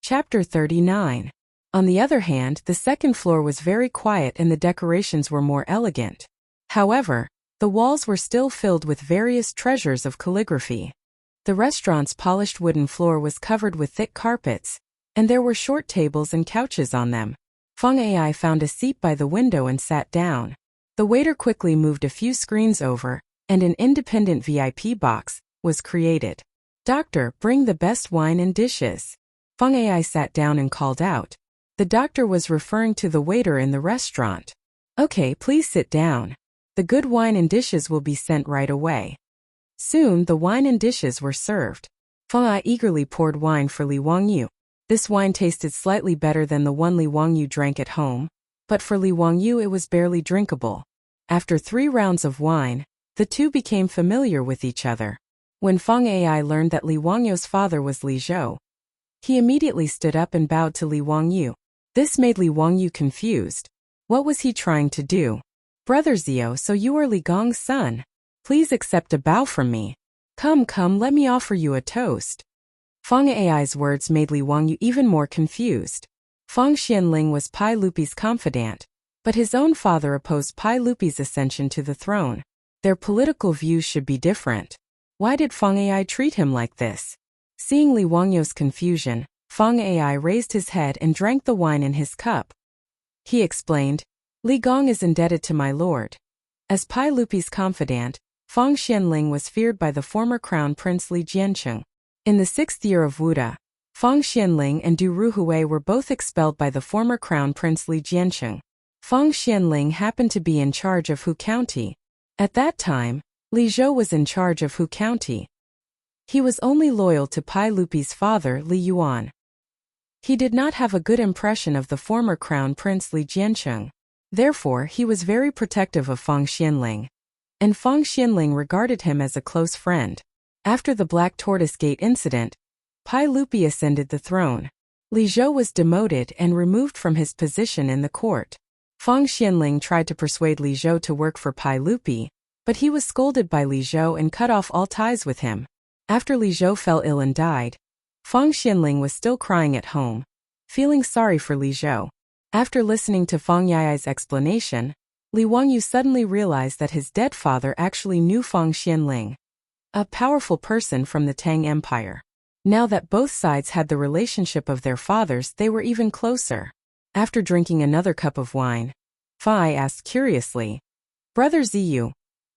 Chapter 39. On the other hand, the second floor was very quiet and the decorations were more elegant. However, the walls were still filled with various treasures of calligraphy. The restaurant's polished wooden floor was covered with thick carpets, and there were short tables and couches on them. Feng Ai found a seat by the window and sat down. The waiter quickly moved a few screens over, and an independent VIP box was created. "Doctor, bring the best wine and dishes." Feng Ai sat down and called out. The doctor was referring to the waiter in the restaurant. "Okay, please sit down. The good wine and dishes will be sent right away." Soon the wine and dishes were served. Feng Ai eagerly poured wine for Li Wangyu. This wine tasted slightly better than the one Li Wangyu drank at home, but for Li Wangyu it was barely drinkable. After 3 rounds of wine, the two became familiar with each other. When Feng Ai learned that Li Wangyu's father was Li Zhou, he immediately stood up and bowed to Li Wangyu. This made Li Wangyu confused. What was he trying to do? "Brother Zio, so you are Li Gong's son. Please accept a bow from me. Come, let me offer you a toast." Feng Ai's words made Li Wangyu even more confused. Feng Xianling was Pai Lupi's confidant, but his own father opposed Pai Lupi's ascension to the throne. Their political views should be different. Why did Feng Ai treat him like this? Seeing Li Wangyu's confusion, Feng Ai raised his head and drank the wine in his cup. He explained, "Li Gong is indebted to my lord." As Pai Lupi's confidant, Feng Xianling was feared by the former crown prince Li Jiancheng. In the 6th year of Wuda, Feng Xianling and Du Ruhui were both expelled by the former crown prince Li Jiancheng. Feng Xianling happened to be in charge of Hu County. At that time, Li Zhou was in charge of Hu County. He was only loyal to Pai Lupi's father Li Yuan. He did not have a good impression of the former crown prince Li Jiancheng. Therefore, he was very protective of Feng Xianling. And Feng Xianling regarded him as a close friend. After the Black Tortoise Gate incident, Pai Lupi ascended the throne. Li Zhou was demoted and removed from his position in the court. Feng Xianling tried to persuade Li Zhou to work for Pai Lupi, but he was scolded by Li Zhou and cut off all ties with him. After Li Zhou fell ill and died, Feng Xianling was still crying at home, feeling sorry for Li Zhou. After listening to Feng Yai's explanation, Li Wangyu suddenly realized that his dead father actually knew Feng Xianling, a powerful person from the Tang Empire. Now that both sides had the relationship of their fathers, they were even closer. After drinking another cup of wine, Feng asked curiously, "Brother Ziyu,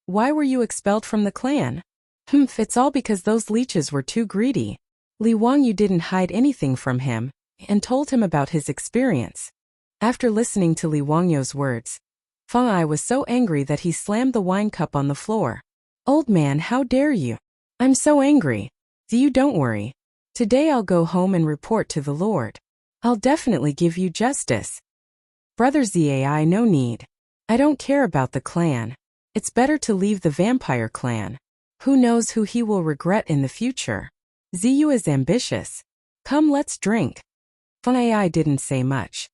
why were you expelled from the clan?" It's all because those leeches were too greedy." Li Wangyu didn't hide anything from him, and told him about his experience. After listening to Li Wangyu's words, Feng Ai was so angry that he slammed the wine cup on the floor. "Old man, how dare you? I'm so angry. Ziyu, don't worry. Today I'll go home and report to the Lord. I'll definitely give you justice." "Brother Zai, no need. I don't care about the clan. It's better to leave the vampire clan. Who knows who he will regret in the future. Ziyu is ambitious. Come, let's drink." Feng Ai didn't say much.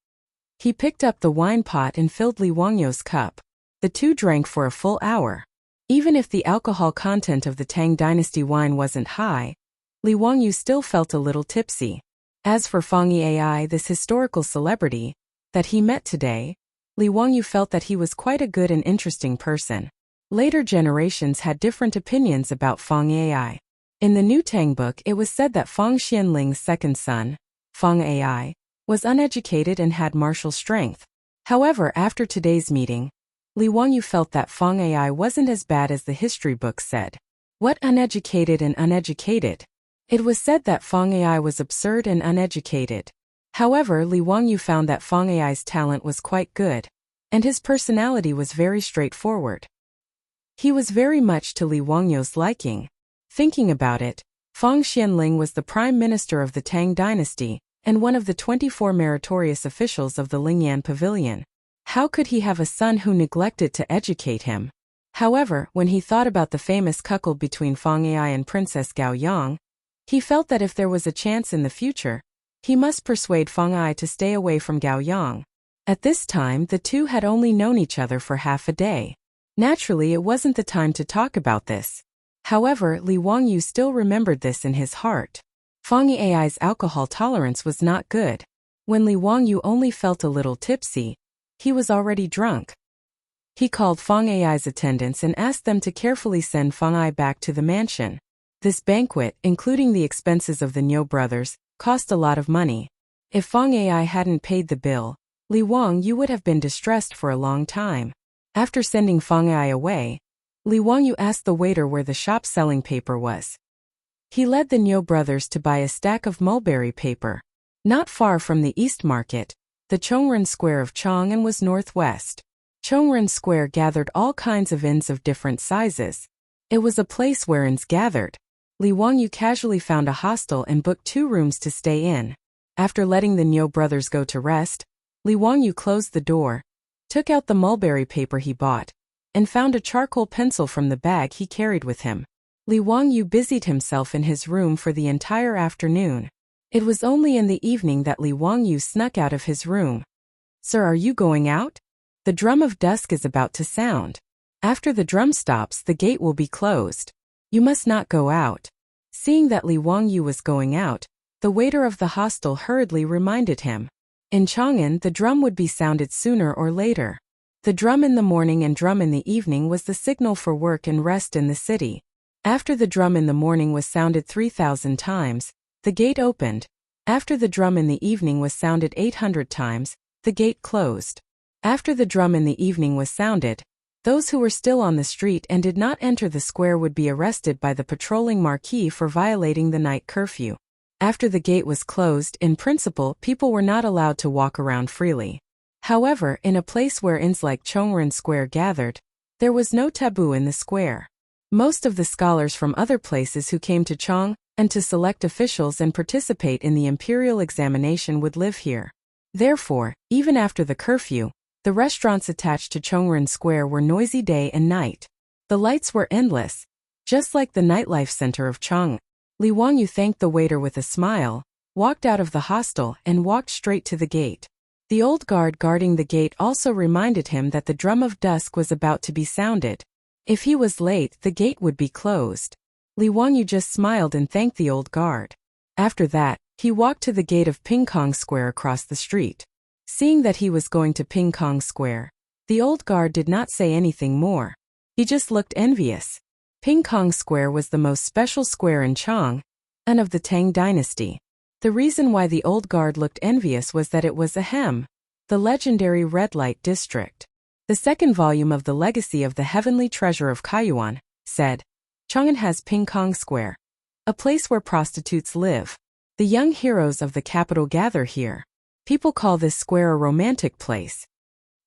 He picked up the wine pot and filled Li Wangyu's cup. The two drank for a full hour. Even if the alcohol content of the Tang dynasty wine wasn't high, Li Wangyu still felt a little tipsy. As for Feng Ai, this historical celebrity that he met today, Li Wangyu felt that he was quite a good and interesting person. Later generations had different opinions about Feng Ai. In the new Tang book, it was said that Feng Xianling's second son, Feng Ai, was uneducated and had martial strength. However, after today's meeting, Li Wangyu felt that Feng Ai wasn't as bad as the history books said. What uneducated and uneducated? It was said that Feng Ai was absurd and uneducated. However, Li Wangyu found that Feng Ai's talent was quite good, and his personality was very straightforward. He was very much to Li Wangyu's liking. Thinking about it, Feng Xianling was the prime minister of the Tang dynasty, and one of the 24 meritorious officials of the Lingyan Pavilion. How could he have a son who neglected to educate him? However, when he thought about the famous cuckold between Feng Ai and Princess Gao Yang, he felt that if there was a chance in the future, he must persuade Feng Ai to stay away from Gao Yang. At this time, the two had only known each other for half a day. Naturally, it wasn't the time to talk about this. However, Li Wangyu still remembered this in his heart. Fang Ai's alcohol tolerance was not good. When Li Wangyu only felt a little tipsy, he was already drunk. He called Fang Ai's attendants and asked them to carefully send Fang Ai back to the mansion. This banquet, including the expenses of the Niu brothers, cost a lot of money. If Fang Ai hadn't paid the bill, Li Wangyu would have been distressed for a long time. After sending Fang Ai away, Li Wangyu asked the waiter where the shop selling paper was. He led the Niu brothers to buy a stack of mulberry paper. Not far from the East Market, the Chongren Square of Chang'an was northwest. Chongren Square gathered all kinds of inns of different sizes. It was a place where inns gathered. Li Wangyu casually found a hostel and booked 2 rooms to stay in. After letting the Niu brothers go to rest, Li Wangyu closed the door, took out the mulberry paper he bought, and found a charcoal pencil from the bag he carried with him. Li Wangyu busied himself in his room for the entire afternoon. It was only in the evening that Li Wangyu snuck out of his room. "Sir, are you going out? The drum of dusk is about to sound. After the drum stops, the gate will be closed. You must not go out." Seeing that Li Wangyu was going out, the waiter of the hostel hurriedly reminded him. In Chang'an, the drum would be sounded sooner or later. The drum in the morning and drum in the evening was the signal for work and rest in the city. After the drum in the morning was sounded 3,000 times, the gate opened. After the drum in the evening was sounded 800 times, the gate closed. After the drum in the evening was sounded, those who were still on the street and did not enter the square would be arrested by the patrolling marquis for violating the night curfew. After the gate was closed, in principle, people were not allowed to walk around freely. However, in a place where inns like Chongren Square gathered, there was no taboo in the square. Most of the scholars from other places who came to Chang'an to select officials and participate in the imperial examination would live here. Therefore, even after the curfew, the restaurants attached to Chongren Square were noisy day and night. The lights were endless, just like the nightlife center of Chang'an. Li Wangyu thanked the waiter with a smile, walked out of the hostel, and walked straight to the gate. The old guard guarding the gate also reminded him that the drum of dusk was about to be sounded. If he was late, the gate would be closed. Li Wangyu just smiled and thanked the old guard. After that, he walked to the gate of Pingkong Square across the street. Seeing that he was going to Pingkong Square, the old guard did not say anything more. He just looked envious. Pingkong Square was the most special square in Chang'an of the Tang dynasty. The reason why the old guard looked envious was that it was the legendary red light district. The second volume of The Legacy of the Heavenly Treasure of Kaiyuan said, Chang'an has Pingkong Square, a place where prostitutes live. The young heroes of the capital gather here. People call this square a romantic place.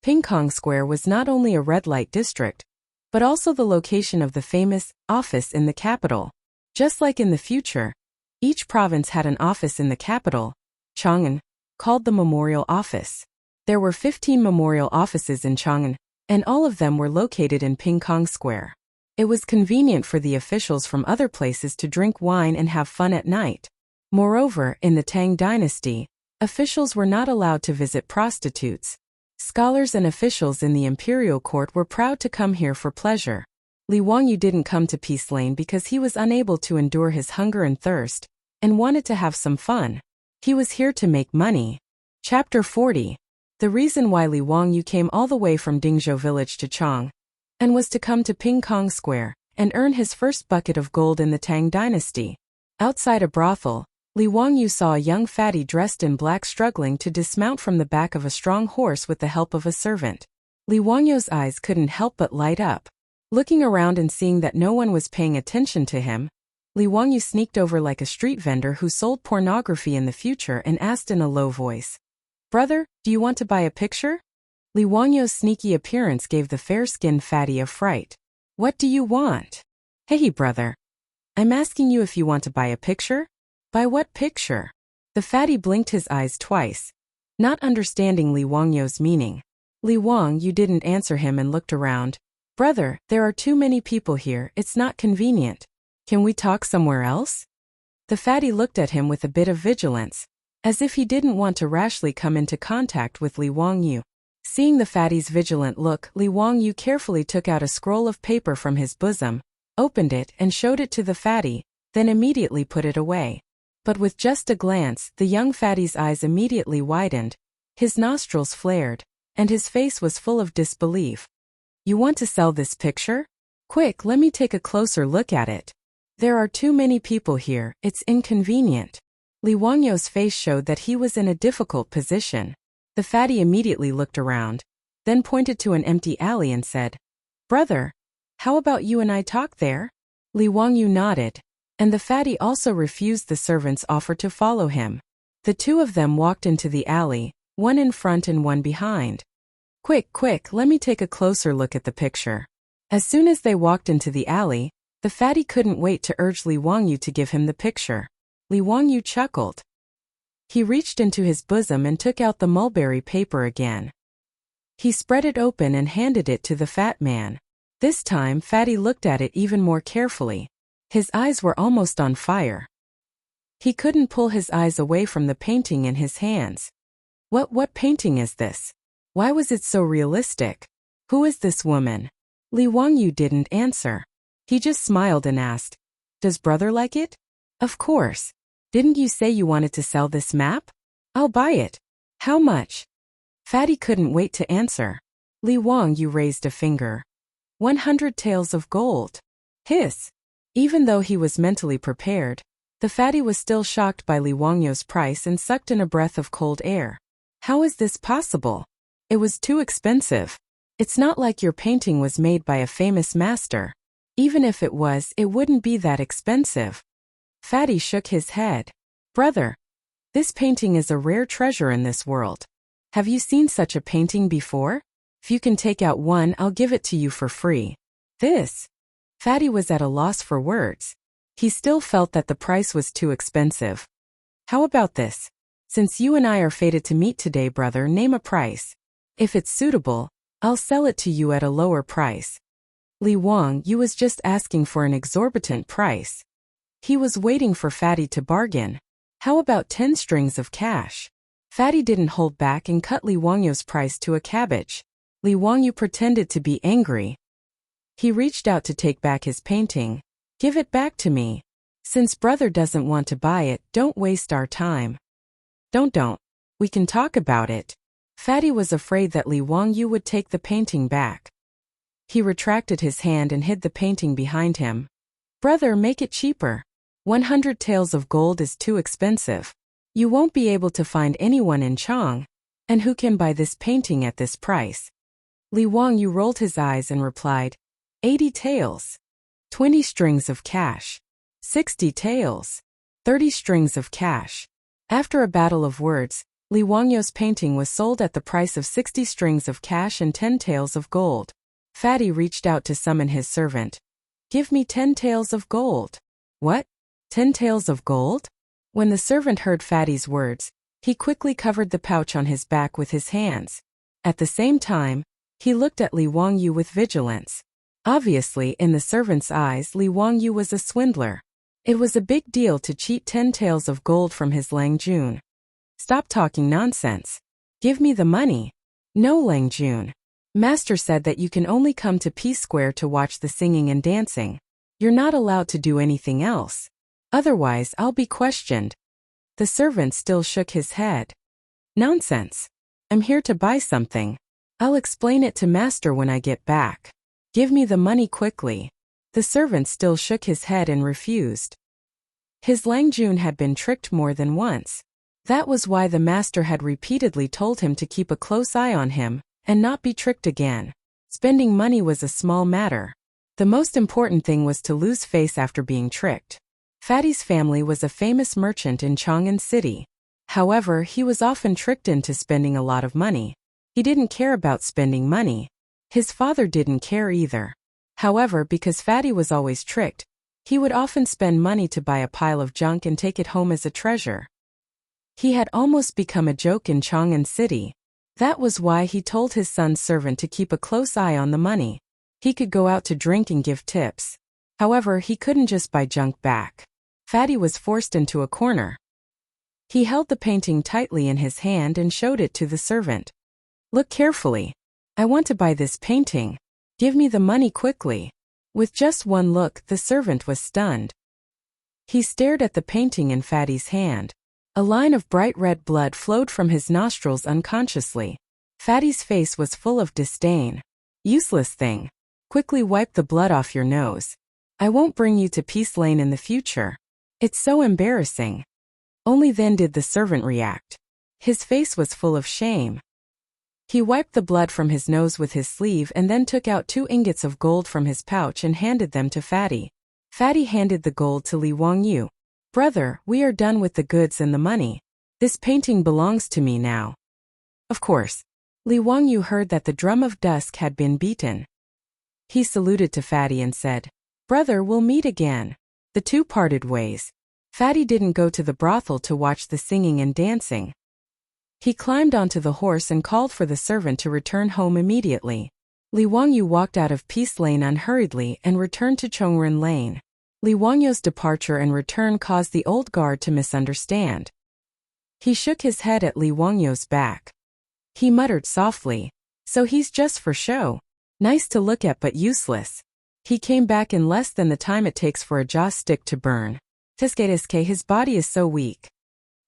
Pingkong Square was not only a red light district, but also the location of the famous office in the capital. Just like in the future, each province had an office in the capital, Chang'an, called the Memorial Office. There were 15 memorial offices in Chang'an, and all of them were located in Pingkong Square. It was convenient for the officials from other places to drink wine and have fun at night. Moreover, in the Tang dynasty, officials were not allowed to visit prostitutes. Scholars and officials in the imperial court were proud to come here for pleasure. Li Wangyu didn't come to Peace Lane because he was unable to endure his hunger and thirst, and wanted to have some fun. He was here to make money. Chapter 40. The reason why Li Wangyu came all the way from Dingzhou village to Chang'an was to come to Pingkong Square and earn his first bucket of gold in the Tang dynasty. Outside a brothel, Li Wangyu saw a young fatty dressed in black struggling to dismount from the back of a strong horse with the help of a servant. Li Wangyu's eyes couldn't help but light up. Looking around and seeing that no one was paying attention to him, Li Wangyu sneaked over like a street vendor who sold pornography in the future and asked in a low voice, "Brother, do you want to buy a picture?" Li Wangyu's sneaky appearance gave the fair-skinned fatty a fright. "What do you want?" "Hey, brother. I'm asking you if you want to buy a picture." "Buy what picture?" The fatty blinked his eyes twice, not understanding Li Wangyu's meaning. Li Wangyu didn't answer him and looked around. "Brother, there are too many people here, it's not convenient. Can we talk somewhere else?" The fatty looked at him with a bit of vigilance, as if he didn't want to rashly come into contact with Li Wangyu. Seeing the fatty's vigilant look, Li Wangyu carefully took out a scroll of paper from his bosom, opened it and showed it to the fatty, then immediately put it away. But with just a glance, the young fatty's eyes immediately widened, his nostrils flared, and his face was full of disbelief. You want to sell this picture? Quick, let me take a closer look at it. There are too many people here, it's inconvenient. Li Wangyo's face showed that he was in a difficult position. The fatty immediately looked around, then pointed to an empty alley and said, Brother, how about you and I talk there? Li Wangyu nodded, and the fatty also refused the servant's offer to follow him. The two of them walked into the alley, one in front and one behind. Quick, let me take a closer look at the picture. As soon as they walked into the alley, the fatty couldn't wait to urge Li Wangyu to give him the picture. Li Wangyu chuckled. He reached into his bosom and took out the mulberry paper again. He spread it open and handed it to the fat man. This time, Fatty looked at it even more carefully. His eyes were almost on fire. He couldn't pull his eyes away from the painting in his hands. What painting is this? Why was it so realistic? Who is this woman? Li Wangyu didn't answer. He just smiled and asked, Does brother like it? Of course. Didn't you say you wanted to sell this map? I'll buy it. How much? Fatty couldn't wait to answer. Li Wangyu raised a finger. 100 taels of gold. Hiss. Even though he was mentally prepared, the fatty was still shocked by Li Wangyu's price and sucked in a breath of cold air. How is this possible? It was too expensive. It's not like your painting was made by a famous master. Even if it was, it wouldn't be that expensive. Fatty shook his head. Brother, this painting is a rare treasure in this world. Have you seen such a painting before? If you can take out one, I'll give it to you for free. This. Fatty was at a loss for words. He still felt that the price was too expensive. How about this? Since you and I are fated to meet today, brother, name a price. If it's suitable, I'll sell it to you at a lower price. Li Wangyu was just asking for an exorbitant price. He was waiting for Fatty to bargain. How about 10 strings of cash? Fatty didn't hold back and cut Li Wangyu's price to a cabbage. Li Wangyu pretended to be angry. He reached out to take back his painting. Give it back to me. Since brother doesn't want to buy it, don't waste our time. Don't. We can talk about it. Fatty was afraid that Li Wangyu would take the painting back. He retracted his hand and hid the painting behind him. Brother, make it cheaper. 100 taels of gold is too expensive. You won't be able to find anyone in Chang. And who can buy this painting at this price? Li Wangyu rolled his eyes and replied, 80 taels. 20 strings of cash. 60 taels. 30 strings of cash. After a battle of words, Li Wangyu's painting was sold at the price of 60 strings of cash and 10 taels of gold. Fatty reached out to summon his servant. Give me 10 taels of gold. What? 10 taels of gold? When the servant heard Fatty's words, he quickly covered the pouch on his back with his hands. At the same time, he looked at Li Wangyu with vigilance. Obviously, in the servant's eyes, Li Wangyu was a swindler. It was a big deal to cheat 10 taels of gold from his Lang Jun. Stop talking nonsense. Give me the money. No, Lang Jun. Master said that you can only come to Peace Square to watch the singing and dancing. You're not allowed to do anything else. Otherwise, I'll be questioned. The servant still shook his head. Nonsense. I'm here to buy something. I'll explain it to Master when I get back. Give me the money quickly. The servant still shook his head and refused. His Lang Jun had been tricked more than once. That was why the master had repeatedly told him to keep a close eye on him and not be tricked again. Spending money was a small matter. The most important thing was to lose face after being tricked. Fatty's family was a famous merchant in Chang'an City. However, he was often tricked into spending a lot of money. He didn't care about spending money. His father didn't care either. However, because Fatty was always tricked, he would often spend money to buy a pile of junk and take it home as a treasure. He had almost become a joke in Chang'an City. That was why he told his son's servant to keep a close eye on the money. He could go out to drink and give tips. However, he couldn't just buy junk back. Fatty was forced into a corner. He held the painting tightly in his hand and showed it to the servant. Look carefully. I want to buy this painting. Give me the money quickly. With just one look, the servant was stunned. He stared at the painting in Fatty's hand. A line of bright red blood flowed from his nostrils unconsciously. Fatty's face was full of disdain. Useless thing. Quickly wipe the blood off your nose. I won't bring you to Peace Lane in the future. It's so embarrassing. Only then did the servant react. His face was full of shame. He wiped the blood from his nose with his sleeve and then took out 2 ingots of gold from his pouch and handed them to Fatty. Fatty handed the gold to Li Wangyu. Brother, we are done with the goods and the money. This painting belongs to me now. Of course. Li Wangyu heard that the drum of dusk had been beaten. He saluted to Fatty and said, Brother, we'll meet again. The two parted ways. Fatty didn't go to the brothel to watch the singing and dancing. He climbed onto the horse and called for the servant to return home immediately. Li Wangyu walked out of Peace Lane unhurriedly and returned to Chongren Lane. Li Wangyu's departure and return caused the old guard to misunderstand. He shook his head at Li Wangyu's back. He muttered softly, So he's just for show. Nice to look at but useless. He came back in less than the time it takes for a joss stick to burn. Tiske, his body is so weak.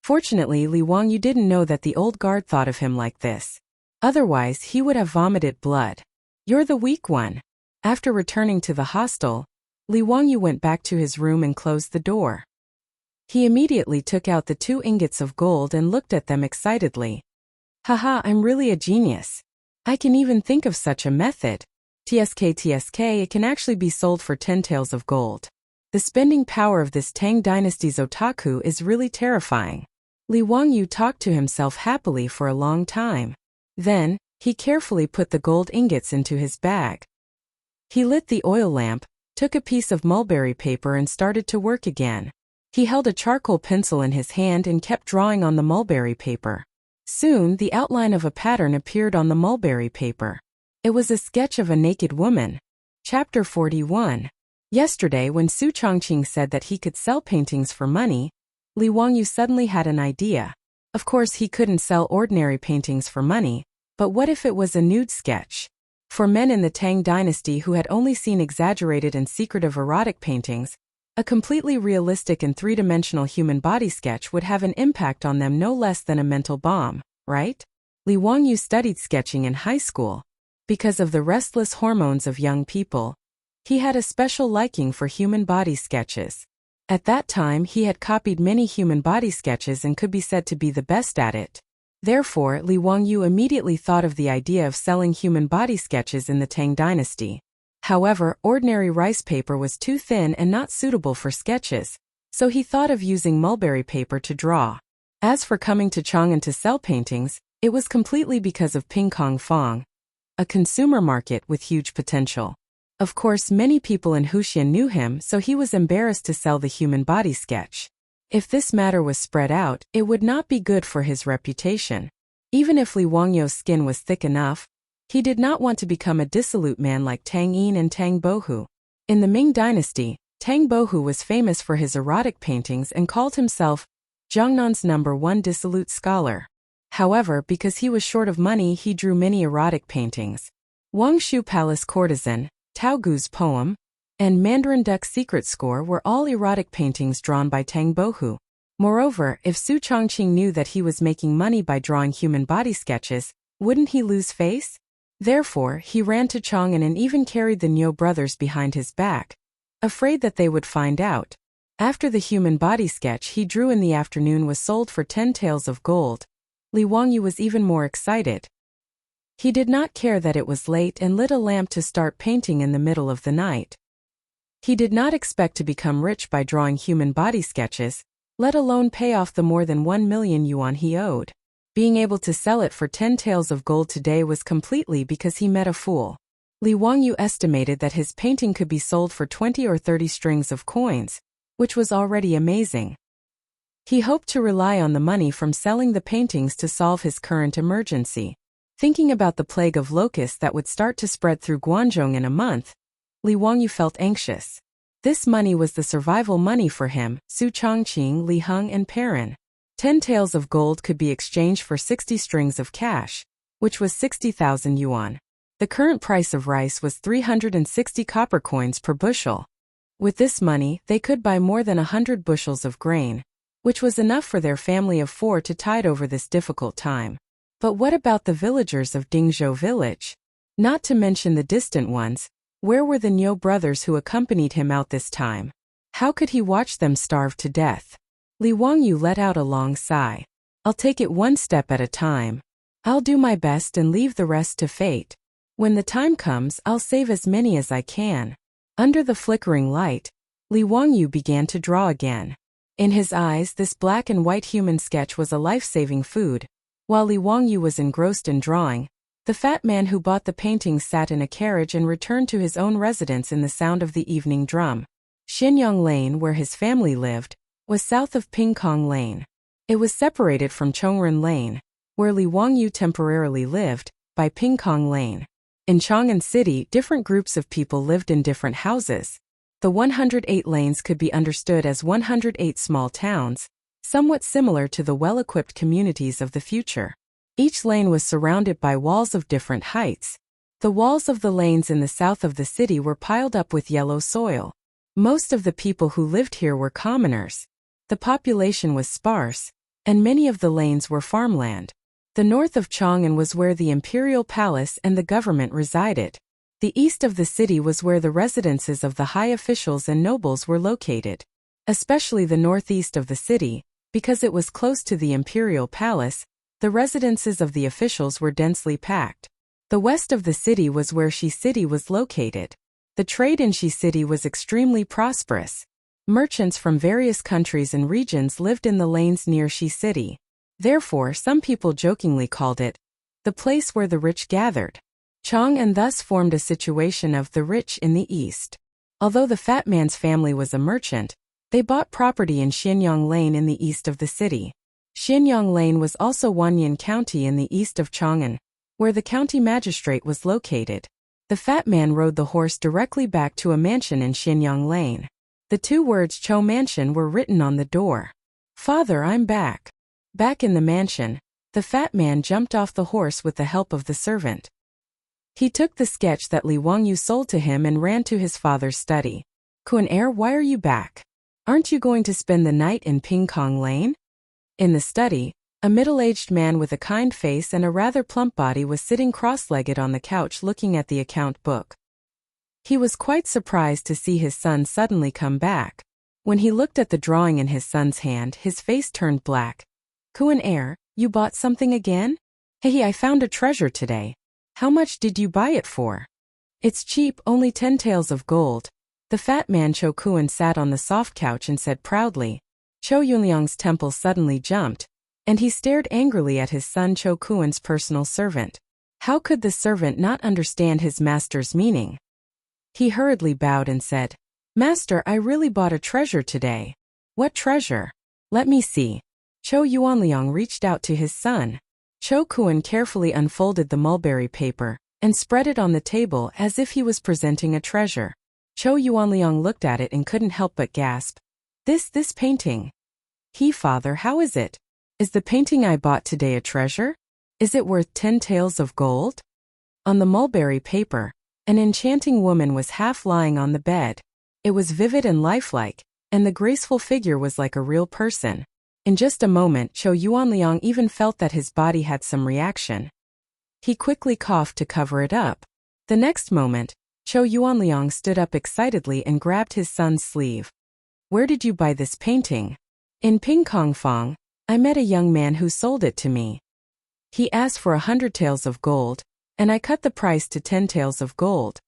Fortunately, Li Wangyu didn't know that the old guard thought of him like this. Otherwise, he would have vomited blood. You're the weak one. After returning to the hostel, Li Wangyu went back to his room and closed the door. He immediately took out the 2 ingots of gold and looked at them excitedly. Haha, I'm really a genius. I can even think of such a method. Tsk, it can actually be sold for 10 taels of gold. The spending power of this Tang dynasty's otaku is really terrifying. Li Wangyu talked to himself happily for a long time. Then, he carefully put the gold ingots into his bag. He lit the oil lamp, took a piece of mulberry paper and started to work again. He held a charcoal pencil in his hand and kept drawing on the mulberry paper. Soon, the outline of a pattern appeared on the mulberry paper. It was a sketch of a naked woman. Chapter 41. Yesterday, when Su Chongqing said that he could sell paintings for money, Li Wangyu suddenly had an idea. Of course, he couldn't sell ordinary paintings for money, but what if it was a nude sketch? For men in the Tang dynasty who had only seen exaggerated and secretive erotic paintings, a completely realistic and three-dimensional human body sketch would have an impact on them no less than a mental bomb, right? Li Wangyu studied sketching in high school. Because of the restless hormones of young people, he had a special liking for human body sketches. At that time, he had copied many human body sketches and could be said to be the best at it. Therefore, Li Wangyu immediately thought of the idea of selling human body sketches in the Tang dynasty. However, ordinary rice paper was too thin and not suitable for sketches, so he thought of using mulberry paper to draw. As for coming to Chang'an to sell paintings, it was completely because of Ping Kong Fong, a consumer market with huge potential. Of course, many people in Huxian knew him, so he was embarrassed to sell the human body sketch. If this matter was spread out, it would not be good for his reputation. Even if Li Wangyu's skin was thick enough, he did not want to become a dissolute man like Tang Yin and Tang Bohu. In the Ming dynasty, Tang Bohu was famous for his erotic paintings and called himself Jiangnan's #1 dissolute scholar. However, because he was short of money, he drew many erotic paintings. Wang Shu Palace Courtesan, Tao Gu's poem, and Mandarin Duck Secret Score were all erotic paintings drawn by Tang Bohu. Moreover, if Su Chongqing knew that he was making money by drawing human body sketches, wouldn't he lose face? Therefore, he ran to Chang'an and even carried the Niu brothers behind his back, afraid that they would find out. After the human body sketch he drew in the afternoon was sold for 10 taels of gold, Li Wangyu was even more excited. He did not care that it was late and lit a lamp to start painting in the middle of the night. He did not expect to become rich by drawing human body sketches, let alone pay off the more than 1 million yuan he owed. Being able to sell it for 10 taels of gold today was completely because he met a fool. Li Wangyu estimated that his painting could be sold for 20 or 30 strings of coins, which was already amazing. He hoped to rely on the money from selling the paintings to solve his current emergency. Thinking about the plague of locusts that would start to spread through Guangzhou in a month, Li Wangyu felt anxious. This money was the survival money for him, Su Chongqing, Li Heng and Perrin. 10 taels of gold could be exchanged for 60 strings of cash, which was 60,000 yuan. The current price of rice was 360 copper coins per bushel. With this money, they could buy more than 100 bushels of grain, which was enough for their family of 4 to tide over this difficult time. But what about the villagers of Dingzhou village? Not to mention the distant ones. Where were the Niu brothers who accompanied him out this time? How could he watch them starve to death? Li Wangyu let out a long sigh. I'll take it one step at a time. I'll do my best and leave the rest to fate. When the time comes, I'll save as many as I can. Under the flickering light, Li Wangyu began to draw again. In his eyes, this black and white human sketch was a life-saving food. While Li Wangyu was engrossed in drawing, the fat man who bought the paintings sat in a carriage and returned to his own residence in the sound of the evening drum. Xianyang Lane, where his family lived, was south of Pingkong Lane. It was separated from Chongren Lane, where Li Wangyu temporarily lived, by Pingkong Lane. In Chang'an City, different groups of people lived in different houses. The 108 lanes could be understood as 108 small towns, somewhat similar to the well-equipped communities of the future. Each lane was surrounded by walls of different heights. The walls of the lanes in the south of the city were piled up with yellow soil. Most of the people who lived here were commoners. The population was sparse, and many of the lanes were farmland. The north of Chang'an was where the imperial palace and the government resided. The east of the city was where the residences of the high officials and nobles were located. Especially the northeast of the city, because it was close to the imperial palace, the residences of the officials were densely packed. The west of the city was where Shi City was located. The trade in Shi City was extremely prosperous. Merchants from various countries and regions lived in the lanes near Shi City. Therefore, some people jokingly called it the place where the rich gathered. Chang'an thus formed a situation of the rich in the east. Although the fat man's family was a merchant, they bought property in Xianyang Lane in the east of the city. Xianyang Lane was also Wanyan County in the east of Chang'an, where the county magistrate was located. The fat man rode the horse directly back to a mansion in Xianyang Lane. The 2 words Cho Mansion were written on the door. Father, I'm back. Back in the mansion, the fat man jumped off the horse with the help of the servant. He took the sketch that Li Wangyu sold to him and ran to his father's study. Kun Air, why are you back? Aren't you going to spend the night in Pingkong Lane? In the study, a middle-aged man with a kind face and a rather plump body was sitting cross-legged on the couch looking at the account book. He was quite surprised to see his son suddenly come back. When he looked at the drawing in his son's hand, his face turned black. Kun Air, you bought something again? Hey, I found a treasure today. How much did you buy it for? It's cheap, only 10 taels of gold. The fat man Cho Kuan sat on the soft couch and said proudly. Cho Yunliang's temple suddenly jumped, and he stared angrily at his son Cho Kuan's personal servant. How could the servant not understand his master's meaning? He hurriedly bowed and said, Master, I really bought a treasure today. What treasure? Let me see. Cho Yuanliang reached out to his son. Cho Kuan carefully unfolded the mulberry paper and spread it on the table as if he was presenting a treasure. Cho Yuanliang looked at it and couldn't help but gasp. This painting. Father, how is it? Is the painting I bought today a treasure? Is it worth 10 taels of gold? On the mulberry paper, an enchanting woman was half lying on the bed. It was vivid and lifelike, and the graceful figure was like a real person. In just a moment, Cho Yuanliang even felt that his body had some reaction. He quickly coughed to cover it up. The next moment, Cho Yuanliang stood up excitedly and grabbed his son's sleeve. Where did you buy this painting? In Pingkong Fong. I met a young man who sold it to me. He asked for 100 taels of gold, and I cut the price to 10 taels of gold.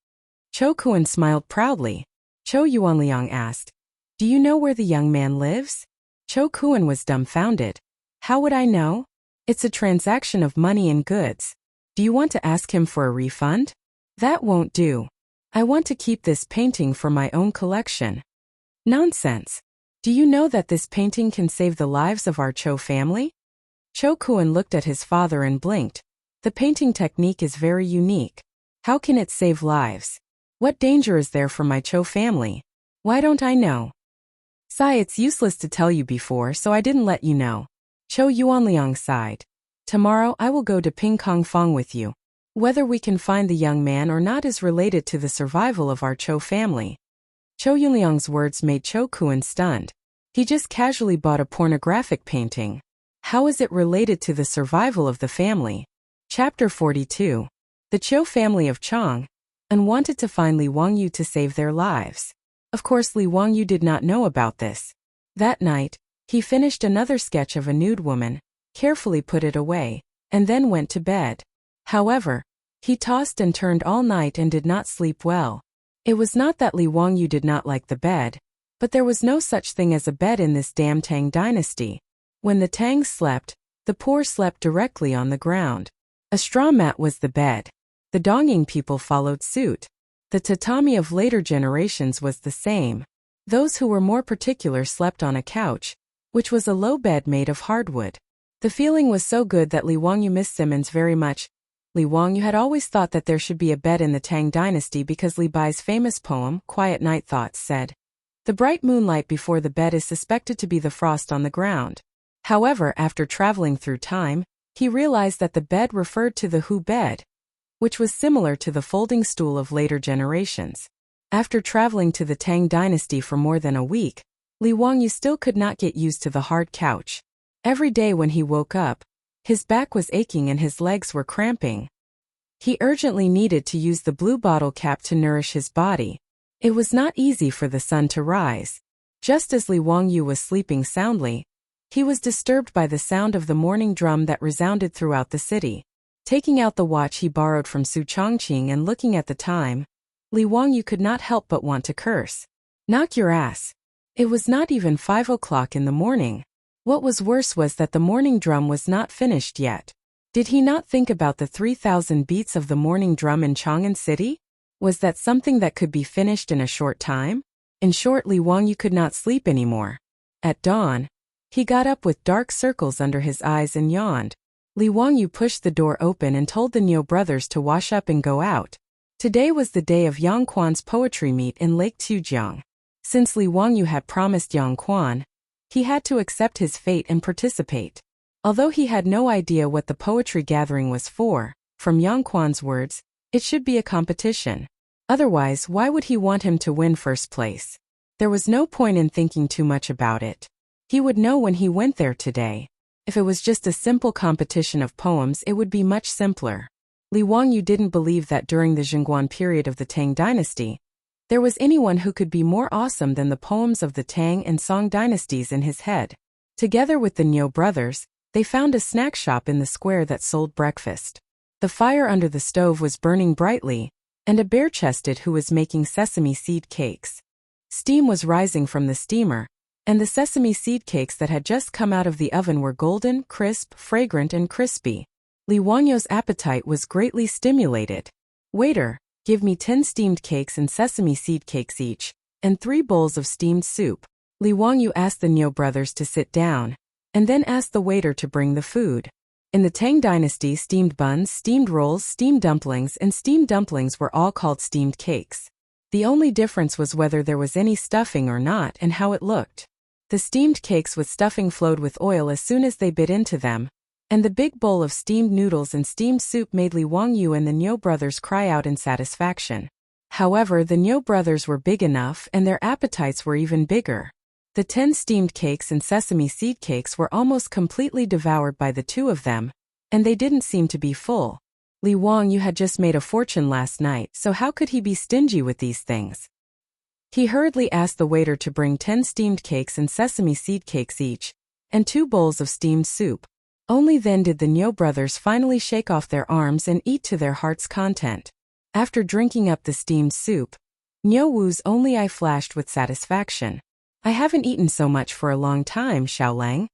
Cho Kuan smiled proudly. Cho Yuanliang asked, Do you know where the young man lives? Cho Kuan was dumbfounded. How would I know? It's a transaction of money and goods. Do you want to ask him for a refund? That won't do. I want to keep this painting for my own collection. Nonsense. Do you know that this painting can save the lives of our Cho family? Cho Kuan looked at his father and blinked. The painting technique is very unique. How can it save lives? What danger is there for my Cho family? Why don't I know? Sigh, it's useless to tell you before, so I didn't let you know. Cho Yuanliang sighed. Tomorrow I will go to Pingkong Fong with you. Whether we can find the young man or not is related to the survival of our Cho family. Chou Yunliang's words made Chou Kuan stunned. He just casually bought a pornographic painting. How is it related to the survival of the family? Chapter 42. The Chou family of Chang wanted to find Li Wangyu to save their lives. Of course, Li Wangyu did not know about this. That night, he finished another sketch of a nude woman, carefully put it away, and then went to bed. However, he tossed and turned all night and did not sleep well. It was not that Li Wangyu did not like the bed, but there was no such thing as a bed in this damn Tang dynasty. When the Tangs slept, the poor slept directly on the ground. A straw mat was the bed. The Dongying people followed suit. The tatami of later generations was the same. Those who were more particular slept on a couch, which was a low bed made of hardwood. The feeling was so good that Li Wangyu missed Simmons very much. Li Wangyu had always thought that there should be a bed in the Tang dynasty because Li Bai's famous poem, Quiet Night Thoughts, said, "The bright moonlight before the bed is suspected to be the frost on the ground." However, after traveling through time, he realized that the bed referred to the Hu bed, which was similar to the folding stool of later generations. After traveling to the Tang dynasty for more than a week, Li Wangyu still could not get used to the hard couch. Every day when he woke up, his back was aching and his legs were cramping. He urgently needed to use the blue bottle cap to nourish his body. It was not easy for the sun to rise. Just as Li Wangyu was sleeping soundly, he was disturbed by the sound of the morning drum that resounded throughout the city. Taking out the watch he borrowed from Su Chongqing and looking at the time, Li Wangyu could not help but want to curse. Knock your ass. It was not even 5 o'clock in the morning. What was worse was that the morning drum was not finished yet. Did he not think about the 3,000 beats of the morning drum in Chang'an City? Was that something that could be finished in a short time? In short, Li Wangyu could not sleep anymore. At dawn, he got up with dark circles under his eyes and yawned. Li Wangyu pushed the door open and told the Niu brothers to wash up and go out. Today was the day of Yang Quan's poetry meet in Lake Tujiang. Since Li Wangyu had promised Yang Quan, he had to accept his fate and participate. Although he had no idea what the poetry gathering was for, from Yang Quan's words, it should be a competition. Otherwise, why would he want him to win first place? There was no point in thinking too much about it. He would know when he went there today. If it was just a simple competition of poems, it would be much simpler. Li Wangyu didn't believe that during the Jingguan period of the Tang dynasty, there was anyone who could be more awesome than the poems of the Tang and Song dynasties in his head. Together with the Niu brothers, they found a snack shop in the square that sold breakfast. The fire under the stove was burning brightly, and a bare-chested who was making sesame seed cakes. Steam was rising from the steamer, and the sesame seed cakes that had just come out of the oven were golden, crisp, fragrant and crispy. Li Wangyu's appetite was greatly stimulated. "Waiter, give me 10 steamed cakes and sesame seed cakes each, and 3 bowls of steamed soup." Li Wangyu asked the Niu brothers to sit down, and then asked the waiter to bring the food. In the Tang dynasty, steamed buns, steamed rolls, steamed dumplings, and steamed dumplings were all called steamed cakes. The only difference was whether there was any stuffing or not and how it looked. The steamed cakes with stuffing flowed with oil as soon as they bit into them, and the big bowl of steamed noodles and steamed soup made Li Wangyu and the Niu brothers cry out in satisfaction. However, the Niu brothers were big enough and their appetites were even bigger. The 10 steamed cakes and sesame seed cakes were almost completely devoured by the 2 of them, and they didn't seem to be full. Li Wangyu had just made a fortune last night, so how could he be stingy with these things? He hurriedly asked the waiter to bring 10 steamed cakes and sesame seed cakes each, and 2 bowls of steamed soup. Only then did the Niu brothers finally shake off their arms and eat to their heart's content. After drinking up the steamed soup, Niu Wu's only eye flashed with satisfaction. "I haven't eaten so much for a long time, Xiaolang.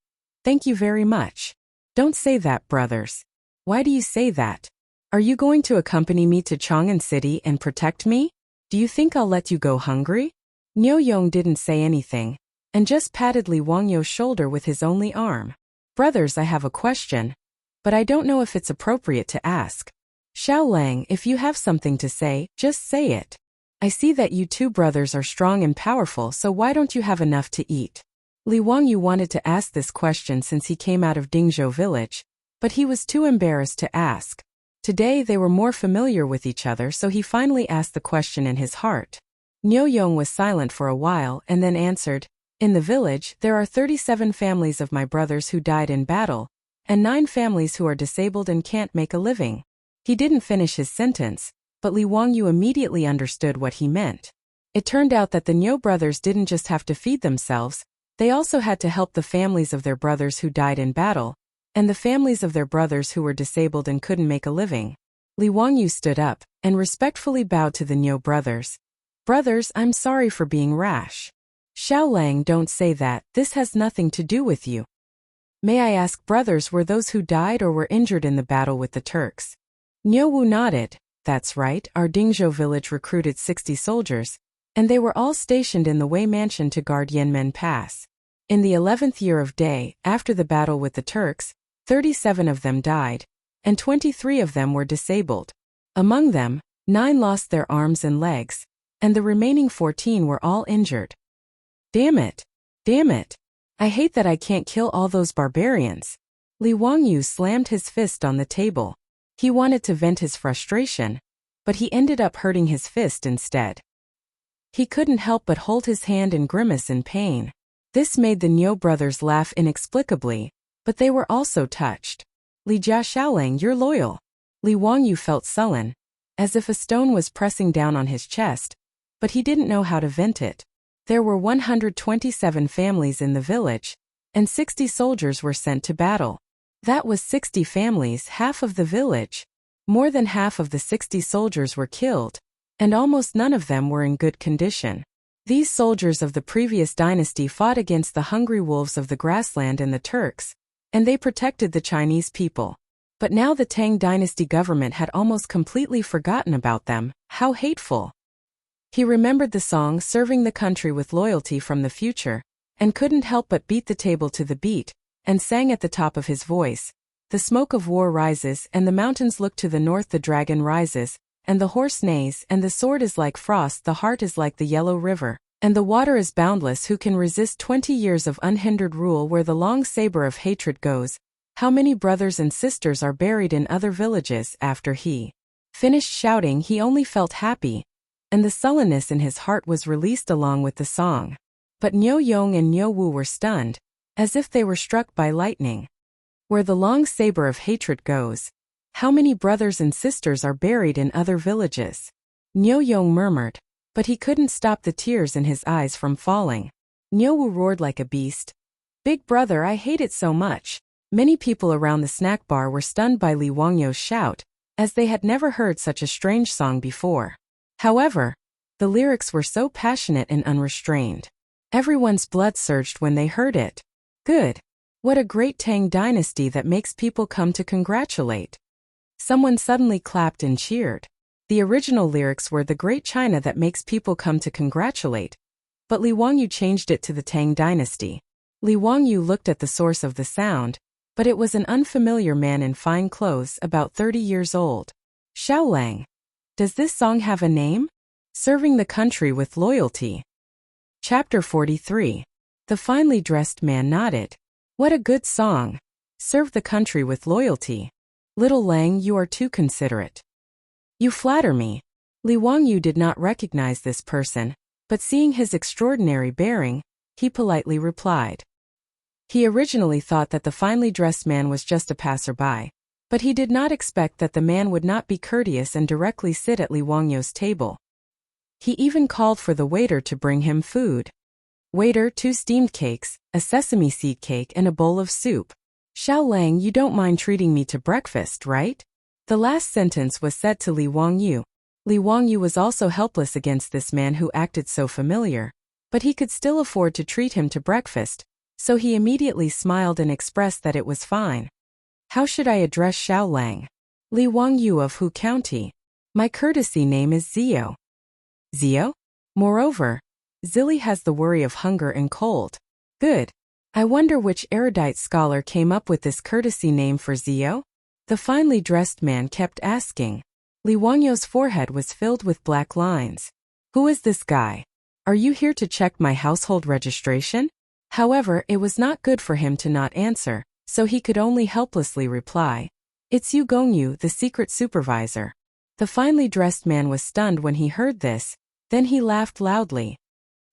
Thank you very much." "Don't say that, brothers." "Why do you say that? Are you going to accompany me to Chang'an City and protect me? Do you think I'll let you go hungry?" Niu Yong didn't say anything, and just patted Li Wangyu's shoulder with his only arm. "Brothers, I have a question, but I don't know if it's appropriate to ask." "Xiaolang, if you have something to say, just say it. I see that you 2 brothers are strong and powerful, so why don't you have enough to eat?" Li Wangyu wanted to ask this question since he came out of Dingzhou village, but he was too embarrassed to ask. Today they were more familiar with each other, so he finally asked the question in his heart. Niu Yong was silent for a while and then answered, "In the village, there are 37 families of my brothers who died in battle, and 9 families who are disabled and can't make a living." He didn't finish his sentence, but Li Wangyu immediately understood what he meant. It turned out that the Niu brothers didn't just have to feed themselves, they also had to help the families of their brothers who died in battle, and the families of their brothers who were disabled and couldn't make a living. Li Wangyu stood up and respectfully bowed to the Niu brothers. "Brothers, I'm sorry for being rash." "Xiao Lang, don't say that, this has nothing to do with you." "May I ask, brothers, were those who died or were injured in the battle with the Turks?" Niu Wu nodded. "That's right, our Dingzhou village recruited 60 soldiers, and they were all stationed in the Wei Mansion to guard Yanmen Pass. In the 11th year of Day, after the battle with the Turks, 37 of them died, and 23 of them were disabled. Among them, 9 lost their arms and legs, and the remaining 14 were all injured." Damn it! Damn it! I hate that I can't kill all those barbarians." Li Wangyu slammed his fist on the table. He wanted to vent his frustration, but he ended up hurting his fist instead. He couldn't help but hold his hand and grimace in pain. This made the Niu brothers laugh inexplicably, but they were also touched. "Li Jia Xiaolang, you're loyal." Li Wangyu felt sullen, as if a stone was pressing down on his chest, but he didn't know how to vent it. There were 127 families in the village, and 60 soldiers were sent to battle. That was 60 families, half of the village. More than half of the 60 soldiers were killed, and almost none of them were in good condition. These soldiers of the previous dynasty fought against the hungry wolves of the grassland and the Turks, and they protected the Chinese people. But now the Tang dynasty government had almost completely forgotten about them. How hateful! He remembered the song "Serving the Country with Loyalty" from the future, and couldn't help but beat the table to the beat, and sang at the top of his voice. "The smoke of war rises, and the mountains look to the north, the dragon rises, and the horse neighs, and the sword is like frost, the heart is like the yellow river, and the water is boundless. Who can resist 20 years of unhindered rule where the long saber of hatred goes? How many brothers and sisters are buried in other villages?" After he finished shouting, he only felt happy, and the sullenness in his heart was released along with the song. But Niu Yong and Niu Wu were stunned, as if they were struck by lightning. "Where the long saber of hatred goes, how many brothers and sisters are buried in other villages?" Niu Yong murmured, but he couldn't stop the tears in his eyes from falling. Niu Wu roared like a beast. "Big brother, I hate it so much." Many people around the snack bar were stunned by Li Wangyu's shout, as they had never heard such a strange song before. However, the lyrics were so passionate and unrestrained. Everyone's blood surged when they heard it. Good. What a great Tang dynasty that makes people come to congratulate. Someone suddenly clapped and cheered. The original lyrics were "the great China that makes people come to congratulate," but Li Wangyu changed it to "the Tang dynasty." Li Wangyu looked at the source of the sound, but it was an unfamiliar man in fine clothes, about 30 years old. "Xiaolang. Does this song have a name?" "Serving the Country with Loyalty." Chapter 43. The finely dressed man nodded. "What a good song. Serve the country with loyalty. Little Lang, you are too considerate." "You flatter me." Li Wangyu did not recognize this person, but seeing his extraordinary bearing, he politely replied. He originally thought that the finely dressed man was just a passerby, but he did not expect that the man would not be courteous and directly sit at Li Wangyu's table. He even called for the waiter to bring him food. "Waiter, 2 steamed cakes, a sesame seed cake and a bowl of soup." "Xiaolang, you don't mind treating me to breakfast, right?" The last sentence was said to Li Wangyu. Li Wangyu was also helpless against this man who acted so familiar, but he could still afford to treat him to breakfast, so he immediately smiled and expressed that it was fine. "How should I address Xiaolang?" "Li Wangyu of Hu County. My courtesy name is Zio." "Zio?" Moreover, Zilli has the worry of hunger and cold. Good. I wonder which erudite scholar came up with this courtesy name for Zio? The finely dressed man kept asking. Li Wangyu's forehead was filled with black lines. "Who is this guy? Are you here to check my household registration?" However, it was not good for him to not answer, so he could only helplessly reply. "It's Yu Gongyu, the secret supervisor." The finely dressed man was stunned when he heard this, Then he laughed loudly.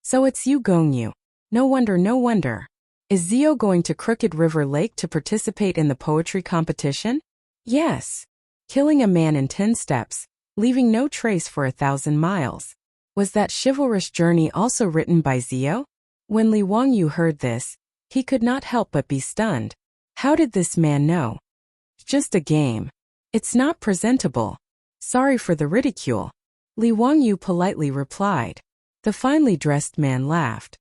So it's you Gongyu. No wonder, no wonder. Is Zio going to Crooked River Lake to participate in the poetry competition? Yes. Killing a man in 10 steps, leaving no trace for 1,000 miles. Was that chivalrous journey also written by Zio? When Li Wangyu heard this, he could not help but be stunned. How did this man know? Just a game. It's not presentable. Sorry for the ridicule. Li Wangyu politely replied. The finely dressed man laughed.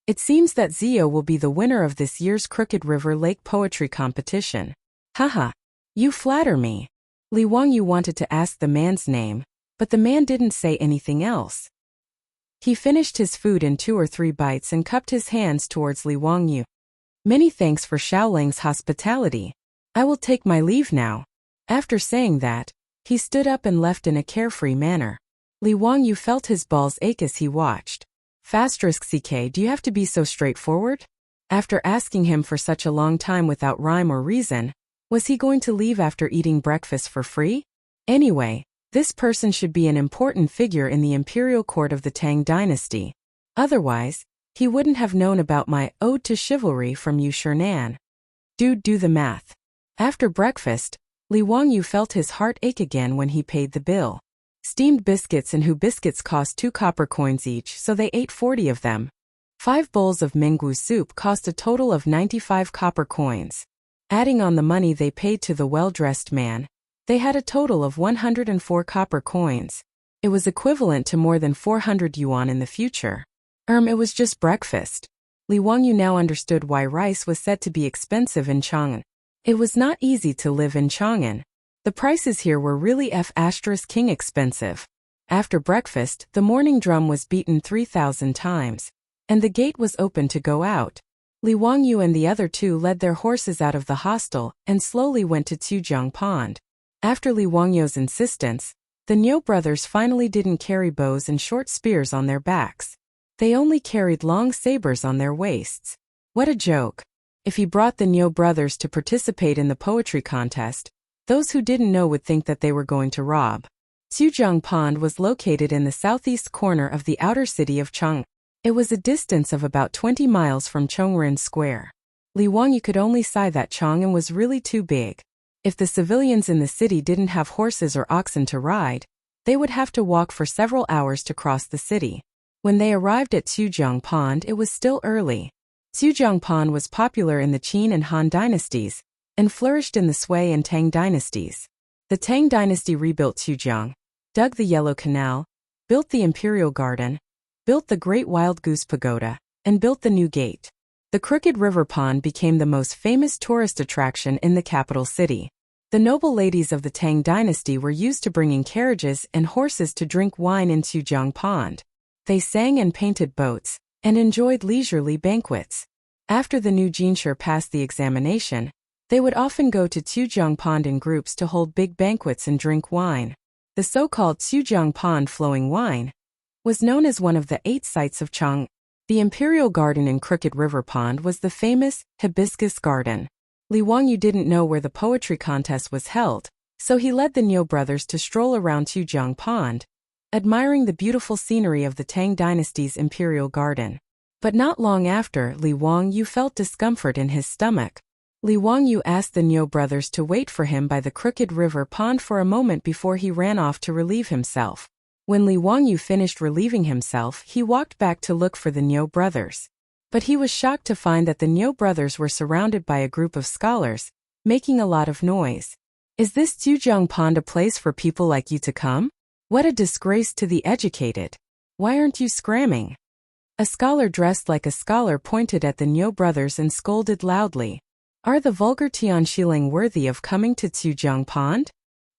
It seems that Zio will be the winner of this year's Crooked River Lake poetry competition. Haha. You flatter me. Li Wangyu wanted to ask the man's name, but the man didn't say anything else. He finished his food in 2 or 3 bites and cupped his hands towards Li Wangyu. Many thanks for Xiaoling's hospitality. I will take my leave now. After saying that, he stood up and left in a carefree manner. Li Wangyu felt his balls ache as he watched. *CK, do you have to be so straightforward? After asking him for such a long time without rhyme or reason, was he going to leave after eating breakfast for free? Anyway, this person should be an important figure in the imperial court of the Tang dynasty. Otherwise, he wouldn't have known about my ode to chivalry from Yu Shernan. Do the math. After breakfast, Li Wangyu felt his heart ache again when he paid the bill. Steamed biscuits and Hu biscuits cost 2 copper coins each, so they ate 40 of them. 5 bowls of Minggu soup cost a total of 95 copper coins. Adding on the money they paid to the well-dressed man, they had a total of 104 copper coins. It was equivalent to more than 400 yuan in the future. It was just breakfast. Li Wangyu now understood why rice was said to be expensive in Chang'an. It was not easy to live in Chang'an. The prices here were really *king expensive. After breakfast, the morning drum was beaten 3,000 times, and the gate was open to go out. Li Wangyu and the other 2 led their horses out of the hostel and slowly went to Tuzhang Pond. After Li Wangyu's insistence, the Niu brothers finally didn't carry bows and short spears on their backs. They only carried long sabers on their waists. What a joke. If he brought the Niu brothers to participate in the poetry contest, those who didn't know would think that they were going to rob. Tuzhang Pond was located in the southeast corner of the outer city of Chang'an. It was a distance of about 20 miles from Chongren Square. Li Wangyu could only sigh that Chang'an was really too big. If the civilians in the city didn't have horses or oxen to ride, they would have to walk for several hours to cross the city. When they arrived at Tuzhang Pond, it was still early. Tuzhang Pond was popular in the Qin and Han dynasties, and flourished in the Sui and Tang dynasties. The Tang dynasty rebuilt Tuzhang, dug the Yellow Canal, built the Imperial Garden, built the Great Wild Goose Pagoda, and built the new gate. The Crooked River Pond became the most famous tourist attraction in the capital city. The noble ladies of the Tang dynasty were used to bringing carriages and horses to drink wine in Tuzhang Pond. They sang and painted boats, and enjoyed leisurely banquets. After the new jinshi passed the examination, they would often go to Tuzhang Pond in groups to hold big banquets and drink wine. The so-called Tuzhang Pond flowing wine was known as one of the 8 sights of Chang'an. The Imperial Garden in Crooked River Pond was the famous Hibiscus Garden. Li Wangyu didn't know where the poetry contest was held, so he led the Niu brothers to stroll around Tuzhang Pond, admiring the beautiful scenery of the Tang dynasty's Imperial Garden. But not long after, Li Wangyu felt discomfort in his stomach. Li Wangyu asked the Niu brothers to wait for him by the Crooked River Pond for a moment before he ran off to relieve himself. When Li Wangyu finished relieving himself, he walked back to look for the Niu brothers. But he was shocked to find that the Niu brothers were surrounded by a group of scholars, making a lot of noise. Is this Tuzhang Pond a place for people like you to come? What a disgrace to the educated. Why aren't you scramming? A scholar dressed like a scholar pointed at the Niu brothers and scolded loudly. Are the vulgar Tianqiling worthy of coming to Tuzhang Pond?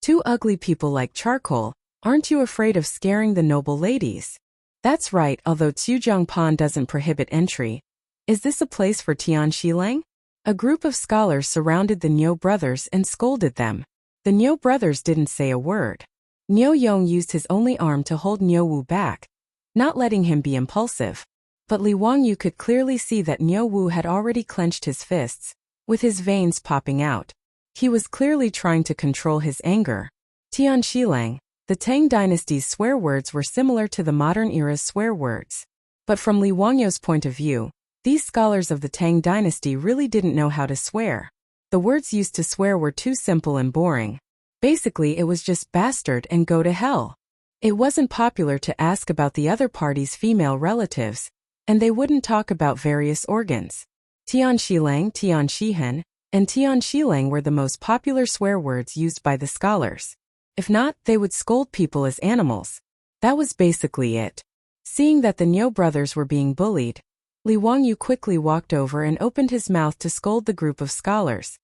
2 ugly people like charcoal, aren't you afraid of scaring the noble ladies? That's right, although Tuzhang Pond doesn't prohibit entry. Is this a place for Tianqiling? A group of scholars surrounded the Niu brothers and scolded them. The Niu brothers didn't say a word. Niu Yong used his only arm to hold Niu Wu back, not letting him be impulsive. But Li Wangyu could clearly see that Niu Wu had already clenched his fists, with his veins popping out. He was clearly trying to control his anger. Tianqiling, The Tang dynasty's swear words were similar to the modern era's swear words. But from Li Wangyou's point of view, these scholars of the Tang dynasty really didn't know how to swear. The words used to swear were too simple and boring. Basically, it was just bastard and go to hell. It wasn't popular to ask about the other party's female relatives, and they wouldn't talk about various organs. Tian Shilang, Tian Shihen, and Tian Shilang were the most popular swear words used by the scholars. If not, they would scold people as animals. That was basically it. Seeing that the Niu brothers were being bullied, Li Wangyu quickly walked over and opened his mouth to scold the group of scholars.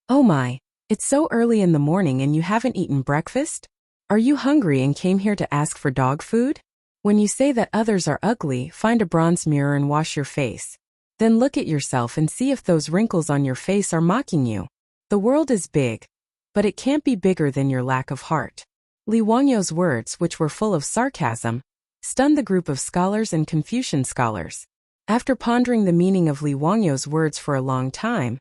Oh my, it's so early in the morning and you haven't eaten breakfast? Are you hungry and came here to ask for dog food? When you say that others are ugly, find a bronze mirror and wash your face. Then look at yourself and see if those wrinkles on your face are mocking you. The world is big, but it can't be bigger than your lack of heart. Li Wangyou's words, which were full of sarcasm, stunned the group of scholars and Confucian scholars. After pondering the meaning of Li Wangyou's words for a long time,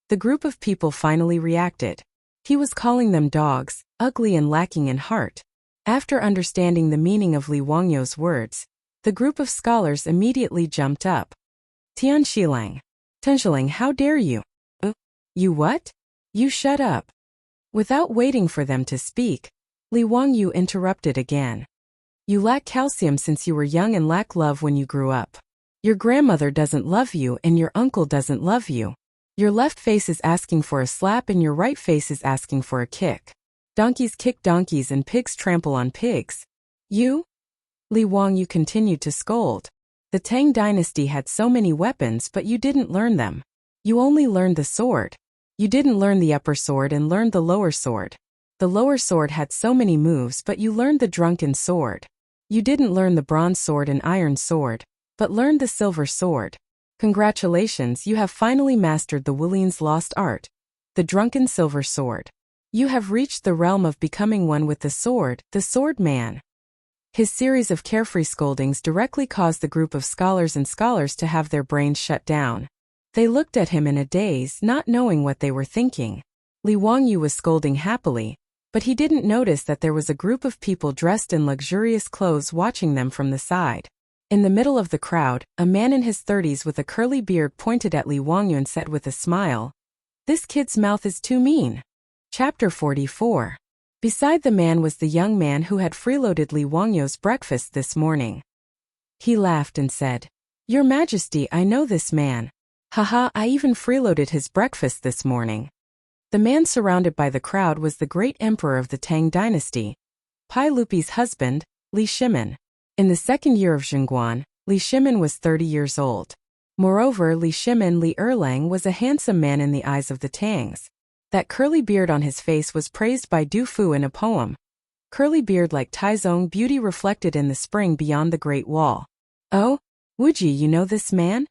the group of people finally reacted. He was calling them dogs, ugly and lacking in heart. After understanding the meaning of Li Wangyou's words, the group of scholars immediately jumped up. Tian Shilang. Tian Shilang, how dare you? You what? You shut up. Without waiting for them to speak, Li Wangyu interrupted again. You lack calcium since you were young and lack love when you grew up. Your grandmother doesn't love you and your uncle doesn't love you. Your left face is asking for a slap and your right face is asking for a kick. Donkeys kick donkeys and pigs trample on pigs. You? Li Wangyu continued to scold. The Tang dynasty had so many weapons but you didn't learn them. You only learned the sword. You didn't learn the upper sword and learned the lower sword. The lower sword had so many moves but you learned the drunken sword. You didn't learn the bronze sword and iron sword, but learned the silver sword. Congratulations, you have finally mastered the Wulian's lost art, the drunken silver sword. You have reached the realm of becoming one with the sword man. His series of carefree scoldings directly caused the group of scholars to have their brains shut down. They looked at him in a daze, not knowing what they were thinking. Li Wangyu was scolding happily, but he didn't notice that there was a group of people dressed in luxurious clothes watching them from the side. In the middle of the crowd, a man in his 30s with a curly beard pointed at Li Wangyu and said with a smile, "This kid's mouth is too mean." Chapter 44. Beside the man was the young man who had freeloaded Li Wangyou's breakfast this morning. He laughed and said, "Your Majesty, I know this man. Haha, I even freeloaded his breakfast this morning." The man surrounded by the crowd was the great emperor of the Tang dynasty, Pai Lupi's husband, Li Shimin. In the second year of Zhengguan, Li Shimin was 30 years old. Moreover, Li Shimin Li Erlang was a handsome man in the eyes of the Tangs. That curly beard on his face was praised by Du Fu in a poem. Curly beard like Taizong beauty reflected in the spring beyond the Great Wall. Oh, Wuji, you know this man?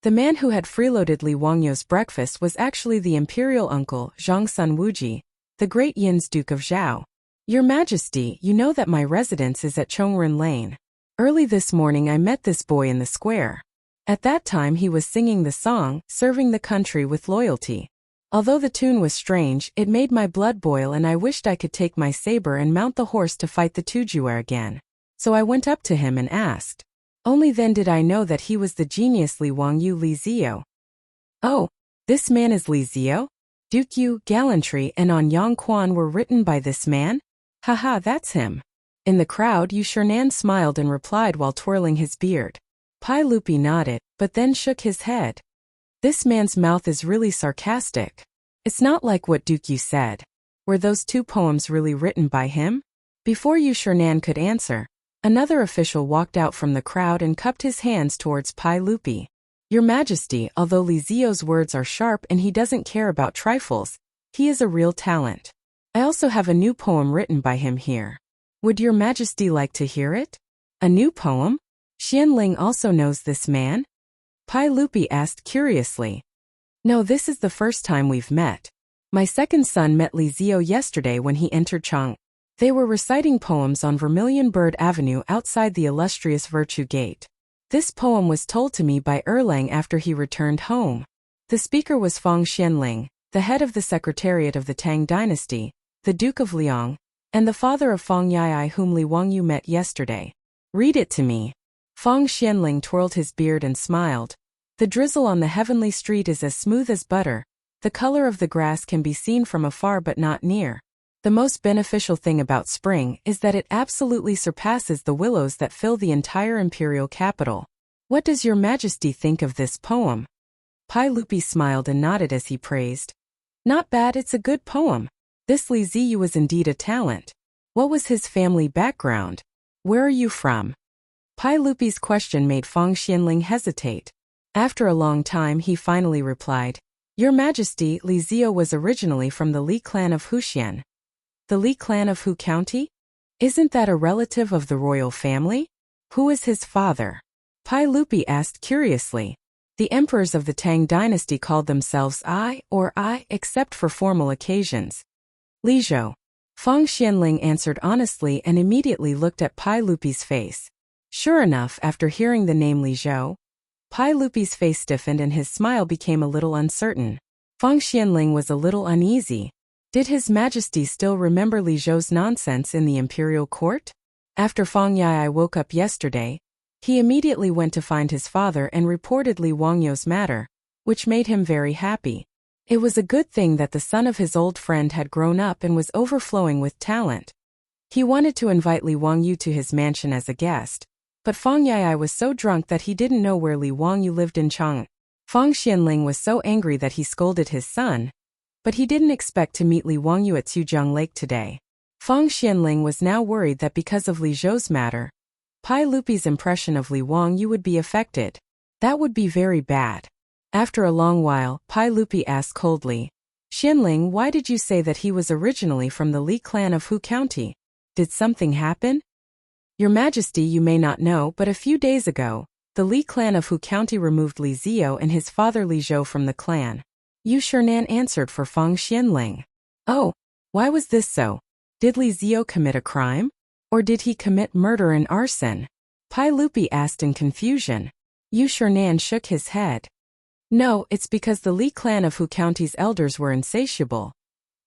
The man who had freeloaded Li Wangyou's breakfast was actually the imperial uncle, Zhongsun Wuji, the great Yin's Duke of Zhao. Your Majesty, you know that my residence is at Chongren Lane. Early this morning I met this boy in the square. At that time he was singing the song, Serving the Country with Loyalty. Although the tune was strange, it made my blood boil and I wished I could take my saber and mount the horse to fight the Tujuer again. So I went up to him and asked. Only then did I know that he was the genius Li Wangyu Li Zio. Oh, this man is Li Zio? Duke Yu, gallantry and on Yang Quan were written by this man? Haha, that's him. In the crowd, Yu Shernan smiled and replied while twirling his beard. Pai Lupi nodded, but then shook his head. This man's mouth is really sarcastic. It's not like what Duke Yu said. Were those two poems really written by him? Before Yu Shernan could answer, another official walked out from the crowd and cupped his hands towards Pai Lupi. Your Majesty, although Li Zio's words are sharp and he doesn't care about trifles, he is a real talent. I also have a new poem written by him here. Would Your Majesty like to hear it? A new poem? Xianling also knows this man? Pai Lupi asked curiously. No, this is the first time we've met. My second son met Li Zio yesterday when he entered Chang. They were reciting poems on Vermilion Bird Avenue outside the illustrious Virtue Gate. This poem was told to me by Erlang after he returned home. The speaker was Fang Xianling, the head of the Secretariat of the Tang dynasty, the Duke of Liang, And the father of Fang Yai whom Li Wangyu met yesterday. Read it to me. Fang Xianling twirled his beard and smiled. The drizzle on the heavenly street is as smooth as butter. The color of the grass can be seen from afar but not near. The most beneficial thing about spring is that it absolutely surpasses the willows that fill the entire imperial capital. What does your majesty think of this poem? Pai Lupi smiled and nodded as he praised. Not bad, it's a good poem. This Li Ziyu was indeed a talent. What was his family background? Where are you from? Pai Lupi's question made Fang Xianling hesitate. After a long time he finally replied, Your Majesty, Li Ziyu was originally from the Li clan of Huxian. The Li clan of Hu County? Isn't that a relative of the royal family? Who is his father? Pai Lupi asked curiously. The emperors of the Tang dynasty called themselves I, except for formal occasions. Li Zhou. Fang Xianling answered honestly and immediately looked at Pai Lupi's face. Sure enough, after hearing the name Li Zhou, Pai Lupi's face stiffened and his smile became a little uncertain. Fang Xianling was a little uneasy. Did His Majesty still remember Li Zhou's nonsense in the imperial court? After Fang Yai woke up yesterday, he immediately went to find his father and reported Li Wangyu's matter, which made him very happy. It was a good thing that the son of his old friend had grown up and was overflowing with talent. He wanted to invite Li Wangyu to his mansion as a guest, but Fang Yai was so drunk that he didn't know where Li Wangyu lived in Chang. Fang Xianling was so angry that he scolded his son, but he didn't expect to meet Li Wangyu at Sujiang Lake today. Fang Xianling was now worried that because of Li Zhou's matter, Pai Lupi's impression of Li Wangyu would be affected. That would be very bad. After a long while, Pai Lupi asked coldly, Xianling, why did you say that he was originally from the Li clan of Hu County? Did something happen? Your Majesty, you may not know, but a few days ago, the Li clan of Hu County removed Li Ziyu and his father Li Zhou from the clan. Yu Shernan answered for Fang Xianling. Oh, why was this so? Did Li Ziyu commit a crime? Or did he commit murder and arson? Pai Lupi asked in confusion. Yu Shernan shook his head. No, it's because the Li clan of Hu County's elders were insatiable.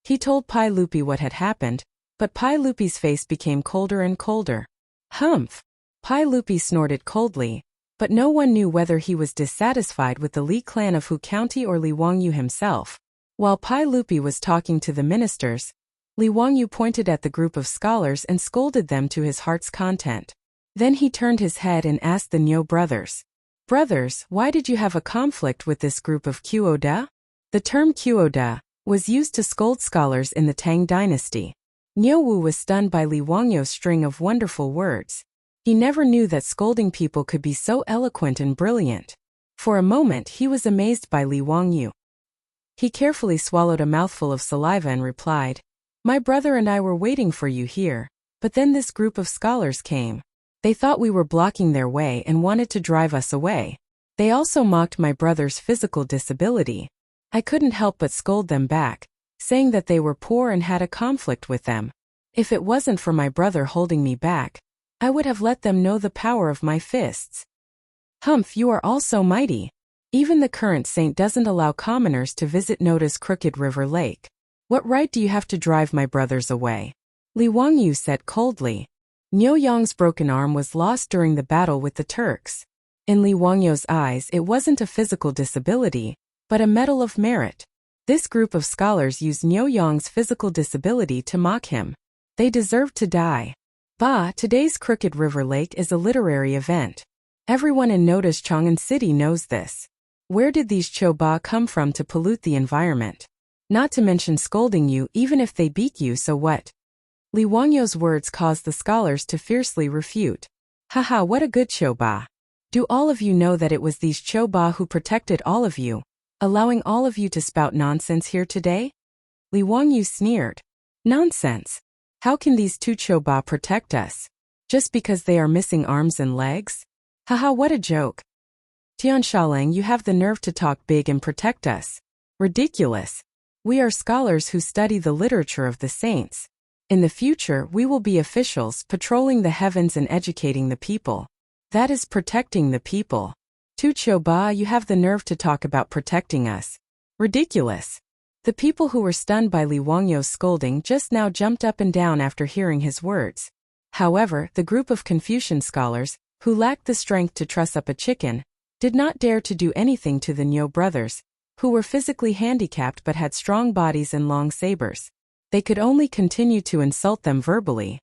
He told Pai Lupi what had happened, but Pai Lupi's face became colder and colder. Humph! Pai Lupi snorted coldly, but no one knew whether he was dissatisfied with the Li clan of Hu County or Li Wangyu himself. While Pai Lupi was talking to the ministers, Li Wangyu pointed at the group of scholars and scolded them to his heart's content. Then he turned his head and asked the Niu brothers, Brothers, why did you have a conflict with this group of Qo-da? The term Qo-da was used to scold scholars in the Tang dynasty. Niu Wu was stunned by Li Wangyu's string of wonderful words. He never knew that scolding people could be so eloquent and brilliant. For a moment he was amazed by Li Wangyu. He carefully swallowed a mouthful of saliva and replied, My brother and I were waiting for you here, but then this group of scholars came. They thought we were blocking their way and wanted to drive us away. They also mocked my brother's physical disability. I couldn't help but scold them back, saying that they were poor and had a conflict with them. If it wasn't for my brother holding me back, I would have let them know the power of my fists. Humph, you are all so mighty. Even the current saint doesn't allow commoners to visit Noda's crooked river lake. What right do you have to drive my brothers away? Li Wangyu said coldly. Niu Yang's broken arm was lost during the battle with the Turks. In Li Wangyu's eyes it wasn't a physical disability, but a medal of merit. This group of scholars used Niu Yang's physical disability to mock him. They deserved to die. Bah, today's Crooked River Lake is a literary event. Everyone in Noda's Chang'an City knows this. Where did these Choba come from to pollute the environment? Not to mention scolding you even if they beat you, so what? Li Wangyu's words caused the scholars to fiercely refute. Haha, what a good Choba. Do all of you know that it was these Choba who protected all of you, allowing all of you to spout nonsense here today? Li Wangyu sneered. Nonsense. How can these two Choba protect us? Just because they are missing arms and legs? Haha, what a joke. Tian Shaolang, you have the nerve to talk big and protect us. Ridiculous. We are scholars who study the literature of the saints. In the future, we will be officials patrolling the heavens and educating the people. That is protecting the people. Tu Choba, you have the nerve to talk about protecting us. Ridiculous. The people who were stunned by Li Wangyou's scolding just now jumped up and down after hearing his words. However, the group of Confucian scholars, who lacked the strength to truss up a chicken, did not dare to do anything to the Niu brothers, who were physically handicapped but had strong bodies and long sabers. They could only continue to insult them verbally.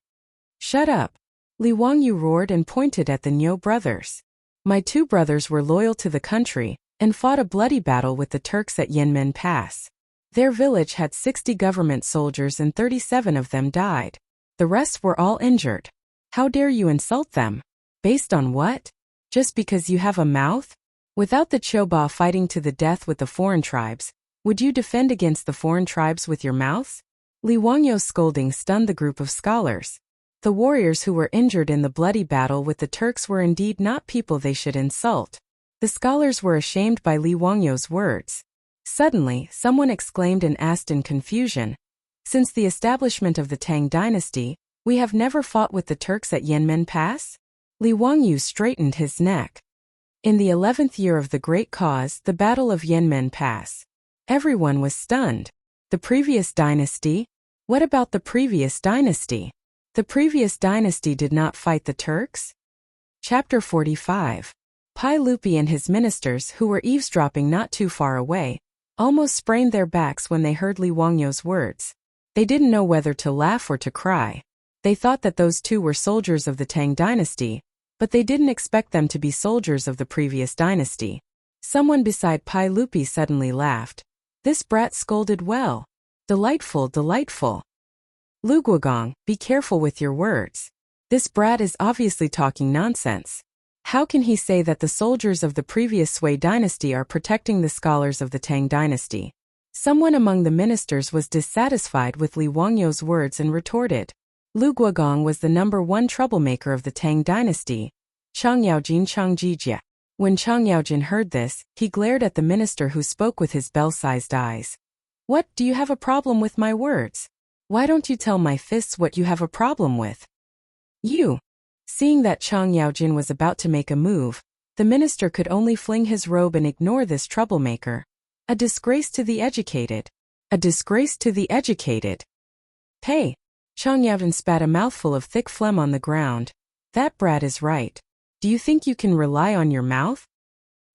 "Shut up!" Li Wangyu roared and pointed at the Niu brothers. "My two brothers were loyal to the country and fought a bloody battle with the Turks at Yanmen Pass. Their village had 60 government soldiers and 37 of them died. The rest were all injured. How dare you insult them? Based on what? Just because you have a mouth? Without the Choba fighting to the death with the foreign tribes, would you defend against the foreign tribes with your mouths?" Li Wangyou's scolding stunned the group of scholars. The warriors who were injured in the bloody battle with the Turks were indeed not people they should insult. The scholars were ashamed by Li Wangyou's words. Suddenly, someone exclaimed and asked in confusion, "Since the establishment of the Tang dynasty, we have never fought with the Turks at Yanmen Pass?" Li Wangyu straightened his neck. "In the 11th year of the Great Cause, the Battle of Yanmen Pass." Everyone was stunned. The previous dynasty? What about the previous dynasty? The previous dynasty did not fight the Turks? Chapter 45. Pai Lupi and his ministers, who were eavesdropping not too far away, almost sprained their backs when they heard Li Wangyou's words. They didn't know whether to laugh or to cry. They thought that those two were soldiers of the Tang dynasty, but they didn't expect them to be soldiers of the previous dynasty. Someone beside Pai Lupi suddenly laughed. "This brat scolded well. Delightful, delightful. Lu Guogong, be careful with your words. This brat is obviously talking nonsense. How can he say that the soldiers of the previous Sui dynasty are protecting the scholars of the Tang dynasty?" Someone among the ministers was dissatisfied with Li Wangyou's words and retorted. Lu Guogong was the #1 troublemaker of the Tang dynasty. Chang Yaojin Chang Jijia. When Chang Yaojin heard this, he glared at the minister who spoke with his bell-sized eyes. "What, do you have a problem with my words? Why don't you tell my fists what you have a problem with?" "You." Seeing that Chang Yaojin was about to make a move, the minister could only fling his robe and ignore this troublemaker. A disgrace to the educated. A disgrace to the educated. "Hey." Chang Yaojin spat a mouthful of thick phlegm on the ground. "That brat is right. Do you think you can rely on your mouth?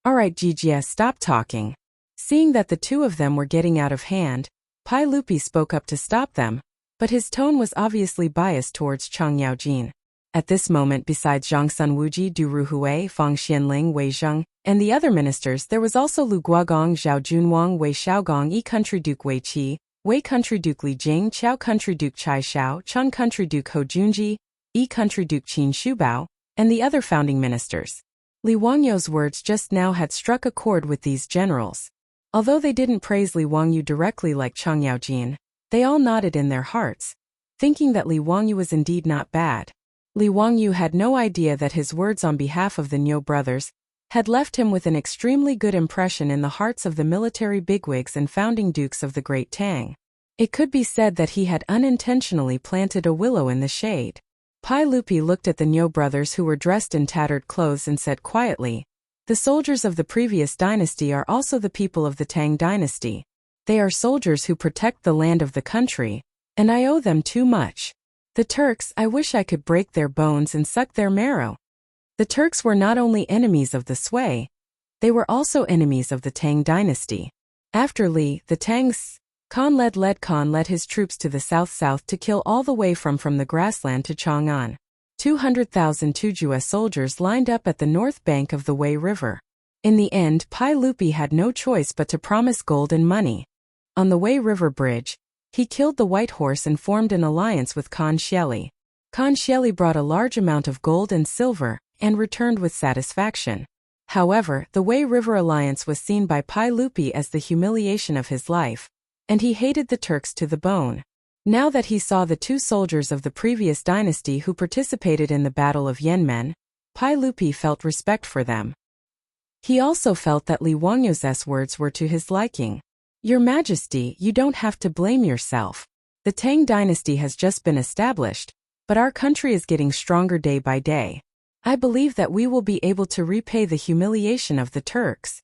Alright Jijia, stop talking." Seeing that the two of them were getting out of hand, Pai Lupi spoke up to stop them, but his tone was obviously biased towards Chang Yaojin. At this moment, besides Zhang Sunwuji, Du Ruhui, Fang Xianling, Wei Zheng, and the other ministers, there was also Lu Guogong, Zhao Junwang, Wei Xiaogong, Yi Country Duke Wei Qi, Wei Country Duke Li Jing, Chao Country Duke Chai Xiao, Chun Country Duke Ho Junji, Yi Country Duke Qin Shubao, and the other founding ministers. Li Wangyou's words just now had struck a chord with these generals. Although they didn't praise Li Wangyu directly like Chang Yaojin, they all nodded in their hearts, thinking that Li Wangyu was indeed not bad. Li Wangyu had no idea that his words on behalf of the Niu brothers had left him with an extremely good impression in the hearts of the military bigwigs and founding dukes of the Great Tang. It could be said that he had unintentionally planted a willow in the shade. Pai Lupi looked at the Niu brothers who were dressed in tattered clothes and said quietly, "The soldiers of the previous dynasty are also the people of the Tang dynasty. They are soldiers who protect the land of the country, and I owe them too much. The Turks, I wish I could break their bones and suck their marrow." The Turks were not only enemies of the Sui, they were also enemies of the Tang dynasty. After Li, the Tang's Khan led his troops to the south to kill all the way from the grassland to Chang'an. 200,000 Tujue soldiers lined up at the north bank of the Wei River. In the end, Pai Lupi had no choice but to promise gold and money. On the Wei River bridge, he killed the White Horse and formed an alliance with Khan Xieli. Khan Xieli brought a large amount of gold and silver, and returned with satisfaction. However, the Wei River alliance was seen by Pai Lupi as the humiliation of his life, and he hated the Turks to the bone. Now that he saw the two soldiers of the previous dynasty who participated in the Battle of Yanmen, Pai Lupi felt respect for them. He also felt that Li Wangyou's words were to his liking. "Your Majesty, you don't have to blame yourself. The Tang dynasty has just been established, but our country is getting stronger day by day. I believe that we will be able to repay the humiliation of the Turks."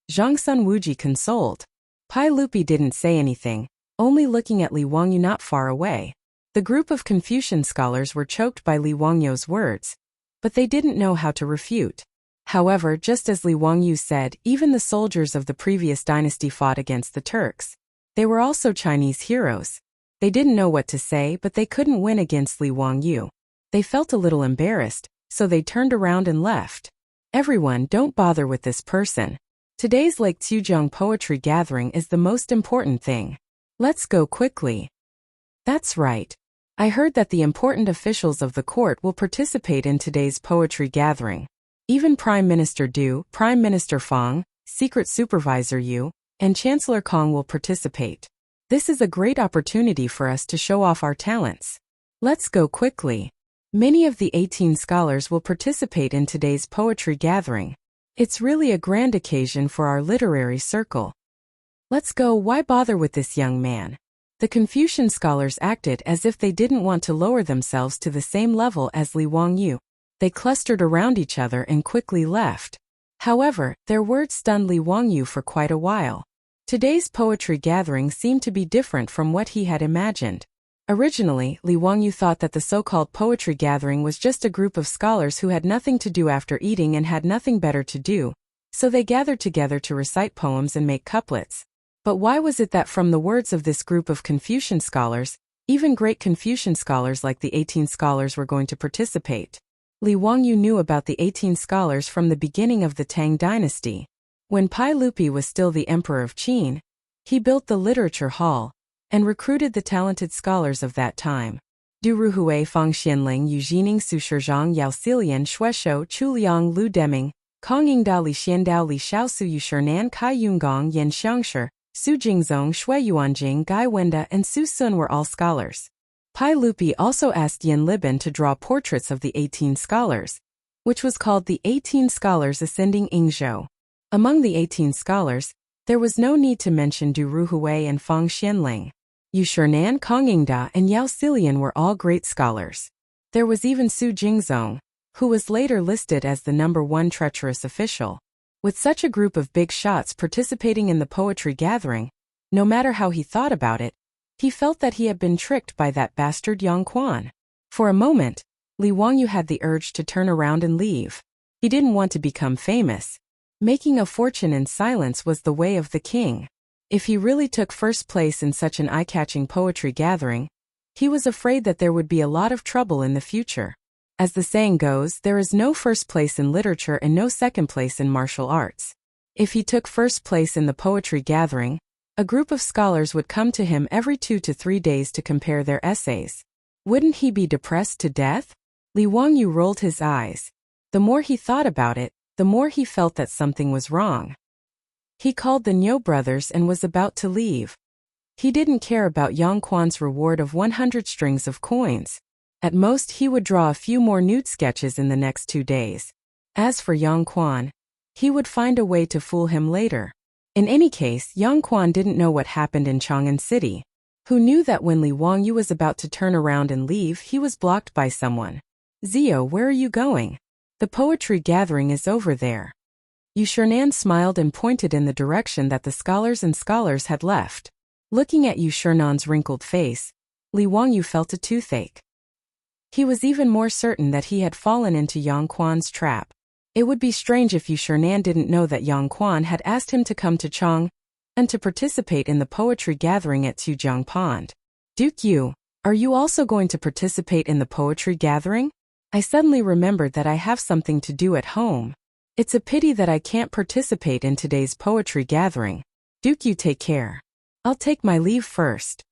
Zhang Sunwuji consoled. Pai Lupi didn't say anything, only looking at Li Wangyu not far away. The group of Confucian scholars were choked by Li Wangyu's words, but they didn't know how to refute. However, just as Li Wangyu said, even the soldiers of the previous dynasty fought against the Turks. They were also Chinese heroes. They didn't know what to say, but they couldn't win against Li Wangyu. They felt a little embarrassed, so they turned around and left. Everyone, don't bother with this person. Today's Lake Tsujong poetry gathering is the most important thing. Let's go quickly. That's right. I heard that the important officials of the court will participate in today's poetry gathering. Even Prime Minister Du, Prime Minister Fang, Secret Supervisor Yu, and Chancellor Kong will participate. This is a great opportunity for us to show off our talents. Let's go quickly. Many of the 18 scholars will participate in today's poetry gathering. It's really a grand occasion for our literary circle. Let's go. Why bother with this young man? The Confucian scholars acted as if they didn't want to lower themselves to the same level as Li Wangyu. They clustered around each other and quickly left. However, their words stunned Li Wangyu for quite a while. Today's poetry gathering seemed to be different from what he had imagined. Originally, Li Wangyu thought that the so-called poetry gathering was just a group of scholars who had nothing to do after eating and had nothing better to do, so they gathered together to recite poems and make couplets. But why was it that from the words of this group of Confucian scholars, even great Confucian scholars like the 18 scholars were going to participate? Li Wangyu knew about the 18 scholars from the beginning of the Tang dynasty. When Pai Lupi was still the emperor of Qin, he built the literature hall and recruited the talented scholars of that time. Du Ruhui, Fang Xianling, Yu Jining, Su Shizhang, Yao Xilian, Shueshou, Chuliang, Lu Deming, Kong Yingdao, Li Xiandao, Li Shaosu, Yu Shernan, Kai Yunggong, Yan Xiangshi, Su Jingzong, Shui Yuanjing, Gai Wenda, and Su Sun were all scholars. Pai Lupi also asked Yin Liban to draw portraits of the 18 scholars, which was called the 18 Scholars Ascending Yingzhou. Among the 18 scholars, there was no need to mention Du Ruhui and Fang Xianling. Yu Shernan, Kong Yingda, and Yao Xilian were all great scholars. There was even Su Jingzong, who was later listed as the #1 treacherous official. With such a group of big shots participating in the poetry gathering, no matter how he thought about it, he felt that he had been tricked by that bastard Yang Quan. For a moment, Li Wangyu had the urge to turn around and leave. He didn't want to become famous. Making a fortune in silence was the way of the king. If he really took first place in such an eye-catching poetry gathering, he was afraid that there would be a lot of trouble in the future. As the saying goes, there is no first place in literature and no second place in martial arts. If he took first place in the poetry gathering, a group of scholars would come to him every 2 to 3 days to compare their essays. Wouldn't he be depressed to death? Li Wangyu rolled his eyes. The more he thought about it, the more he felt that something was wrong. He called the Niu brothers and was about to leave. He didn't care about Yang Quan's reward of 100 strings of coins. At most he would draw a few more nude sketches in the next 2 days. As for Yang Quan, he would find a way to fool him later. In any case, Yang Quan didn't know what happened in Chang'an City. Who knew that when Li Wangyu was about to turn around and leave, he was blocked by someone. Zio, where are you going? The poetry gathering is over there. Yu Shernan smiled and pointed in the direction that the scholars had left. Looking at Yu Shernan's wrinkled face, Li Wangyu felt a toothache. He was even more certain that he had fallen into Yang Quan's trap. It would be strange if Yu Shernan didn't know that Yang Quan had asked him to come to Chang and to participate in the poetry gathering at Tsujiang Pond. Duke Yu, are you also going to participate in the poetry gathering? I suddenly remembered that I have something to do at home. It's a pity that I can't participate in today's poetry gathering. Duke Yu, take care. I'll take my leave first.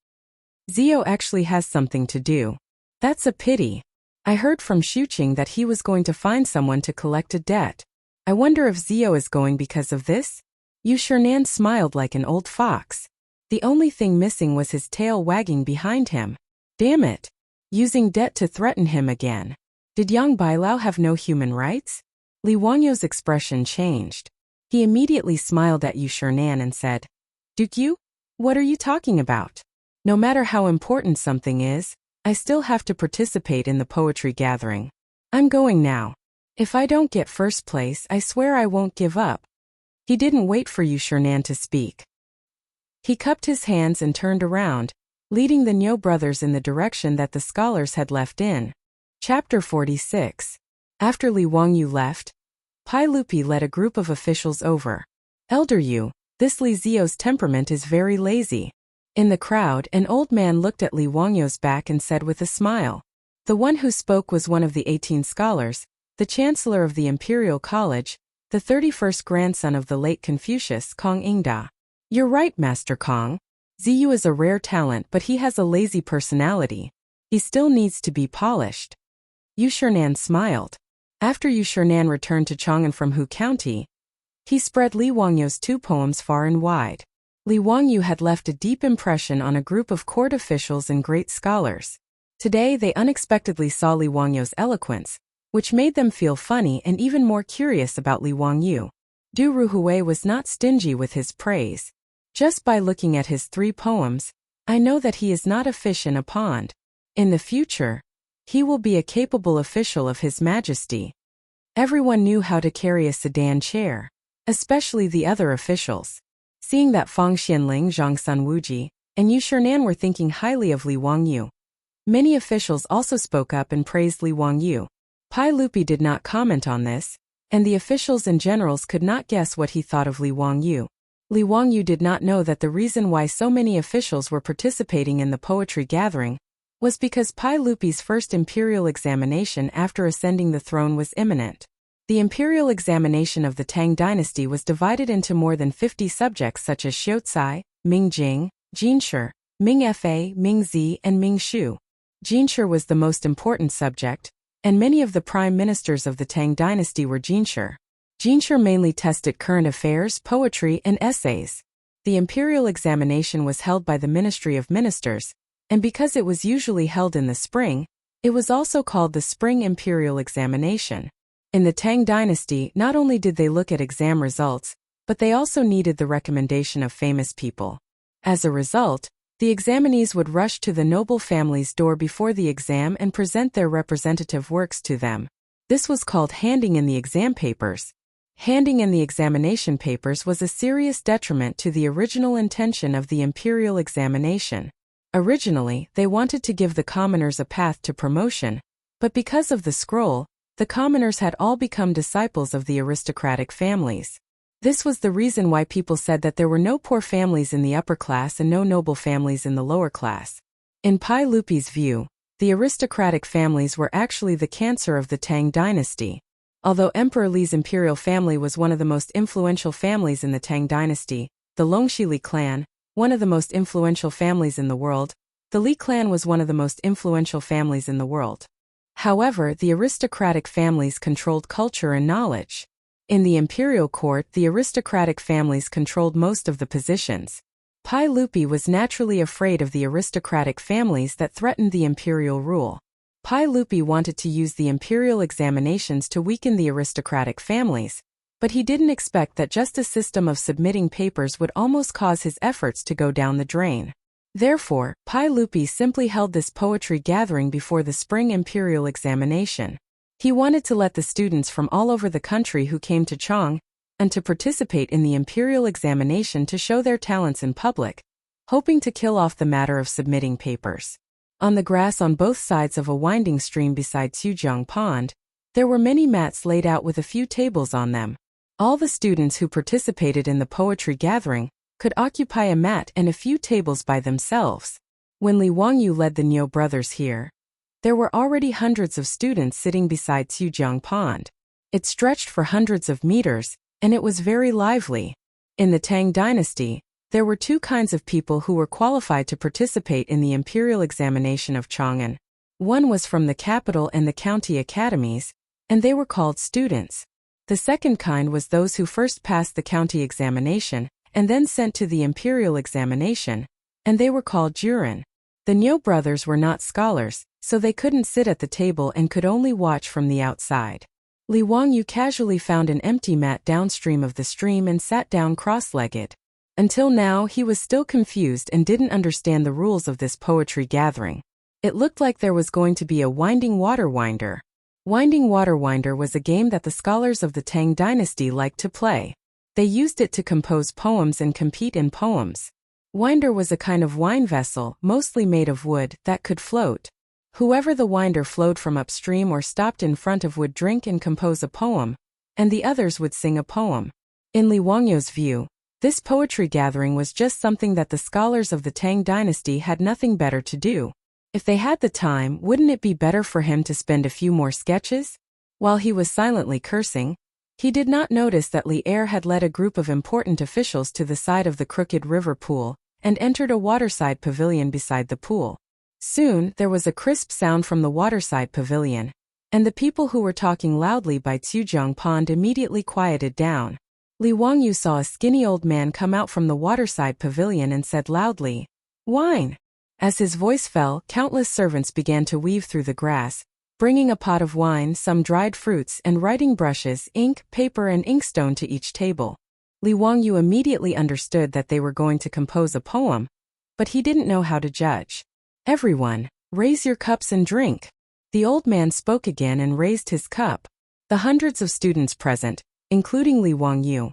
Zio actually has something to do. That's a pity. I heard from Shuqing that he was going to find someone to collect a debt. I wonder if Zio is going because of this? Yu Shernan smiled like an old fox. The only thing missing was his tail wagging behind him. Damn it. Using debt to threaten him again. Did Yang Bailao have no human rights? Li Wangyu's expression changed. He immediately smiled at Yu Shernan and said, Duke Yu? What are you talking about? No matter how important something is, I still have to participate in the poetry gathering. I'm going now. If I don't get first place, I swear I won't give up. He didn't wait for Yu Shernan to speak. He cupped his hands and turned around, leading the Niu brothers in the direction that the scholars had left in. Chapter 46. After Li Wangyu left, Pai Lupi led a group of officials over. Elder Yu, this Li Zio's temperament is very lazy. In the crowd, an old man looked at Li Wangyu's back and said with a smile. The one who spoke was one of the 18 scholars, the chancellor of the Imperial College, the 31st grandson of the late Confucius, Kong Ingda. You're right, Master Kong. Ziyu is a rare talent, but he has a lazy personality. He still needs to be polished. Yu Shernan smiled. After Yu Shernan returned to Chang'an from Hu County, he spread Li Wangyu's 2 poems far and wide. Li Wangyu had left a deep impression on a group of court officials and great scholars. Today they unexpectedly saw Li Wangyu's eloquence, which made them feel funny and even more curious about Li Wangyu. Du Ruhui was not stingy with his praise. Just by looking at his 3 poems, I know that he is not a fish in a pond. In the future, he will be a capable official of His Majesty. Everyone knew how to carry a sedan chair, especially the other officials. Seeing that Fang Xianling, Zhang Sunwuji, and Yu Shernan were thinking highly of Li Wangyu, many officials also spoke up and praised Li Wangyu. Pai Lupi did not comment on this, and the officials and generals could not guess what he thought of Li Wangyu. Li Wangyu did not know that the reason why so many officials were participating in the poetry gathering was because Pai Lupi's first imperial examination after ascending the throne was imminent. The imperial examination of the Tang dynasty was divided into more than 50 subjects such as Xiucai, Mingjing, Jinshi, Mingfa, Mingzi, and Mingshu. Jinshi was the most important subject, and many of the prime ministers of the Tang dynasty were Jinshi. Jinshi mainly tested current affairs, poetry, and essays. The imperial examination was held by the Ministry of Ministers, and because it was usually held in the spring, it was also called the Spring Imperial Examination. In the Tang dynasty, not only did they look at exam results, but they also needed the recommendation of famous people. As a result, the examinees would rush to the noble family's door before the exam and present their representative works to them. This was called handing in the exam papers. Handing in the examination papers was a serious detriment to the original intention of the imperial examination. Originally, they wanted to give the commoners a path to promotion, but because of the scroll, the commoners had all become disciples of the aristocratic families. This was the reason why people said that there were no poor families in the upper class and no noble families in the lower class. In Pai Lupi's view, the aristocratic families were actually the cancer of the Tang dynasty. Although Emperor Li's imperial family was one of the most influential families in the Tang dynasty, the Longxi Li clan, one of the most influential families in the world, the Li clan was one of the most influential families in the world. However, the aristocratic families controlled culture and knowledge. In the imperial court, the aristocratic families controlled most of the positions. Pai Lupi was naturally afraid of the aristocratic families that threatened the imperial rule. Pai Lupi wanted to use the imperial examinations to weaken the aristocratic families, but he didn't expect that just a system of submitting papers would almost cause his efforts to go down the drain. Therefore, Pai Lupi simply held this poetry gathering before the spring imperial examination. He wanted to let the students from all over the country who came to Chang and to participate in the imperial examination to show their talents in public, hoping to kill off the matter of submitting papers. On the grass on both sides of a winding stream beside Xujiang Pond, there were many mats laid out with a few tables on them. All the students who participated in the poetry gathering could occupy a mat and a few tables by themselves. When Li Wangyu led the Niu brothers here, there were already hundreds of students sitting beside Xujiang Pond. It stretched for hundreds of meters, and it was very lively. In the Tang dynasty, there were 2 kinds of people who were qualified to participate in the imperial examination of Chang'an. One was from the capital and the county academies, and they were called students. The second kind was those who first passed the county examination and then sent to the imperial examination, and they were called jurin. The Niu brothers were not scholars, so they couldn't sit at the table and could only watch from the outside. Li Wangyu casually found an empty mat downstream of the stream and sat down cross-legged. Until now, he was still confused and didn't understand the rules of this poetry gathering. It looked like there was going to be a winding water winder. Winding water winder was a game that the scholars of the Tang dynasty liked to play. They used it to compose poems and compete in poems. Winder was a kind of wine vessel, mostly made of wood, that could float. Whoever the winder flowed from upstream or stopped in front of would drink and compose a poem, and the others would sing a poem. In Li Wangyo's view, this poetry gathering was just something that the scholars of the Tang dynasty had nothing better to do. If they had the time, wouldn't it be better for him to spend a few more sketches? While he was silently cursing, he did not notice that Li Er had led a group of important officials to the side of the crooked river pool, and entered a waterside pavilion beside the pool. Soon, there was a crisp sound from the waterside pavilion, and the people who were talking loudly by Tsujiang Pond immediately quieted down. Li Wangyu saw a skinny old man come out from the waterside pavilion and said loudly, "Wine!" As his voice fell, countless servants began to weave through the grass, bringing a pot of wine, some dried fruits, and writing brushes, ink, paper, and inkstone to each table. Li Wangyu immediately understood that they were going to compose a poem, but he didn't know how to judge. "Everyone, raise your cups and drink." The old man spoke again and raised his cup. The hundreds of students present, including Li Wangyu,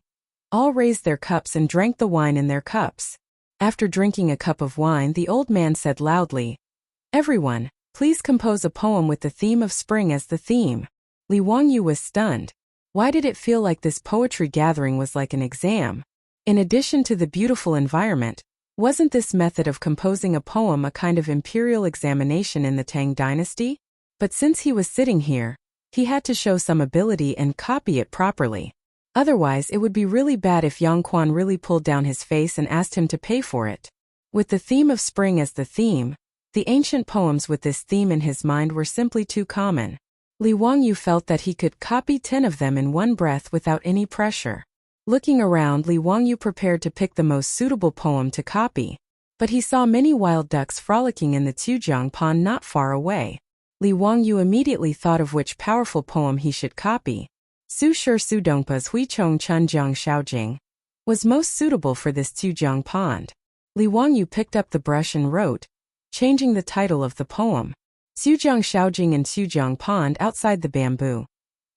all raised their cups and drank the wine in their cups. After drinking a cup of wine, the old man said loudly, "Everyone, please compose a poem with the theme of spring as the theme." Li Wangyu was stunned. Why did it feel like this poetry gathering was like an exam? In addition to the beautiful environment, wasn't this method of composing a poem a kind of imperial examination in the Tang dynasty? But since he was sitting here, he had to show some ability and copy it properly. Otherwise, it would be really bad if Yang Quan really pulled down his face and asked him to pay for it. With the theme of spring as the theme, the ancient poems with this theme in his mind were simply too common. Li Wangyu felt that he could copy 10 of them in one breath without any pressure. Looking around, Li Wangyu prepared to pick the most suitable poem to copy. But he saw many wild ducks frolicking in the Tsujiang Pond not far away. Li Wangyu immediately thought of which powerful poem he should copy. Su Shi Su Dongpa's Hui Chong Chun Jiang Xiaojing was most suitable for this Tsujiang Pond. Li Wangyu picked up the brush and wrote, changing the title of the poem. Sujiang Xiaojing in Sujiang Pond outside the bamboo.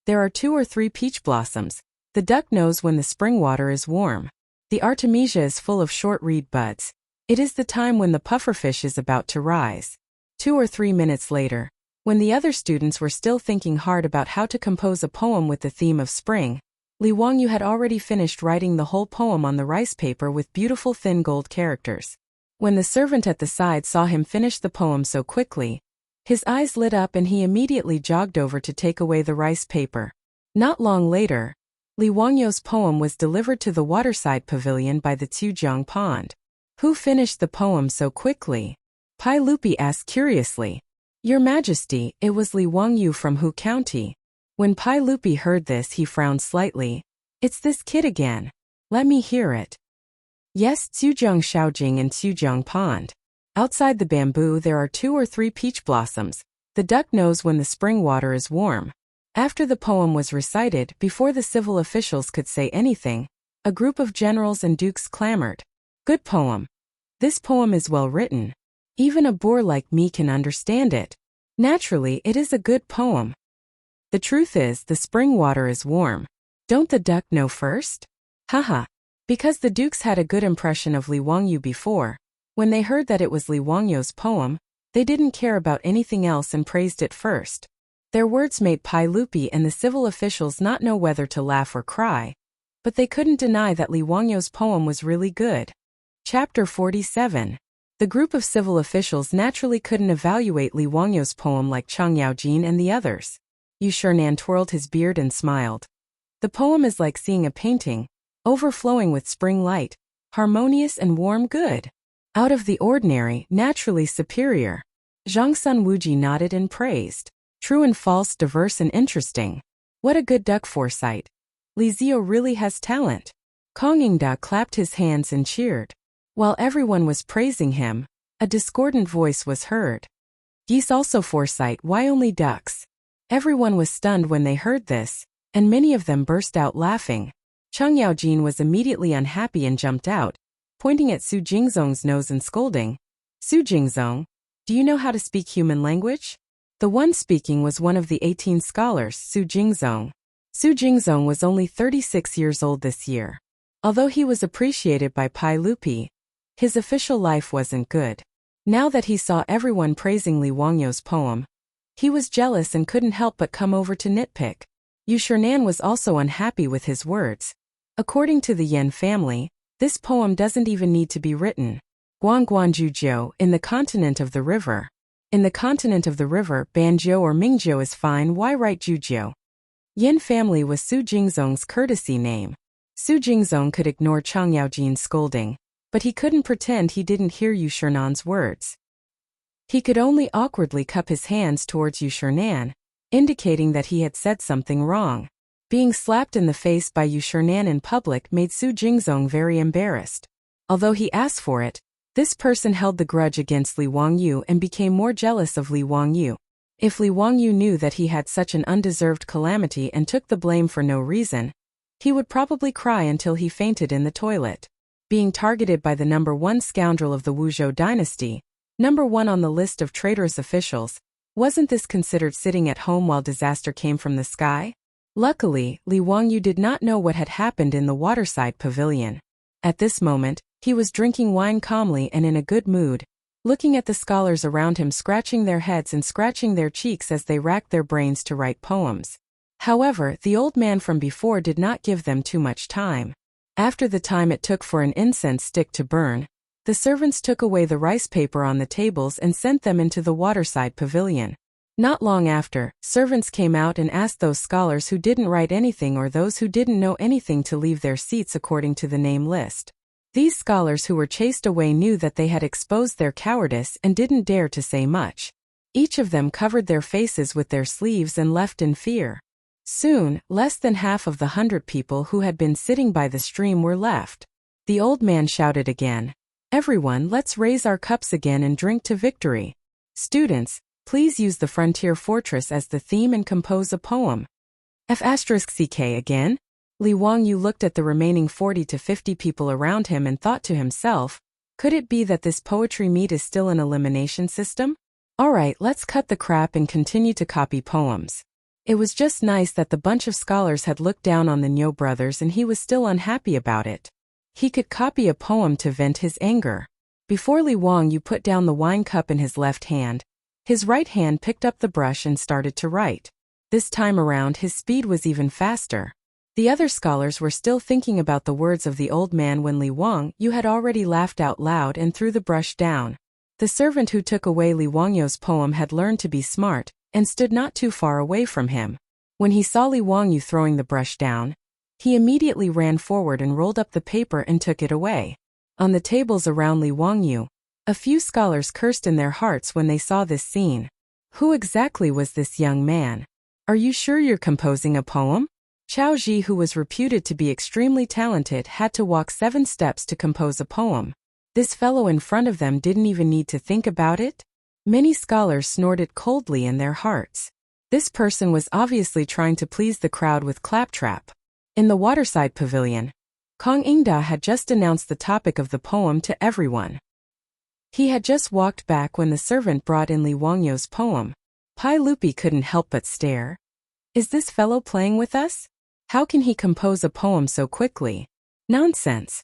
There are 2 or 3 peach blossoms. The duck knows when the spring water is warm. The artemisia is full of short reed buds. It is the time when the pufferfish is about to rise. 2 or 3 minutes later, when the other students were still thinking hard about how to compose a poem with the theme of spring, Li Wangyu had already finished writing the whole poem on the rice paper with beautiful thin gold characters. When the servant at the side saw him finish the poem so quickly, his eyes lit up and he immediately jogged over to take away the rice paper. Not long later, Li Wangyu's poem was delivered to the waterside pavilion by the Tsujiang Pond. "Who finished the poem so quickly?" Pai Lupi asked curiously. "Your Majesty, it was Li Wangyu from Hu County." When Pai Lupi heard this, he frowned slightly. "It's this kid again. Let me hear it." "Yes, Tsujiang Xiaojing in Tsujiang Pond. Outside the bamboo there are 2 or 3 peach blossoms. The duck knows when the spring water is warm." After the poem was recited, before the civil officials could say anything, a group of generals and dukes clamored, "Good poem. This poem is well written. Even a boor like me can understand it. Naturally, it is a good poem. The truth is, the spring water is warm. Don't the duck know first?" Haha. Because the dukes had a good impression of Li Wangyu before, when they heard that it was Li Wangyu's poem, they didn't care about anything else and praised it first. Their words made Pai Lupi and the civil officials not know whether to laugh or cry, but they couldn't deny that Li Wangyu's poem was really good. Chapter 47. The group of civil officials naturally couldn't evaluate Li Wangyu's poem like Chang Yaojin and the others. Yu Shernan twirled his beard and smiled. "The poem is like seeing a painting, overflowing with spring light, harmonious and warm good. Out of the ordinary, naturally superior." Zhang Sun Wuji nodded and praised. "True and false, diverse and interesting. What a good duck foresight. Li Zio really has talent." Kong Yingda clapped his hands and cheered. While everyone was praising him, a discordant voice was heard. "Geese also foresight, why only ducks?" Everyone was stunned when they heard this, and many of them burst out laughing. Cheng Yaojin was immediately unhappy and jumped out, pointing at Su Jingzong's nose and scolding. "Su Jingzong, do you know how to speak human language?" The one speaking was one of the 18 scholars, Su Jingzong. Su Jingzong was only 36 years old this year. Although he was appreciated by Pai Lupi, His official life wasn't good. Now that he saw everyone praising Li Wangyou's poem, he was jealous and couldn't help but come over to nitpick. Yu Shernan was also unhappy with his words. According to the Yan family, this poem doesn't even need to be written. Guangguanjujiu, in the continent of the river. In the continent of the river, Banjiu or Mingjiu is fine, why write Jujiu? Yan family was Su Jingzong's courtesy name. Su Jingzong could ignore Chang Yaojin's scolding, but he couldn't pretend he didn't hear Yu Shernan's words. He could only awkwardly cup his hands towards Yu Shernan, indicating that he had said something wrong. Being slapped in the face by Yu Shernan in public made Su Jingzong very embarrassed. Although he asked for it, this person held the grudge against Li Wangyu and became more jealous of Li Wangyu. If Li Wangyu knew that he had such an undeserved calamity and took the blame for no reason, he would probably cry until he fainted in the toilet. Being targeted by the #1 scoundrel of the Wuzhou dynasty, #1 on the list of traitorous officials, wasn't this considered sitting at home while disaster came from the sky? Luckily, Li Wangyu did not know what had happened in the waterside pavilion. At this moment, he was drinking wine calmly and in a good mood, looking at the scholars around him scratching their heads and scratching their cheeks as they racked their brains to write poems. However, the old man from before did not give them too much time. After the time it took for an incense stick to burn, the servants took away the rice paper on the tables and sent them into the waterside pavilion. Not long after, servants came out and asked those scholars who didn't write anything or those who didn't know anything to leave their seats according to the name list. These scholars who were chased away knew that they had exposed their cowardice and didn't dare to say much. Each of them covered their faces with their sleeves and left in fear. Soon, less than half of the 100 people who had been sitting by the stream were left. The old man shouted again, "Everyone, let's raise our cups again and drink to victory. Students, please use the frontier fortress as the theme and compose a poem." F***ck again? Li Wangyu looked at the remaining 40 to 50 people around him and thought to himself, could it be that this poetry meet is still an elimination system? Alright, let's cut the crap and continue to copy poems. It was just nice that the bunch of scholars had looked down on the Niu brothers and he was still unhappy about it. He could copy a poem to vent his anger. Before Li Wangyu put down the wine cup in his left hand, his right hand picked up the brush and started to write. This time around his speed was even faster. The other scholars were still thinking about the words of the old man when Li Wangyu had already laughed out loud and threw the brush down. The servant who took away Li Wangyu's poem had learned to be smart, and stood not too far away from him. When he saw Li Wangyu throwing the brush down, he immediately ran forward and rolled up the paper and took it away. On the tables around Li Wangyu, a few scholars cursed in their hearts when they saw this scene. Who exactly was this young man? Are you sure you're composing a poem? Chao Ji, who was reputed to be extremely talented, had to walk 7 steps to compose a poem. This fellow in front of them didn't even need to think about it? Many scholars snorted coldly in their hearts. This person was obviously trying to please the crowd with claptrap. In the waterside pavilion, Kong Ingda had just announced the topic of the poem to everyone. He had just walked back when the servant brought in Li Wangyu's poem. Pai Lupi couldn't help but stare. Is this fellow playing with us? How can he compose a poem so quickly? Nonsense.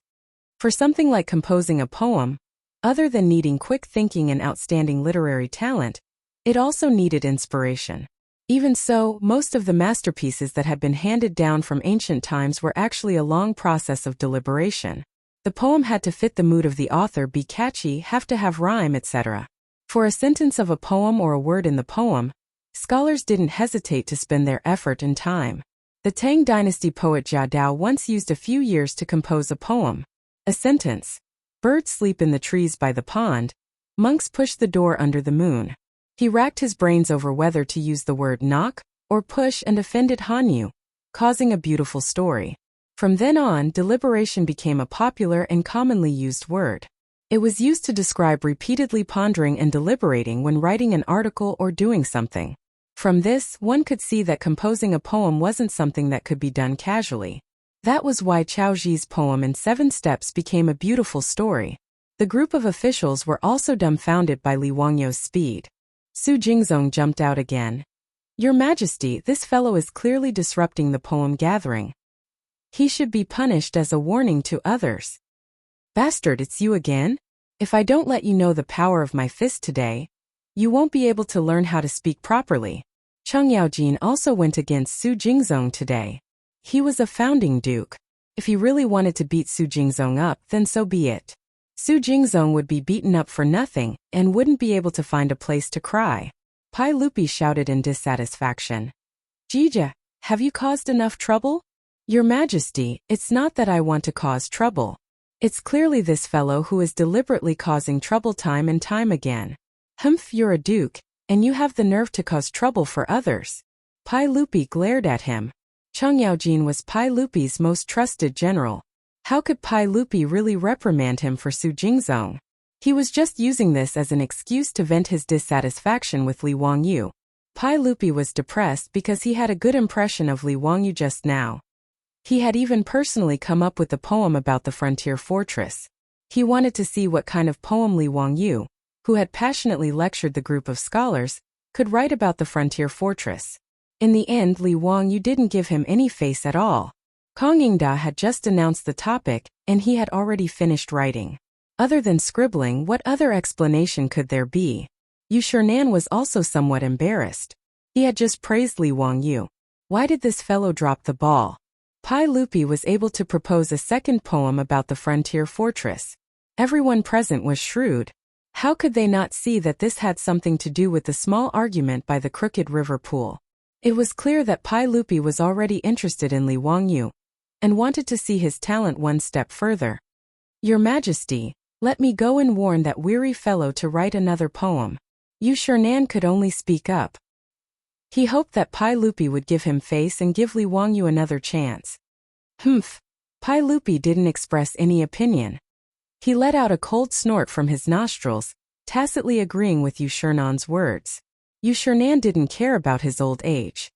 For something like composing a poem, other than needing quick thinking and outstanding literary talent, it also needed inspiration. Even so, most of the masterpieces that had been handed down from ancient times were actually a long process of deliberation. The poem had to fit the mood of the author, be catchy, have to have rhyme, etc. For a sentence of a poem or a word in the poem, scholars didn't hesitate to spend their effort and time. The Tang dynasty poet Jia Dao once used a few years to compose a poem. A sentence. Birds sleep in the trees by the pond. Monks push the door under the moon. He racked his brains over whether to use the word knock or push and offended Hanyu, causing a beautiful story. From then on, deliberation became a popular and commonly used word. It was used to describe repeatedly pondering and deliberating when writing an article or doing something. From this, one could see that composing a poem wasn't something that could be done casually. That was why Chao Ji's poem in 7 steps became a beautiful story. The group of officials were also dumbfounded by Li Wangyu's speed. Su Jingzong jumped out again. Your Majesty, this fellow is clearly disrupting the poem gathering. He should be punished as a warning to others. Bastard, it's you again? If I don't let you know the power of my fist today, you won't be able to learn how to speak properly. Cheng Yaojin also went against Su Jingzong today. He was a founding duke. If he really wanted to beat Su Jingzong up, then so be it. Su Jingzong would be beaten up for nothing and wouldn't be able to find a place to cry. Pai Lupi shouted in dissatisfaction. Jija, have you caused enough trouble? Your Majesty, it's not that I want to cause trouble. It's clearly this fellow who is deliberately causing trouble time and time again. Humph, you're a duke, and you have the nerve to cause trouble for others. Pai Lupi glared at him. Cheng Yaojin was Pai Lupi's most trusted general. How could Pai Lupi really reprimand him for Su Jingzong? He was just using this as an excuse to vent his dissatisfaction with Li Wangyu. Pai Lupi was depressed because he had a good impression of Li Wangyu just now. He had even personally come up with the poem about the frontier fortress. He wanted to see what kind of poem Li Wangyu, who had passionately lectured the group of scholars, could write about the frontier fortress. In the end, Li Wangyu didn't give him any face at all. Kong Yingda had just announced the topic, and he had already finished writing. Other than scribbling, what other explanation could there be? Yu Shernan was also somewhat embarrassed. He had just praised Li Wangyu. Why did this fellow drop the ball? Pai Lupi was able to propose a second poem about the frontier fortress. Everyone present was shrewd. How could they not see that this had something to do with the small argument by the Crooked River pool? It was clear that Pai Lupi was already interested in Li Wangyu and wanted to see his talent one step further. Your Majesty, let me go and warn that weary fellow to write another poem. Yu Shernan could only speak up. He hoped that Pai Lupi would give him face and give Li Wangyu another chance. Humph. Pai Lupi didn't express any opinion. He let out a cold snort from his nostrils, tacitly agreeing with Yu Shernan's words. Yu Shernan didn't care about his old age.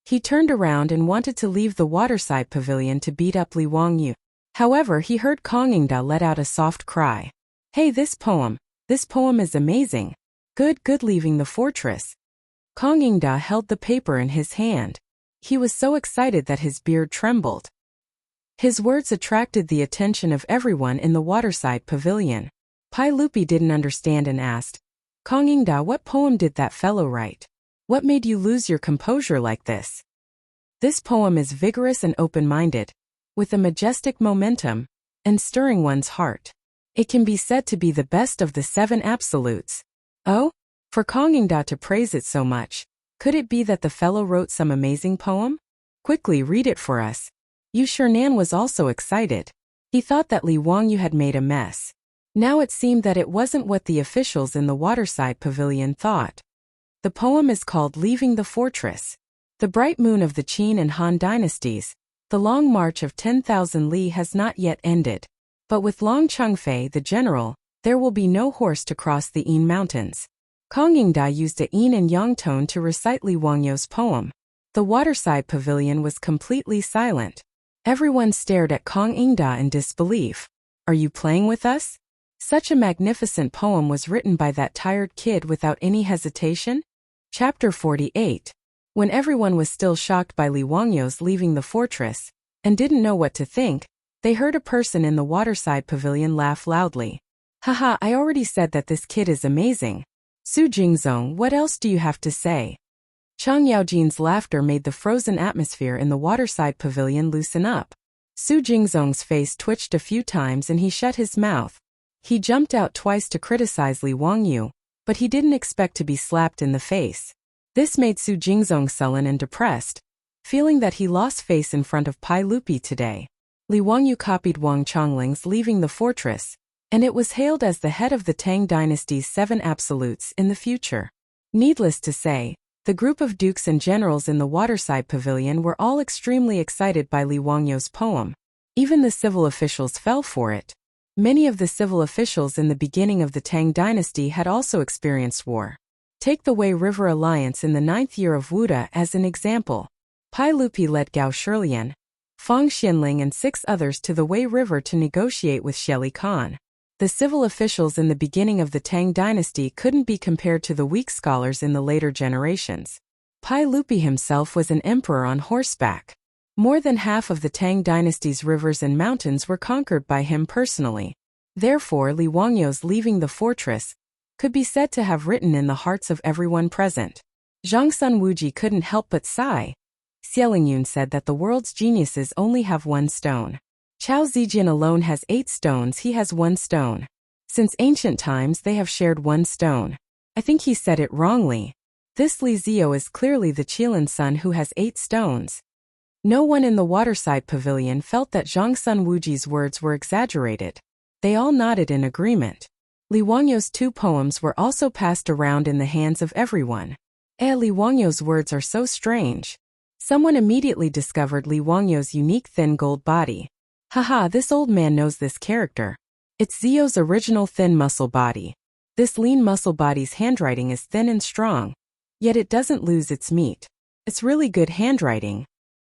He turned around and wanted to leave the waterside pavilion to beat up Li Wangyu. However, he heard Kong Yingda let out a soft cry. Hey, this poem is amazing. Good, leaving the fortress. Kong Yingda held the paper in his hand. He was so excited that his beard trembled. His words attracted the attention of everyone in the waterside pavilion. Pai Lupi didn't understand and asked, Kong Yingda, what poem did that fellow write? What made you lose your composure like this? This poem is vigorous and open-minded, with a majestic momentum, and stirring one's heart. It can be said to be the best of the 7 absolutes. Oh? For Kong Yingda to praise it so much, could it be that the fellow wrote some amazing poem? Quickly read it for us. Yu Shernan was also excited. He thought that Li Wangyu had made a mess. Now it seemed that it wasn't what the officials in the waterside pavilion thought. The poem is called Leaving the Fortress. The bright moon of the Qin and Han dynasties, the long march of 10,000 li has not yet ended. But with Long Chengfei the general, there will be no horse to cross the Yin mountains. Kong Yingda used a yin and yang tone to recite Li Wangyu's poem. The waterside pavilion was completely silent. Everyone stared at Kong Yingda in disbelief. Are you playing with us? Such a magnificent poem was written by that tired kid without any hesitation? Chapter 48. When everyone was still shocked by Li Wangyu's leaving the fortress, and didn't know what to think, they heard a person in the waterside pavilion laugh loudly. Haha, I already said that this kid is amazing. Su Jingzong, what else do you have to say? Cheng Yaojin's laughter made the frozen atmosphere in the waterside pavilion loosen up. Su Jingzong's face twitched a few times and he shut his mouth. He jumped out twice to criticize Li Wangyu, but he didn't expect to be slapped in the face. This made Su Jingzong sullen and depressed, feeling that he lost face in front of Pai Lupi today. Li Wangyu copied Wang Chongling's leaving the fortress, and it was hailed as the head of the Tang dynasty's 7 absolutes in the future. Needless to say, the group of dukes and generals in the waterside pavilion were all extremely excited by Li Wangyu's poem. Even the civil officials fell for it. Many of the civil officials in the beginning of the Tang dynasty had also experienced war. Take the Wei River Alliance in the 9th year of Wuda as an example. Pai Lupi led Gao Shilian, Fang Xianling and 6 others to the Wei River to negotiate with Sheli Khan. The civil officials in the beginning of the Tang dynasty couldn't be compared to the weak scholars in the later generations. Pai Lupi himself was an emperor on horseback. More than half of the Tang dynasty's rivers and mountains were conquered by him personally. Therefore, Li Wangyo's leaving the fortress could be said to have written in the hearts of everyone present. Zhang Sun Wuji couldn't help but sigh. Xie Lingyun said that the world's geniuses only have one stone. Chao Zijin alone has 8 stones, he has 1 stone. Since ancient times they have shared 1 stone. I think he said it wrongly. This Li Zio is clearly the Qilin son who has 8 stones. No one in the waterside pavilion felt that Zhang Sun Wuji's words were exaggerated. They all nodded in agreement. Li Wangyo's 2 poems were also passed around in the hands of everyone. Li Wangyo's words are so strange. Someone immediately discovered Li Wangyo's unique thin gold body. Haha, this old man knows this character. It's Zio's original thin muscle body. This lean muscle body's handwriting is thin and strong. Yet it doesn't lose its meat. It's really good handwriting.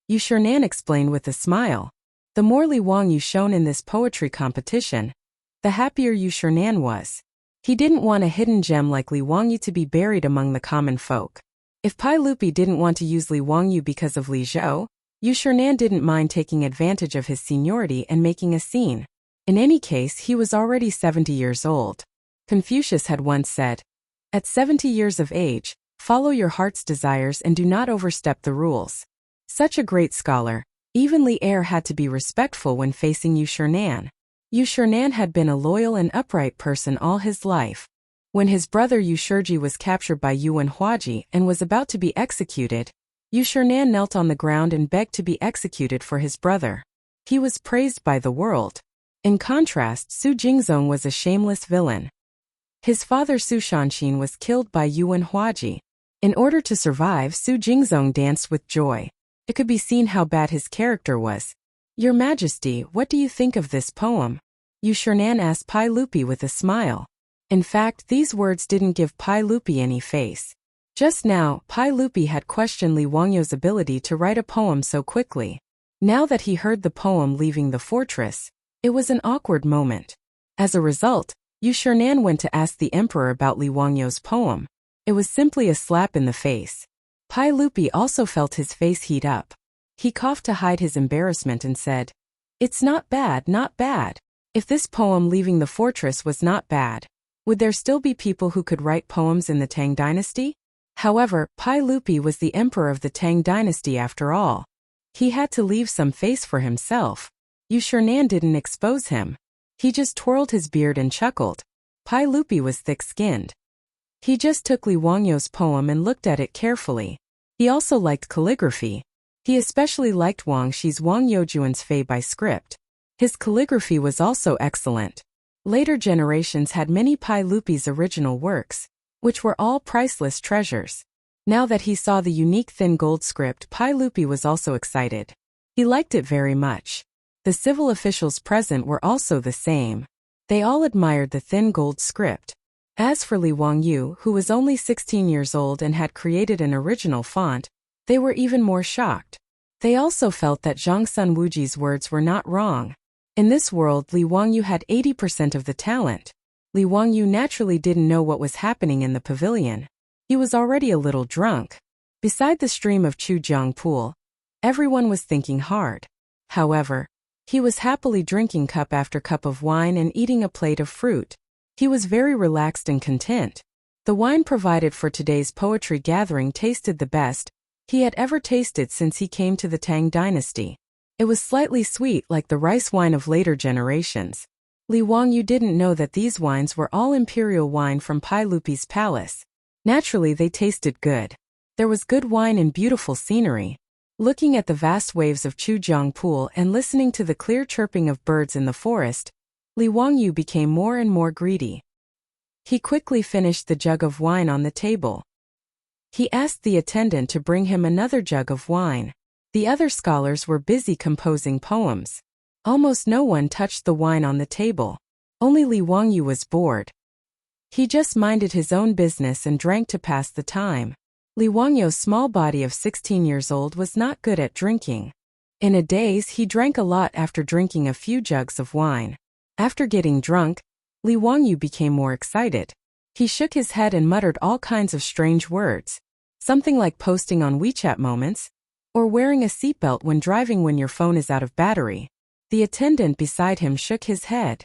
Yu Shernan explained with a smile. The more Li Wangyu shone in this poetry competition, the happier Yu Shernan was. He didn't want a hidden gem like Li Wangyu to be buried among the common folk. If Pai Lupi didn't want to use Li Wangyu because of Li Zhou, Yu Shernan didn't mind taking advantage of his seniority and making a scene. In any case, he was already 70 years old. Confucius had once said, "At 70 years of age, follow your heart's desires and do not overstep the rules." Such a great scholar, even Li Er had to be respectful when facing Yu Shernan. Yu Shernan had been a loyal and upright person all his life. When his brother Yu Shiji was captured by Yuan Huaji and was about to be executed, Yu Shernan knelt on the ground and begged to be executed for his brother. He was praised by the world. In contrast, Su Jingzong was a shameless villain. His father Su Shanshin was killed by Yuan Huaji. In order to survive, Su Jingzong danced with joy. It could be seen how bad his character was. "Your Majesty, what do you think of this poem?" Yu Shernan asked Pai Lupi with a smile. In fact, these words didn't give Pai Lupi any face. Just now, Pai Lupi had questioned Li Wangyo's ability to write a poem so quickly. Now that he heard the poem leaving the fortress, it was an awkward moment. As a result, Yu Shernan went to ask the emperor about Li Wangyo's poem. It was simply a slap in the face. Pai Lupi also felt his face heat up. He coughed to hide his embarrassment and said, "It's not bad, not bad." If this poem leaving the fortress was not bad, would there still be people who could write poems in the Tang dynasty? However, Pai Lupi was the emperor of the Tang dynasty after all. He had to leave some face for himself. Yu Shernan didn't expose him. He just twirled his beard and chuckled. Pai Lupi was thick-skinned. He just took Li Wangyo's poem and looked at it carefully. He also liked calligraphy. He especially liked Wang Shi's Wang Youjuan's Fei by script. His calligraphy was also excellent. Later generations had many Pai Lupi's original works, which were all priceless treasures. Now that he saw the unique thin gold script, Pai Lupi was also excited. He liked it very much. The civil officials present were also the same. They all admired the thin gold script. As for Li Wangyu, who was only 16 years old and had created an original font, they were even more shocked. They also felt that Zhang Sun Wuji's words were not wrong. In this world, Li Wangyu had 80% of the talent. Li Wangyu naturally didn't know what was happening in the pavilion. He was already a little drunk. Beside the stream of Chujiang Pool, everyone was thinking hard. However, he was happily drinking cup after cup of wine and eating a plate of fruit. He was very relaxed and content. The wine provided for today's poetry gathering tasted the best he had ever tasted since he came to the Tang dynasty. It was slightly sweet like the rice wine of later generations. Li Wangyu didn't know that these wines were all imperial wine from Pai Lupi's palace. Naturally, they tasted good. There was good wine and beautiful scenery. Looking at the vast waves of Chujiang Pool and listening to the clear chirping of birds in the forest, Li Wangyu became more and more greedy. He quickly finished the jug of wine on the table. He asked the attendant to bring him another jug of wine. The other scholars were busy composing poems. Almost no one touched the wine on the table. Only Li Wangyu was bored. He just minded his own business and drank to pass the time. Li Wangyu's small body of 16 years old was not good at drinking. In a daze, he drank a lot after drinking a few jugs of wine. After getting drunk, Li Wangyu became more excited. He shook his head and muttered all kinds of strange words. Something like posting on WeChat moments. Or wearing a seatbelt when driving when your phone is out of battery? The attendant beside him shook his head.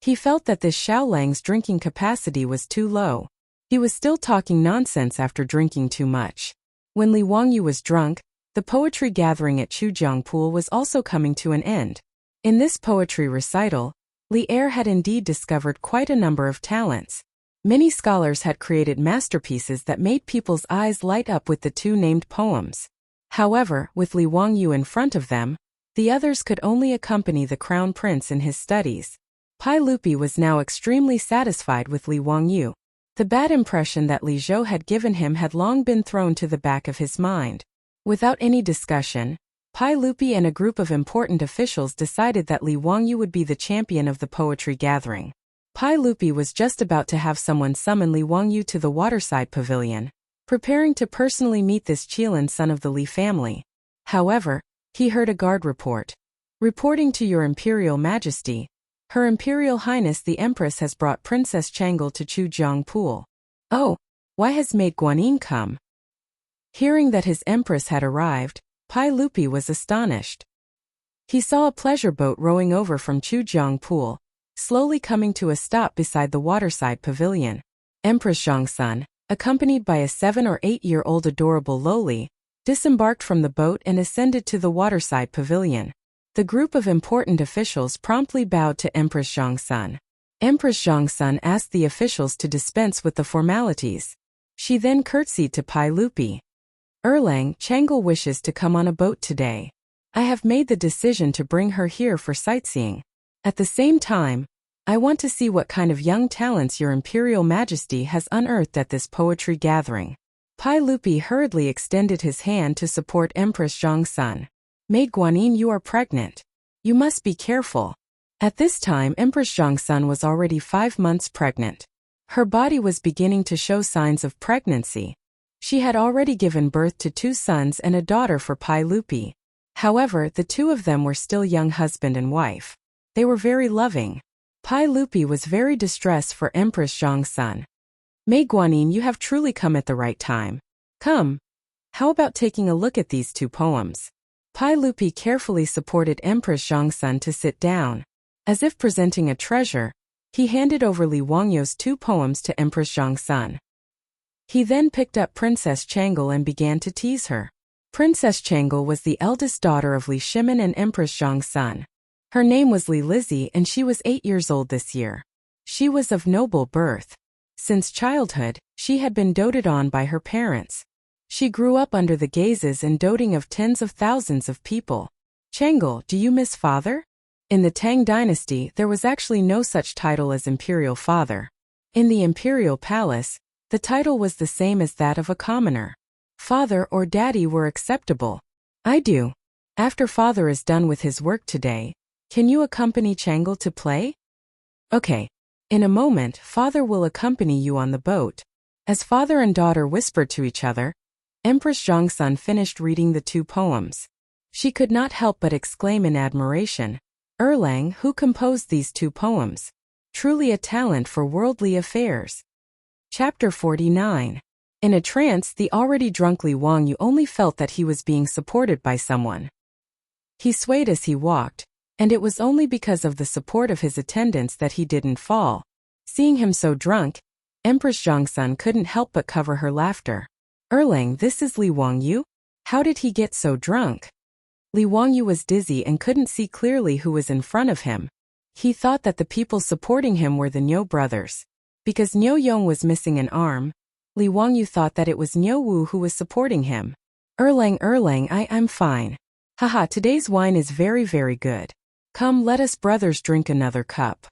He felt that this Xiaolang's drinking capacity was too low. He was still talking nonsense after drinking too much. When Li Wangyu was drunk, the poetry gathering at Chujiang Pool was also coming to an end. In this poetry recital, Li Er had indeed discovered quite a number of talents. Many scholars had created masterpieces that made people's eyes light up with the two named poems. However, with Li Wangyu in front of them, the others could only accompany the crown prince in his studies. Pai Lupi was now extremely satisfied with Li Wangyu. The bad impression that Li Zhou had given him had long been thrown to the back of his mind. Without any discussion, Pai Lupi and a group of important officials decided that Li Wangyu would be the champion of the poetry gathering. Pai Lupi was just about to have someone summon Li Wangyu to the waterside pavilion, preparing to personally meet this Qilin son of the Li family. However, he heard a guard report. Reporting to your Imperial Majesty, Her Imperial Highness the Empress has brought Princess Chang'e to Chujiang Pool. Oh, why has Maid Guanyin come? Hearing that his Empress had arrived, Pai Lupi was astonished. He saw a pleasure boat rowing over from Chujiang Pool, slowly coming to a stop beside the waterside pavilion. Empress Zhongsun, accompanied by a 7 or 8-year-old adorable loli, disembarked from the boat and ascended to the waterside pavilion. The group of important officials promptly bowed to Empress Zhongsun. Empress Zhongsun asked the officials to dispense with the formalities. She then curtsied to Pai Lupi. Erlang, Chang'e wishes to come on a boat today. I have made the decision to bring her here for sightseeing. At the same time, I want to see what kind of young talents your Imperial Majesty has unearthed at this poetry gathering. Pai Lupi hurriedly extended his hand to support Empress Zhongsun. Maid Guanyin, you are pregnant. You must be careful. At this time, Empress Zhongsun was already 5 months pregnant. Her body was beginning to show signs of pregnancy. She had already given birth to 2 sons and a daughter for Pai Lupi. However, the 2 of them were still young husband and wife. They were very loving. Pai Lupi was very distressed for Empress Zhongsun. Maid Guanyin, you have truly come at the right time. Come. How about taking a look at these 2 poems? Pai Lupi carefully supported Empress Zhongsun to sit down. As if presenting a treasure, he handed over Li Wangyu's 2 poems to Empress Zhongsun. He then picked up Princess Chang'e and began to tease her. Princess Chang'e was the eldest daughter of Li Shimin and Empress Zhongsun. Her name was Li Lizzie and she was 8 years old this year. She was of noble birth. Since childhood, she had been doted on by her parents. She grew up under the gazes and doting of tens of thousands of people. Chang'e, do you miss father? In the Tang dynasty, there was actually no such title as imperial father. In the imperial palace, the title was the same as that of a commoner. Father or daddy were acceptable. I do. After father is done with his work today, can you accompany Chang'e to play? Okay. In a moment, father will accompany you on the boat. As father and daughter whispered to each other, Empress Zhongsun finished reading the 2 poems. She could not help but exclaim in admiration, Erlang, who composed these 2 poems? Truly a talent for worldly affairs. Chapter 49. In a trance, the already drunk Li Wangyu only felt that he was being supported by someone. He swayed as he walked, and it was only because of the support of his attendants that he didn't fall. Seeing him so drunk, Empress Zhongsun couldn't help but cover her laughter. Erlang, this is Li Wangyu? How did he get so drunk? Li Wangyu was dizzy and couldn't see clearly who was in front of him. He thought that the people supporting him were the Niu brothers. Because Niu Yong was missing an arm, Li Wangyu thought that it was Niu Wu who was supporting him. Erlang, I'm fine. Haha, today's wine is very, very good. Come, let us brothers drink another cup.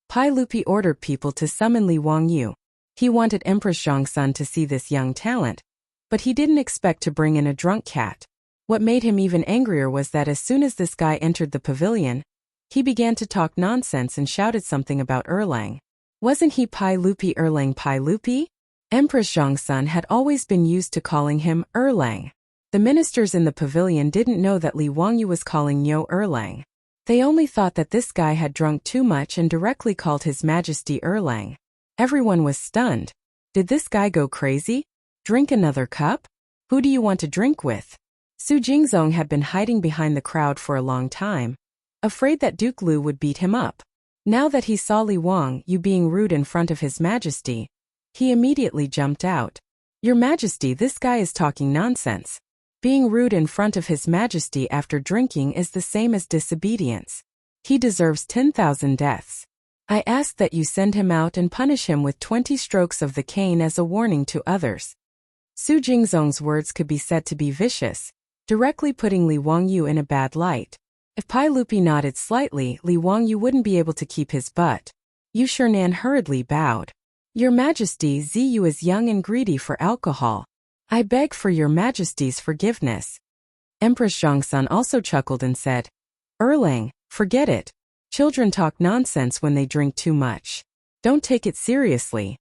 Pai Lupi ordered people to summon Li Wangyu. He wanted Empress Zhongsun to see this young talent, but he didn't expect to bring in a drunk cat. What made him even angrier was that as soon as this guy entered the pavilion, he began to talk nonsense and shouted something about Erlang. Wasn't he Pai Lupi Erlang Pai Lupi? Empress Zhongsun had always been used to calling him Erlang. The ministers in the pavilion didn't know that Li Wangyu was calling Niu Erlang. They only thought that this guy had drunk too much and directly called His Majesty Erlang. Everyone was stunned. Did this guy go crazy? Drink another cup? Who do you want to drink with? Su Jingzong had been hiding behind the crowd for a long time, afraid that Duke Lu would beat him up. Now that he saw Li Wangyu being rude in front of His Majesty, he immediately jumped out. Your Majesty, this guy is talking nonsense. Being rude in front of His Majesty after drinking is the same as disobedience. He deserves 10,000 deaths. I ask that you send him out and punish him with 20 strokes of the cane as a warning to others. Su Jingzong's words could be said to be vicious, directly putting Li Wangyu in a bad light. If Pai Lupi nodded slightly, Li Wangyu wouldn't be able to keep his butt. Yu Shernan hurriedly bowed. Your Majesty, Ziyu is young and greedy for alcohol. I beg for your Majesty's forgiveness. Empress Zhongsun also chuckled and said, Erlang, forget it. Children talk nonsense when they drink too much. Don't take it seriously.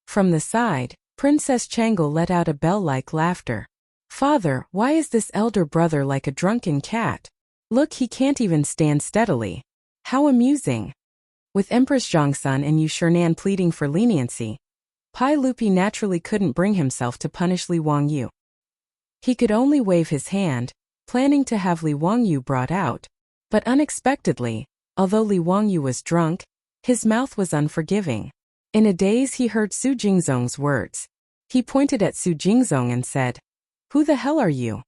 From the side, Princess Changle let out a bell-like laughter. Father, why is this elder brother like a drunken cat? Look, he can't even stand steadily. How amusing. With Empress Zhongsun and Yu Shernan pleading for leniency, Pai Lupi naturally couldn't bring himself to punish Li Wangyu. He could only wave his hand, planning to have Li Wangyu brought out. But unexpectedly, although Li Wangyu was drunk, his mouth was unforgiving. In a daze he heard Su Jingzong's words. He pointed at Su Jingzong and said, Who the hell are you?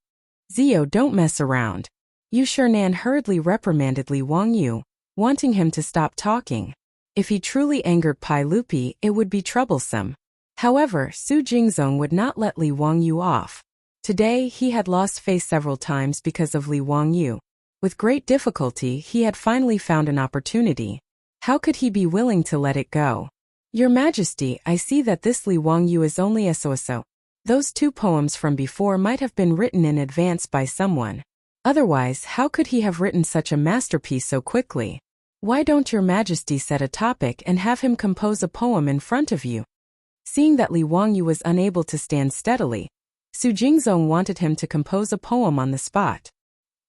Zio, don't mess around. Yu Shernan hurriedly reprimanded Li Wangyu, wanting him to stop talking. If he truly angered Pai Lupi, it would be troublesome. However, Su Jingzong would not let Li Wangyu off. Today he had lost face several times because of Li Wangyu. With great difficulty he had finally found an opportunity. How could he be willing to let it go? Your Majesty, I see that this Li Wangyu is only a so-so. Those 2 poems from before might have been written in advance by someone. Otherwise, how could he have written such a masterpiece so quickly? Why don't your Majesty set a topic and have him compose a poem in front of you? Seeing that Li Wangyu was unable to stand steadily, Su Jingzong wanted him to compose a poem on the spot.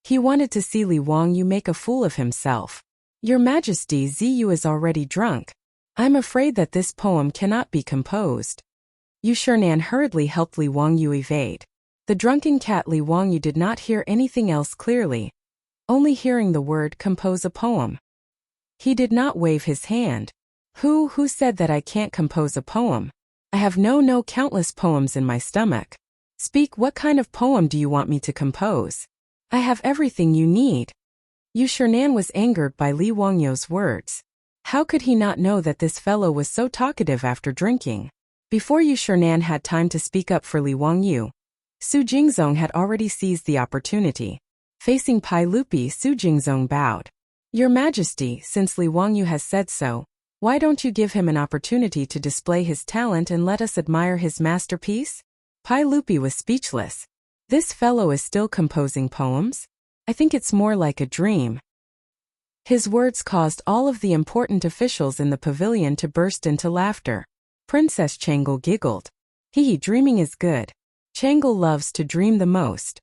He wanted to see Li Wangyu make a fool of himself. Your Majesty, Ziyu is already drunk. I'm afraid that this poem cannot be composed. Yu Shernan hurriedly helped Li Wangyu evade. The drunken cat Li Wangyu did not hear anything else clearly, only hearing the word compose a poem. He did not wave his hand. Who said that I can't compose a poem? I have no countless poems in my stomach. Speak, what kind of poem do you want me to compose? I have everything you need. Yu Shernan was angered by Li Wangyu's words. How could he not know that this fellow was so talkative after drinking? Before Yu Shernan had time to speak up for Li Wangyu, Su Jingzong had already seized the opportunity. Facing Pai Lupi, Su Jingzong bowed. Your Majesty, since Li Wangyu has said so, why don't you give him an opportunity to display his talent and let us admire his masterpiece? Pai Lupi was speechless. This fellow is still composing poems? I think it's more like a dream. His words caused all of the important officials in the pavilion to burst into laughter. Princess Changle giggled. Dreaming is good. Changle loves to dream the most.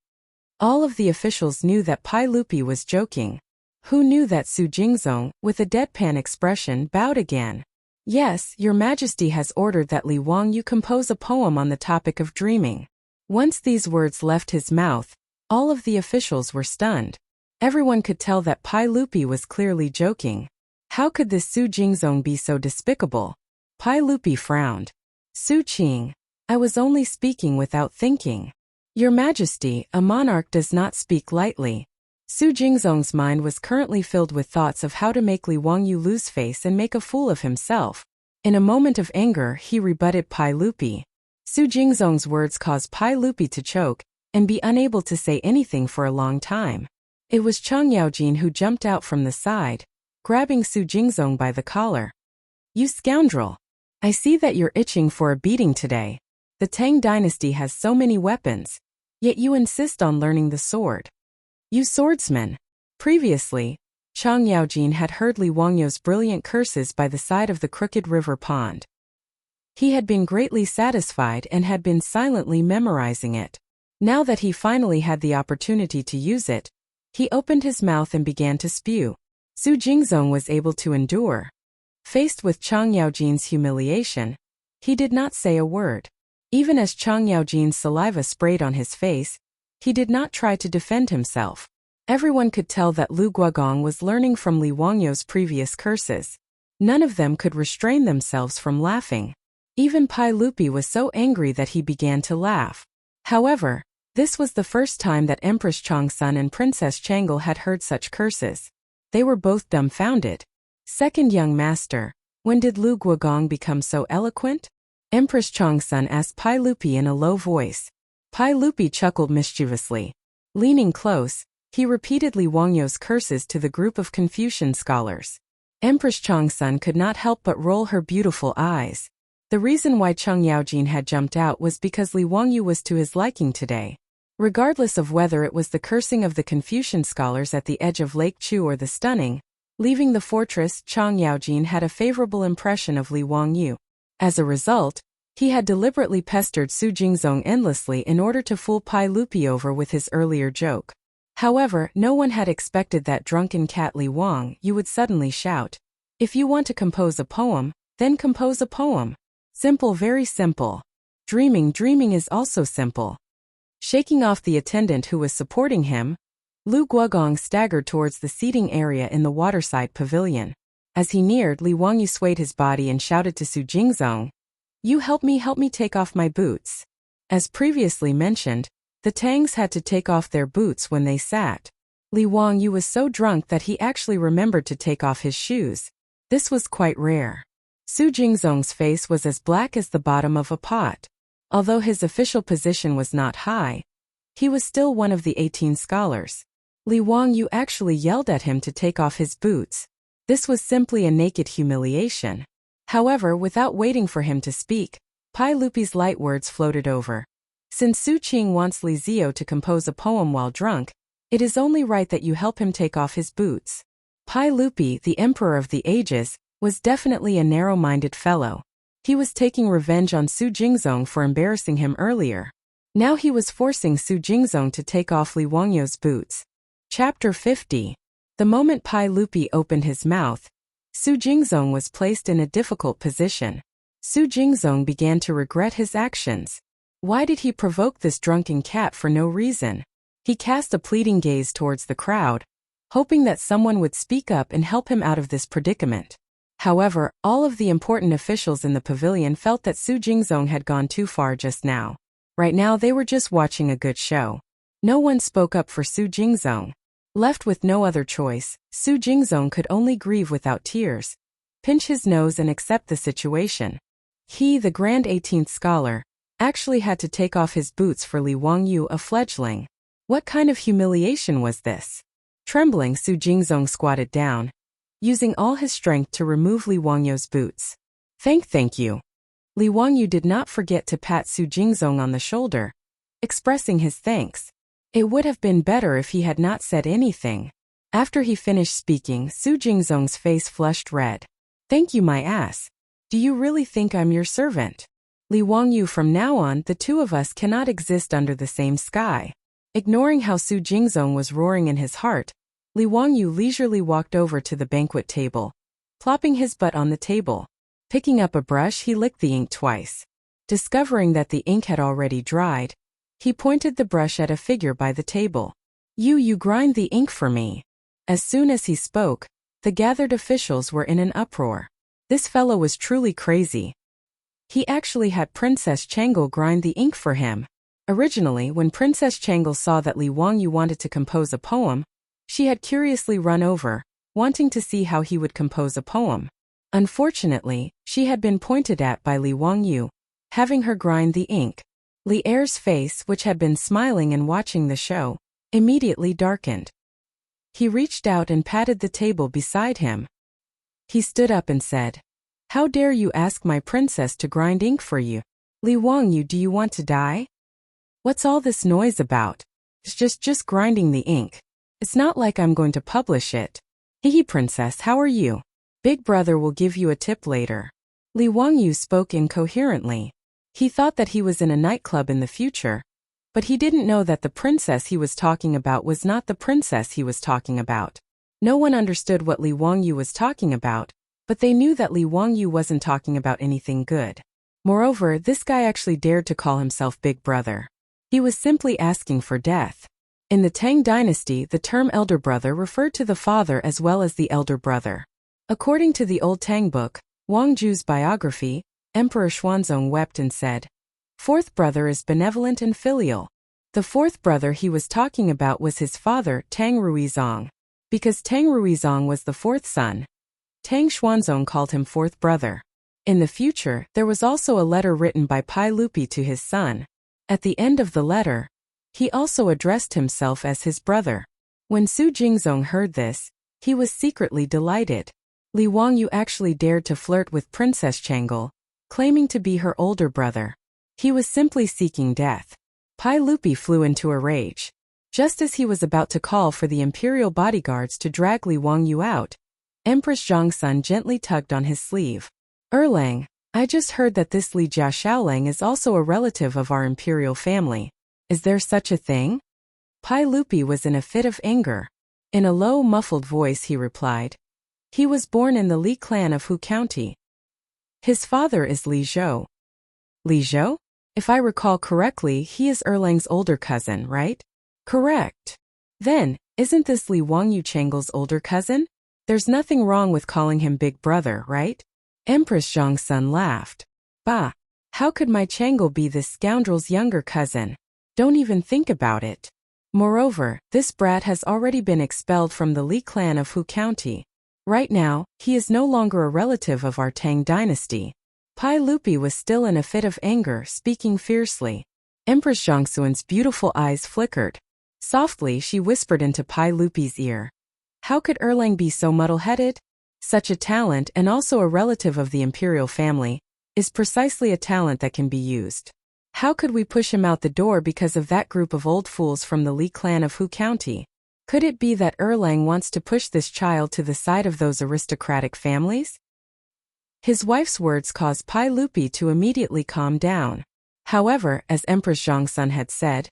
All of the officials knew that Pai Lupi was joking. Who knew that Su Jingzong, with a deadpan expression, bowed again? Yes, Your Majesty has ordered that Li Wangyu compose a poem on the topic of dreaming. Once these words left his mouth, all of the officials were stunned. Everyone could tell that Pai Lupi was clearly joking. How could this Su Jingzong be so despicable? Pai Lupi frowned. Su Qing, I was only speaking without thinking. Your Majesty, a monarch does not speak lightly. Su Jingzong's mind was currently filled with thoughts of how to make Li Wangyu lose face and make a fool of himself. In a moment of anger, he rebutted Pai Lupi. Su Jingzong's words caused Pai Lupi to choke and be unable to say anything for a long time. It was Chang Yaojin who jumped out from the side, grabbing Su Jingzong by the collar. You scoundrel! I see that you're itching for a beating today. The Tang dynasty has so many weapons, yet you insist on learning the sword. You swordsman! Previously, Chang Yaojin had heard Li Wangyu's brilliant curses by the side of the crooked river pond. He had been greatly satisfied and had been silently memorizing it. Now that he finally had the opportunity to use it, he opened his mouth and began to spew. Su Jingzong was able to endure. Faced with Chang Yaojin's humiliation, he did not say a word. Even as Chang Yaojin's saliva sprayed on his face, He did not try to defend himself. Everyone could tell that Lu Guogong was learning from Li Wangyou's previous curses. None of them could restrain themselves from laughing. Even Pai Lupi was so angry that he began to laugh. However, this was the first time that Empress Changsun and Princess Changle had heard such curses. They were both dumbfounded. Second young master, when did Lu Guogong become so eloquent? Empress Changsun asked Pai Lupi in a low voice. Pai Lupi chuckled mischievously. Leaning close, he repeated Li Wangyou's curses to the group of Confucian scholars. Empress Changsun could not help but roll her beautiful eyes. The reason why Cheng Yaojin had jumped out was because Li Wangyou was to his liking today. Regardless of whether it was the cursing of the Confucian scholars at the edge of Lake Chu or the stunning, leaving the fortress, Cheng Yaojin had a favorable impression of Li Wangyou. As a result, he had deliberately pestered Su Jingzong endlessly in order to fool Pai Lupi over with his earlier joke. However, no one had expected that drunken cat Li Wangyou would suddenly shout, "If you want to compose a poem, then compose a poem." Simple, very simple. Dreaming is also simple. Shaking off the attendant who was supporting him, Lu Guogong staggered towards the seating area in the waterside pavilion. As he neared, Li Wangyou swayed his body and shouted to Su Jingzong, "You help me take off my boots." As previously mentioned, the Tangs had to take off their boots when they sat. Li Wangyou was so drunk that he actually remembered to take off his shoes. This was quite rare. Su Jingzong's face was as black as the bottom of a pot. Although his official position was not high, he was still one of the 18 scholars. Li Wangyou actually yelled at him to take off his boots. This was simply a naked humiliation. However, without waiting for him to speak, Pai Lupi's light words floated over. Since Su Qing wants Li Zio to compose a poem while drunk, it is only right that you help him take off his boots. Pai Lupi, the Emperor of the Ages, was definitely a narrow-minded fellow. He was taking revenge on Su Jingzong for embarrassing him earlier. Now he was forcing Su Jingzong to take off Li Wangyou's boots. Chapter 50. The moment Pai Lupi opened his mouth, Su Jingzong was placed in a difficult position. Su Jingzong began to regret his actions. Why did he provoke this drunken cat for no reason? He cast a pleading gaze towards the crowd, hoping that someone would speak up and help him out of this predicament. However, all of the important officials in the pavilion felt that Su Jingzong had gone too far just now. Right now they were just watching a good show. No one spoke up for Su Jingzong. Left with no other choice, Su Jingzong could only grieve without tears, pinch his nose and accept the situation. He, the Grand 18th Scholar, actually had to take off his boots for Li Wangyou, a fledgling. What kind of humiliation was this? Trembling, Su Jingzong squatted down, using all his strength to remove Li Wangyou's boots. Thank you. Li Wangyou did not forget to pat Su Jingzong on the shoulder, expressing his thanks. It would have been better if he had not said anything. After he finished speaking, Su Jingzong's face flushed red. Thank you, my ass. Do you really think I'm your servant? Li Wangyou, from now on, the two of us cannot exist under the same sky. Ignoring how Su Jingzong was roaring in his heart, Li Wangyou leisurely walked over to the banquet table, plopping his butt on the table. Picking up a brush, he licked the ink twice. Discovering that the ink had already dried, he pointed the brush at a figure by the table. You grind the ink for me." As soon as he spoke, the gathered officials were in an uproar. This fellow was truly crazy. He actually had Princess Changle grind the ink for him. Originally, when Princess Changle saw that Li Wangyou wanted to compose a poem, she had curiously run over, wanting to see how he would compose a poem. Unfortunately, she had been pointed at by Li Wangyou, having her grind the ink. Li Er's face, which had been smiling and watching the show, immediately darkened. He reached out and patted the table beside him. He stood up and said, "How dare you ask my princess to grind ink for you? Li Wangyou, do you want to die? What's all this noise about? It's just grinding the ink. It's not like I'm going to publish it. Hehe, princess, how are you? Big brother will give you a tip later." Li Wangyou spoke incoherently. He thought that he was in a nightclub in the future, but he didn't know that the princess he was talking about was not the princess he was talking about. No one understood what Li Wangyou was talking about, but they knew that Li Wangyou wasn't talking about anything good. Moreover, this guy actually dared to call himself Big Brother. He was simply asking for death. In the Tang dynasty, the term elder brother referred to the father as well as the elder brother. According to the old Tang book, Wang Ju's biography, Emperor Xuanzong wept and said, "Fourth brother is benevolent and filial." The fourth brother he was talking about was his father, Tang Ruizong. Because Tang Ruizong was the fourth son, Tang Xuanzong called him fourth brother. In the future, there was also a letter written by Pai Lupi to his son. At the end of the letter, he also addressed himself as his brother. When Su Jingzong heard this, he was secretly delighted. Li Wangyu actually dared to flirt with Princess Chang'e, claiming to be her older brother. He was simply seeking death. Pai Lupi flew into a rage. Just as he was about to call for the imperial bodyguards to drag Li Wangyu out, Empress Zhongsun gently tugged on his sleeve. "Erlang, I just heard that this Li Jiaxiaolang is also a relative of our imperial family. Is there such a thing?" Pai Lupi was in a fit of anger. In a low, muffled voice he replied, "He was born in the Li clan of Hu County. His father is Li Zhou." "Li Zhou? If I recall correctly, he is Erlang's older cousin, right?" "Correct. Then, isn't this Li Wangyu Chang'e's older cousin? There's nothing wrong with calling him big brother, right?" Empress Zhongsun laughed. "Bah! How could my Chang'e be this scoundrel's younger cousin? Don't even think about it. Moreover, this brat has already been expelled from the Li clan of Hu County. Right now, he is no longer a relative of our Tang dynasty." Pai Lupi was still in a fit of anger, speaking fiercely. Empress Zhongsun's beautiful eyes flickered. Softly she whispered into Pai Lupi's ear, "How could Erlang be so muddle-headed? Such a talent, and also a relative of the imperial family, is precisely a talent that can be used. How could we push him out the door because of that group of old fools from the Li clan of Hu County? Could it be that Erlang wants to push this child to the side of those aristocratic families?" His wife's words caused Pai Lupi to immediately calm down. However, as Empress Zhongsun had said,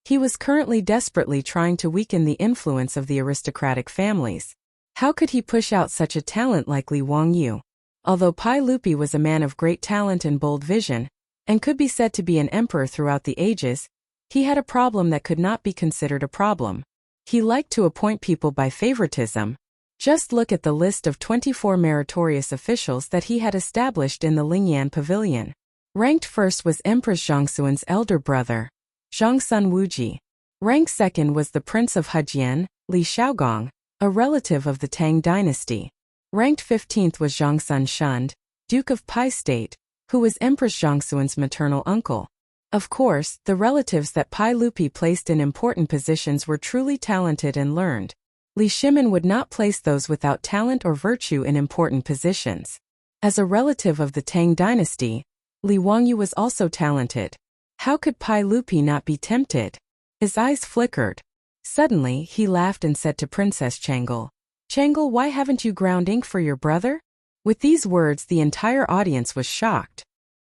he was currently desperately trying to weaken the influence of the aristocratic families. How could he push out such a talent like Li Wangyu? Although Pai Lupi was a man of great talent and bold vision, and could be said to be an emperor throughout the ages, he had a problem that could not be considered a problem. He liked to appoint people by favoritism. Just look at the list of 24 meritorious officials that he had established in the Lingyan Pavilion. Ranked first was Empress Zhongsun's elder brother, Zhongsun Wuji. Ranked second was the Prince of Hejian, Li Xiaogong, a relative of the Tang dynasty. Ranked 15th was Zhongsun Shund, Duke of Pai State, who was Empress Zhongsun's maternal uncle. Of course, the relatives that Pai Lupi placed in important positions were truly talented and learned. Li Shimin would not place those without talent or virtue in important positions. As a relative of the Tang dynasty, Li Wangyu was also talented. How could Pai Lupi not be tempted? His eyes flickered. Suddenly, he laughed and said to Princess Chang'e, "Chang'e, why haven't you ground ink for your brother?" With these words, the entire audience was shocked.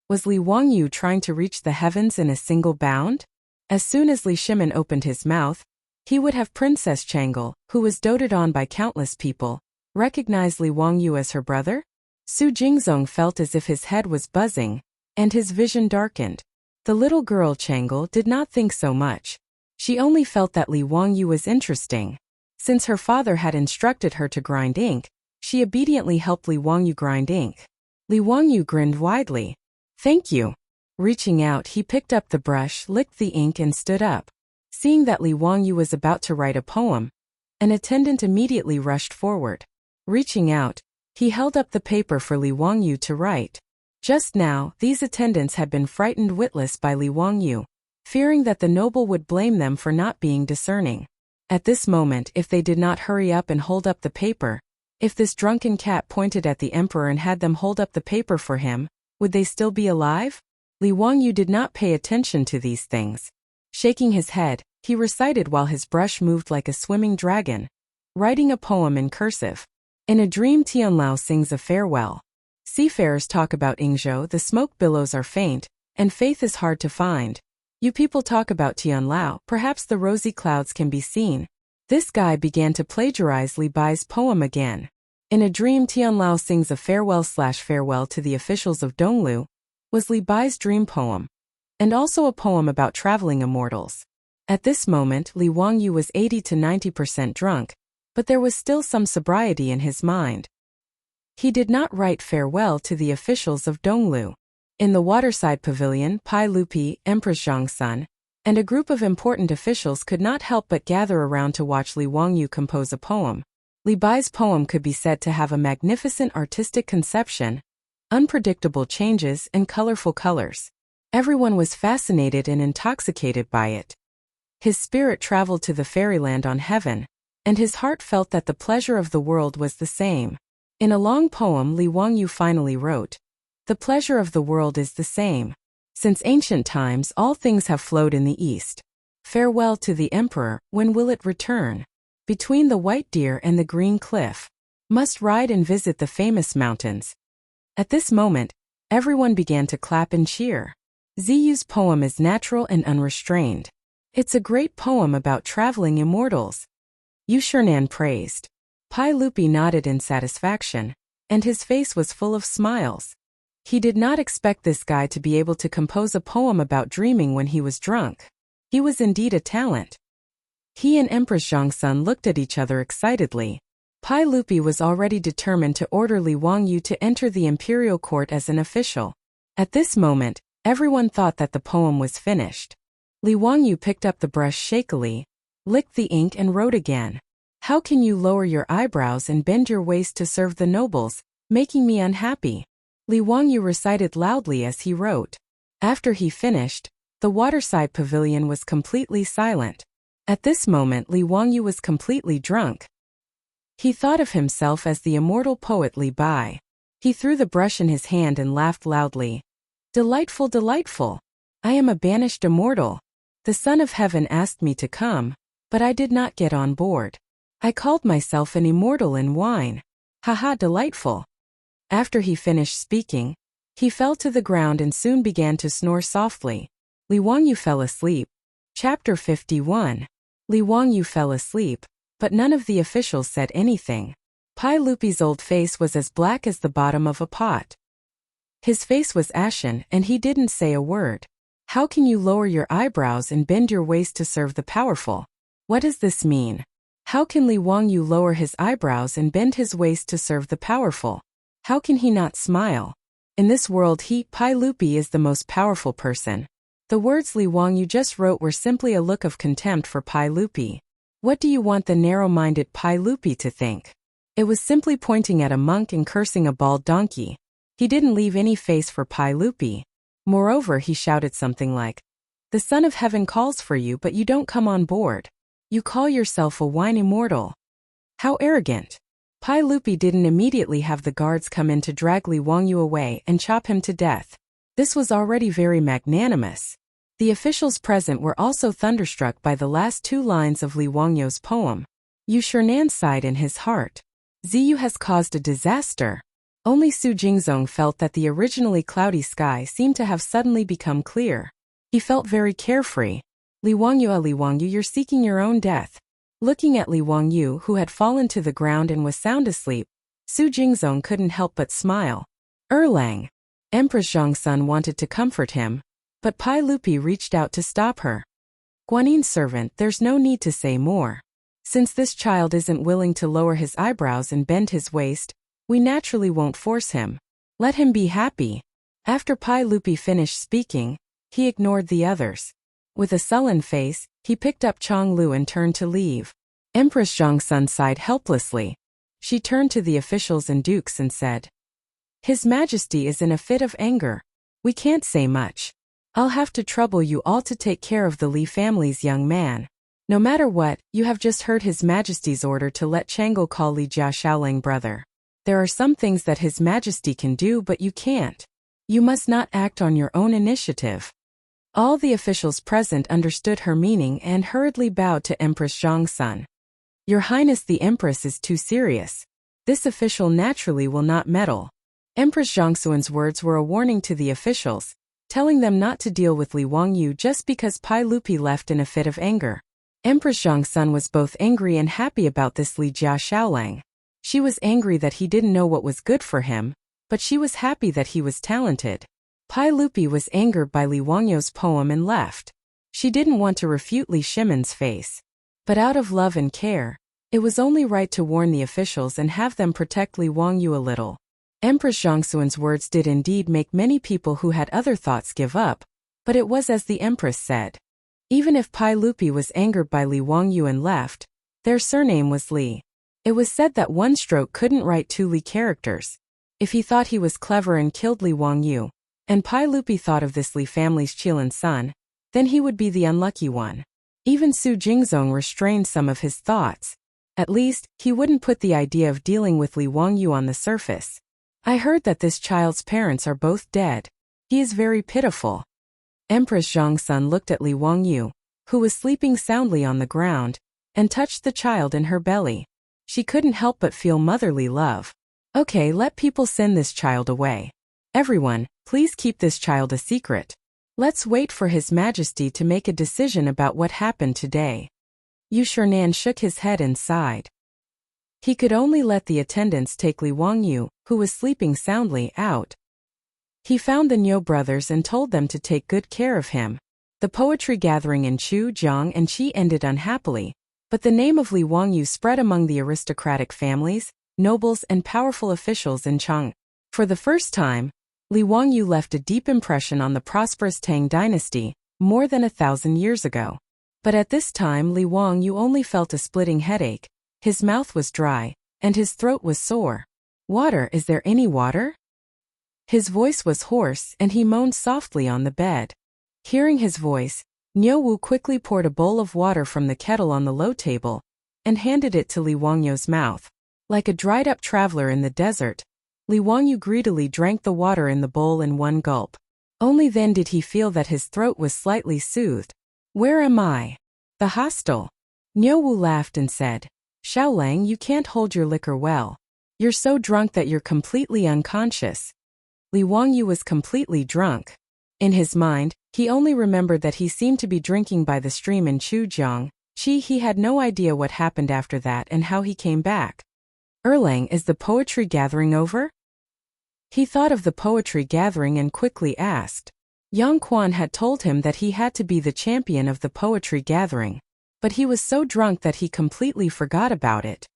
Was Li Wangyu trying to reach the heavens in a single bound? As soon as Li Shimin opened his mouth, he would have Princess Chang'e, who was doted on by countless people, recognize Li Wangyu as her brother? Su Jingzong felt as if his head was buzzing, and his vision darkened. The little girl Chang'e did not think so much. She only felt that Li Wangyu was interesting. Since her father had instructed her to grind ink, she obediently helped Li Wangyu grind ink. Li Wangyu grinned widely. "Thank you." Reaching out, he picked up the brush, licked the ink and stood up. Seeing that Li Wangyu was about to write a poem, an attendant immediately rushed forward. Reaching out, he held up the paper for Li Wangyu to write. Just now, these attendants had been frightened witless by Li Wangyu, fearing that the noble would blame them for not being discerning. At this moment, if they did not hurry up and hold up the paper, if this drunken cat pointed at the emperor and had them hold up the paper for him, would they still be alive? Li Wangyu did not pay attention to these things. Shaking his head, he recited while his brush moved like a swimming dragon, writing a poem in cursive. In a dream, Tianlao sings a farewell. Seafarers talk about Yingzhou, the smoke billows are faint, and faith is hard to find. You people talk about Tianlao, perhaps the rosy clouds can be seen. This guy began to plagiarize Li Bai's poem again. In a dream, Tianlao sings a farewell to the officials of Donglu, was Li Bai's dream poem. and also a poem about traveling immortals. At this moment, Li Wangyu was 80 to 90% drunk, but there was still some sobriety in his mind. He did not write farewell to the officials of Donglu. In the waterside pavilion, Pai Lupi, Empress Zhongsun, and a group of important officials could not help but gather around to watch Li Wangyu compose a poem. Li Bai's poem could be said to have a magnificent artistic conception, unpredictable changes, and colorful colors. Everyone was fascinated and intoxicated by it. His spirit traveled to the fairyland on heaven, and his heart felt that the pleasure of the world was the same. In a long poem, Li Wangyu finally wrote, "The pleasure of the world is the same. Since ancient times all things have flowed in the east. Farewell to the emperor, when will it return? Between the white deer and the green cliff. Must ride and visit the famous mountains." At this moment, everyone began to clap and cheer. Ziyu's poem is natural and unrestrained. It's a great poem about traveling immortals. Yu Shernan praised. Pai Lupi nodded in satisfaction, and his face was full of smiles. He did not expect this guy to be able to compose a poem about dreaming when he was drunk. He was indeed a talent. He and Empress Zhongsun looked at each other excitedly. Pai Lupi was already determined to order Li Wangyu to enter the imperial court as an official. At this moment, everyone thought that the poem was finished. Li Wangyu picked up the brush shakily, licked the ink and wrote again. "How can you lower your eyebrows and bend your waist to serve the nobles, making me unhappy?" Li Wangyu recited loudly as he wrote. After he finished, the waterside pavilion was completely silent. At this moment, Li Wangyu was completely drunk. He thought of himself as the immortal poet Li Bai. He threw the brush in his hand and laughed loudly. "Delightful, delightful! I am a banished immortal. The Son of Heaven asked me to come, but I did not get on board. I called myself an immortal in wine. Haha, delightful." After he finished speaking, he fell to the ground and soon began to snore softly. Li Wangyu fell asleep. Chapter 51. Li Wangyu fell asleep, but none of the officials said anything. Pai Lupi's old face was as black as the bottom of a pot. His face was ashen, and he didn't say a word. "How can you lower your eyebrows and bend your waist to serve the powerful? What does this mean? How can Li Wangyu lower his eyebrows and bend his waist to serve the powerful? How can he not smile? In this world Pai Lupi is the most powerful person." The words Li Wangyu just wrote were simply a look of contempt for Pai Lupi. What do you want the narrow-minded Pai Lupi to think? It was simply pointing at a monk and cursing a bald donkey. He didn't leave any face for Pai Lupi. Moreover, he shouted something like, "The Son of Heaven calls for you, but you don't come on board. You call yourself a wine immortal. How arrogant." Pai Lupi didn't immediately have the guards come in to drag Li Wangyu away and chop him to death. This was already very magnanimous. The officials present were also thunderstruck by the last two lines of Li Wangyu's poem. Yu Shernan sighed in his heart. Ziyu has caused a disaster. Only Su Jingzong felt that the originally cloudy sky seemed to have suddenly become clear. He felt very carefree. Li Wangyu, you're seeking your own death." Looking at Li Wangyu, who had fallen to the ground and was sound asleep, Su Jingzong couldn't help but smile. "Erlang." Empress Zhongsun wanted to comfort him, but Pai Lupi reached out to stop her. "Guanin's servant, there's no need to say more. Since this child isn't willing to lower his eyebrows and bend his waist, we naturally won't force him. Let him be happy." After Pai Lupi finished speaking, he ignored the others. With a sullen face, he picked up Chong Lu and turned to leave. Empress Zhongsun sighed helplessly. She turned to the officials and dukes and said, "His Majesty is in a fit of anger. We can't say much. I'll have to trouble you all to take care of the Li family's young man. No matter what, you have just heard His Majesty's order to let Chang'o call Li Jia Shaolang brother. There are some things that His Majesty can do but you can't. You must not act on your own initiative." All the officials present understood her meaning and hurriedly bowed to Empress Zhongsun. "Your Highness the Empress is too serious. This official naturally will not meddle." Empress Zhongsun's words were a warning to the officials, telling them not to deal with Li Wangyu just because Pai Lupi left in a fit of anger. Empress Zhongsun was both angry and happy about this Li Jia Shaolang. She was angry that he didn't know what was good for him, but she was happy that he was talented. Pai Lupi was angered by Li Wangyu's poem and left. She didn't want to refute Li Shimon's face. But out of love and care, it was only right to warn the officials and have them protect Li Wangyu a little. Empress Zhongxuan's words did indeed make many people who had other thoughts give up, but it was as the Empress said. Even if Pai Lupi was angered by Li Wangyu and left, their surname was Li. It was said that one stroke couldn't write two Li characters. If he thought he was clever and killed Li Wangyu, and Pai Lupi thought of this Li family's Qilin son, then he would be the unlucky one. Even Su Jingzong restrained some of his thoughts. At least, he wouldn't put the idea of dealing with Li Wangyu on the surface. I heard that this child's parents are both dead. He is very pitiful. Empress Zhongxun looked at Li Wangyu, who was sleeping soundly on the ground, and touched the child in her belly. She couldn't help but feel motherly love. Okay, let people send this child away. Everyone, please keep this child a secret. Let's wait for His Majesty to make a decision about what happened today. Yu Shernan shook his head and sighed. He could only let the attendants take Li Wangyu, who was sleeping soundly, out. He found the Niu brothers and told them to take good care of him. The poetry gathering in Chu, Jiang and Qi ended unhappily, but the name of Li Wangyu spread among the aristocratic families, nobles and powerful officials in Chang. For the first time, Li Wangyu left a deep impression on the prosperous Tang dynasty, more than 1,000 years ago. But at this time Li Wangyu only felt a splitting headache, his mouth was dry, and his throat was sore. Water, is there any water? His voice was hoarse and he moaned softly on the bed. Hearing his voice, Niu Wu quickly poured a bowl of water from the kettle on the low table, and handed it to Li Wangyu's mouth. Like a dried-up traveler in the desert, Li Wangyu greedily drank the water in the bowl in one gulp. Only then did he feel that his throat was slightly soothed. Where am I? The hostel. Niu Wu laughed and said, Xiaolang, you can't hold your liquor well. You're so drunk that you're completely unconscious. Li Wangyu was completely drunk. In his mind, he only remembered that he seemed to be drinking by the stream in Chujiang. He had no idea what happened after that and how he came back. Erlang, is the poetry gathering over? He thought of the poetry gathering and quickly asked. Yang Quan had told him that he had to be the champion of the poetry gathering, but he was so drunk that he completely forgot about it.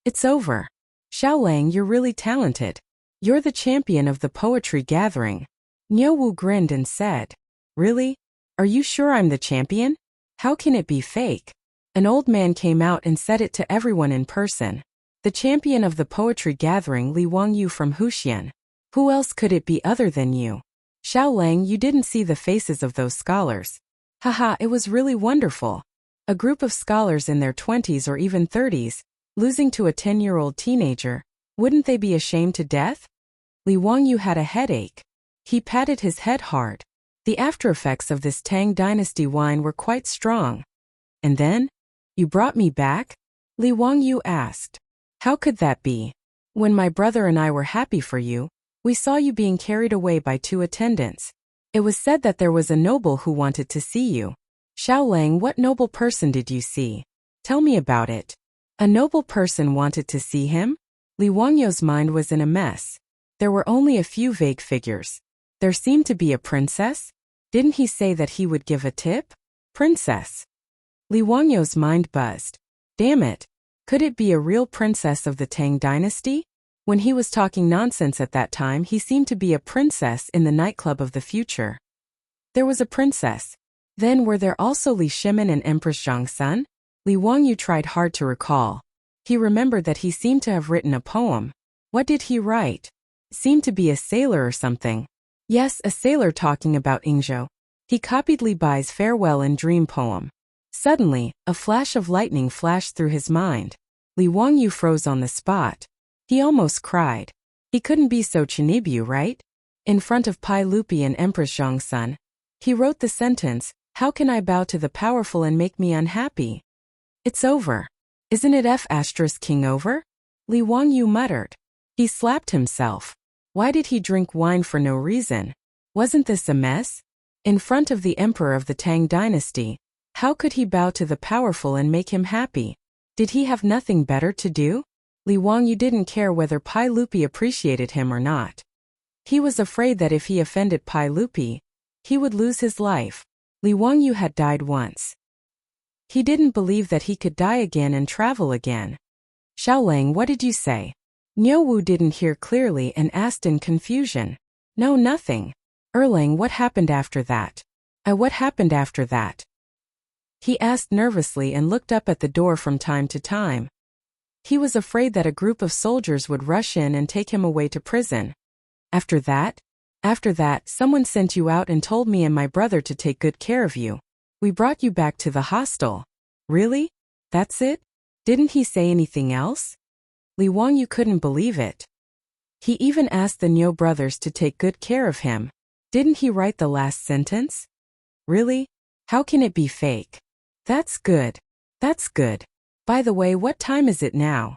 It's over. Xiaolang, you're really talented. You're the champion of the poetry gathering. Niu Wu grinned and said, Really? Are you sure I'm the champion? How can it be fake? An old man came out and said it to everyone in person. The champion of the poetry gathering, Li Wangyu from Huxian. Who else could it be other than you? Xiaolang, you didn't see the faces of those scholars. Haha, it was really wonderful. A group of scholars in their 20s or even 30s, losing to a 10-year-old teenager. Wouldn't they be ashamed to death? Li Wangyu had a headache. He patted his head hard. The aftereffects of this Tang dynasty wine were quite strong. And then? You brought me back? Li Wangyu asked. How could that be? When my brother and I were happy for you, we saw you being carried away by two attendants. It was said that there was a noble who wanted to see you. Xiaolang, what noble person did you see? Tell me about it. A noble person wanted to see him? Li Wangyu's mind was in a mess. There were only a few vague figures. There seemed to be a princess? Didn't he say that he would give a tip? Princess. Li Wangyu's mind buzzed. Damn it. Could it be a real princess of the Tang dynasty? When he was talking nonsense at that time, he seemed to be a princess in the nightclub of the future. There was a princess. Then were there also Li Shimin and Empress Zhongxun? Li Wangyu tried hard to recall. He remembered that he seemed to have written a poem. What did he write? Seemed to be a sailor or something. Yes, a sailor talking about Ingzhou. He copied Li Bai's farewell and dream poem. Suddenly, a flash of lightning flashed through his mind. Li Wangyu froze on the spot. He almost cried. He couldn't be so Chinibu, right? In front of Pai Lupi and Empress Zhongxun, he wrote the sentence, How can I bow to the powerful and make me unhappy? It's over. Isn't it King over? Li Wangyu muttered. He slapped himself. Why did he drink wine for no reason? Wasn't this a mess? In front of the emperor of the Tang dynasty, how could he bow to the powerful and make him happy? Did he have nothing better to do? Li Wangyu didn't care whether Pai Lupi appreciated him or not. He was afraid that if he offended Pai Lupi, he would lose his life. Li Wangyu had died once. He didn't believe that he could die again and travel again. Xiaolang, what did you say? Niu Wu didn't hear clearly and asked in confusion. No, nothing. Erlang, what happened after that? What happened after that? He asked nervously and looked up at the door from time to time. He was afraid that a group of soldiers would rush in and take him away to prison. After that? After that, someone sent you out and told me and my brother to take good care of you. We brought you back to the hostel. Really? That's it? Didn't he say anything else? Li Wangyu couldn't believe it. He even asked the Niu brothers to take good care of him. Didn't he write the last sentence? Really? How can it be fake? That's good. That's good. By the way, what time is it now?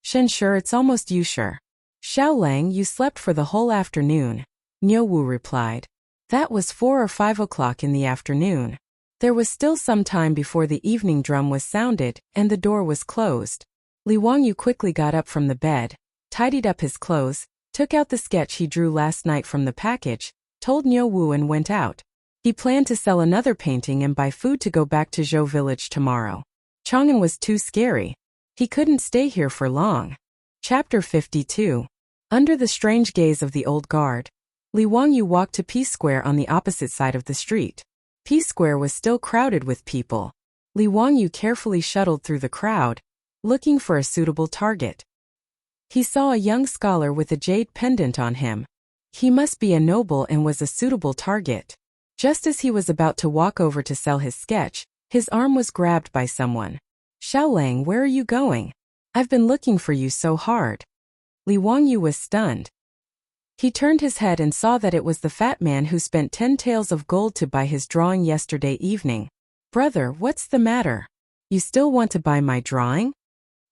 Shen, sure, it's almost Yushur. Xiaolang, you slept for the whole afternoon. Niu Wu replied. That was 4 or 5 o'clock in the afternoon. There was still some time before the evening drum was sounded, and the door was closed. Li Wangyu quickly got up from the bed, tidied up his clothes, took out the sketch he drew last night from the package, told Niu Wu and went out. He planned to sell another painting and buy food to go back to Zhou village tomorrow. Chang'an was too scary. He couldn't stay here for long. Chapter 52. Under the strange gaze of the old guard, Li Wangyu walked to Peace Square on the opposite side of the street. Peace Square was still crowded with people. Li Wangyu carefully shuttled through the crowd, looking for a suitable target. He saw a young scholar with a jade pendant on him. He must be a noble and was a suitable target. Just as he was about to walk over to sell his sketch, his arm was grabbed by someone. Xiaolang, where are you going? I've been looking for you so hard. Li Wangyu was stunned. He turned his head and saw that it was the fat man who spent 10 taels of gold to buy his drawing yesterday evening. Brother, what's the matter? You still want to buy my drawing?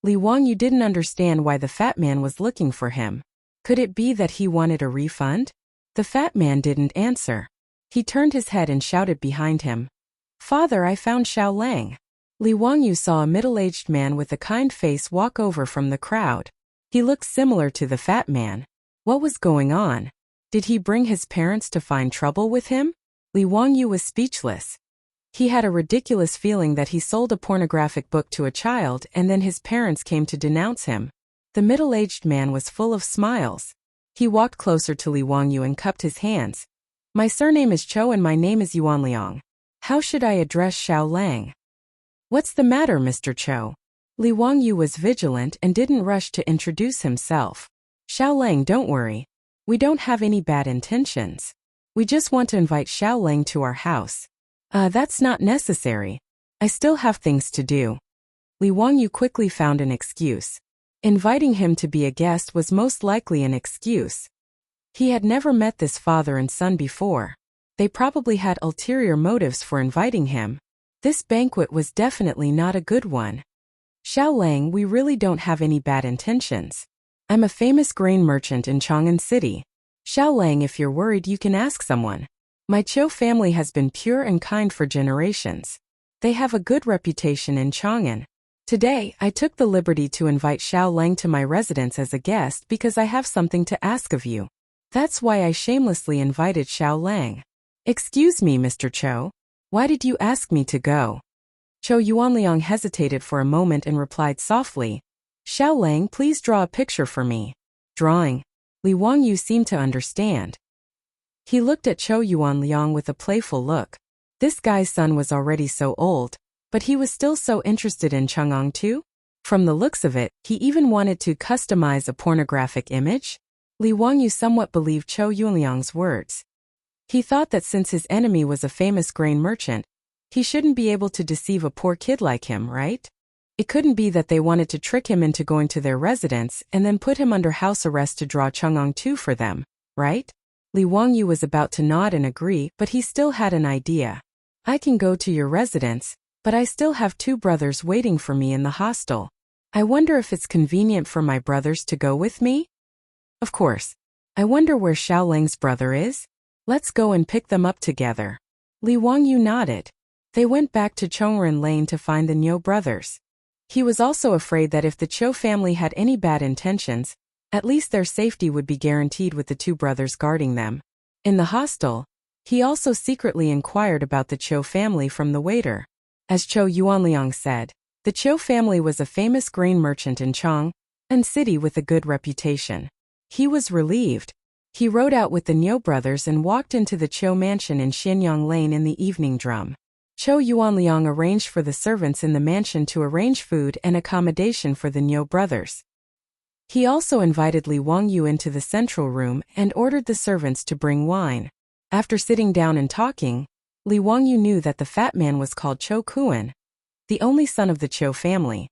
Li Wangyu didn't understand why the fat man was looking for him. Could it be that he wanted a refund? The fat man didn't answer. He turned his head and shouted behind him. Father, I found Xiaolang. Li Wangyu saw a middle-aged man with a kind face walk over from the crowd. He looked similar to the fat man. What was going on? Did he bring his parents to find trouble with him? Li Wangyu was speechless. He had a ridiculous feeling that he sold a pornographic book to a child and then his parents came to denounce him. The middle-aged man was full of smiles. He walked closer to Li Wangyu and cupped his hands. My surname is Cho and my name is Yuanliang. How should I address Xiaolang? What's the matter, Mr. Cho? Li Wangyu was vigilant and didn't rush to introduce himself. Xiaolang, don't worry. We don't have any bad intentions. We just want to invite Xiaolang to our house. That's not necessary. I still have things to do. Li Wangyu quickly found an excuse. Inviting him to be a guest was most likely an excuse. He had never met this father and son before. They probably had ulterior motives for inviting him. This banquet was definitely not a good one. Xiaolang, we really don't have any bad intentions. I'm a famous grain merchant in Chang'an City. Xiaolang, if you're worried, you can ask someone. My Cho family has been pure and kind for generations. They have a good reputation in Chang'an. Today, I took the liberty to invite Xiaolang to my residence as a guest because I have something to ask of you. That's why I shamelessly invited Xiaolang. Excuse me, Mr. Cho. Why did you ask me to go? Cho Yuanliang hesitated for a moment and replied softly. Xiaolang, please draw a picture for me. Drawing. Li Wangyu seemed to understand. He looked at Cho Yuanliang with a playful look. This guy's son was already so old, but he was still so interested in Chang'an too? From the looks of it, he even wanted to customize a pornographic image? Li Wangyu somewhat believed Cho Yuanliang's words. He thought that since his enemy was a famous grain merchant, he shouldn't be able to deceive a poor kid like him, right? It couldn't be that they wanted to trick him into going to their residence and then put him under house arrest to draw Chang'an 2 for them, right? Li Wangyu was about to nod and agree, but he still had an idea. I can go to your residence, but I still have 2 brothers waiting for me in the hostel. I wonder if it's convenient for my brothers to go with me? Of course. I wonder where Xiaolang's brother is? Let's go and pick them up together. Li Wangyu nodded. They went back to Chongren Lane to find the Niu brothers. He was also afraid that if the Cho family had any bad intentions, At least their safety would be guaranteed with the two brothers guarding them. In the hostel, he also secretly inquired about the Cho family from the waiter. As Cho Yuanliang said, the Cho family was a famous grain merchant in Chang'an City with a good reputation. He was relieved. He rode out with the Niu brothers and walked into the Cho mansion in Xianyang Lane in the evening drum. Cho Yuanliang arranged for the servants in the mansion to arrange food and accommodation for the Niu brothers. He also invited Li Wangyu into the central room and ordered the servants to bring wine. After sitting down and talking, Li Wangyu knew that the fat man was called Cho Kuan, the only son of the Cho family.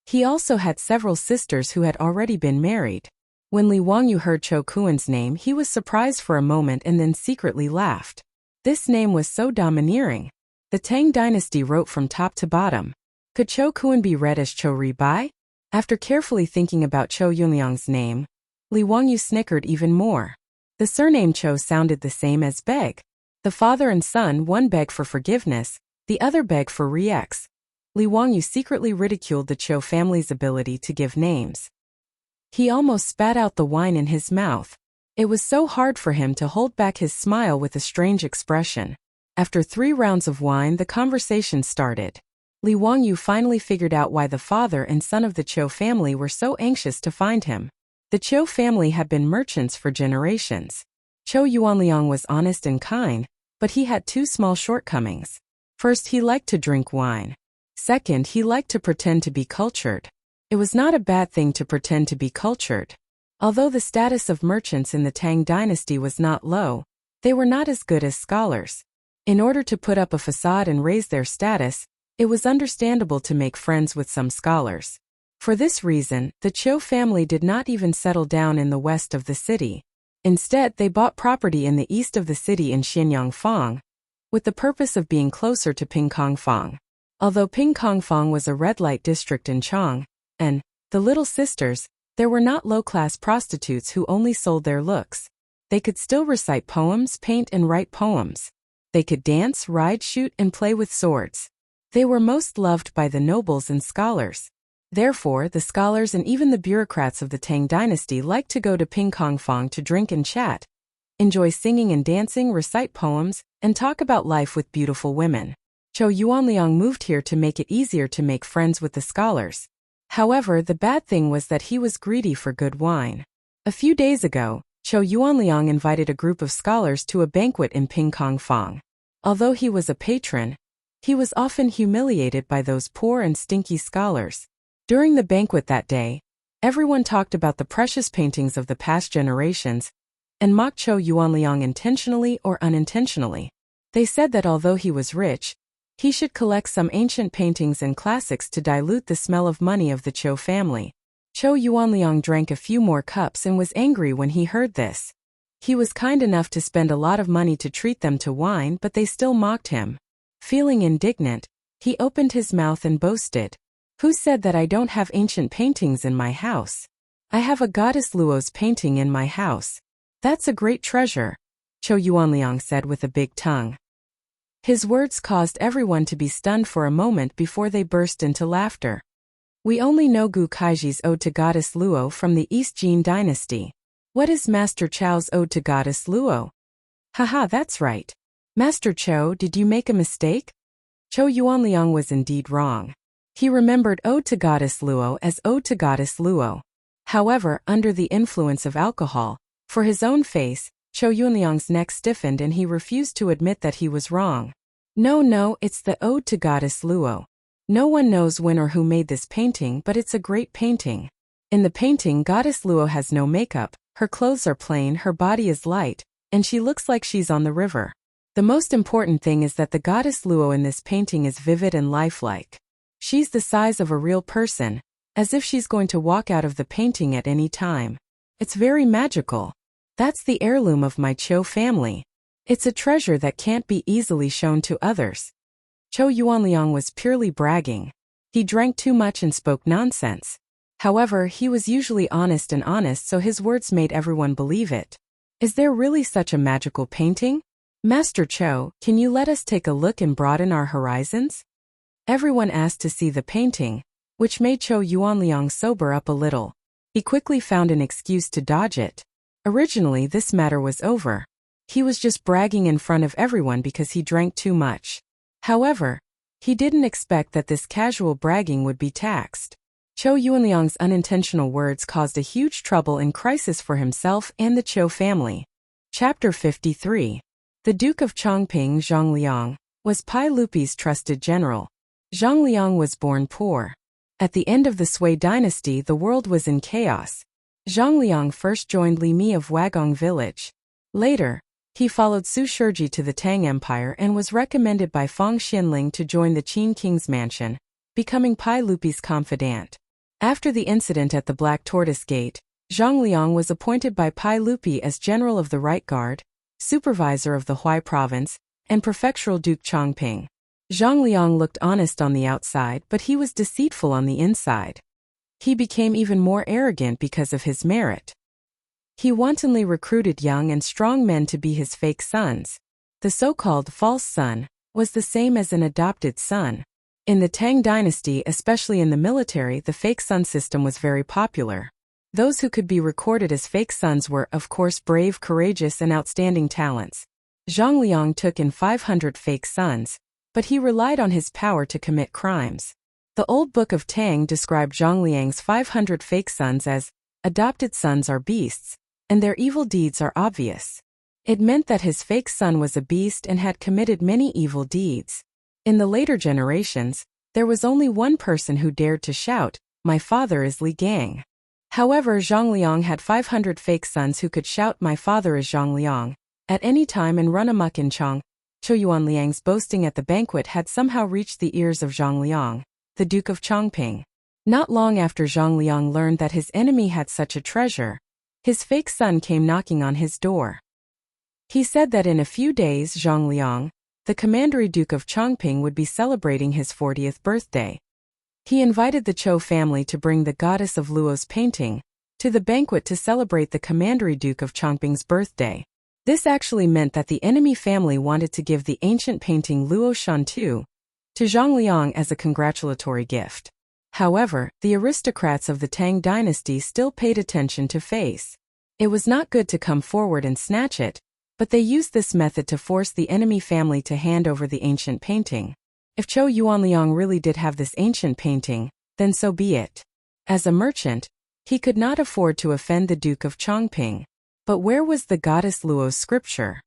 He also had several sisters who had already been married. When Li Wangyu heard Cho Kuan's name, he was surprised for a moment and then secretly laughed. This name was so domineering. The Tang dynasty wrote from top to bottom. Could Cho Kuan be read as Cho Ri Bai? After carefully thinking about Cho Yunliang's name, Li Wangyu snickered even more. The surname Cho sounded the same as beg. The father and son, one begged for forgiveness, the other begged for re-ex. Li Wangyu secretly ridiculed the Cho family's ability to give names. He almost spat out the wine in his mouth. It was so hard for him to hold back his smile with a strange expression. After 3 rounds of wine, the conversation started. Li Wangyu finally figured out why the father and son of the Cho family were so anxious to find him. The Cho family had been merchants for generations. Cho Yuanliang was honest and kind, but he had 2 small shortcomings. First, he liked to drink wine. Second, he liked to pretend to be cultured. It was not a bad thing to pretend to be cultured. Although the status of merchants in the Tang dynasty was not low, they were not as good as scholars. In order to put up a facade and raise their status, it was understandable to make friends with some scholars. For this reason, the Cho family did not even settle down in the west of the city. Instead, they bought property in the east of the city in Xianyangfang, with the purpose of being closer to Pingkongfang. Although Pingkongfang was a red-light district in Chang'an, the Little Sisters, there were not low-class prostitutes who only sold their looks. They could still recite poems, paint and write poems. They could dance, ride, shoot, and play with swords. They were most loved by the nobles and scholars. Therefore, the scholars and even the bureaucrats of the Tang dynasty liked to go to Pingkongfang to drink and chat, enjoy singing and dancing, recite poems, and talk about life with beautiful women. Cho Yuanliang moved here to make it easier to make friends with the scholars. However, the bad thing was that he was greedy for good wine. A few days ago, Cho Yuanliang invited a group of scholars to a banquet in Pingkongfang. Although he was a patron, he was often humiliated by those poor and stinky scholars. During the banquet that day, everyone talked about the precious paintings of the past generations and mocked Cho Yuanliang intentionally or unintentionally. They said that although he was rich, he should collect some ancient paintings and classics to dilute the smell of money of the Cho family. Cho Yuanliang drank a few more cups and was angry when he heard this. He was kind enough to spend a lot of money to treat them to wine, but they still mocked him. Feeling indignant, he opened his mouth and boasted, "Who said that I don't have ancient paintings in my house? I have a goddess Luo's painting in my house. That's a great treasure," Cho Yuanliang said with a big tongue. His words caused everyone to be stunned for a moment before they burst into laughter. "We only know Gu Kaiji's ode to goddess Luo from the East Jin dynasty. What is Master Chow's ode to goddess Luo?" "Haha, that's right. Master Cho, did you make a mistake?" Cho Yuanliang was indeed wrong. He remembered ode to goddess Luo as ode to goddess Luo. However, under the influence of alcohol, for his own face, Cho Yuanliang's neck stiffened and he refused to admit that he was wrong. No, it's the ode to goddess Luo. No one knows when or who made this painting, but it's a great painting. In the painting, goddess Luo has no makeup, her clothes are plain, her body is light, and she looks like she's on the river. The most important thing is that the goddess Luo in this painting is vivid and lifelike. She's the size of a real person, as if she's going to walk out of the painting at any time. It's very magical. That's the heirloom of my Cho family. It's a treasure that can't be easily shown to others. Cho Yuanliang was purely bragging. He drank too much and spoke nonsense. However, he was usually honest, so his words made everyone believe it. Is there really such a magical painting? Master Cho, can you let us take a look and broaden our horizons? Everyone asked to see the painting, which made Cho Yuanliang sober up a little. He quickly found an excuse to dodge it. Originally, this matter was over. He was just bragging in front of everyone because he drank too much. However, he didn't expect that this casual bragging would be taxed. Zhou Yuanliang's unintentional words caused a huge trouble and crisis for himself and the Zhou family. Chapter 53. The Duke of Chongping, Zhang Liang, was Pai Lupi's trusted general. Zhang Liang was born poor. At the end of the Sui dynasty, the world was in chaos. Zhang Liang first joined Li Mi of Wagong village. Later, he followed Su Shiji to the Tang Empire and was recommended by Fang Xinling to join the Qin king's mansion, becoming Pai Lupi's confidant. After the incident at the Black Tortoise Gate, Zhang Liang was appointed by Pai Lupi as general of the Right Guard, supervisor of the Huai province, and prefectural Duke Chongping. Zhang Liang looked honest on the outside, but he was deceitful on the inside. He became even more arrogant because of his merit. He wantonly recruited young and strong men to be his fake sons. The so-called false son was the same as an adopted son. In the Tang dynasty, especially in the military, the fake son system was very popular. Those who could be recorded as fake sons were, of course, brave, courageous, and outstanding talents. Zhang Liang took in 500 fake sons, but he relied on his power to commit crimes. The old book of Tang described Zhang Liang's 500 fake sons as, adopted sons are beasts, and their evil deeds are obvious. It meant that his fake son was a beast and had committed many evil deeds. In the later generations, there was only one person who dared to shout, "My father is Li Gang." However, Zhang Liang had 500 fake sons who could shout, "My father is Zhang Liang," at any time and run amok in Chong. Zhou Yuanliang's boasting at the banquet had somehow reached the ears of Zhang Liang, the Duke of Chongping. Not long after Zhang Liang learned that his enemy had such a treasure, his fake son came knocking on his door. He said that in a few days Zhang Liang, the Commandery Duke of Chongping, would be celebrating his 40th birthday. He invited the Zhou family to bring the goddess of Luo's painting to the banquet to celebrate the Commandery Duke of Chongping's birthday. This actually meant that the enemy family wanted to give the ancient painting Luo Shantu to Zhang Liang as a congratulatory gift. However, the aristocrats of the Tang dynasty still paid attention to face. It was not good to come forward and snatch it, but they used this method to force the enemy family to hand over the ancient painting. If Zhou Yuanliang really did have this ancient painting, then so be it. As a merchant, he could not afford to offend the Duke of Chongping. But where was the goddess Luo's scripture?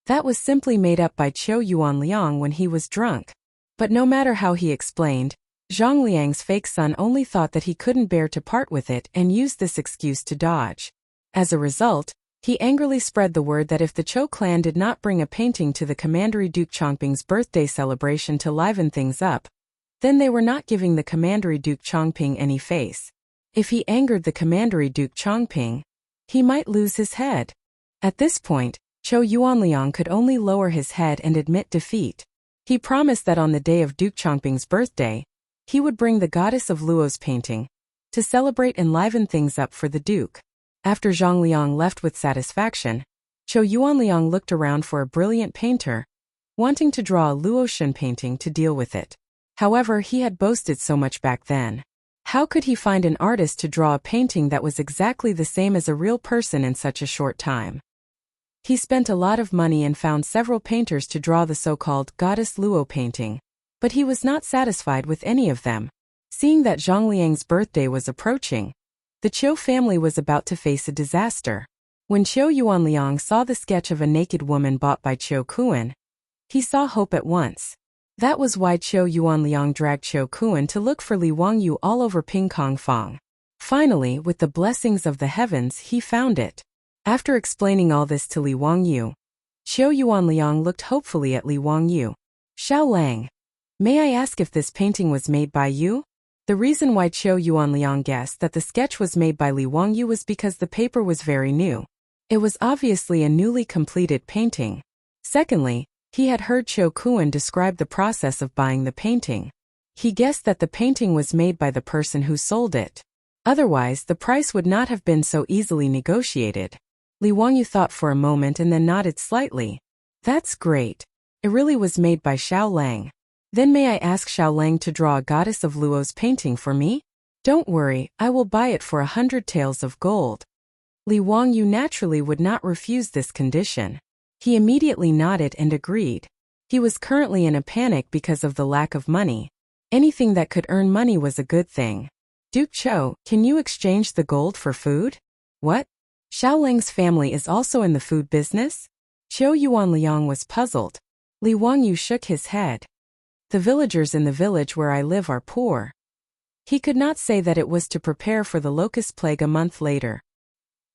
That was simply made up by Zhou Yuanliang when he was drunk. But no matter how he explained, Zhang Liang's fake son only thought that he couldn't bear to part with it and used this excuse to dodge. As a result, he angrily spread the word that if the Zhou clan did not bring a painting to the Commandery Duke Chongping's birthday celebration to liven things up, then they were not giving the Commandery Duke Chongping any face. If he angered the Commandery Duke Chongping, he might lose his head. At this point, Zhou Yuanliang could only lower his head and admit defeat. He promised that on the day of Duke Chongping's birthday, he would bring the goddess of Luo's painting to celebrate and liven things up for the Duke. After Zhang Liang left with satisfaction, Zhou Yuanliang looked around for a brilliant painter, wanting to draw a Luotian painting to deal with it. However, he had boasted so much back then. How could he find an artist to draw a painting that was exactly the same as a real person in such a short time? He spent a lot of money and found several painters to draw the so-called Goddess Luo painting, but he was not satisfied with any of them. Seeing that Zhang Liang's birthday was approaching, the Zhou family was about to face a disaster. When Zhou Yuanliang saw the sketch of a naked woman bought by Zhou Kuan, he saw hope at once. That was why Zhou Yuanliang dragged Zhou Kuan to look for Li Wangyu all over Pingkong Fang. Finally, with the blessings of the heavens, he found it. After explaining all this to Li Wangyu, Zhou Yuanliang looked hopefully at Li Wangyu. "Xiao Lang, may I ask if this painting was made by you?" The reason why Zhou Yuanliang guessed that the sketch was made by Li Wangyu was because the paper was very new. It was obviously a newly completed painting. Secondly, he had heard Zhou Kuan describe the process of buying the painting. He guessed that the painting was made by the person who sold it. Otherwise, the price would not have been so easily negotiated. Li Wangyu thought for a moment and then nodded slightly. "That's great. It really was made by Xiao Lang. Then may I ask Xiao Lang to draw a goddess of Luo's painting for me?" Don't worry, I will buy it for 100 taels of gold. Li Wangyu naturally would not refuse this condition. He immediately nodded and agreed. He was currently in a panic because of the lack of money. Anything that could earn money was a good thing. Duke Cho, can you exchange the gold for food? What? Xiaolang's family is also in the food business? Qiu Yuanliang was puzzled. Li Wangyu shook his head. The villagers in the village where I live are poor. He could not say that it was to prepare for the locust plague a month later.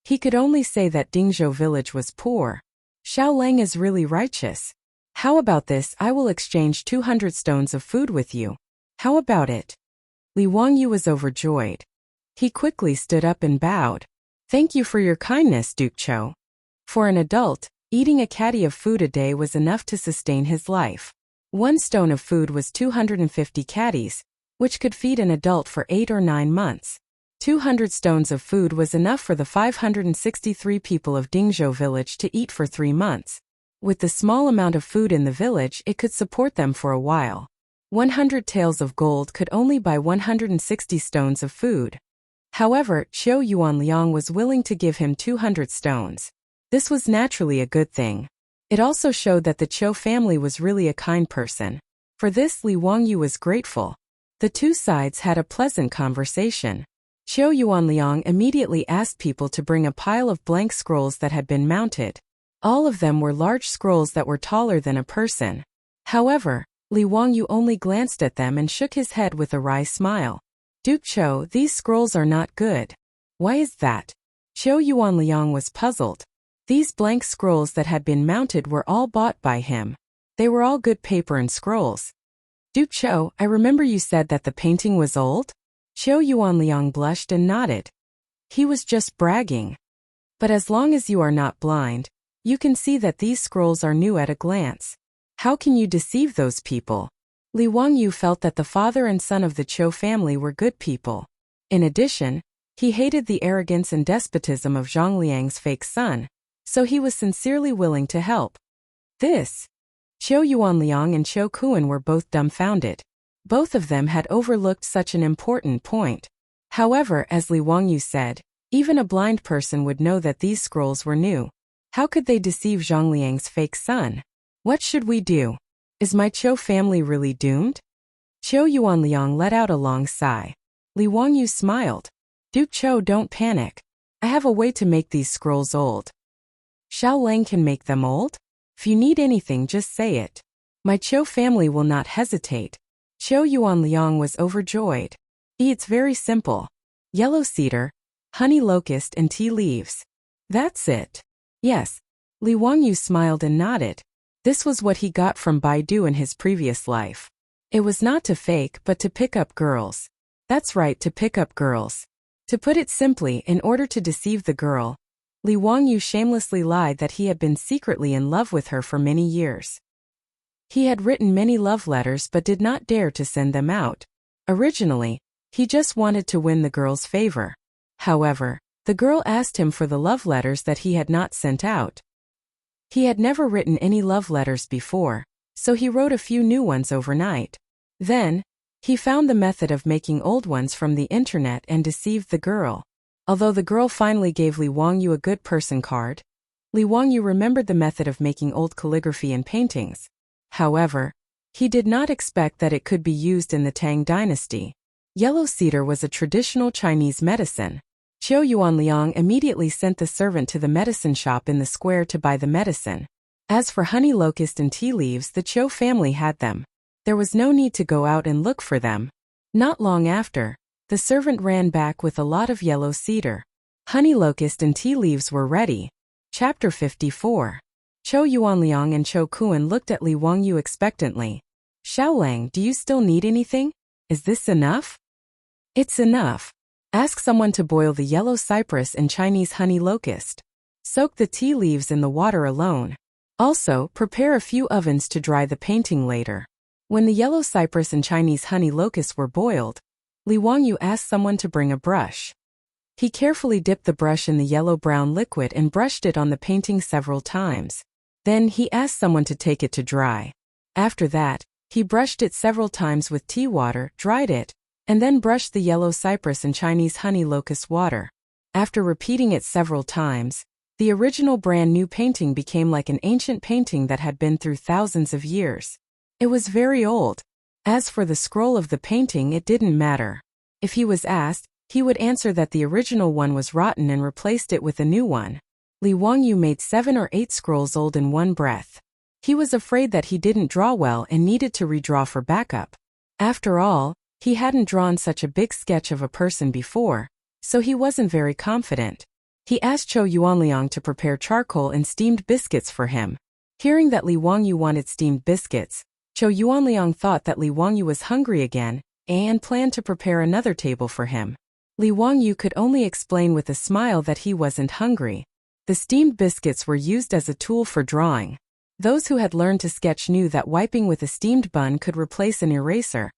He could only say that Dingzhou village was poor. Xiaolang is really righteous. How about this? I will exchange 200 stones of food with you. How about it? Li Wangyu was overjoyed. He quickly stood up and bowed. Thank you for your kindness, Duke Cho. For an adult, eating a caddy of food a day was enough to sustain his life. 1 stone of food was 250 caddies, which could feed an adult for 8 or 9 months. 200 stones of food was enough for the 563 people of Dingzhou village to eat for 3 months. With the small amount of food in the village, it could support them for a while. 100 taels of gold could only buy 160 stones of food. However, Qiu Yuanliang was willing to give him 200 stones. This was naturally a good thing. It also showed that the Qiu family was really a kind person. For this, Li Wangyu was grateful. The two sides had a pleasant conversation. Qiu Yuanliang immediately asked people to bring a pile of blank scrolls that had been mounted. All of them were large scrolls that were taller than a person. However, Li Wangyu only glanced at them and shook his head with a wry smile. Duke Cho, these scrolls are not good. Why is that? Qiu Yuanliang was puzzled. These blank scrolls that had been mounted were all bought by him. They were all good paper and scrolls. Duke Cho, I remember you said that the painting was old? Qiu Yuanliang blushed and nodded. He was just bragging. But as long as you are not blind, you can see that these scrolls are new at a glance. How can you deceive those people? Li Wangyu felt that the father and son of the Qiu family were good people. In addition, he hated the arrogance and despotism of Zhang Liang's fake son, so he was sincerely willing to help. This. Qiu Yuanliang and Qiu Kuan were both dumbfounded. Both of them had overlooked such an important point. However, as Li Wangyu said, even a blind person would know that these scrolls were new. How could they deceive Zhang Liang's fake son? What should we do? Is my Qiu family really doomed? Qiu Yuanliang let out a long sigh. Li Wangyu smiled. Duke Cho, don't panic. I have a way to make these scrolls old. Xiaolang can make them old? If you need anything, just say it. My Qiu family will not hesitate. Qiu Yuanliang was overjoyed. It's very simple. Yellow cedar, honey locust and tea leaves. That's it. Yes. Li Wangyu smiled and nodded. This was what he got from Baidu in his previous life. It was not to fake but to pick up girls. That's right, to pick up girls. To put it simply, in order to deceive the girl, Li Wangyu shamelessly lied that he had been secretly in love with her for many years. He had written many love letters but did not dare to send them out. Originally, he just wanted to win the girl's favor. However, the girl asked him for the love letters that he had not sent out. He had never written any love letters before, so he wrote a few new ones overnight. Then, he found the method of making old ones from the internet and deceived the girl. Although the girl finally gave Li Wangyu a good person card, Li Wangyu remembered the method of making old calligraphy and paintings. However, he did not expect that it could be used in the Tang dynasty. Yellow cedar was a traditional Chinese medicine. Qiu Yuanliang immediately sent the servant to the medicine shop in the square to buy the medicine. As for honey locust and tea leaves, the Qiu family had them. There was no need to go out and look for them. Not long after, the servant ran back with a lot of yellow cedar. Honey locust and tea leaves were ready. Chapter 54. Qiu Yuanliang and Qiu Kuan looked at Li Wangyu expectantly. Xiaolang, do you still need anything? Is this enough? It's enough. Ask someone to boil the yellow cypress and Chinese honey locust. Soak the tea leaves in the water alone. Also, prepare a few ovens to dry the painting later. When the yellow cypress and Chinese honey locusts were boiled, Li Wangyu asked someone to bring a brush. He carefully dipped the brush in the yellow-brown liquid and brushed it on the painting several times. Then he asked someone to take it to dry. After that, he brushed it several times with tea water, dried it, and then brushed the yellow cypress and Chinese honey locust water. After repeating it several times, the original brand new painting became like an ancient painting that had been through thousands of years. It was very old. As for the scroll of the painting, it didn't matter. If he was asked, he would answer that the original one was rotten and replaced it with a new one. Li Wangyu made 7 or 8 scrolls old in one breath. He was afraid that he didn't draw well and needed to redraw for backup. After all, he hadn't drawn such a big sketch of a person before, so he wasn't very confident. He asked Zhou Yuanliang to prepare charcoal and steamed biscuits for him. Hearing that Li Wangyu wanted steamed biscuits, Zhou Yuanliang thought that Li Wangyu was hungry again and planned to prepare another table for him. Li Wangyu could only explain with a smile that he wasn't hungry. The steamed biscuits were used as a tool for drawing. Those who had learned to sketch knew that wiping with a steamed bun could replace an eraser,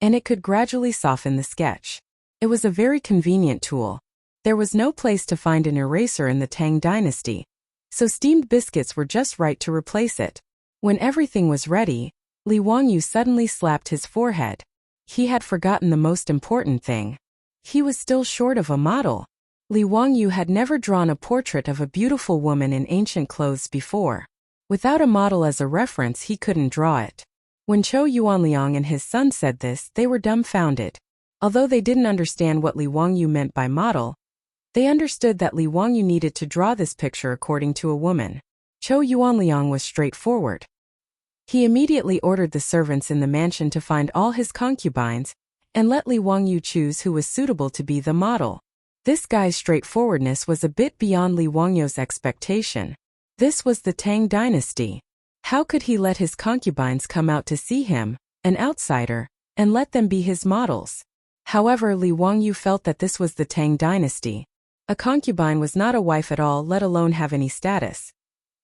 and it could gradually soften the sketch. It was a very convenient tool. There was no place to find an eraser in the Tang dynasty, so steamed biscuits were just right to replace it. When everything was ready, Li Wangyu suddenly slapped his forehead. He had forgotten the most important thing. He was still short of a model. Li Wangyu had never drawn a portrait of a beautiful woman in ancient clothes before. Without a model as a reference, he couldn't draw it. When Zhou Yuanliang and his son said this, they were dumbfounded. Although they didn't understand what Li Wangyu meant by model, they understood that Li Wangyu needed to draw this picture according to a woman. Zhou Yuanliang was straightforward. He immediately ordered the servants in the mansion to find all his concubines and let Li Wangyu choose who was suitable to be the model. This guy's straightforwardness was a bit beyond Li Wangyu's expectation. This was the Tang dynasty. How could he let his concubines come out to see him, an outsider, and let them be his models? However, Li Wangyu felt that this was the Tang dynasty. A concubine was not a wife at all, let alone have any status.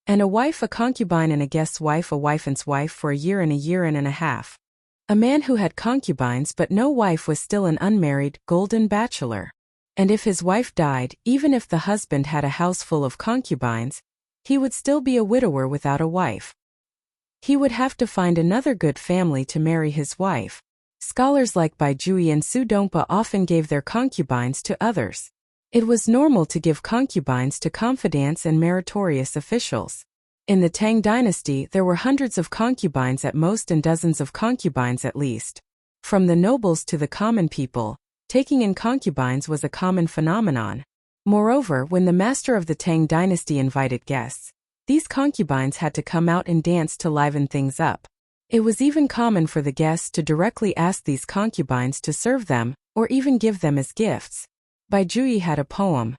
And a wife a concubine and a guest's wife a wife's wife for a year and a half. A man who had concubines but no wife was still an unmarried, golden bachelor. And if his wife died, even if the husband had a house full of concubines, he would still be a widower without a wife. He would have to find another good family to marry his wife. Scholars like Bai Jui and Su Dongpa often gave their concubines to others. It was normal to give concubines to confidants and meritorious officials. In the Tang dynasty, there were hundreds of concubines at most and dozens of concubines at least. From the nobles to the common people, taking in concubines was a common phenomenon. Moreover, when the master of the Tang dynasty invited guests, these concubines had to come out and dance to liven things up. It was even common for the guests to directly ask these concubines to serve them, or even give them as gifts. Bai Jui had a poem,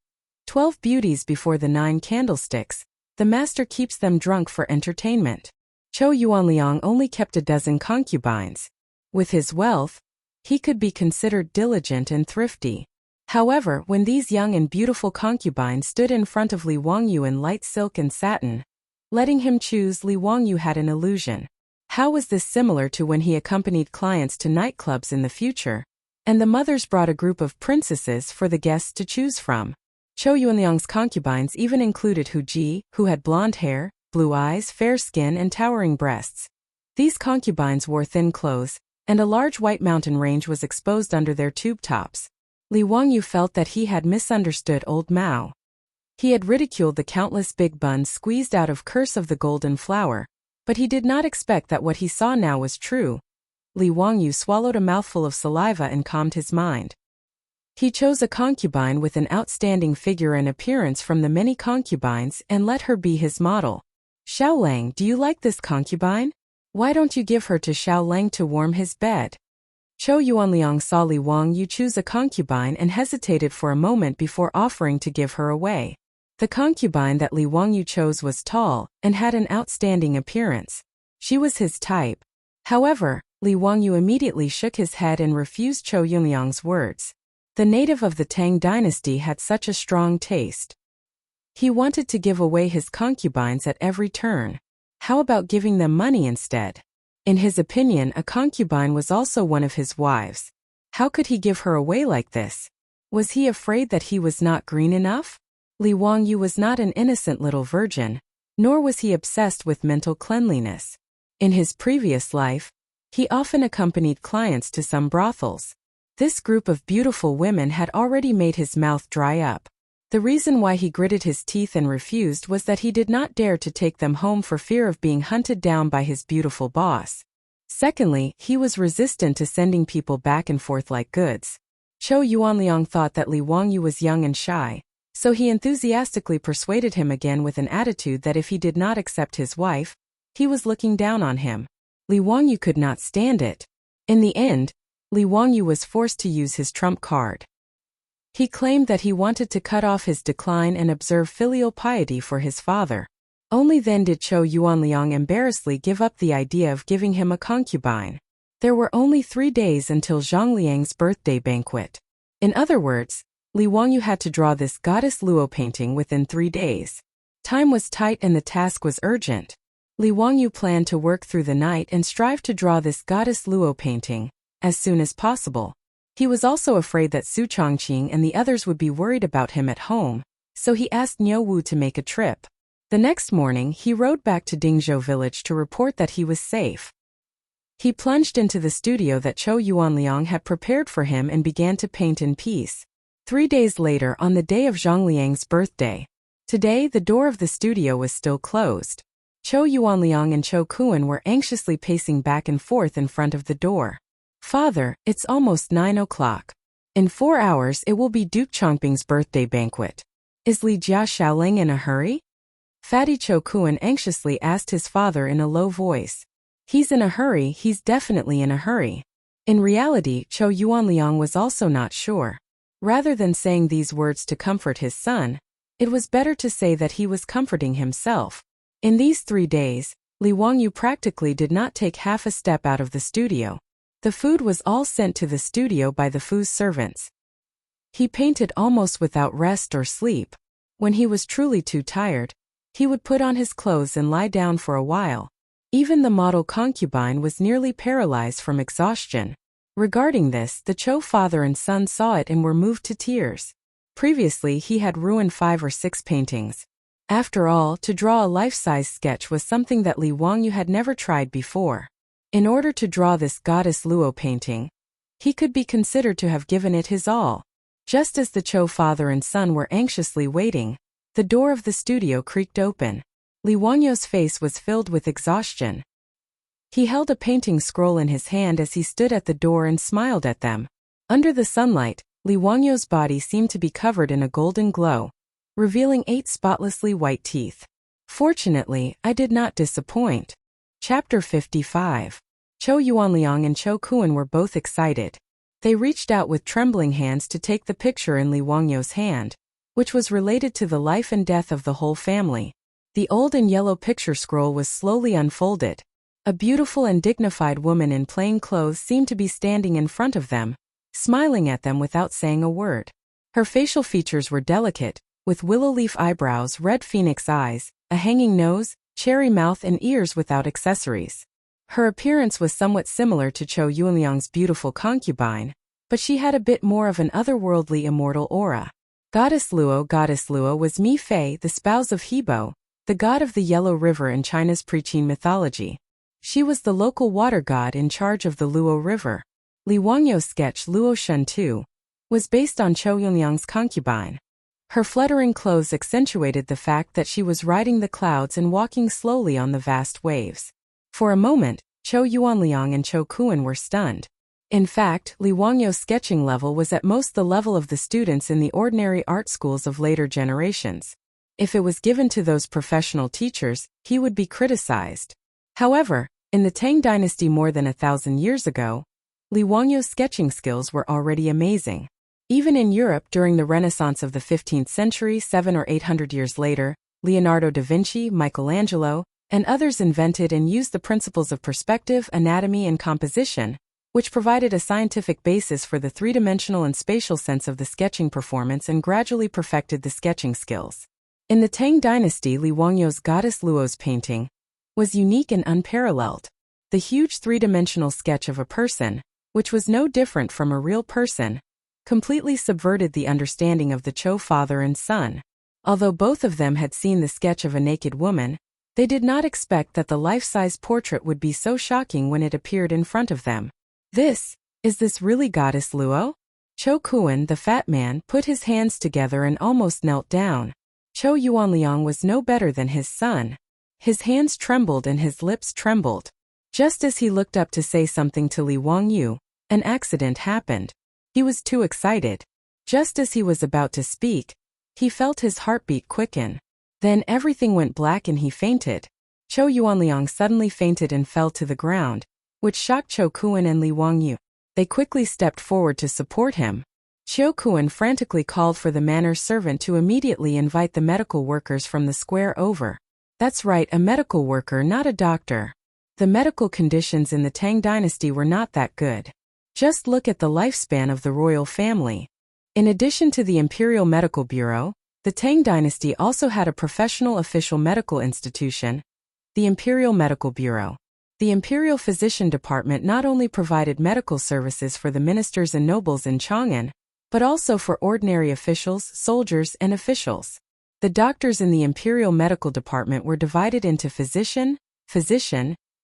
12 Beauties Before the 9 Candlesticks. The master keeps them drunk for entertainment. Zhou Yuanliang only kept a dozen concubines. With his wealth, he could be considered diligent and thrifty. However, when these young and beautiful concubines stood in front of Li Wangyu in light silk and satin, letting him choose, Li Wangyu had an illusion. How was this similar to when he accompanied clients to nightclubs in the future, and the mothers brought a group of princesses for the guests to choose from? Zhou Yuanliang's concubines even included Hu Ji, who had blonde hair, blue eyes, fair skin, and towering breasts. These concubines wore thin clothes, and a large white mountain range was exposed under their tube tops. Li Wangyu felt that he had misunderstood old Mao. He had ridiculed the countless big buns squeezed out of Curse of the Golden Flower, but he did not expect that what he saw now was true. Li Wangyu swallowed a mouthful of saliva and calmed his mind. He chose a concubine with an outstanding figure and appearance from the many concubines and let her be his model. Xiao Lang, do you like this concubine? Why don't you give her to Xiao Lang to warm his bed? Zhou Yuanliang saw Li Wangyu choose a concubine and hesitated for a moment before offering to give her away. The concubine that Li Wangyu chose was tall and had an outstanding appearance. She was his type. However, Li Wangyu immediately shook his head and refused Zhou Yuanliang's words. The native of the Tang dynasty had such a strong taste. He wanted to give away his concubines at every turn. How about giving them money instead? In his opinion, a concubine was also one of his wives. How could he give her away like this? Was he afraid that he was not green enough? Li Wangyu was not an innocent little virgin, nor was he obsessed with mental cleanliness. In his previous life, he often accompanied clients to some brothels. This group of beautiful women had already made his mouth dry up. The reason why he gritted his teeth and refused was that he did not dare to take them home for fear of being hunted down by his beautiful boss. Secondly, he was resistant to sending people back and forth like goods. Chou Yuanliang thought that Li Wangyu was young and shy, so he enthusiastically persuaded him again with an attitude that if he did not accept his wife, he was looking down on him. Li Wangyu could not stand it. In the end, Li Wangyu was forced to use his trump card. He claimed that he wanted to cut off his decline and observe filial piety for his father. Only then did Chou Yuanliang embarrassedly give up the idea of giving him a concubine. There were only 3 days until Zhang Liang's birthday banquet. In other words, Li Wangyu had to draw this goddess Luo painting within 3 days. Time was tight and the task was urgent. Li Wangyu planned to work through the night and strive to draw this goddess Luo painting as soon as possible. He was also afraid that Su Chongqing and the others would be worried about him at home, so he asked Niu Wu to make a trip. The next morning, he rode back to Dingzhou village to report that he was safe. He plunged into the studio that Chou Yuanliang had prepared for him and began to paint in peace. 3 days later, on the day of Zhang Liang's birthday. Today, the door of the studio was still closed. Chou Yuanliang and Chou Kuan were anxiously pacing back and forth in front of the door. "Father, it's almost 9 o'clock. In 4 hours it will be Duke Chongping's birthday banquet. Is Li Jia Shaoling in a hurry?" Fatty Chou Kuan anxiously asked his father in a low voice. "He's in a hurry, he's definitely in a hurry." In reality, Chou Yuanliang was also not sure. Rather than saying these words to comfort his son, it was better to say that he was comforting himself. In these 3 days, Li Wangyu practically did not take half a step out of the studio. The food was all sent to the studio by the Fu's servants. He painted almost without rest or sleep. When he was truly too tired, he would put on his clothes and lie down for a while. Even the model concubine was nearly paralyzed from exhaustion. Regarding this, the Chou father and son saw it and were moved to tears. Previously, he had ruined 5 or 6 paintings. After all, to draw a life-size sketch was something that Li Wangyu had never tried before. In order to draw this goddess Luo painting, he could be considered to have given it his all. Just as the Chou father and son were anxiously waiting, the door of the studio creaked open. Li Wangyu's face was filled with exhaustion. He held a painting scroll in his hand as he stood at the door and smiled at them. Under the sunlight, Li Wangyu's body seemed to be covered in a golden glow, revealing 8 spotlessly white teeth. Fortunately, I did not disappoint. Chapter 55. Chou Yuanliang and Chou Kuan were both excited. They reached out with trembling hands to take the picture in Li Wangyu's hand, which was related to the life and death of the whole family. The old and yellow picture scroll was slowly unfolded. A beautiful and dignified woman in plain clothes seemed to be standing in front of them, smiling at them without saying a word. Her facial features were delicate, with willow leaf eyebrows, red phoenix eyes, a hanging nose, cherry mouth and ears without accessories. Her appearance was somewhat similar to Chou Yuanliang's beautiful concubine, but she had a bit more of an otherworldly immortal aura. Goddess Luo was Mi Fei, the spouse of Hebo, the god of the Yellow River in China's pre-Qin mythology. She was the local water god in charge of the Luo River. Li Wangyu's sketch Luo Shun Tu was based on Chou Yuanliang's concubine. Her fluttering clothes accentuated the fact that she was riding the clouds and walking slowly on the vast waves. For a moment, Chou Yuanliang and Chou Kuan were stunned. In fact, Li Wangyu's sketching level was at most the level of the students in the ordinary art schools of later generations. If it was given to those professional teachers, he would be criticized. However, in the Tang dynasty more than 1,000 years ago, Li Wangyu's sketching skills were already amazing. Even in Europe during the Renaissance of the 15th century, 700 or 800 years later, Leonardo da Vinci, Michelangelo, and others invented and used the principles of perspective, anatomy, and composition, which provided a scientific basis for the three-dimensional and spatial sense of the sketching performance and gradually perfected the sketching skills. In the Tang dynasty, Li Wangyu's goddess Luo's painting was unique and unparalleled. The huge three-dimensional sketch of a person, which was no different from a real person, completely subverted the understanding of the Chou father and son. Although both of them had seen the sketch of a naked woman, they did not expect that the life-size portrait would be so shocking when it appeared in front of them. This Is this really Goddess Luo? Cho Kuan, the fat man, put his hands together and almost knelt down. Cho Yuanliang was no better than his son. His hands trembled and his lips trembled. Just as he looked up to say something to Li Wangyu, an accident happened. He was too excited. Just as he was about to speak, he felt his heartbeat quicken. Then everything went black and he fainted. Cho Yuanliang suddenly fainted and fell to the ground, which shocked Cho Kuan and Li Wangyu. They quickly stepped forward to support him. Cho Kuan frantically called for the manor servant to immediately invite the medical workers from the square over. That's right, a medical worker, not a doctor. The medical conditions in the Tang dynasty were not that good. Just look at the lifespan of the royal family. In addition to the Imperial Medical Bureau, the Tang dynasty also had a professional official medical institution, the Imperial Medical Bureau. The Imperial Physician Department not only provided medical services for the ministers and nobles in Chang'an, but also for ordinary officials, soldiers, and officials. The doctors in the Imperial Medical Department were divided into physician,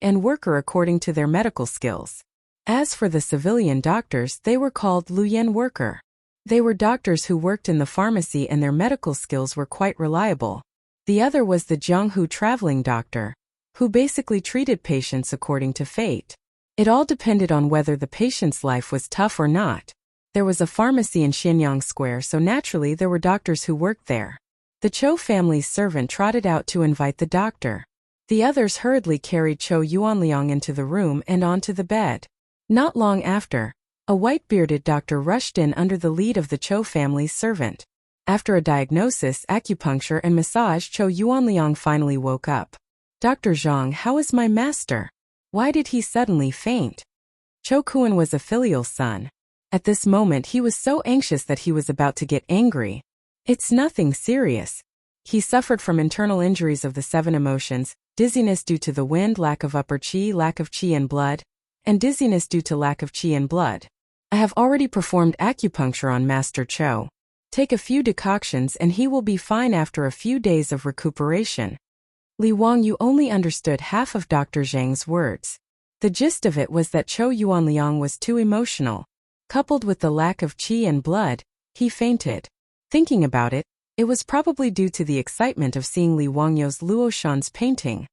and worker according to their medical skills. As for the civilian doctors, they were called Luyan worker. They were doctors who worked in the pharmacy and their medical skills were quite reliable. The other was the Jianghu traveling doctor, who basically treated patients according to fate. It all depended on whether the patient's life was tough or not. There was a pharmacy in Xianyang Square, so naturally there were doctors who worked there. The Cho family's servant trotted out to invite the doctor. The others hurriedly carried Cho Yuanliang into the room and onto the bed. Not long after, a white-bearded doctor rushed in under the lead of the Cho family's servant. After a diagnosis, acupuncture, and massage, Cho Yuanliang finally woke up. Dr. Zhang, how is my master? Why did he suddenly faint? Cho Kuan was a filial son. At this moment he was so anxious that he was about to get angry. It's nothing serious. He suffered from internal injuries of the 7 emotions, dizziness due to the wind, lack of upper qi, lack of qi and blood, and dizziness due to lack of qi and blood. I have already performed acupuncture on Master Cho. Take a few decoctions and he will be fine after a few days of recuperation. Li Wangyu only understood half of Dr. Zhang's words. The gist of it was that Cho Yuanliang was too emotional. Coupled with the lack of qi and blood, he fainted. Thinking about it, it was probably due to the excitement of seeing Li Wangyu's Luoshan's painting.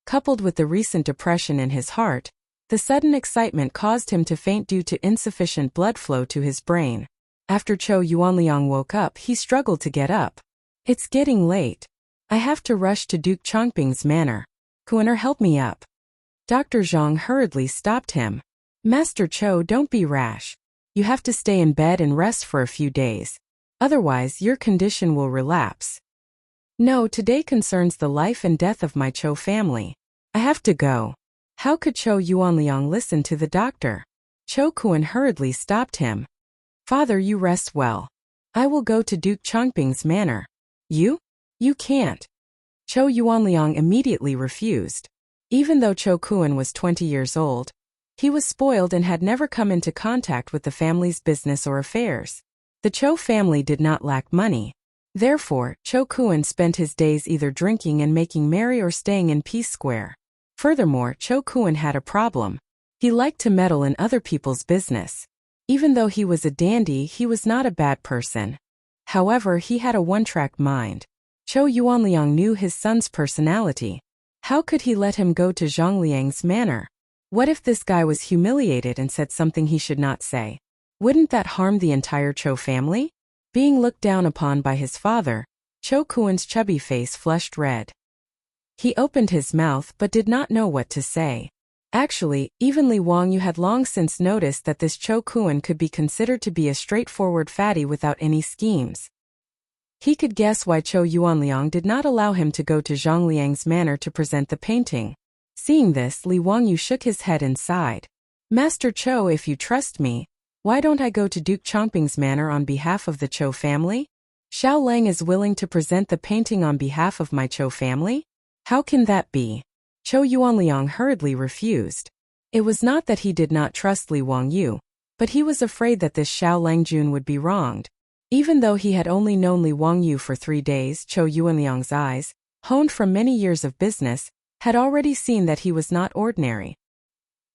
Coupled with the recent depression in his heart, the sudden excitement caused him to faint due to insufficient blood flow to his brain. After Cho Yuanliang woke up, he struggled to get up. It's getting late. I have to rush to Duke Chongping's manor. Kuaner, help me up. Dr. Zhang hurriedly stopped him. Master Cho, don't be rash. You have to stay in bed and rest for a few days. Otherwise, your condition will relapse. No, today concerns the life and death of my Cho family. I have to go. How could Cho Yuanliang listen to the doctor? Cho Kuan hurriedly stopped him. Father, you rest well. I will go to Duke Chongping's manor. You? You can't. Cho Yuanliang immediately refused. Even though Cho Kuan was 20 years old, he was spoiled and had never come into contact with the family's business or affairs. The Cho family did not lack money. Therefore, Cho Kuan spent his days either drinking and making merry or staying in Peace Square. Furthermore, Cho Kuan had a problem. He liked to meddle in other people's business. Even though he was a dandy, he was not a bad person. However, he had a one-track mind. Cho Yuanliang knew his son's personality. How could he let him go to Zhang Liang's manor? What if this guy was humiliated and said something he should not say? Wouldn't that harm the entire Cho family? Being looked down upon by his father, Cho Kuan's chubby face flushed red. He opened his mouth but did not know what to say. Actually, even Li Wangyu had long since noticed that this Cho Kuan could be considered to be a straightforward fatty without any schemes. He could guess why Cho Yuanliang did not allow him to go to Zhang Liang's manor to present the painting. Seeing this, Li Wangyu shook his head and sighed. Master Cho, if you trust me, why don't I go to Duke Chongping's manor on behalf of the Cho family? Xiao Lang is willing to present the painting on behalf of my Cho family? How can that be? Cho Yuanliang hurriedly refused. It was not that he did not trust Li Wangyu, but he was afraid that this Xiao Langjun would be wronged. Even though he had only known Li Wangyu for 3 days, Cho Yuanliang's eyes, honed from many years of business, had already seen that he was not ordinary.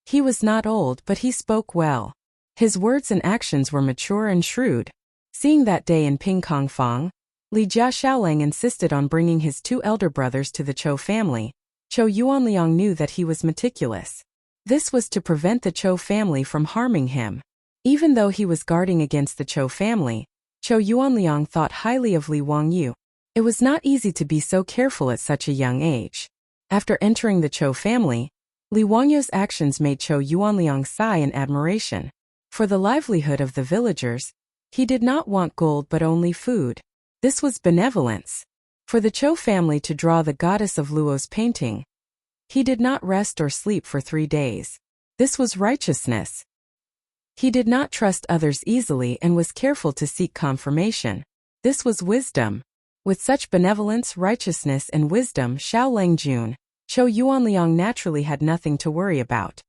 He was not old, but he spoke well. His words and actions were mature and shrewd. Seeing that day in Pingkong Fong, Li Jia Xiaolang insisted on bringing his 2 elder brothers to the Chou family. Chou Yuanliang knew that he was meticulous. This was to prevent the Chou family from harming him. Even though he was guarding against the Chou family, Chou Yuanliang thought highly of Li Wangyu. It was not easy to be so careful at such a young age. After entering the Chou family, Li Wangyu's actions made Chou Yuanliang sigh in admiration. For the livelihood of the villagers, he did not want gold but only food. This was benevolence. For the Chou family to draw the goddess of Luo's painting, he did not rest or sleep for 3 days. This was righteousness. He did not trust others easily and was careful to seek confirmation. This was wisdom. With such benevolence, righteousness, and wisdom, Xiaolang Jun, Chou Yuanliang naturally had nothing to worry about.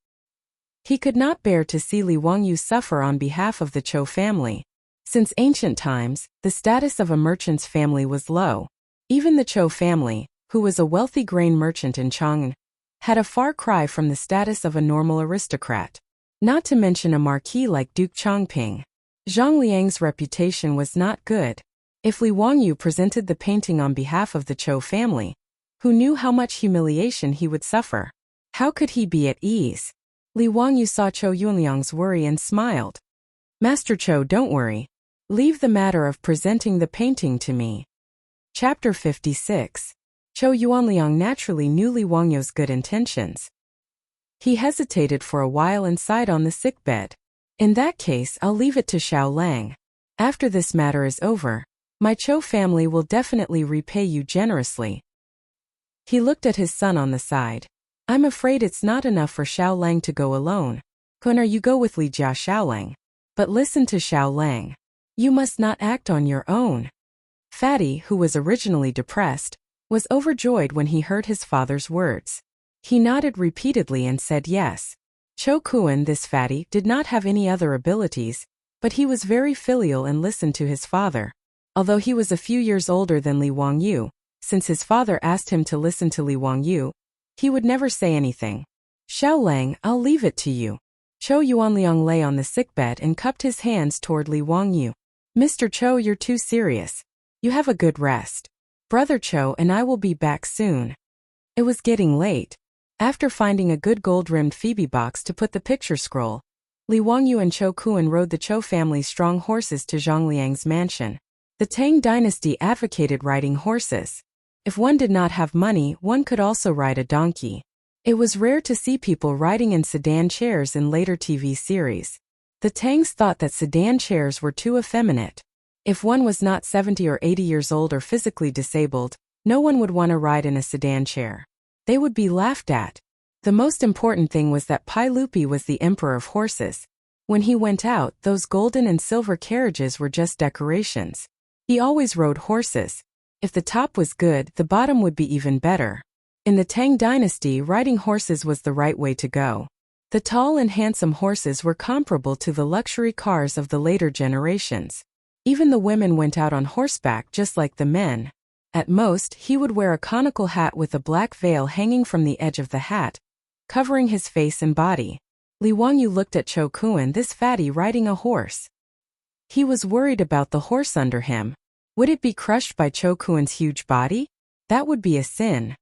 He could not bear to see Li Wangyu suffer on behalf of the Chou family. Since ancient times, the status of a merchant's family was low. Even the Chou family, who was a wealthy grain merchant in Chang'an, had a far cry from the status of a normal aristocrat. Not to mention a marquis like Duke Chongping. Zhang Liang's reputation was not good. If Li Wangyu presented the painting on behalf of the Chou family, who knew how much humiliation he would suffer? How could he be at ease? Li Wangyu saw Chou Yuanliang's worry and smiled. Master Chou, don't worry. Leave the matter of presenting the painting to me. Chapter 56. Chou Yuanliang naturally knew Li Wangyu's good intentions. He hesitated for a while and sighed on the sickbed. In that case, I'll leave it to Xiaolang. After this matter is over, my Chou family will definitely repay you generously. He looked at his son on the side. I'm afraid it's not enough for Xiaolang to go alone. Kunar, you go with Li Jia Xiaolang. But listen to Xiaolang. You must not act on your own. Fatty, who was originally depressed, was overjoyed when he heard his father's words. He nodded repeatedly and said yes. Chou Kuan, this Fatty, did not have any other abilities, but he was very filial and listened to his father. Although he was a few years older than Li Wangyu, since his father asked him to listen to Li Wangyu, he would never say anything. Xiaolang, I'll leave it to you. Chou Yuanliang lay on the sickbed and cupped his hands toward Li Wangyu. Mr. Chou, you're too serious. You have a good rest. Brother Chou and I will be back soon. It was getting late. After finding a good gold-rimmed Phoebe box to put the picture scroll, Li Wangyu and Chou Kuan rode the Chou family's strong horses to Zhang Liang's mansion. The Tang dynasty advocated riding horses. If one did not have money, one could also ride a donkey. It was rare to see people riding in sedan chairs in later TV series. The Tangs thought that sedan chairs were too effeminate. If one was not 70 or 80 years old or physically disabled, no one would want to ride in a sedan chair. They would be laughed at. The most important thing was that Pai Lupi was the emperor of horses. When he went out, those golden and silver carriages were just decorations. He always rode horses. If the top was good, the bottom would be even better. In the Tang dynasty, riding horses was the right way to go. The tall and handsome horses were comparable to the luxury cars of the later generations. Even the women went out on horseback just like the men. At most, he would wear a conical hat with a black veil hanging from the edge of the hat, covering his face and body. Li Wangyu looked at Chou Kuan, this fatty riding a horse. He was worried about the horse under him. Would it be crushed by Chou Kuan's huge body? That would be a sin.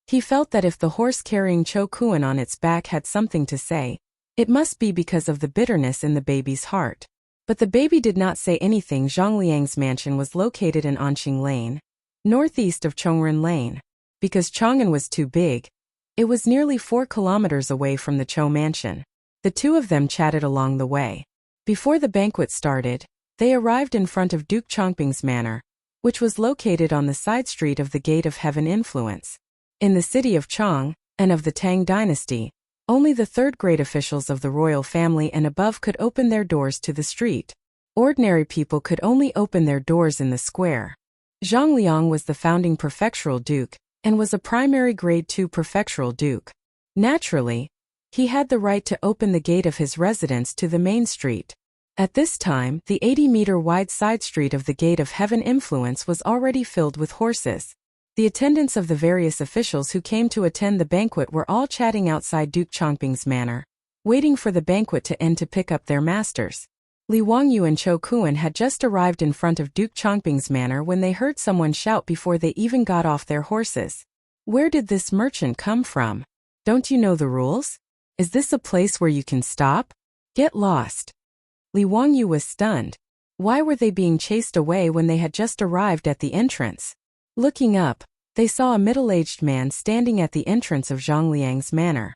He felt that if the horse carrying Chou Kuan on its back had something to say, it must be because of the bitterness in the baby's heart. But the baby did not say anything. Zhang Liang's mansion was located in Anqing Lane, northeast of Chongren Lane. Because Chang'an was too big, it was nearly 4 kilometers away from the Chou mansion. The two of them chatted along the way. Before the banquet started, they arrived in front of Duke Chongping's manor, which was located on the side street of the Gate of Heaven Influence. In the city of Chang, and of the Tang dynasty, only the third-grade officials of the royal family and above could open their doors to the street. Ordinary people could only open their doors in the square. Zhang Liang was the founding prefectural duke, and was a primary grade 2 prefectural duke. Naturally, he had the right to open the gate of his residence to the main street. At this time, the 80-meter-wide side street of the Gate of Heaven Influence was already filled with horses. The attendants of the various officials who came to attend the banquet were all chatting outside Duke Chongping's manor. waiting for the banquet to end to pick up their masters. Li Wangyu and Cho Kuan had just arrived in front of Duke Chongping's manor when they heard someone shout before they even got off their horses. Where did this merchant come from? Don't you know the rules? Is this a place where you can stop? Get lost. Li Wangyu was stunned. Why were they being chased away when they had just arrived at the entrance? Looking up, they saw a middle-aged man standing at the entrance of Zhang Liang's manor.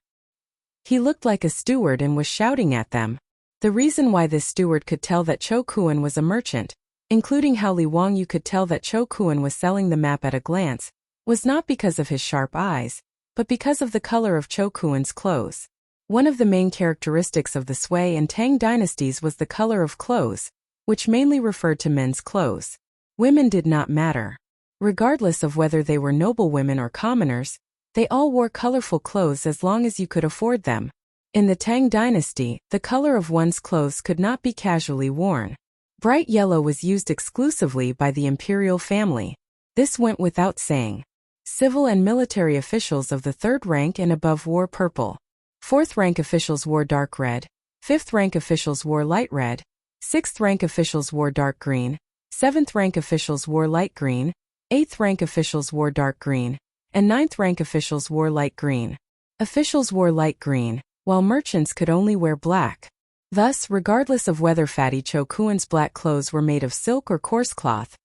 He looked like a steward and was shouting at them. The reason why this steward could tell that Cho Kuan was a merchant, including how Li Wangyu could tell that Cho Kuan was selling the map at a glance, was not because of his sharp eyes, but because of the color of Cho Kuan's clothes. One of the main characteristics of the Sui and Tang dynasties was the color of clothes, which mainly referred to men's clothes. Women did not matter. Regardless of whether they were noble women or commoners, they all wore colorful clothes as long as you could afford them. In the Tang dynasty, the color of one's clothes could not be casually worn. Bright yellow was used exclusively by the imperial family. This went without saying. Civil and military officials of the third rank and above wore purple. Fourth rank officials wore dark red. Fifth rank officials wore light red. Sixth rank officials wore dark green. Seventh rank officials wore light green. Eighth rank officials wore dark green. And ninth rank officials wore light green. Officials wore light green, while merchants could only wear black. Thus, regardless of whether Fatty Cho Kuan's black clothes were made of silk or coarse cloth,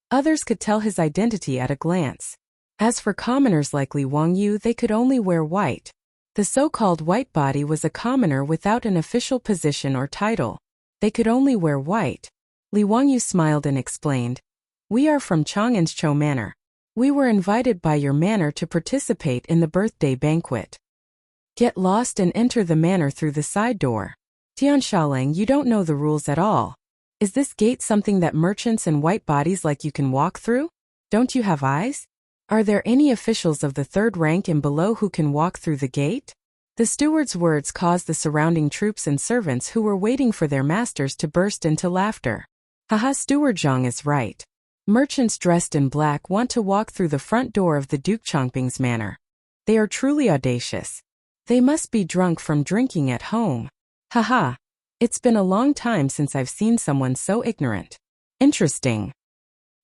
others could tell his identity at a glance. As for commoners like Li Wangyu, they could only wear white. The so-called white body was a commoner without an official position or title. They could only wear white. Li Wangyu smiled and explained, "We are from Chang'an's Manor. We were invited by your manor to participate in the birthday banquet. Get lost and enter the manor through the side door." Tian Shaoling, you don't know the rules at all. Is this gate something that merchants and white bodies like you can walk through? Don't you have eyes? Are there any officials of the third rank and below who can walk through the gate? The steward's words caused the surrounding troops and servants who were waiting for their masters to burst into laughter. Haha, Steward Zhang is right. Merchants dressed in black want to walk through the front door of the Duke Chongping's manor. They are truly audacious. They must be drunk from drinking at home. Haha. It's been a long time since I've seen someone so ignorant. Interesting.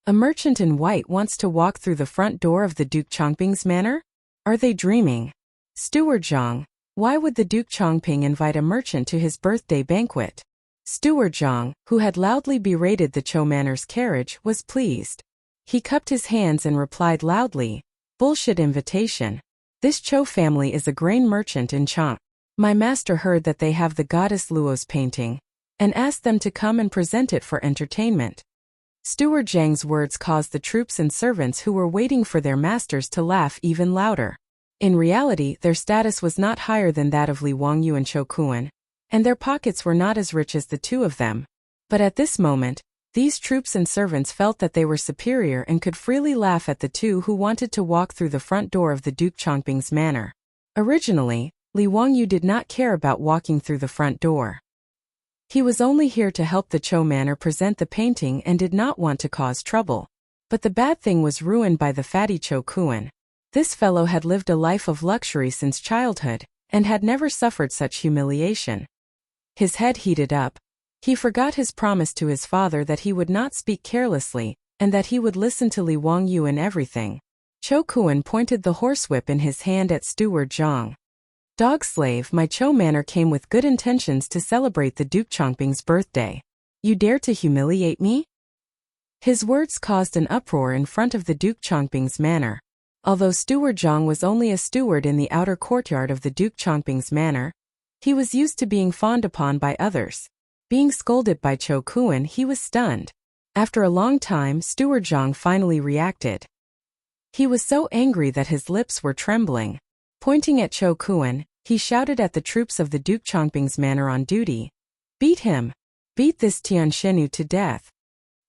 A merchant in white wants to walk through the front door of the Duke Chongping's manor? Are they dreaming? Steward Zhang, why would the Duke Chongping invite a merchant to his birthday banquet? Steward Zhang, who had loudly berated the Cho Manor's carriage, was pleased. He cupped his hands and replied loudly, "Bullshit invitation. This Cho family is a grain merchant in Chang. My master heard that they have the goddess Luo's painting, and asked them to come and present it for entertainment." Steward Zhang's words caused the troops and servants who were waiting for their masters to laugh even louder. In reality, their status was not higher than that of Li Wangyu and Cho Kuan, and their pockets were not as rich as the two of them. But at this moment, these troops and servants felt that they were superior and could freely laugh at the two who wanted to walk through the front door of the Duke Chongping's manor. Originally, Li Wangyu did not care about walking through the front door. He was only here to help the Cho Manor present the painting and did not want to cause trouble. But the bad thing was ruined by the fatty Cho Kuan. This fellow had lived a life of luxury since childhood, and had never suffered such humiliation. His head heated up. He forgot his promise to his father that he would not speak carelessly, and that he would listen to Li Wangyu in everything. Cho Kuan pointed the horsewhip in his hand at Steward Zhang. "Dog slave, my Cho Manor came with good intentions to celebrate the Duke Chongping's birthday. You dare to humiliate me?" His words caused an uproar in front of the Duke Chongping's manor. Although Steward Zhang was only a steward in the outer courtyard of the Duke Chongping's manor, he was used to being fawned upon by others. Being scolded by Cho Kuan, he was stunned. After a long time, Steward Zhang finally reacted. He was so angry that his lips were trembling. Pointing at Cho Kuan, he shouted at the troops of the Duke Chongping's manor on duty, "Beat him! Beat this Tian Shenu to death!"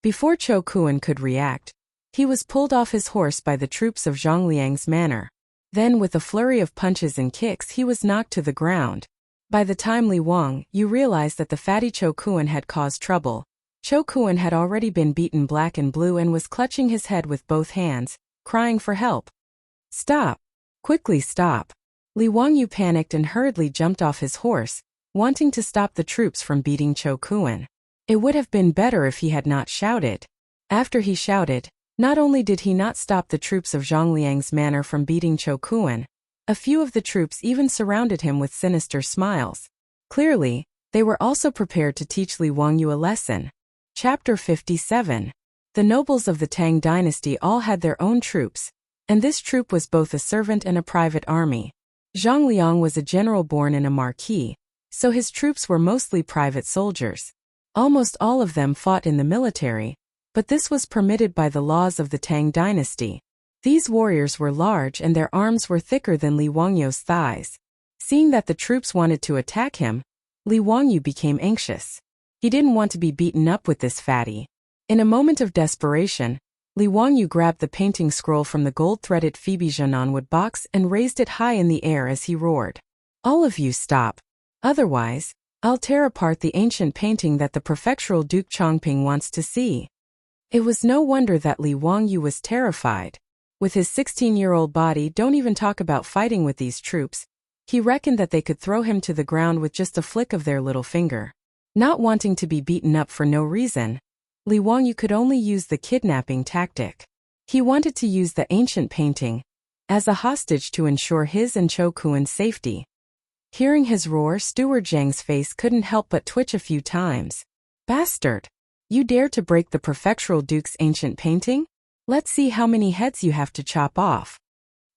Before Cho Kuan could react, he was pulled off his horse by the troops of Zhang Liang's manor. Then with a flurry of punches and kicks he was knocked to the ground. By the time Li Wangyu realized that the fatty Cho Kuan had caused trouble, Cho Kuan had already been beaten black and blue and was clutching his head with both hands, crying for help. "Stop! Quickly stop!" Li Wangyu panicked and hurriedly jumped off his horse, wanting to stop the troops from beating Cho Kuan. It would have been better if he had not shouted. After he shouted, not only did he not stop the troops of Zhang Liang's manor from beating Cho Kuan, a few of the troops even surrounded him with sinister smiles. Clearly, they were also prepared to teach Li Wangyu a lesson. Chapter 57. The nobles of the Tang dynasty all had their own troops, and this troop was both a servant and a private army. Zhang Liang was a general born in a marquis, so his troops were mostly private soldiers. Almost all of them fought in the military, but this was permitted by the laws of the Tang dynasty. These warriors were large and their arms were thicker than Li Wangyu's thighs. Seeing that the troops wanted to attack him, Li Wangyu became anxious. He didn't want to be beaten up with this fatty. In a moment of desperation, Li Wangyu grabbed the painting scroll from the gold-threaded Phoebe Janonwood box and raised it high in the air as he roared. "All of you stop. Otherwise, I'll tear apart the ancient painting that the prefectural Duke Chongping wants to see." It was no wonder that Li Wangyu was terrified. With his 16-year-old body, don't even talk about fighting with these troops. He reckoned that they could throw him to the ground with just a flick of their little finger. Not wanting to be beaten up for no reason, Li Wangyu could only use the kidnapping tactic. He wanted to use the ancient painting as a hostage to ensure his and Cho Kuan's safety. Hearing his roar, Steward Zhang's face couldn't help but twitch a few times. "Bastard! You dare to break the prefectural duke's ancient painting? Let's see how many heads you have to chop off."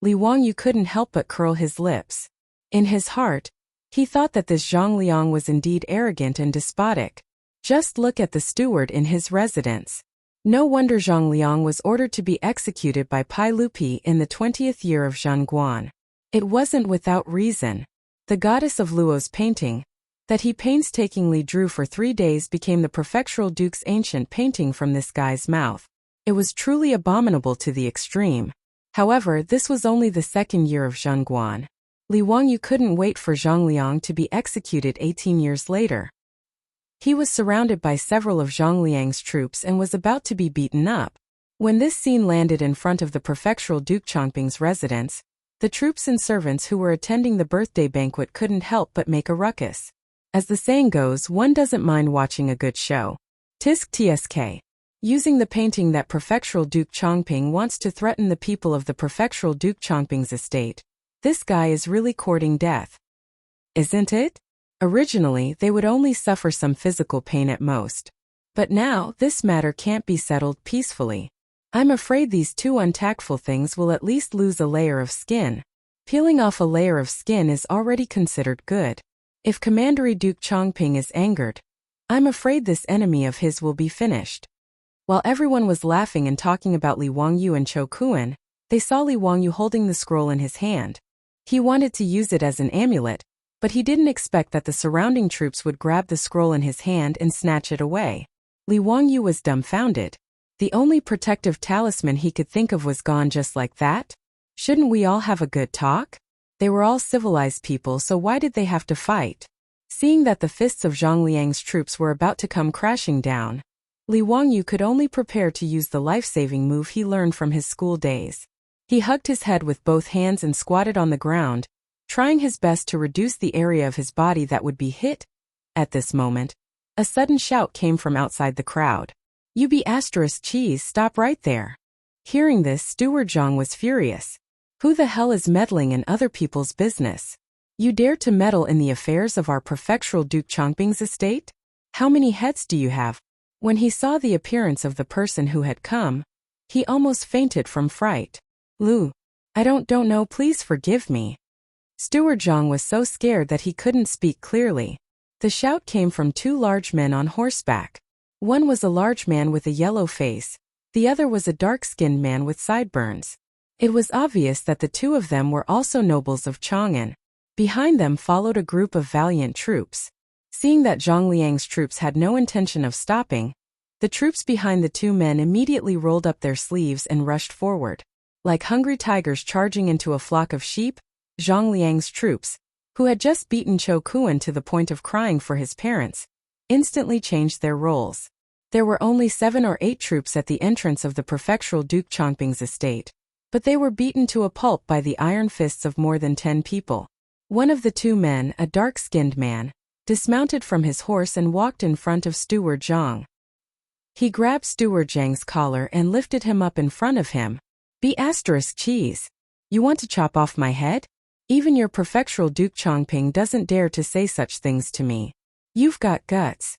Li Wangyu couldn't help but curl his lips. In his heart, he thought that this Zhang Liang was indeed arrogant and despotic. Just look at the steward in his residence. No wonder Zhang Liang was ordered to be executed by Pai Lupi in the 20th year of Zhangguan. It wasn't without reason. The goddess of Luo's painting, that he painstakingly drew for 3 days, became the prefectural duke's ancient painting from this guy's mouth. It was truly abominable to the extreme. However, this was only the 2nd year of Zhangguan. Li Wangyu couldn't wait for Zhang Liang to be executed 18 years later. He was surrounded by several of Zhang Liang's troops and was about to be beaten up. When this scene landed in front of the prefectural Duke Chongping's residence, the troops and servants who were attending the birthday banquet couldn't help but make a ruckus. As the saying goes, one doesn't mind watching a good show. Tisk tsk. Using the painting that prefectural Duke Chongping wants to threaten the people of the prefectural Duke Chongping's estate. This guy is really courting death. Isn't it? Originally, they would only suffer some physical pain at most. But now, this matter can't be settled peacefully. I'm afraid these two untactful things will at least lose a layer of skin. Peeling off a layer of skin is already considered good. If Commandery Duke Chongping is angered, I'm afraid this enemy of his will be finished. While everyone was laughing and talking about Li Wangyu and Cho Kuan, they saw Li Wangyu holding the scroll in his hand. He wanted to use it as an amulet, but he didn't expect that the surrounding troops would grab the scroll in his hand and snatch it away. Li Wangyu was dumbfounded. The only protective talisman he could think of was gone just like that? Shouldn't we all have a good talk? They were all civilized people, so why did they have to fight? Seeing that the fists of Zhang Liang's troops were about to come crashing down, Li Wangyu could only prepare to use the life-saving move he learned from his school days. He hugged his head with both hands and squatted on the ground, trying his best to reduce the area of his body that would be hit. At this moment, a sudden shout came from outside the crowd. "You be asterisk cheese, stop right there." Hearing this, Steward Zhang was furious. Who the hell is meddling in other people's business? You dare to meddle in the affairs of our prefectural Duke Chongping's estate? How many heads do you have? When he saw the appearance of the person who had come, he almost fainted from fright. "Lu, I don't know, please forgive me." Steward Zhang was so scared that he couldn't speak clearly. The shout came from 2 large men on horseback. One was a large man with a yellow face, the other was a dark-skinned man with sideburns. It was obvious that the 2 of them were also nobles of Chang'an. Behind them followed a group of valiant troops. Seeing that Zhang Liang's troops had no intention of stopping, the troops behind the 2 men immediately rolled up their sleeves and rushed forward. Like hungry tigers charging into a flock of sheep, Zhang Liang's troops, who had just beaten Cho Kuan to the point of crying for his parents, instantly changed their roles. There were only 7 or 8 troops at the entrance of the prefectural Duke Chongping's estate, but they were beaten to a pulp by the iron fists of more than 10 people. One of the 2 men, a dark-skinned man, dismounted from his horse and walked in front of Steward Zhang. He grabbed Steward Zhang's collar and lifted him up in front of him. Cheese. You want to chop off my head? Even your prefectural Duke Chongping doesn't dare to say such things to me. You've got guts.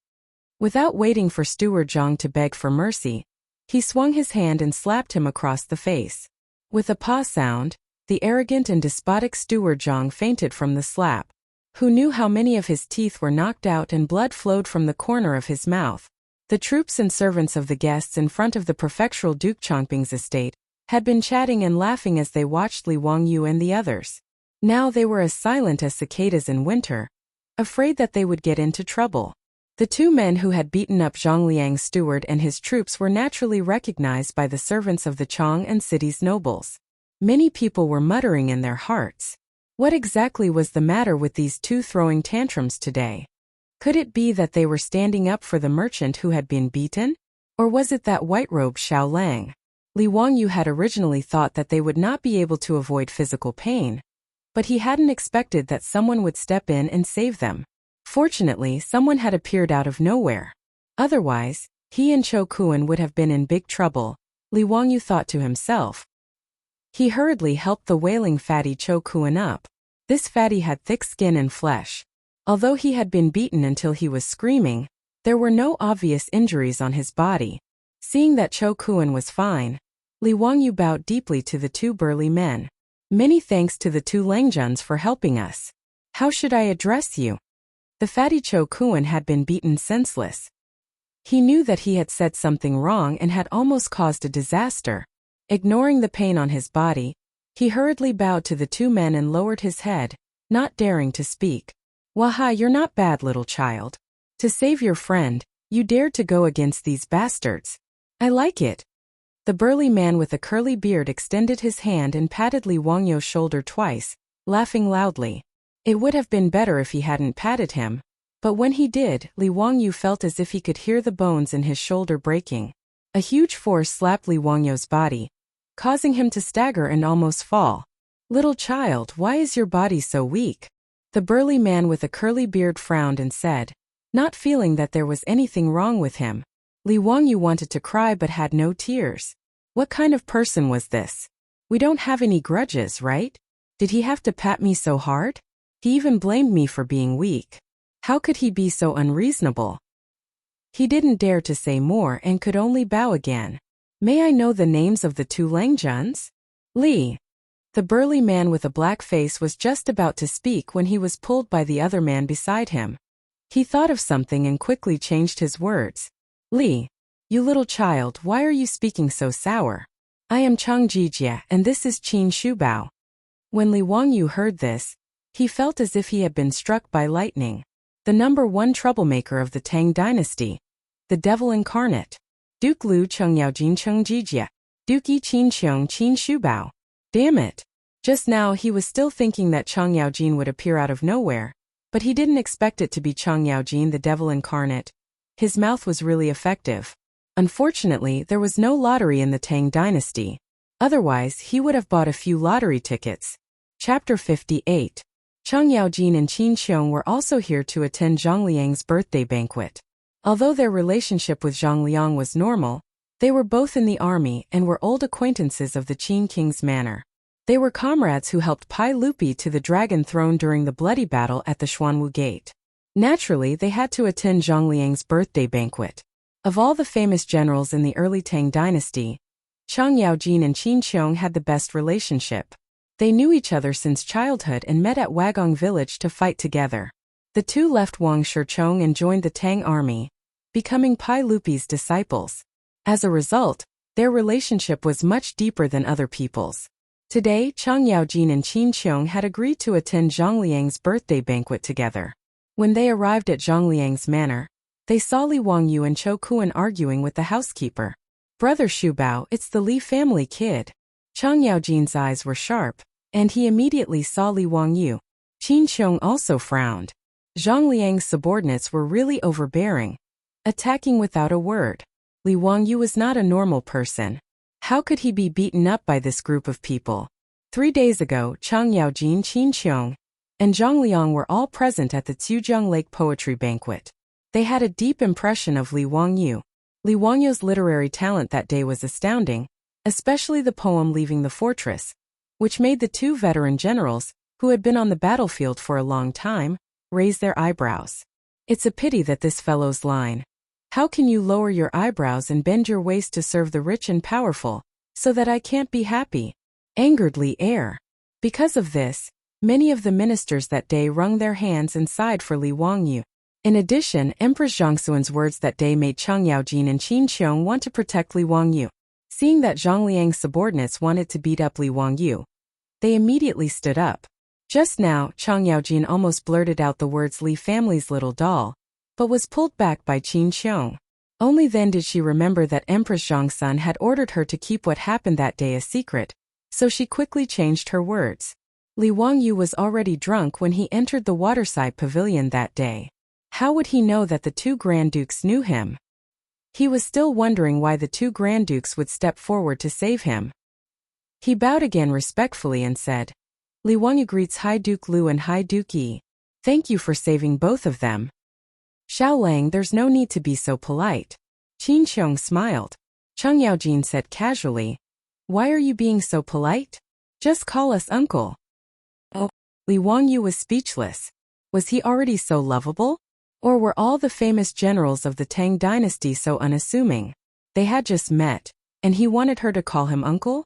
Without waiting for Steward Zhang to beg for mercy, he swung his hand and slapped him across the face. With a paw sound, the arrogant and despotic Steward Zhang fainted from the slap. Who knew how many of his teeth were knocked out and blood flowed from the corner of his mouth? The troops and servants of the guests in front of the prefectural Duke Chongping's estate had been chatting and laughing as they watched Li Wangyu and the others. Now they were as silent as cicadas in winter, afraid that they would get into trouble. The two men who had beaten up Zhang Liang's steward and his troops were naturally recognized by the servants of the Chong and city's nobles. Many people were muttering in their hearts. What exactly was the matter with these two throwing tantrums today? Could it be that they were standing up for the merchant who had been beaten? Or was it that white-robed Xiao Lang? Li Wangyu had originally thought that they would not be able to avoid physical pain, but he hadn't expected that someone would step in and save them. Fortunately, someone had appeared out of nowhere. Otherwise, he and Cho Kuan would have been in big trouble, Li Wangyu thought to himself. He hurriedly helped the wailing fatty Cho Kuan up. This fatty had thick skin and flesh. Although he had been beaten until he was screaming, there were no obvious injuries on his body. Seeing that Cho Kuan was fine, Li Wangyu bowed deeply to the two burly men. Many thanks to the two Langjuns for helping us. How should I address you? The fatty Cho Kuan had been beaten senseless. He knew that he had said something wrong and had almost caused a disaster. Ignoring the pain on his body, he hurriedly bowed to the two men and lowered his head, not daring to speak. Waha, you're not bad, little child. To save your friend, you dared to go against these bastards. I like it. The burly man with a curly beard extended his hand and patted Li Wangyu's shoulder twice, laughing loudly. It would have been better if he hadn't patted him, but when he did, Li Wangyu felt as if he could hear the bones in his shoulder breaking. A huge force slapped Li Wangyu's body, causing him to stagger and almost fall. Little child, why is your body so weak? The burly man with a curly beard frowned and said, not feeling that there was anything wrong with him. Li Wangyu wanted to cry but had no tears. What kind of person was this? We don't have any grudges, right? Did he have to pat me so hard? He even blamed me for being weak. How could he be so unreasonable? He didn't dare to say more and could only bow again. May I know the names of the two Langjuns? Li. The burly man with a black face was just about to speak when he was pulled by the other man beside him. He thought of something and quickly changed his words. Li. You little child, why are you speaking so sour? I am Chang Jijie and this is Qin Shubao. When Li Wangyu heard this, he felt as if he had been struck by lightning. The number one troublemaker of the Tang dynasty. The devil incarnate. Duke Lu Cheng Yaojin Cheng Jijie. Duke Qin Qiong Qin Shubao. Damn it. Just now he was still thinking that Chang Yaojin would appear out of nowhere, but he didn't expect it to be Chang Yaojin, the devil incarnate. His mouth was really effective. Unfortunately, there was no lottery in the Tang dynasty. Otherwise, he would have bought a few lottery tickets. Chapter 58. Chang Yaojin and Qin Qiong were also here to attend Zhang Liang's birthday banquet. Although their relationship with Zhang Liang was normal, they were both in the army and were old acquaintances of the Qin king's manor. They were comrades who helped Pai Lupi to the dragon throne during the bloody battle at the Xuanwu Gate. Naturally, they had to attend Zhang Liang's birthday banquet. Of all the famous generals in the early Tang dynasty, Chang Yaojin and Qin Qiong had the best relationship. They knew each other since childhood and met at Wagong village to fight together. The two left Wang Shichong and joined the Tang army, becoming Pai Lupi's disciples. As a result, their relationship was much deeper than other people's. Today, Chang Yaojin and Qin Qiong had agreed to attend Zhang Liang's birthday banquet together. When they arrived at Zhang Liang's manor, they saw Li Wangyu and Cho Kuan arguing with the housekeeper. Brother Shubao, it's the Li family kid. Chang Yaojin's eyes were sharp, and he immediately saw Li Wangyu. Qin Qiong also frowned. Zhang Liang's subordinates were really overbearing, attacking without a word. Li Wangyu was not a normal person. How could he be beaten up by this group of people? 3 days ago, Chang Yaojin, Qin Qiong, and Zhang Liang were all present at the Zhujiang Lake Poetry Banquet. They had a deep impression of Li Wangyu. Li Wangyu's literary talent that day was astounding, especially the poem Leaving the Fortress, which made the two veteran generals, who had been on the battlefield for a long time, raise their eyebrows. It's a pity that this fellow's line, "How can you lower your eyebrows and bend your waist to serve the rich and powerful, so that I can't be happy?" angered Li Er. Because of this, many of the ministers that day wrung their hands and sighed for Li Wangyu. In addition, Empress Zhangxuan's words that day made Chang Yaojin and Qin Qiong want to protect Li Wangyu. Seeing that Zhang Liang's subordinates wanted to beat up Li Wangyu, they immediately stood up. Just now, Chang Yaojin almost blurted out the words Li family's little doll, but was pulled back by Qin Qiong. Only then did she remember that Empress Zhangxun had ordered her to keep what happened that day a secret, so she quickly changed her words. Li Wangyu was already drunk when he entered the waterside pavilion that day. How would he know that the two Grand Dukes knew him? He was still wondering why the two Grand Dukes would step forward to save him. He bowed again respectfully and said, "Li Wangyu greets High Duke Lu and High Duke Yi. Thank you for saving both of them." "Xiao Lang, there's no need to be so polite." Qin Qiong smiled. Chang Yaojin said casually, "Why are you being so polite? Just call us uncle." Oh, Li Wangyu was speechless. Was he already so lovable? Or were all the famous generals of the Tang dynasty so unassuming? They had just met, and he wanted her to call him uncle?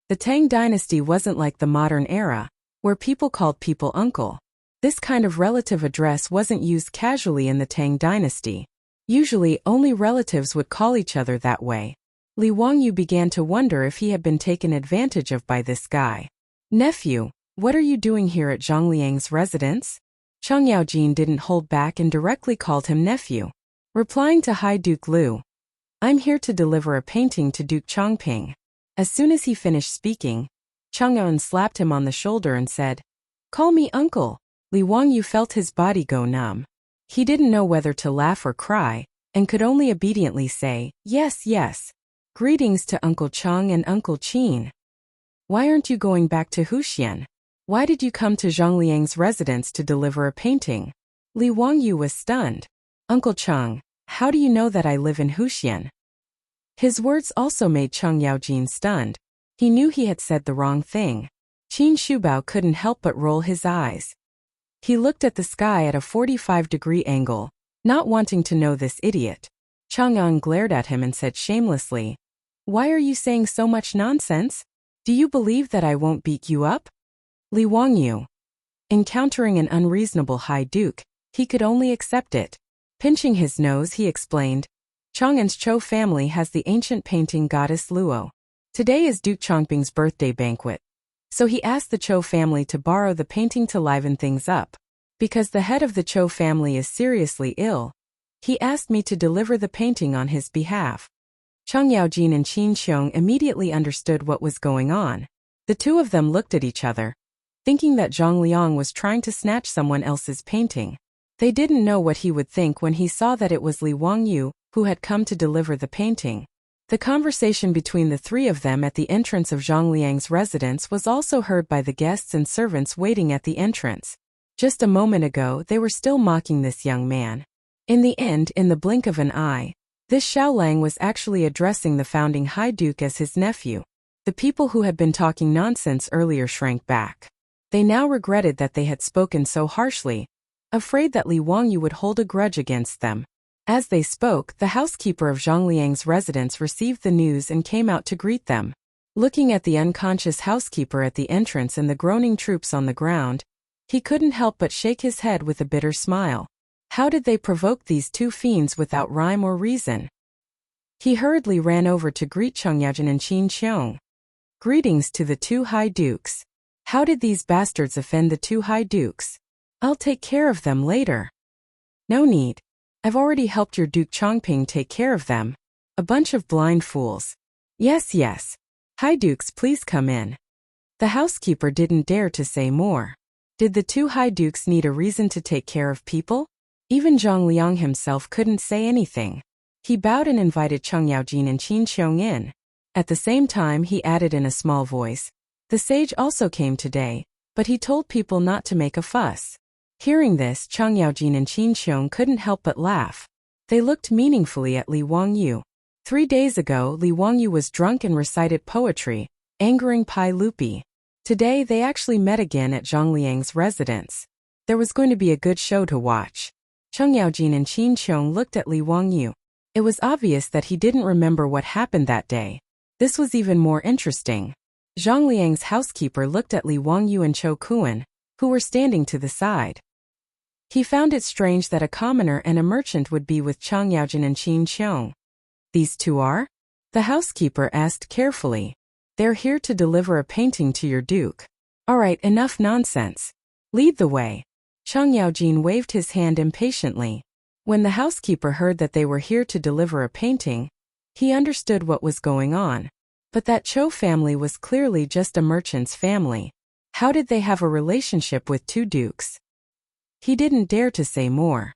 The Tang dynasty wasn't like the modern era, where people called people uncle. This kind of relative address wasn't used casually in the Tang dynasty. Usually, only relatives would call each other that way. Li Wangyu began to wonder if he had been taken advantage of by this guy. "Nephew, what are you doing here at Zhang Liang's residence?" Chang Yaojin didn't hold back and directly called him nephew. Replying to High Duke Lu, "I'm here to deliver a painting to Duke Chongping." As soon as he finished speaking, Chang Yaojin slapped him on the shoulder and said, "Call me uncle." Li Wangyu felt his body go numb. He didn't know whether to laugh or cry, and could only obediently say, "Yes, yes. Greetings to Uncle Chang and Uncle Qin. Why aren't you going back to Huxian? Why did you come to Zhang Liang's residence to deliver a painting?" Li Wangyu was stunned. "Uncle Chang, how do you know that I live in Huxian?" His words also made Chang Yaojin stunned. He knew he had said the wrong thing. Qin Shubao couldn't help but roll his eyes. He looked at the sky at a 45-degree angle, not wanting to know this idiot. Chang Yaojin glared at him and said shamelessly, "Why are you saying so much nonsense? Do you believe that I won't beat you up?" Li Wangyu, encountering an unreasonable High Duke, he could only accept it. Pinching his nose, he explained, "Chang'an's Chou family has the ancient painting goddess Luo. Today is Duke Chongping's birthday banquet. So he asked the Chou family to borrow the painting to liven things up. Because the head of the Chou family is seriously ill, he asked me to deliver the painting on his behalf." Chang Yaojin and Qin Qiong immediately understood what was going on. The two of them looked at each other, thinking that Zhang Liang was trying to snatch someone else's painting. They didn't know what he would think when he saw that it was Li Wangyu who had come to deliver the painting. The conversation between the three of them at the entrance of Zhang Liang's residence was also heard by the guests and servants waiting at the entrance. Just a moment ago, they were still mocking this young man. In the end, in the blink of an eye, this Xiao Lang was actually addressing the founding High Duke as his nephew. The people who had been talking nonsense earlier shrank back. They now regretted that they had spoken so harshly, afraid that Li Wangyu would hold a grudge against them. As they spoke, the housekeeper of Zhang Liang's residence received the news and came out to greet them. Looking at the unconscious housekeeper at the entrance and the groaning troops on the ground, he couldn't help but shake his head with a bitter smile. How did they provoke these two fiends without rhyme or reason? He hurriedly ran over to greet Chang Yaojin and Qin Qiong. "Greetings to the two High Dukes. How did these bastards offend the two High Dukes? I'll take care of them later." "No need. I've already helped your Duke Chongping take care of them. A bunch of blind fools." "Yes, yes. High Dukes, please come in." The housekeeper didn't dare to say more. Did the two High Dukes need a reason to take care of people? Even Zhang Liang himself couldn't say anything. He bowed and invited Chang Yaojin and Qin Qiong in. At the same time, he added in a small voice, "The sage also came today, but he told people not to make a fuss. Hearing this, Chang Yaojin and Qin Xiong couldn't help but laugh. They looked meaningfully at Li Wangyu. 3 days ago, Li Wangyu was drunk and recited poetry, angering Pai Lupi. Today they actually met again at Zhang Liang's residence. There was going to be a good show to watch. Chang Yaojin and Qin Xiong looked at Li Wangyu. It was obvious that he didn't remember what happened that day. This was even more interesting. Zhang Liang's housekeeper looked at Li Wangyu and Cho Kuan, who were standing to the side. He found it strange that a commoner and a merchant would be with Chang Yaojin and Qin Xiong. These two are? The housekeeper asked carefully. They're here to deliver a painting to your duke. All right, enough nonsense. Lead the way. Chang Yaojin waved his hand impatiently. When the housekeeper heard that they were here to deliver a painting, he understood what was going on. But that Cho family was clearly just a merchant's family. How did they have a relationship with two dukes? He didn't dare to say more.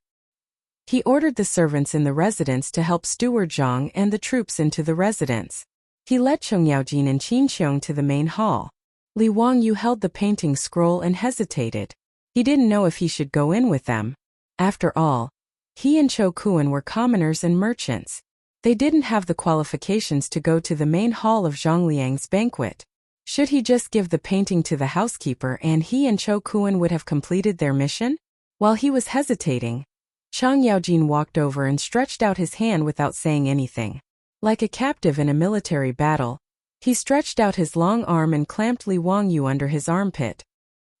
He ordered the servants in the residence to help steward Zhang and the troops into the residence. He led Chang Yaojin and Qin Xiong to the main hall. Li Wangyu held the painting scroll and hesitated. He didn't know if he should go in with them. After all, he and Cho Kuan were commoners and merchants. They didn't have the qualifications to go to the main hall of Zhang Liang's banquet. Should he just give the painting to the housekeeper and he and Cho Kuan would have completed their mission? While he was hesitating, Chang Yaojin walked over and stretched out his hand without saying anything. Like a captive in a military battle, he stretched out his long arm and clamped Li Wangyu under his armpit.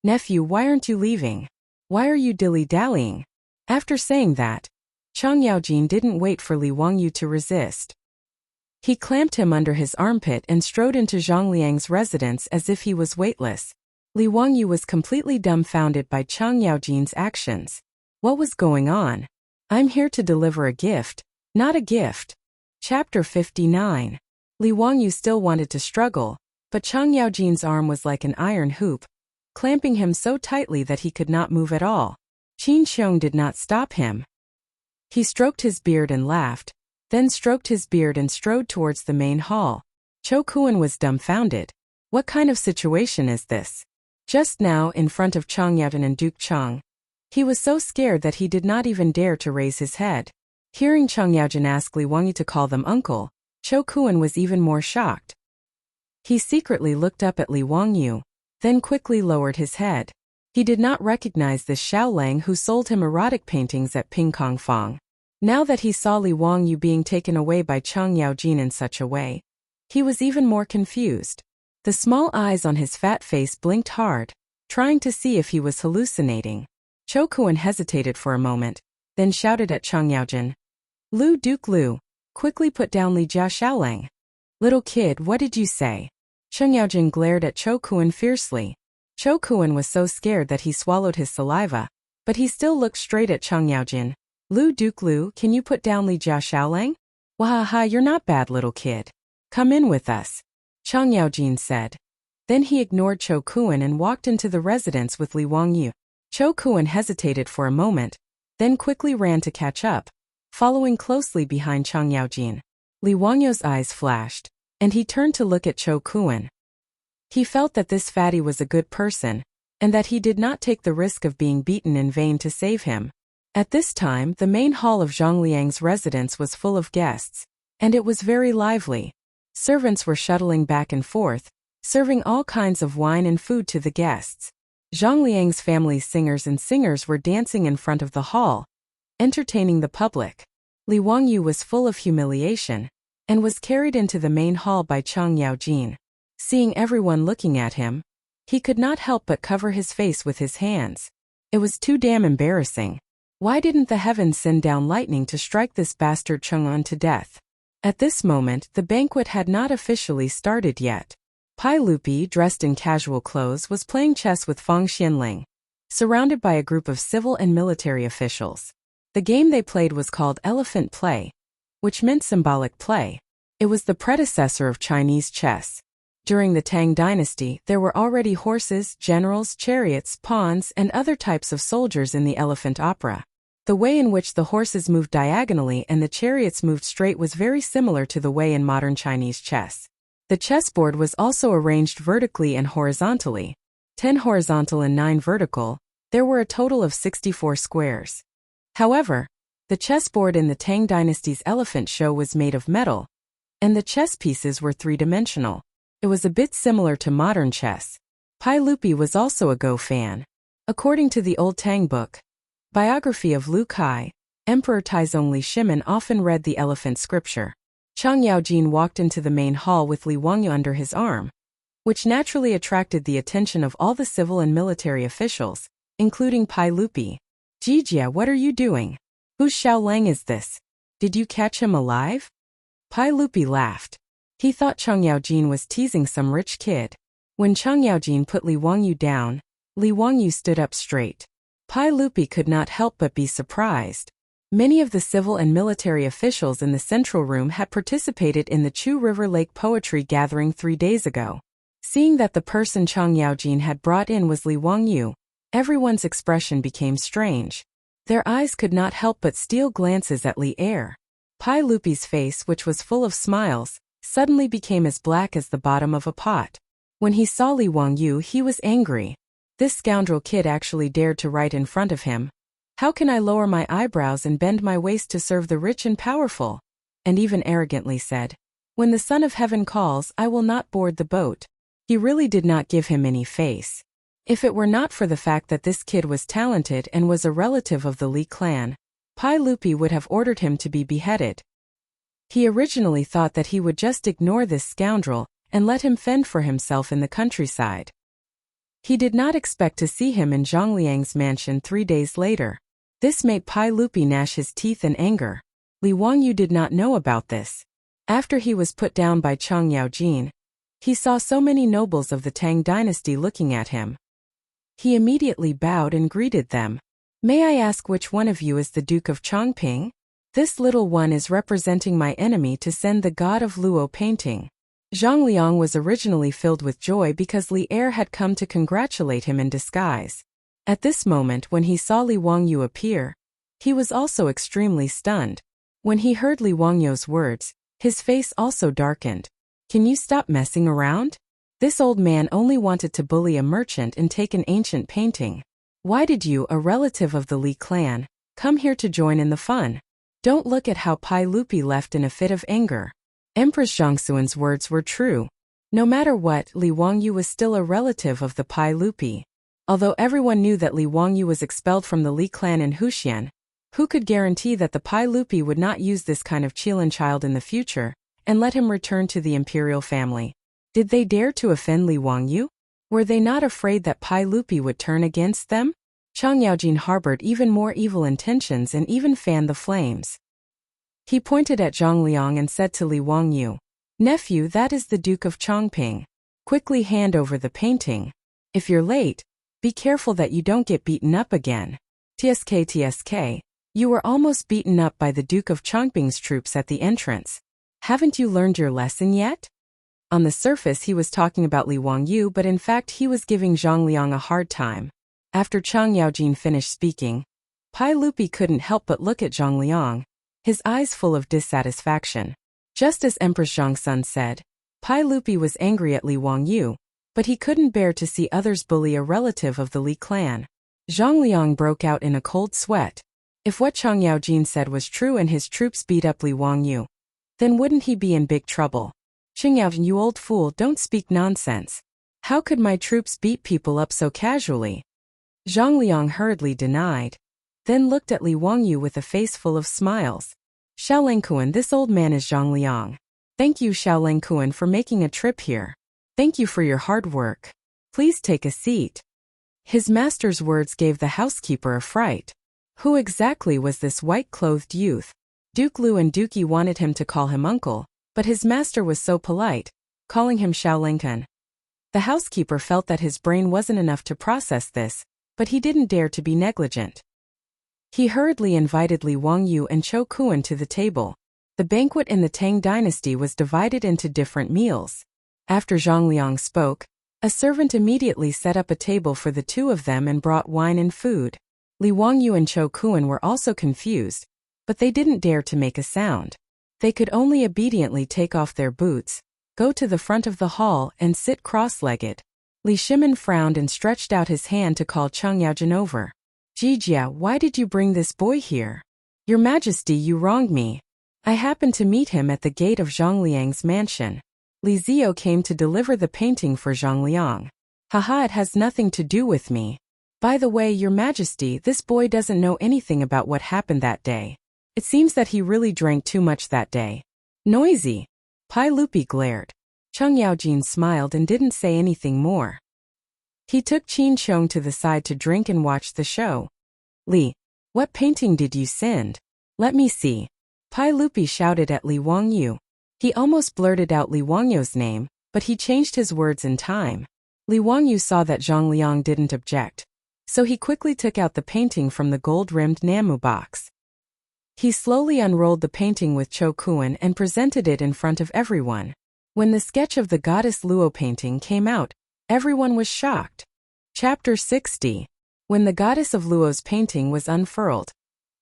"Nephew, why aren't you leaving? Why are you dilly-dallying?" After saying that, Chang Yaojin didn't wait for Li Wangyu to resist. He clamped him under his armpit and strode into Zhang Liang's residence as if he was weightless. Li Wangyu was completely dumbfounded by Chang Yaojin's actions. What was going on? "I'm here to deliver a gift, not a gift." Chapter 59. Li Wangyu still wanted to struggle, but Chang Yaojin's arm was like an iron hoop, clamping him so tightly that he could not move at all. Qin Xiong did not stop him. He stroked his beard and laughed, then stroked his beard and strode towards the main hall. Cho Kuan was dumbfounded. What kind of situation is this? Just now, in front of Chang Yaojin and Duke Chang, he was so scared that he did not even dare to raise his head. Hearing Chang Yaojin ask Li Wangyu to call them uncle, Cho Kuan was even more shocked. He secretly looked up at Li Wangyu, then quickly lowered his head. He did not recognize this Xiaolang who sold him erotic paintings at Pingkong Fong. Now that he saw Li Wangyu being taken away by Chang Yaojin in such a way, he was even more confused. The small eyes on his fat face blinked hard, trying to see if he was hallucinating. Cho Kuan hesitated for a moment, then shouted at Chang Yaojin. "Lu Duke Lu, quickly put down Li Jia Xiaolang." "Little kid, what did you say?" Chang Yaojin glared at Cho Kuan fiercely. Cho Kuan was so scared that he swallowed his saliva, but he still looked straight at Chang Yaojin. "Lu Duke Lu, can you put down Li Jia Xiaolang?" "Wahaha, you're not bad, little kid. Come in with us," Chang Yaojin said. Then he ignored Cho Kuan and walked into the residence with Li Wangyu. Cho Kuan hesitated for a moment, then quickly ran to catch up, following closely behind Chang Yaojin. Li Wangyu's eyes flashed, and he turned to look at Cho Kuan. He felt that this fatty was a good person, and that he did not take the risk of being beaten in vain to save him. At this time, the main hall of Zhang Liang's residence was full of guests, and it was very lively. Servants were shuttling back and forth, serving all kinds of wine and food to the guests. Zhang Liang's family's singers were dancing in front of the hall, entertaining the public. Li Wangyu was full of humiliation, and was carried into the main hall by Chang Yaojin. Seeing everyone looking at him, he could not help but cover his face with his hands. It was too damn embarrassing. Why didn't the heavens send down lightning to strike this bastard Chang'an to death? At this moment, the banquet had not officially started yet. Pai Lupi, dressed in casual clothes, was playing chess with Fang Xianling, surrounded by a group of civil and military officials. The game they played was called elephant play, which meant symbolic play. It was the predecessor of Chinese chess. During the Tang dynasty, there were already horses, generals, chariots, pawns, and other types of soldiers in the elephant opera. The way in which the horses moved diagonally and the chariots moved straight was very similar to the way in modern Chinese chess. The chessboard was also arranged vertically and horizontally. 10 horizontal and 9 vertical. There were a total of 64 squares. However, the chessboard in the Tang dynasty's elephant show was made of metal, and the chess pieces were three-dimensional. It was a bit similar to modern chess. Pai Lupi was also a Go fan. According to the old Tang book, biography of Lu Kai, Emperor Taizong Li Shimen often read the elephant scripture. Chang Yaojin walked into the main hall with Li Wangyu under his arm, which naturally attracted the attention of all the civil and military officials, including Pai Lupi. Jijia, what are you doing? Whose Xiao Lang is this? Did you catch him alive? Pai Lupi laughed. He thought Chang Yaojin was teasing some rich kid. When Chang Yaojin put Li Wangyu down, Li Wangyu stood up straight. Pai Lupi could not help but be surprised. Many of the civil and military officials in the central room had participated in the Chu River Lake Poetry Gathering 3 days ago. Seeing that the person Chang Yaojin had brought in was Li Wangyu, everyone's expression became strange. Their eyes could not help but steal glances at Li Er. Pai Lupi's face, which was full of smiles, suddenly became as black as the bottom of a pot. When he saw Li Wangyu, he was angry. This scoundrel kid actually dared to write in front of him. How can I lower my eyebrows and bend my waist to serve the rich and powerful? And even arrogantly said, when the Son of Heaven calls, I will not board the boat. He really did not give him any face. If it were not for the fact that this kid was talented and was a relative of the Li clan, Pai Lupi would have ordered him to be beheaded. He originally thought that he would just ignore this scoundrel and let him fend for himself in the countryside. He did not expect to see him in Zhang Liang's mansion 3 days later. This made Pai Lupi gnash his teeth in anger. Li Wangyu did not know about this. After he was put down by Chang Yaojin, he saw so many nobles of the Tang dynasty looking at him. He immediately bowed and greeted them. May I ask which one of you is the Duke of Chongping? This little one is representing my enemy to send the god of Luo painting. Zhang Liang was originally filled with joy because Li Er had come to congratulate him in disguise. At this moment when he saw Li Wangyu appear, he was also extremely stunned. When he heard Li Wangyu's words, his face also darkened. Can you stop messing around? This old man only wanted to bully a merchant and take an ancient painting. Why did you, a relative of the Li clan, come here to join in the fun? Don't look at how Pai Lupi left in a fit of anger. Empress Zhongxuan's words were true. No matter what, Li Wangyu was still a relative of the Pai Lupi. Although everyone knew that Li Wangyu was expelled from the Li clan in Huxian, who could guarantee that the Pai Lupi would not use this kind of Qilin child in the future and let him return to the imperial family? Did they dare to offend Li Wangyu? Were they not afraid that Pai Lupi would turn against them? Chang Yaojin harbored even more evil intentions and even fanned the flames. He pointed at Zhang Liang and said to Li Wangyu, nephew, that is the Duke of Chongping. Quickly hand over the painting. If you're late, be careful that you don't get beaten up again. TSK, you were almost beaten up by the Duke of Chongping's troops at the entrance. Haven't you learned your lesson yet? On the surface he was talking about Li Wangyu, but in fact he was giving Zhang Liang a hard time. After Chang Yaojin finished speaking, Pai Lupi couldn't help but look at Zhang Liang, his eyes full of dissatisfaction. Just as Empress Zhongxun said, Pai Lupi was angry at Li Wangyu, but he couldn't bear to see others bully a relative of the Li clan. Zhang Liang broke out in a cold sweat. If what Chang Yaojin said was true and his troops beat up Li Wangyu, then wouldn't he be in big trouble? Qingyaojin, you old fool, don't speak nonsense. How could my troops beat people up so casually? Zhang Liang hurriedly denied, then looked at Li Wangyu with a face full of smiles. Xiaolang Kuan, this old man is Zhang Liang. Thank you, Xiaolang Kuan, for making a trip here. Thank you for your hard work. Please take a seat. His master's words gave the housekeeper a fright. Who exactly was this white-clothed youth? Duke Lu and Dookie wanted him to call him uncle, but his master was so polite, calling him Xiaolang Kuan. The housekeeper felt that his brain wasn't enough to process this, but he didn't dare to be negligent. He hurriedly invited Li Wangyu and Cho Kuan to the table. The banquet in the Tang dynasty was divided into different meals. After Zhang Liang spoke, a servant immediately set up a table for the two of them and brought wine and food. Li Wangyu and Cho Kuan were also confused, but they didn't dare to make a sound. They could only obediently take off their boots, go to the front of the hall and sit cross-legged. Li Shimin frowned and stretched out his hand to call Cheng Yaojin over. Jijia, why did you bring this boy here? Your Majesty, you wronged me. I happened to meet him at the gate of Zhang Liang's mansion. Li Ziyo came to deliver the painting for Zhang Liang. Haha, it has nothing to do with me. By the way, Your Majesty, this boy doesn't know anything about what happened that day. It seems that he really drank too much that day. Noisy. Pai Lupi glared. Cheng Yaojin smiled and didn't say anything more. He took Qin Chong to the side to drink and watch the show. Li, what painting did you send? Let me see. Pai Lupi shouted at Li Wangyu. He almost blurted out Li Wangyu's name, but he changed his words in time. Li Wangyu saw that Zhang Liang didn't object, so he quickly took out the painting from the gold-rimmed Namu box. He slowly unrolled the painting with Cho Kuan and presented it in front of everyone. When the sketch of the goddess Luo painting came out, everyone was shocked. Chapter 60. When the goddess of Luo's painting was unfurled,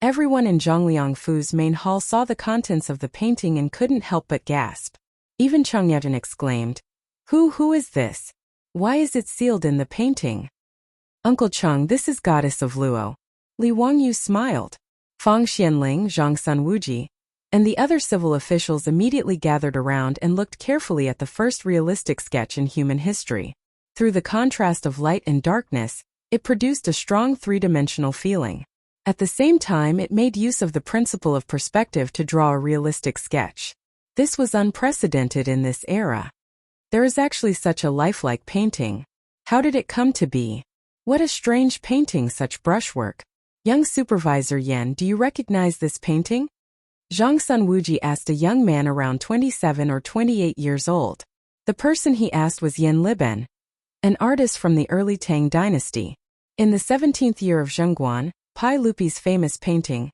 everyone in Zhongliang Fu's main hall saw the contents of the painting and couldn't help but gasp. Even Cheng Yaojin exclaimed, Who is this? Why is it sealed in the painting? Uncle Cheng, this is goddess of Luo. Li Wangyu smiled. Fang Xianling, Zhang Sunwuji, and the other civil officials immediately gathered around and looked carefully at the first realistic sketch in human history. Through the contrast of light and darkness, it produced a strong three-dimensional feeling. At the same time, it made use of the principle of perspective to draw a realistic sketch. This was unprecedented in this era. There is actually such a lifelike painting. How did it come to be? What a strange painting, such brushwork. Young Supervisor Yen, do you recognize this painting? Zhang Sunwuji asked a young man around 27 or 28 years old. The person he asked was Yen Liben, an artist from the early Tang dynasty. In the 17th year of Zhengguan, Pai Lupi's famous painting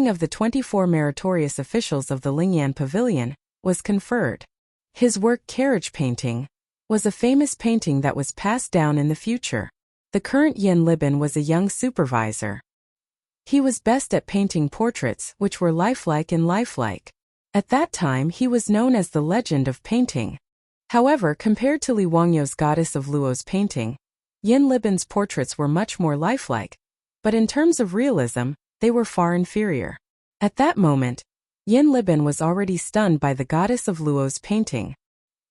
of the 24 meritorious officials of the Lingyan Pavilion, was conferred. His work Carriage Painting was a famous painting that was passed down in the future. The current Yen Liben was a young supervisor. He was best at painting portraits which were lifelike and lifelike. At that time he was known as the legend of painting. However, compared to Li Wangyu's goddess of Luo's painting, Yen Liben's portraits were much more lifelike, but in terms of realism, they were far inferior. At that moment, Yen Liben was already stunned by the goddess of Luo's painting.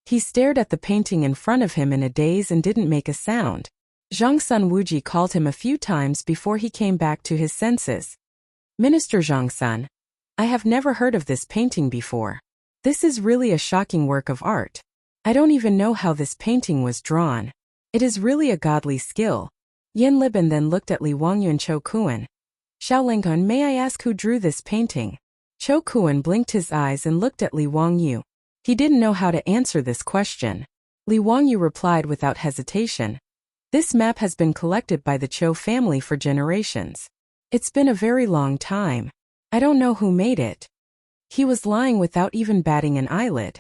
He stared at the painting in front of him in a daze and didn't make a sound. Zhang Sunwuji called him a few times before he came back to his senses. Minister Zhang Sun, I have never heard of this painting before. This is really a shocking work of art. I don't even know how this painting was drawn. It is really a godly skill. Yen Liben then looked at Li Wangyu and Cho Kuan. Xiaolinghan, may I ask who drew this painting? Cho Kuan blinked his eyes and looked at Li Wangyu. He didn't know how to answer this question. Li Wangyu replied without hesitation. This map has been collected by the Cho family for generations. It's been a very long time. I don't know who made it. He was lying without even batting an eyelid.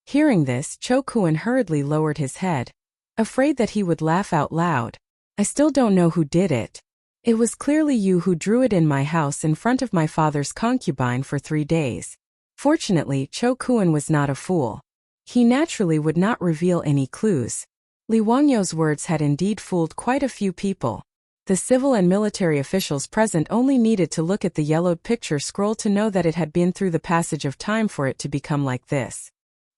Hearing this, Cho Kuan hurriedly lowered his head, afraid that he would laugh out loud. I still don't know who did it. It was clearly you who drew it in my house in front of my father's concubine for 3 days. Fortunately, Cho Kuan was not a fool. He naturally would not reveal any clues. Li Wangyu's words had indeed fooled quite a few people. The civil and military officials present only needed to look at the yellowed picture scroll to know that it had been through the passage of time for it to become like this.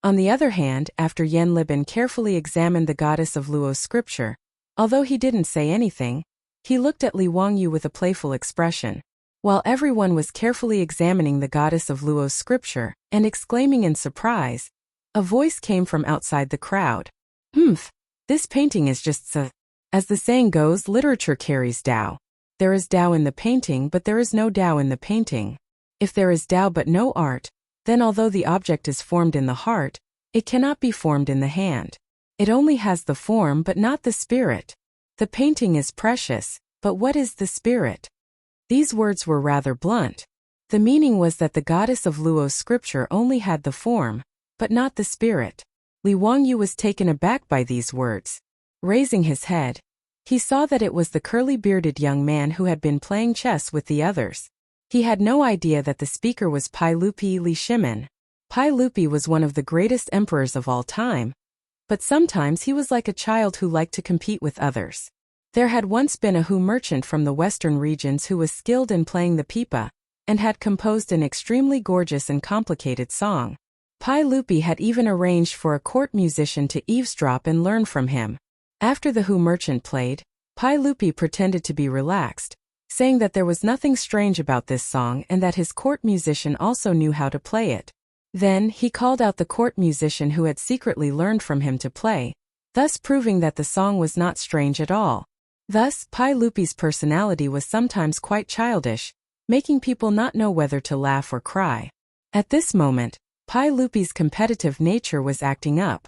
On the other hand, after Yen Liben carefully examined the goddess of Luo's scripture, although he didn't say anything, he looked at Li Wangyu with a playful expression. While everyone was carefully examining the goddess of Luo's scripture and exclaiming in surprise, a voice came from outside the crowd. This painting is just as the saying goes, literature carries Tao. There is Tao in the painting, but there is no Tao in the painting. If there is Tao but no art, then although the object is formed in the heart, it cannot be formed in the hand. It only has the form but not the spirit. The painting is precious, but what is the spirit? These words were rather blunt. The meaning was that the goddess of Luo's scripture only had the form, but not the spirit. Li Wangyu was taken aback by these words. Raising his head, he saw that it was the curly-bearded young man who had been playing chess with the others. He had no idea that the speaker was Pai Lupi Li Shimin. Pai Lupi was one of the greatest emperors of all time. But sometimes he was like a child who liked to compete with others. There had once been a Hu merchant from the western regions who was skilled in playing the pipa, and had composed an extremely gorgeous and complicated song. Pai Lupi had even arranged for a court musician to eavesdrop and learn from him. After the Hu merchant played, Pai Lupi pretended to be relaxed, saying that there was nothing strange about this song and that his court musician also knew how to play it. Then, he called out the court musician who had secretly learned from him to play, thus proving that the song was not strange at all. Thus, Pai Lupi's personality was sometimes quite childish, making people not know whether to laugh or cry. At this moment, Pai Lupi's competitive nature was acting up.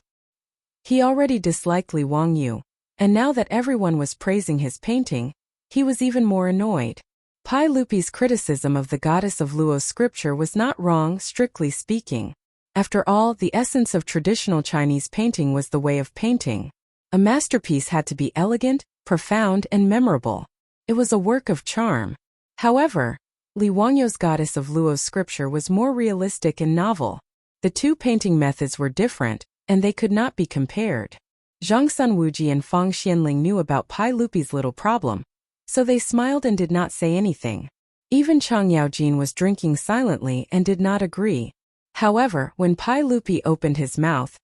He already disliked Li Wangyu, and now that everyone was praising his painting, he was even more annoyed. Pai Lupi's criticism of the goddess of Luo's scripture was not wrong, strictly speaking. After all, the essence of traditional Chinese painting was the way of painting. A masterpiece had to be elegant, profound, and memorable. It was a work of charm. However, Li Wangyu's goddess of Luo's scripture was more realistic and novel. The two painting methods were different, and they could not be compared. Zhang Sunwuji and Fang Xianling knew about Pai Lupi's little problem, so they smiled and did not say anything. Even Chang Yaojin was drinking silently and did not agree. However, when Pai Lupi opened his mouth,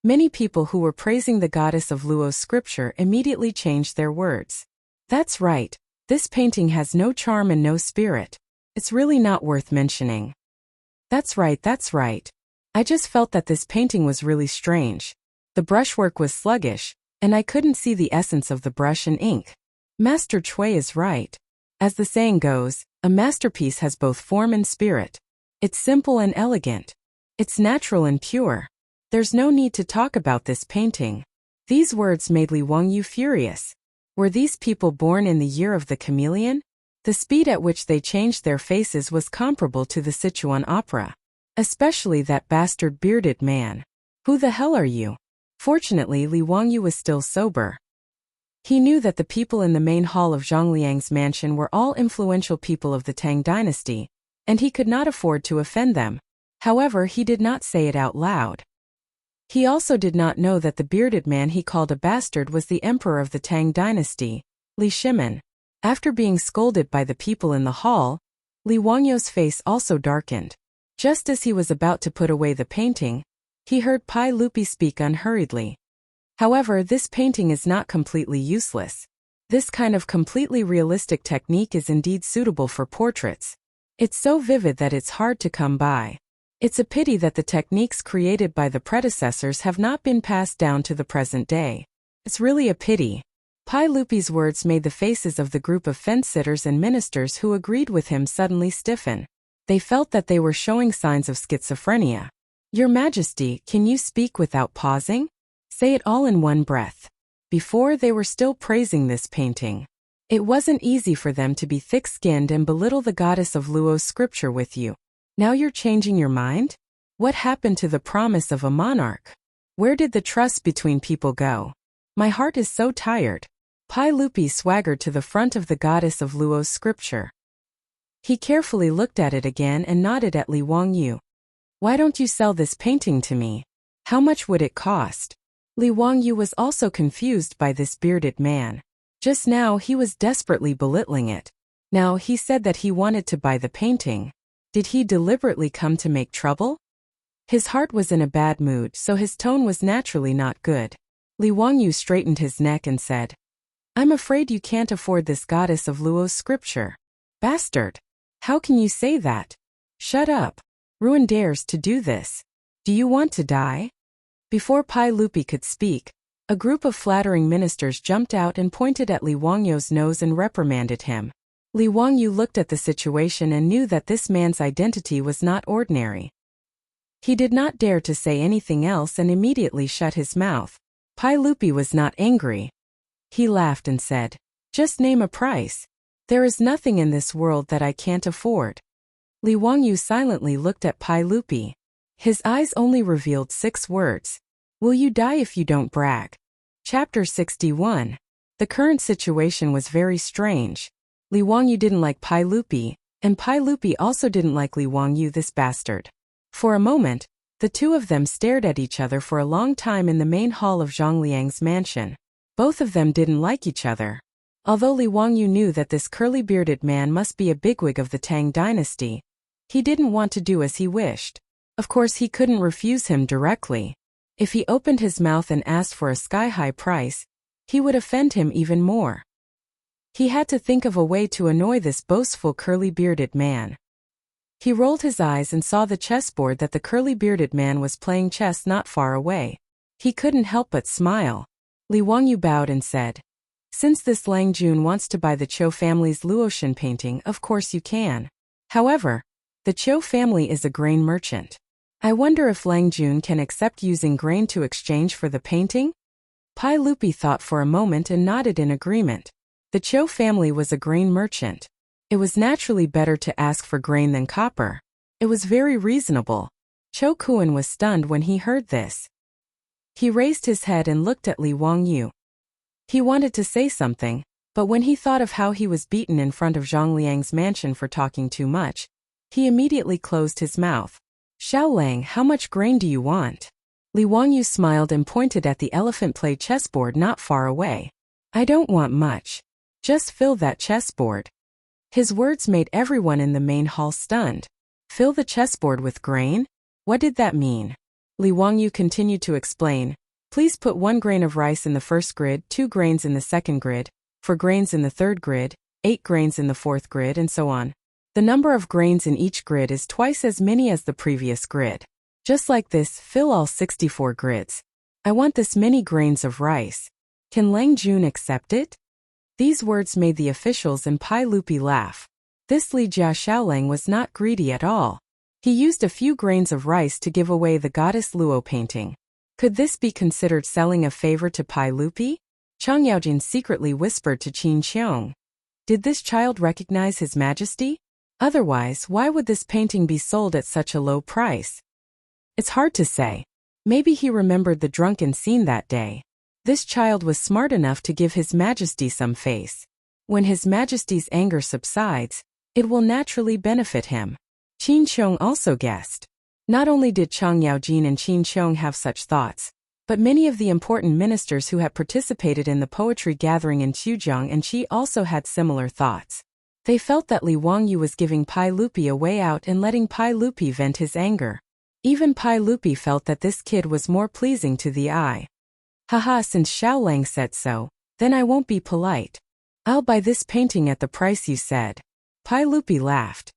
many people who were praising the goddess of Luo's scripture immediately changed their words. That's right, this painting has no charm and no spirit. It's really not worth mentioning. That's right. I just felt that this painting was really strange. The brushwork was sluggish, and I couldn't see the essence of the brush and ink. Master Cui is right. As the saying goes, a masterpiece has both form and spirit. It's simple and elegant. It's natural and pure. There's no need to talk about this painting. These words made Li Wangyu furious. Were these people born in the year of the chameleon? The speed at which they changed their faces was comparable to the Sichuan opera. Especially that bastard bearded man. Who the hell are you? Fortunately, Li Wangyu was still sober. He knew that the people in the main hall of Zhang Liang's mansion were all influential people of the Tang dynasty, and he could not afford to offend them. However, he did not say it out loud. He also did not know that the bearded man he called a bastard was the emperor of the Tang dynasty, Li Shimin. After being scolded by the people in the hall, Li Wangyu's face also darkened. Just as he was about to put away the painting, he heard Pai Lupi speak unhurriedly. However, this painting is not completely useless. This kind of completely realistic technique is indeed suitable for portraits. It's so vivid that it's hard to come by. It's a pity that the techniques created by the predecessors have not been passed down to the present day. It's really a pity. Pai Lupi's words made the faces of the group of fence-sitters and ministers who agreed with him suddenly stiffen. They felt that they were showing signs of schizophrenia. Your Majesty, can you speak without pausing? Say it all in one breath. Before, they were still praising this painting. It wasn't easy for them to be thick-skinned and belittle the goddess of Luo's scripture with you. Now you're changing your mind? What happened to the promise of a monarch? Where did the trust between people go? My heart is so tired. Pai Lupi swaggered to the front of the goddess of Luo's scripture. He carefully looked at it again and nodded at Li Wangyu. Why don't you sell this painting to me? How much would it cost? Li Wangyu was also confused by this bearded man. Just now he was desperately belittling it. Now he said that he wanted to buy the painting. Did he deliberately come to make trouble? His heart was in a bad mood, so his tone was naturally not good. Li Wangyu straightened his neck and said, I'm afraid you can't afford this goddess of Luo's scripture. Bastard! How can you say that? Shut up. Ruin dares to do this. Do you want to die? Before Pai Lupi could speak, a group of flattering ministers jumped out and pointed at Li Wangyu's nose and reprimanded him. Li Wangyu looked at the situation and knew that this man's identity was not ordinary. He did not dare to say anything else and immediately shut his mouth. Pai Lupi was not angry. He laughed and said, Just name a price. There is nothing in this world that I can't afford. Li Wangyu silently looked at Pai Lupi. His eyes only revealed 6 words. Will you die if you don't brag? Chapter 61. The current situation was very strange. Li Wangyu didn't like Pai Lupi, and Pai Lupi also didn't like Li Wangyu, this bastard. For a moment, The two of them stared at each other for a long time in the main hall of Zhang Liang's mansion. Both of them didn't like each other. Although Li Wangyu knew that this curly-bearded man must be a bigwig of the Tang dynasty, he didn't want to do as he wished. Of course, he couldn't refuse him directly. If he opened his mouth and asked for a sky-high price, he would offend him even more. He had to think of a way to annoy this boastful curly-bearded man. He rolled his eyes and saw the chessboard that the curly-bearded man was playing chess not far away. He couldn't help but smile. Li Wangyu bowed and said, "Since this Lang Jun wants to buy the Chou family's Luotian painting, of course you can. However, the Chou family is a grain merchant. I wonder if Lang Jun can accept using grain to exchange for the painting?" Pai Lupi thought for a moment and nodded in agreement. The Chou family was a grain merchant. It was naturally better to ask for grain than copper. It was very reasonable. Chou Kuan was stunned when he heard this. He raised his head and looked at Li Wangyu. He wanted to say something, but when he thought of how he was beaten in front of Zhang Liang's mansion for talking too much, he immediately closed his mouth. "Xiao Lang, how much grain do you want?" Li Wangyu smiled and pointed at the elephant play chessboard not far away. "I don't want much. Just fill that chessboard." His words made everyone in the main hall stunned. Fill the chessboard with grain? What did that mean? Li Wangyu continued to explain. Please put 1 grain of rice in the first grid, 2 grains in the second grid, 4 grains in the third grid, 8 grains in the fourth grid, and so on. The number of grains in each grid is twice as many as the previous grid. Just like this, fill all 64 grids. I want this many grains of rice. Can Lang Jun accept it? These words made the officials and Pai Lupi laugh. This Li Jia Xiaolang was not greedy at all. He used a few grains of rice to give away the goddess Luo painting. Could this be considered selling a favor to Pai Lupi? Chang Yaojin secretly whispered to Qin Xiong. Did this child recognize His Majesty? Otherwise, why would this painting be sold at such a low price? It's hard to say. Maybe he remembered the drunken scene that day. This child was smart enough to give His Majesty some face. When His Majesty's anger subsides, it will naturally benefit him. Qin Xiong also guessed. Not only did Chang Yaojin and Qin Xiong have such thoughts, but many of the important ministers who had participated in the poetry gathering in Xujiang and Qi also had similar thoughts. They felt that Li Wangyu was giving Pai Lupi a way out and letting Pai Lupi vent his anger. Even Pai Lupi felt that this kid was more pleasing to the eye. Haha, since Xiao Lang said so, then I won't be polite. I'll buy this painting at the price you said. Pai Lupi laughed.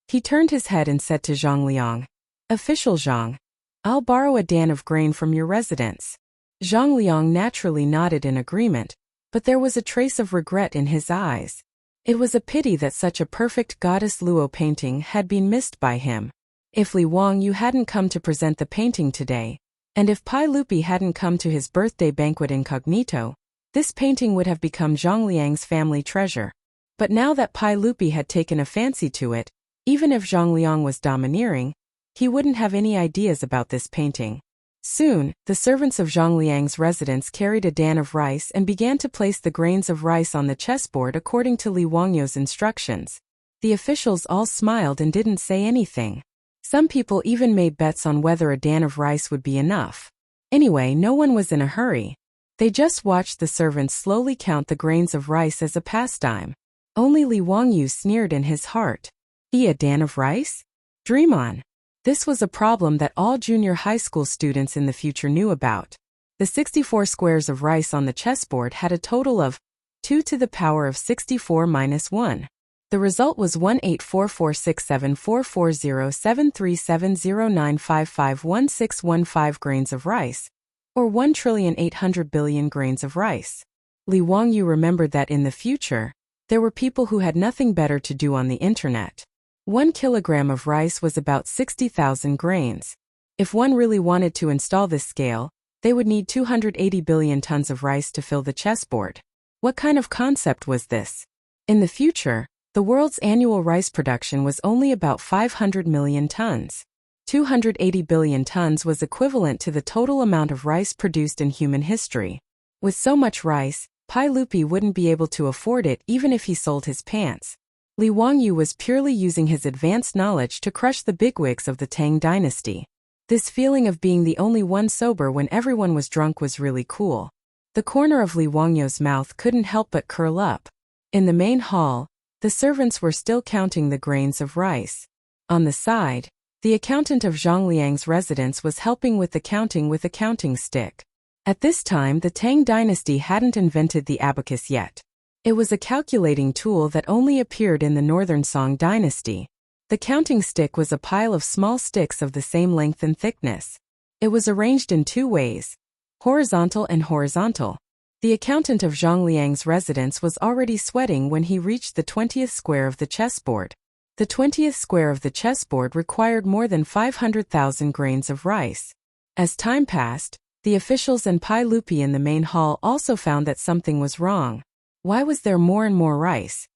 He turned his head and said to Zhang Liang, Official Zhang, I'll borrow a dan of grain from your residence. Zhang Liang naturally nodded in agreement, but there was a trace of regret in his eyes. It was a pity that such a perfect goddess Luo painting had been missed by him. If Li Wangyu hadn't come to present the painting today, and if Pai Lupi hadn't come to his birthday banquet incognito, this painting would have become Zhang Liang's family treasure. But now that Pai Lupi had taken a fancy to it, even if Zhang Liang was domineering, he wouldn't have any ideas about this painting. Soon, the servants of Zhang Liang's residence carried a dan of rice and began to place the grains of rice on the chessboard according to Li Wangyu's instructions. The officials all smiled and didn't say anything. Some people even made bets on whether a dan of rice would be enough. Anyway, no one was in a hurry. They just watched the servants slowly count the grains of rice as a pastime. Only Li Wangyu sneered in his heart. A dan of rice? Dream on. This was a problem that all junior high school students in the future knew about. The 64 squares of rice on the chessboard had a total of 2 to the power of 64 minus 1. The result was 184467440737095516115 grains of rice, or 1,800,000,000,000 grains of rice. Li Wangyu remembered that in the future, there were people who had nothing better to do on the internet. 1 kilogram of rice was about 60,000 grains. If one really wanted to install this scale, they would need 280 billion tons of rice to fill the chessboard. What kind of concept was this? In the future, the world's annual rice production was only about 500 million tons. 280 billion tons was equivalent to the total amount of rice produced in human history. With so much rice, Pai Lupi wouldn't be able to afford it even if he sold his pants. Li Wangyu was purely using his advanced knowledge to crush the bigwigs of the Tang dynasty. This feeling of being the only one sober when everyone was drunk was really cool. The corner of Li Wangyu's mouth couldn't help but curl up. In the main hall, the servants were still counting the grains of rice. On the side, the accountant of Zhang Liang's residence was helping with the counting with a counting stick. At this time, the Tang dynasty hadn't invented the abacus yet. It was a calculating tool that only appeared in the Northern Song dynasty. The counting stick was a pile of small sticks of the same length and thickness. It was arranged in two ways, horizontal and horizontal. The accountant of Zhang Liang's residence was already sweating when he reached the 20th square of the chessboard. The 20th square of the chessboard required more than 500,000 grains of rice. As time passed, the officials and Pai Lupi in the main hall also found that something was wrong. Why was there more and more rice?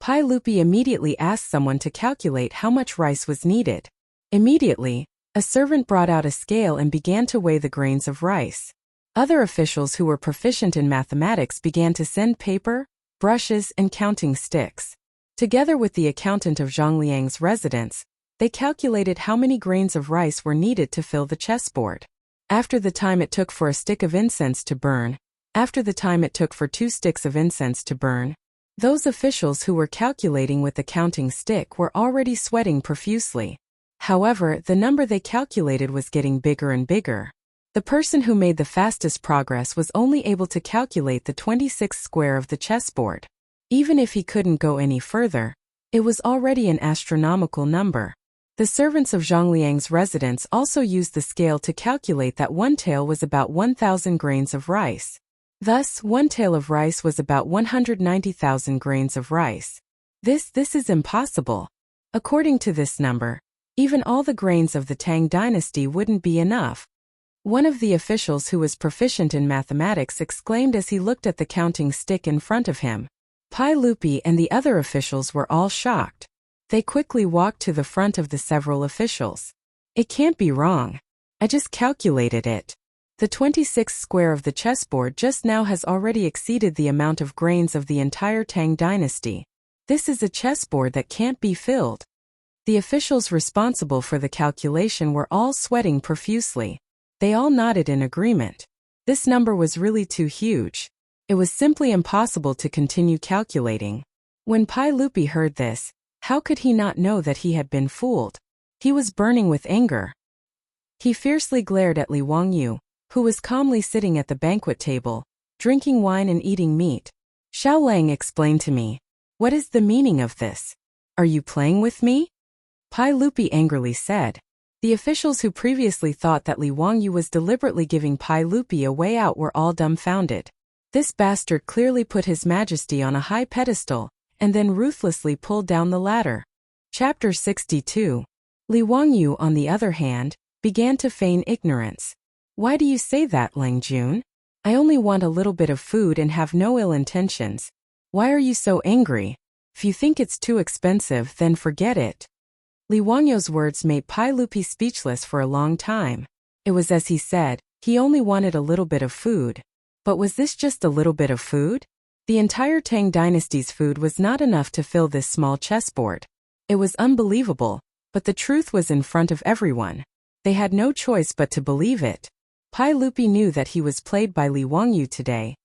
Pai Lupi immediately asked someone to calculate how much rice was needed. Immediately, a servant brought out a scale and began to weigh the grains of rice. Other officials who were proficient in mathematics began to send paper, brushes, and counting sticks. Together with the accountant of Zhang Liang's residence, they calculated how many grains of rice were needed to fill the chessboard. After the time it took for a stick of incense to burn, after the time it took for 2 sticks of incense to burn, those officials who were calculating with the counting stick were already sweating profusely. However, the number they calculated was getting bigger and bigger. The person who made the fastest progress was only able to calculate the 26th square of the chessboard. Even if he couldn't go any further, it was already an astronomical number. The servants of Zhang Liang's residence also used the scale to calculate that one tael was about 1,000 grains of rice. Thus, one tael of rice was about 190,000 grains of rice. This is impossible. According to this number, even all the grains of the Tang dynasty wouldn't be enough. One of the officials who was proficient in mathematics exclaimed as he looked at the counting stick in front of him. Pai Lupi and the other officials were all shocked. They quickly walked to the front of the several officials. It can't be wrong. I just calculated it. The 26th square of the chessboard just now has already exceeded the amount of grains of the entire Tang dynasty. This is a chessboard that can't be filled. The officials responsible for the calculation were all sweating profusely. They all nodded in agreement. This number was really too huge. It was simply impossible to continue calculating. When Pai Lupi heard this, how could he not know that he had been fooled? He was burning with anger. He fiercely glared at Li Wangyu, who was calmly sitting at the banquet table, drinking wine and eating meat. Xiao Lang explained to me. What is the meaning of this? Are you playing with me? Pai Lupi angrily said. The officials who previously thought that Li Wangyu was deliberately giving Pai Lupi a way out were all dumbfounded. This bastard clearly put His Majesty on a high pedestal, and then ruthlessly pulled down the ladder. Chapter 62. Li Wangyu, on the other hand, began to feign ignorance. Why do you say that, Lang Jun? I only want a little bit of food and have no ill intentions. Why are you so angry? If you think it's too expensive, then forget it. Li Wangyu's words made Pai Lupi speechless for a long time. It was as he said, he only wanted a little bit of food. But was this just a little bit of food? The entire Tang dynasty's food was not enough to fill this small chessboard. It was unbelievable, but the truth was in front of everyone. They had no choice but to believe it. Pai Lupi knew that he was played by Li Wangyu today,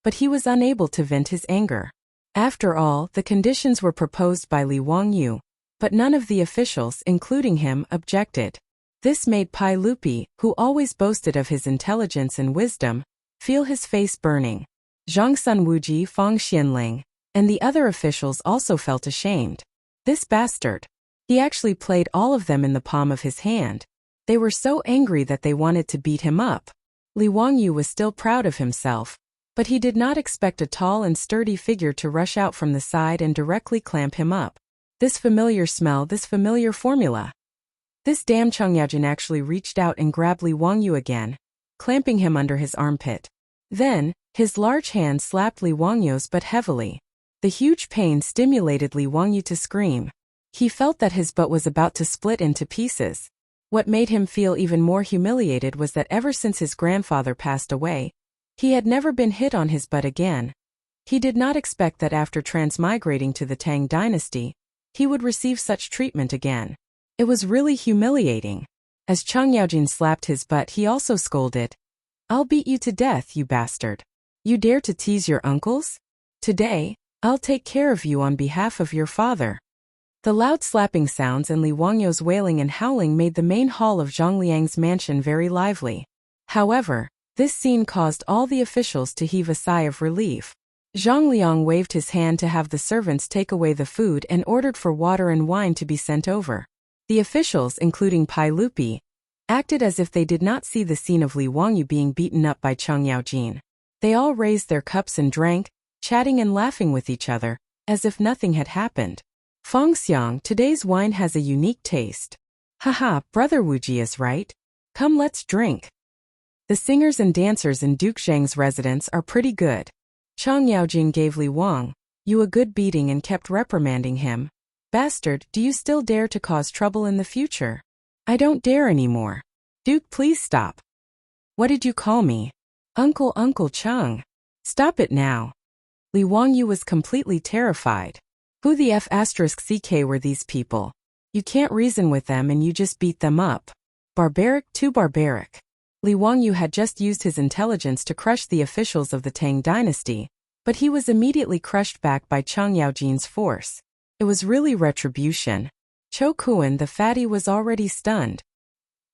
but he was unable to vent his anger. After all, the conditions were proposed by Li Wangyu, but none of the officials, including him, objected. This made Pai Lupi, who always boasted of his intelligence and wisdom, feel his face burning. Zhang Sunwuji, Fang Xianling, and the other officials also felt ashamed. This bastard. He actually played all of them in the palm of his hand. They were so angry that they wanted to beat him up. Li Wangyu was still proud of himself, but he did not expect a tall and sturdy figure to rush out from the side and directly clamp him up. This familiar smell, this familiar formula. This damn Chongyajin actually reached out and grabbed Li Wangyu again, clamping him under his armpit. Then, his large hand slapped Li Wangyu's butt heavily. The huge pain stimulated Li Wangyu to scream. He felt that his butt was about to split into pieces. What made him feel even more humiliated was that ever since his grandfather passed away, he had never been hit on his butt again. He did not expect that after transmigrating to the Tang dynasty, he would receive such treatment again. It was really humiliating. As Chang Yaojin slapped his butt, he also scolded, "I'll beat you to death, you bastard. You dare to tease your uncles? Today, I'll take care of you on behalf of your father." The loud slapping sounds and Li Wangyu's wailing and howling made the main hall of Zhang Liang's mansion very lively. However, this scene caused all the officials to heave a sigh of relief. Zhang Liang waved his hand to have the servants take away the food and ordered for water and wine to be sent over. The officials, including Pai Lupi, acted as if they did not see the scene of Li Wangyu being beaten up by Chang Yaojin. They all raised their cups and drank, chatting and laughing with each other, as if nothing had happened. "Feng Xiang, today's wine has a unique taste. Haha, Brother Wuji is right. Come, let's drink. The singers and dancers in Duke Zhang's residence are pretty good." Chang Yaojin gave Li Wangyu a good beating and kept reprimanding him. "Bastard, do you still dare to cause trouble in the future?" "I don't dare anymore. Duke, please stop." "What did you call me?" Uncle Chang. "Stop it now." Li Wangyu was completely terrified. Who the F***ck were these people? You can't reason with them and you just beat them up. Barbaric, too barbaric. Li Wangyu had just used his intelligence to crush the officials of the Tang dynasty, but he was immediately crushed back by Chang Yaojin's force. It was really retribution. Cho Kuan the fatty was already stunned.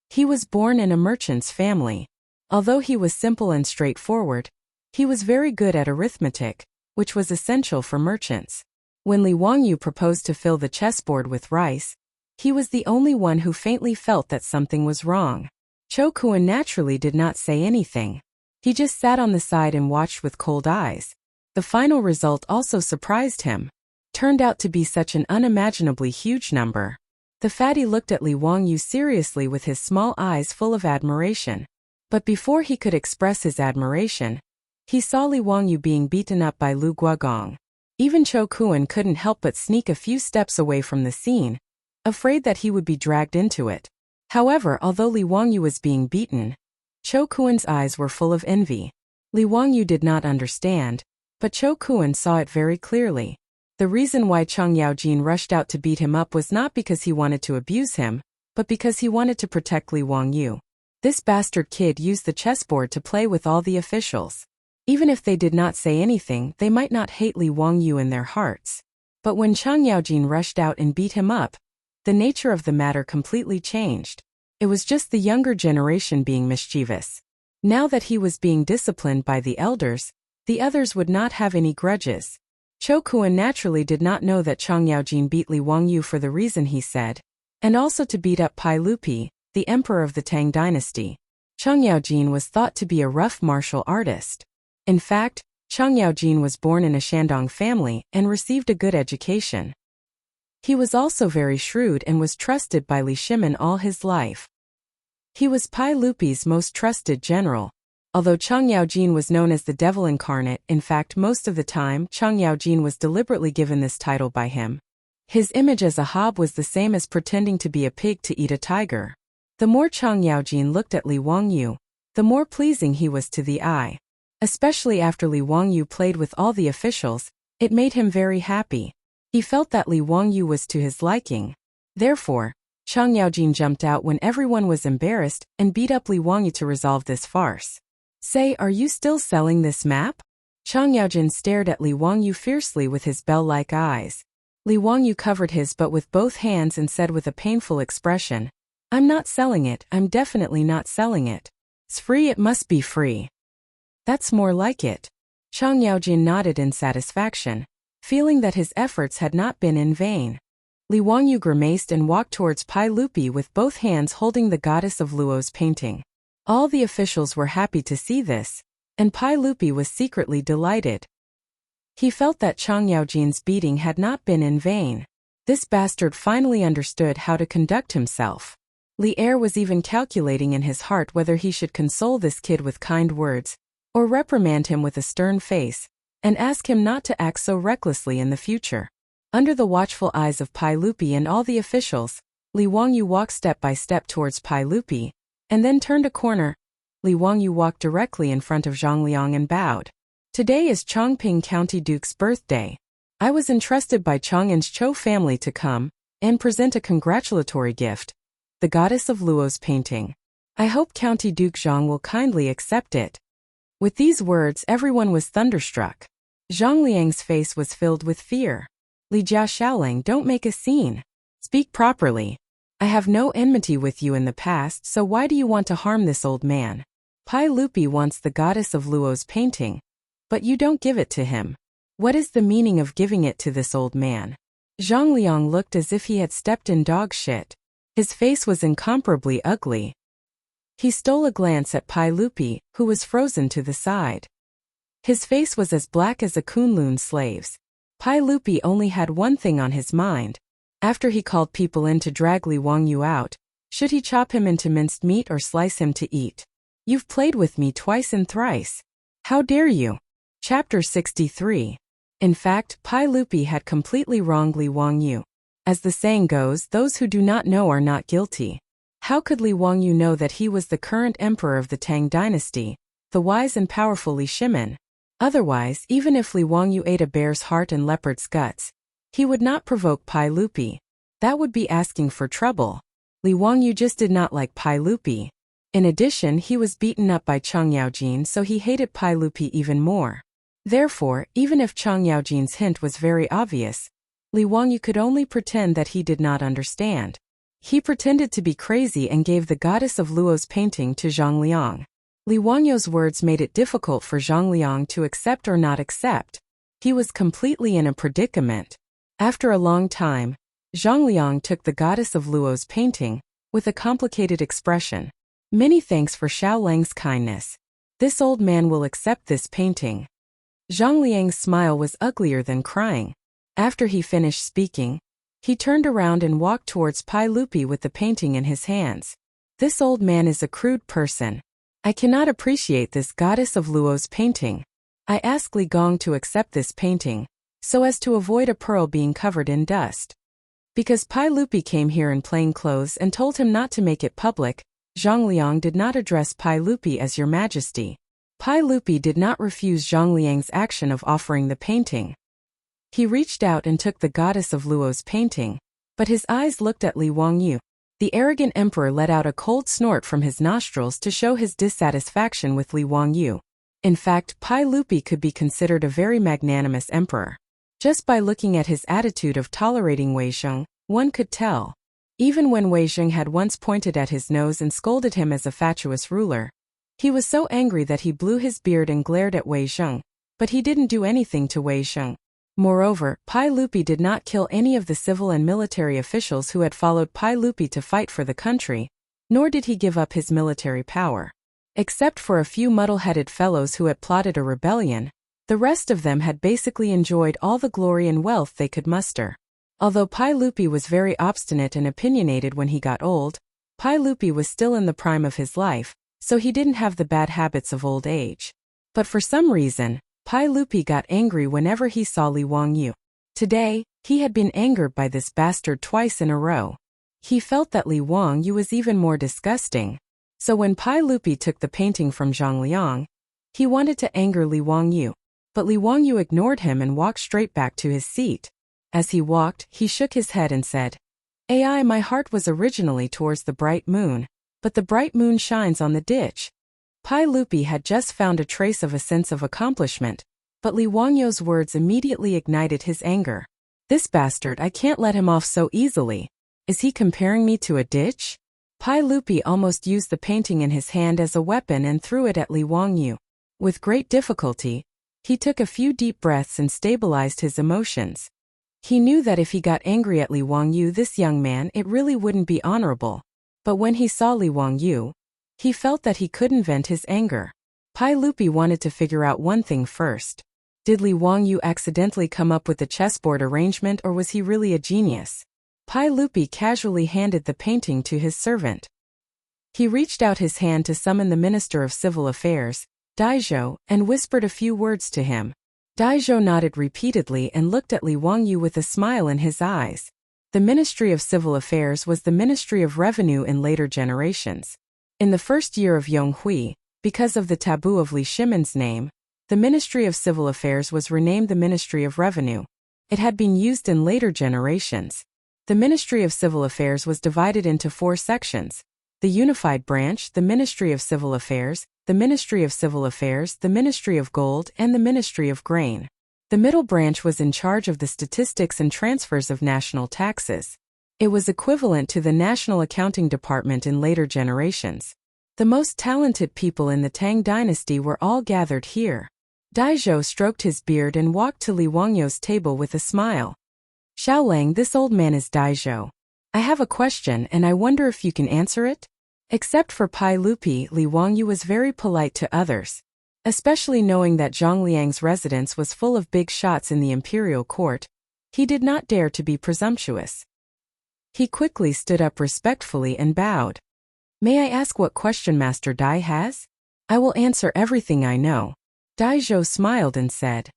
He was born in a merchant's family. Although he was simple and straightforward, he was very good at arithmetic, which was essential for merchants. When Li Wangyu proposed to fill the chessboard with rice, he was the only one who faintly felt that something was wrong. Cho Kuan naturally did not say anything. He just sat on the side and watched with cold eyes. The final result also surprised him. Turned out to be such an unimaginably huge number. The fatty looked at Li Wangyu seriously with his small eyes full of admiration. But before he could express his admiration, he saw Li Wangyu being beaten up by Lu Guogong. Even Cho Kuan couldn't help but sneak a few steps away from the scene, afraid that he would be dragged into it. However, although Li Wangyu was being beaten, Cho Kuan's eyes were full of envy. Li Wangyu did not understand, but Cho Kuan saw it very clearly. The reason why Chang Yaojin rushed out to beat him up was not because he wanted to abuse him, but because he wanted to protect Li Wangyu. This bastard kid used the chessboard to play with all the officials. Even if they did not say anything, they might not hate Li Wangyu in their hearts. But when Chang Yaojin rushed out and beat him up, the nature of the matter completely changed. It was just the younger generation being mischievous. Now that he was being disciplined by the elders, the others would not have any grudges. Cho Kuan naturally did not know that Chang Yaojin beat Li Wangyu for the reason he said, and also to beat up Pai Lupi, the emperor of the Tang dynasty. Chang Yaojin was thought to be a rough martial artist. In fact, Chang Yaojin was born in a Shandong family and received a good education. He was also very shrewd and was trusted by Li Shimin all his life. He was Pai Lupi's most trusted general. Although Chang Yaojin was known as the devil incarnate, in fact most of the time Chang Yaojin was deliberately given this title by him. His image as a hob was the same as pretending to be a pig to eat a tiger. The more Chang Yaojin looked at Li Wangyu, the more pleasing he was to the eye. Especially after Li Wangyu played with all the officials, it made him very happy. He felt that Li Wangyu was to his liking. Therefore, Chang Yaojin jumped out when everyone was embarrassed and beat up Li Wangyu to resolve this farce. "Say, are you still selling this map?" Chang Yaojin stared at Li Wangyu fiercely with his bell-like eyes. Li Wangyu covered his butt with both hands and said with a painful expression, "I'm not selling it, I'm definitely not selling it. It's free, it must be free." "That's more like it." Chang Yaojin nodded in satisfaction, feeling that his efforts had not been in vain. Li Wangyu grimaced and walked towards Pai Lupi with both hands holding the goddess of Luo's painting. All the officials were happy to see this, and Pai Lupi was secretly delighted. He felt that Chang Yaojin's beating had not been in vain. This bastard finally understood how to conduct himself. Li Er was even calculating in his heart whether he should console this kid with kind words, or reprimand him with a stern face, and ask him not to act so recklessly in the future. Under the watchful eyes of Pai Lupi and all the officials, Li Wangyu walked step by step towards Pai Lupi, and then turned a corner. Li Wangyu walked directly in front of Zhang Liang and bowed. "Today is Chongping County Duke's birthday. I was entrusted by Chang'an's Cho family to come and present a congratulatory gift. the goddess of Luo's painting. I hope County Duke Zhang will kindly accept it. With these words, everyone was thunderstruck. Zhang Liang's face was filled with fear. Li Jia Xiaoling, don't make a scene. Speak properly. I have no enmity with you in the past, so why do you want to harm this old man? Pai Lupi wants the goddess of Luo's painting, but you don't give it to him. What is the meaning of giving it to this old man? Zhang Liang looked as if he had stepped in dog shit. His face was incomparably ugly. He stole a glance at Pai Lupi, who was frozen to the side. His face was as black as a Kunlun slave's. Pai Lupi only had one thing on his mind. After he called people in to drag Li Wangyu out, should he chop him into minced meat or slice him to eat? You've played with me twice and thrice. How dare you? Chapter 63. In fact, Pai Lupi had completely wronged Li Wangyu. As the saying goes, those who do not know are not guilty. How could Li Wangyu know that he was the current emperor of the Tang dynasty, the wise and powerful Li Shimin? Otherwise, even if Li Wangyu ate a bear's heart and leopard's guts, he would not provoke Pai Lupi. That would be asking for trouble. Li Wangyu just did not like Pai Lupi. In addition, he was beaten up by Chang Yaojin, so he hated Pai Lupi even more. Therefore, even if Chang Yaojin's hint was very obvious, Li Wangyu could only pretend that he did not understand. He pretended to be crazy and gave the goddess of Luo's painting to Zhang Liang. Li Wangyu's words made it difficult for Zhang Liang to accept or not accept. He was completely in a predicament. After a long time, Zhang Liang took the goddess of Luo's painting, with a complicated expression. Many thanks for Xiao Lang's kindness. This old man will accept this painting. Zhang Liang's smile was uglier than crying. After he finished speaking, he turned around and walked towards Pai Lupi with the painting in his hands. This old man is a crude person. I cannot appreciate this goddess of Luo's painting. I ask Li Gong to accept this painting, so as to avoid a pearl being covered in dust. Because Pai Lupi came here in plain clothes and told him not to make it public, Zhang Liang did not address Pai Lupi as Your Majesty. Pai Lupi did not refuse Zhang Liang's action of offering the painting. He reached out and took the goddess of Luo's painting, but his eyes looked at Li Wangyu. The arrogant emperor let out a cold snort from his nostrils to show his dissatisfaction with Li Wangyu. In fact, Pai Lupi could be considered a very magnanimous emperor. Just by looking at his attitude of tolerating Wei Zheng, one could tell. Even when Wei Zheng had once pointed at his nose and scolded him as a fatuous ruler, he was so angry that he blew his beard and glared at Wei Zheng, but he didn't do anything to Wei Zheng. Moreover, Pai Lupi did not kill any of the civil and military officials who had followed Pai Lupi to fight for the country, nor did he give up his military power. Except for a few muddle-headed fellows who had plotted a rebellion, the rest of them had basically enjoyed all the glory and wealth they could muster. Although Pai Lupi was very obstinate and opinionated when he got old, Pai Lupi was still in the prime of his life, so he didn't have the bad habits of old age. But for some reason, Pai Lupi got angry whenever he saw Li Wangyu. Today, he had been angered by this bastard twice in a row. He felt that Li Wangyu was even more disgusting. So when Pai Lupi took the painting from Zhang Liang, he wanted to anger Li Wangyu. But Li Wangyu ignored him and walked straight back to his seat. As he walked, he shook his head and said, my heart was originally towards the bright moon, but the bright moon shines on the ditch. Pai Lupi had just found a trace of a sense of accomplishment, but Li Wangyu's words immediately ignited his anger. This bastard, I can't let him off so easily. Is he comparing me to a ditch? Pai Lupi almost used the painting in his hand as a weapon and threw it at Li Wangyu. With great difficulty, he took a few deep breaths and stabilized his emotions. He knew that if he got angry at Li Wangyu, this young man, it really wouldn't be honorable. But when he saw Li Wangyu, he felt that he couldn't vent his anger. Pai Lupi wanted to figure out one thing first. Did Li Wangyu accidentally come up with the chessboard arrangement, or was he really a genius? Pai Lupi casually handed the painting to his servant. He reached out his hand to summon the Minister of Civil Affairs, Daizhou, and whispered a few words to him. Daizhou nodded repeatedly and looked at Li Wangyu with a smile in his eyes. The Ministry of Civil Affairs was the Ministry of Revenue in later generations. In the first year of Yonghui, because of the taboo of Li Shimin's name, the Ministry of Civil Affairs was renamed the Ministry of Revenue. It had been used in later generations. The Ministry of Civil Affairs was divided into 4 sections: the Unified Branch, the Ministry of Civil Affairs, the Ministry of Civil Affairs, the Ministry of Gold, and the Ministry of Grain. The middle branch was in charge of the statistics and transfers of national taxes. It was equivalent to the National Accounting Department in later generations. The most talented people in the Tang dynasty were all gathered here. Daizhou stroked his beard and walked to Li Wangyu's table with a smile. "Xiaolang, this old man is Daizhou. I have a question and I wonder if you can answer it?" Except for Pai Lupi, Li Wangyu was very polite to others. Especially knowing that Zhang Liang's residence was full of big shots in the imperial court, he did not dare to be presumptuous. He quickly stood up respectfully and bowed. "May I ask what question Master Dai has? I will answer everything I know." Daizhou smiled and said,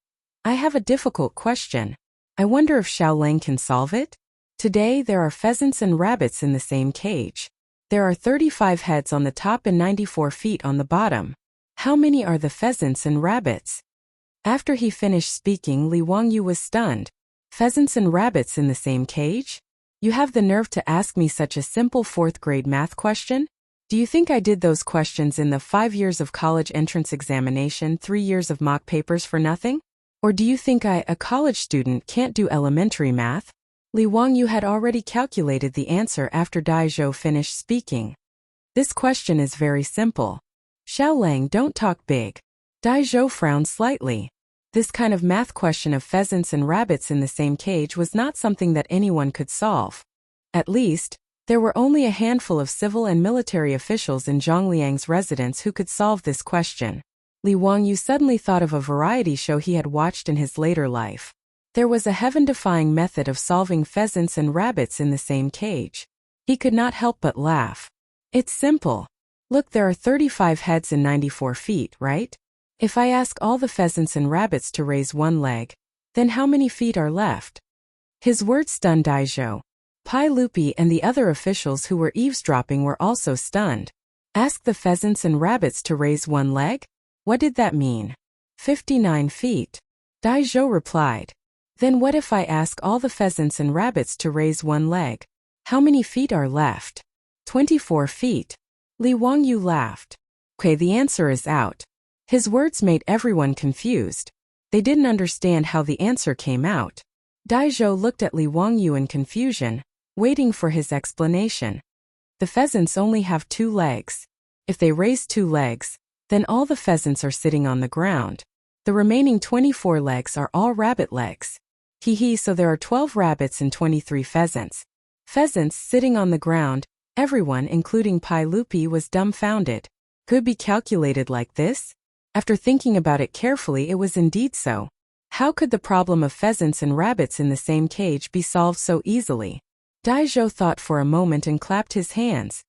"I have a difficult question. I wonder if Xiaolang can solve it? Today there are pheasants and rabbits in the same cage. There are 35 heads on the top and 94 feet on the bottom. How many are the pheasants and rabbits?" After he finished speaking, Li Wangyu was stunned. "Pheasants and rabbits in the same cage? You have the nerve to ask me such a simple 4th grade math question? Do you think I did those questions in the 5 years of college entrance examination, 3 years of mock papers for nothing? Or do you think I, a college student, can't do elementary math?" Li Wangyu had already calculated the answer after Daizhou finished speaking. "This question is very simple. Xiaolang, don't talk big." Daizhou frowned slightly. This kind of math question of pheasants and rabbits in the same cage was not something that anyone could solve. At least, there were only a handful of civil and military officials in Zhang Liang's residence who could solve this question. Li Wangyu suddenly thought of a variety show he had watched in his later life. There was a heaven-defying method of solving pheasants and rabbits in the same cage. He could not help but laugh. "It's simple. Look, there are 35 heads and 94 feet, right? If I ask all the pheasants and rabbits to raise one leg, then how many feet are left?" His words stunned Daizhou. Pai Lupi and the other officials who were eavesdropping were also stunned. Ask the pheasants and rabbits to raise one leg? What did that mean? 59 feet. Daizhou replied. "Then what if I ask all the pheasants and rabbits to raise one leg? How many feet are left?" 24 feet. Li Wangyu laughed. "Okay, the answer is out." His words made everyone confused. They didn't understand how the answer came out. Daizhou looked at Li Wangyu in confusion, waiting for his explanation. "The pheasants only have 2 legs. If they raise 2 legs, then all the pheasants are sitting on the ground. The remaining 24 legs are all rabbit legs. So there are 12 rabbits and 23 pheasants. Pheasants sitting on the ground." Everyone, including Pai Lupi, was dumbfounded. Could be calculated like this? After thinking about it carefully, it was indeed so. How could the problem of pheasants and rabbits in the same cage be solved so easily? Daizhou thought for a moment and clapped his hands.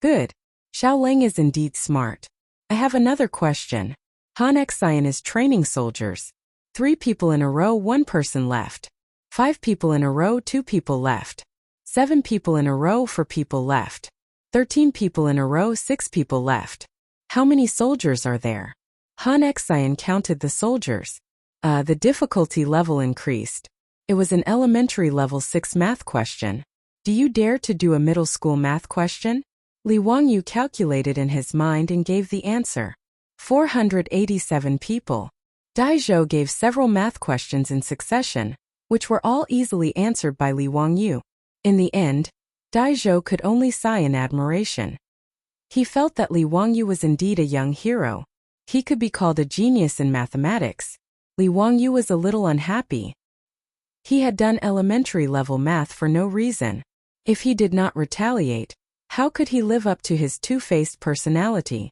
"Good. Xiaolang is indeed smart. I have another question. Han Xian is training soldiers. 3 people in a row, 1 person left. 5 people in a row, 2 people left. 7 people in a row, 4 people left. 13 people in a row, 6 people left. How many soldiers are there?" Han Xian counted the soldiers. The difficulty level increased. It was an elementary level 6 math question. "Do you dare to do a middle school math question?" Li Wangyu calculated in his mind and gave the answer. 487 people. Daizhou gave several math questions in succession, which were all easily answered by Li Wangyu. In the end, Daizhou could only sigh in admiration. He felt that Li Wangyu was indeed a young hero. He could be called a genius in mathematics. Li Wangyu was a little unhappy. He had done elementary level math for no reason. If he did not retaliate, how could he live up to his two-faced personality?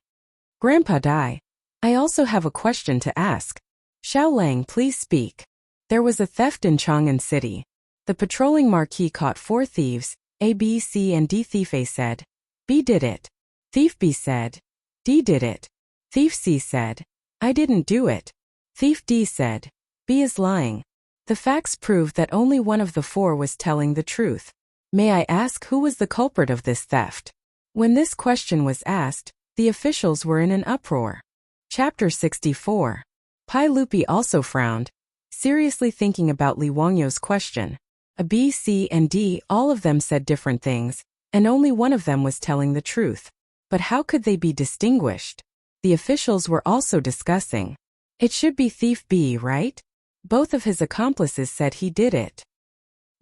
"Grandpa Dai, I also have a question to ask. Xiaolang, please speak." There was a theft in Chang'an City. The patrolling marquis caught 4 thieves. A, B, C, and D. Thief A said, "B did it." Thief B said, "D did it." Thief C said, "I didn't do it." Thief D said, "B is lying." The facts proved that only one of the 4 was telling the truth. May I ask who was the culprit of this theft? When this question was asked, the officials were in an uproar. Chapter 64. Pai Lupi also frowned, seriously thinking about Li Wangyu's question. A B, C, and D, all of them said different things, and only one of them was telling the truth. But how could they be distinguished? The officials were also discussing. It should be thief B, right? Both of his accomplices said he did it.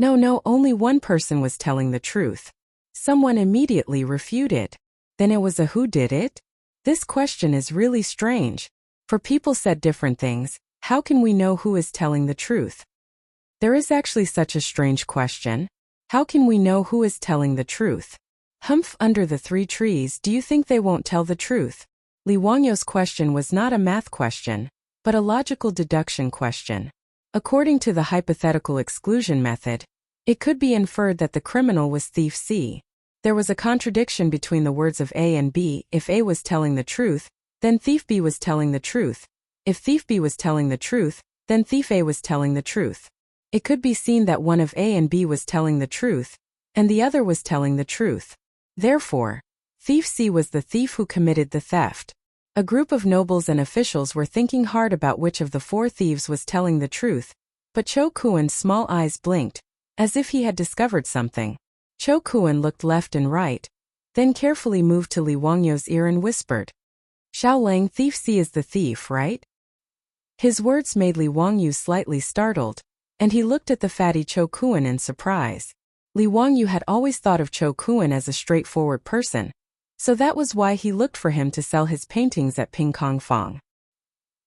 No, only one person was telling the truth. Someone immediately refuted. Then it was a who did it? This question is really strange. For people said different things, how can we know who is telling the truth? There is actually such a strange question. How can we know who is telling the truth? Humph, under the 3 trees, do you think they won't tell the truth? Li Wangyo's question was not a math question, but a logical deduction question. According to the hypothetical exclusion method, it could be inferred that the criminal was thief C. There was a contradiction between the words of A and B. If A was telling the truth, then thief B was telling the truth. If thief B was telling the truth, then thief A was telling the truth. It could be seen that one of A and B was telling the truth, and the other was telling the truth. Therefore, thief C was the thief who committed the theft. A group of nobles and officials were thinking hard about which of the 4 thieves was telling the truth, but Cho Kuan's small eyes blinked, as if he had discovered something. Cho Kuan looked left and right, then carefully moved to Li Wangyo's ear and whispered, "Xiao Lang, thief C is the thief, right?" His words made Li Wangyu slightly startled, and he looked at the fatty Cho Kuan in surprise. Li Wangyu had always thought of Cho Kuan as a straightforward person, so that was why he looked for him to sell his paintings at Ping Kong Fong.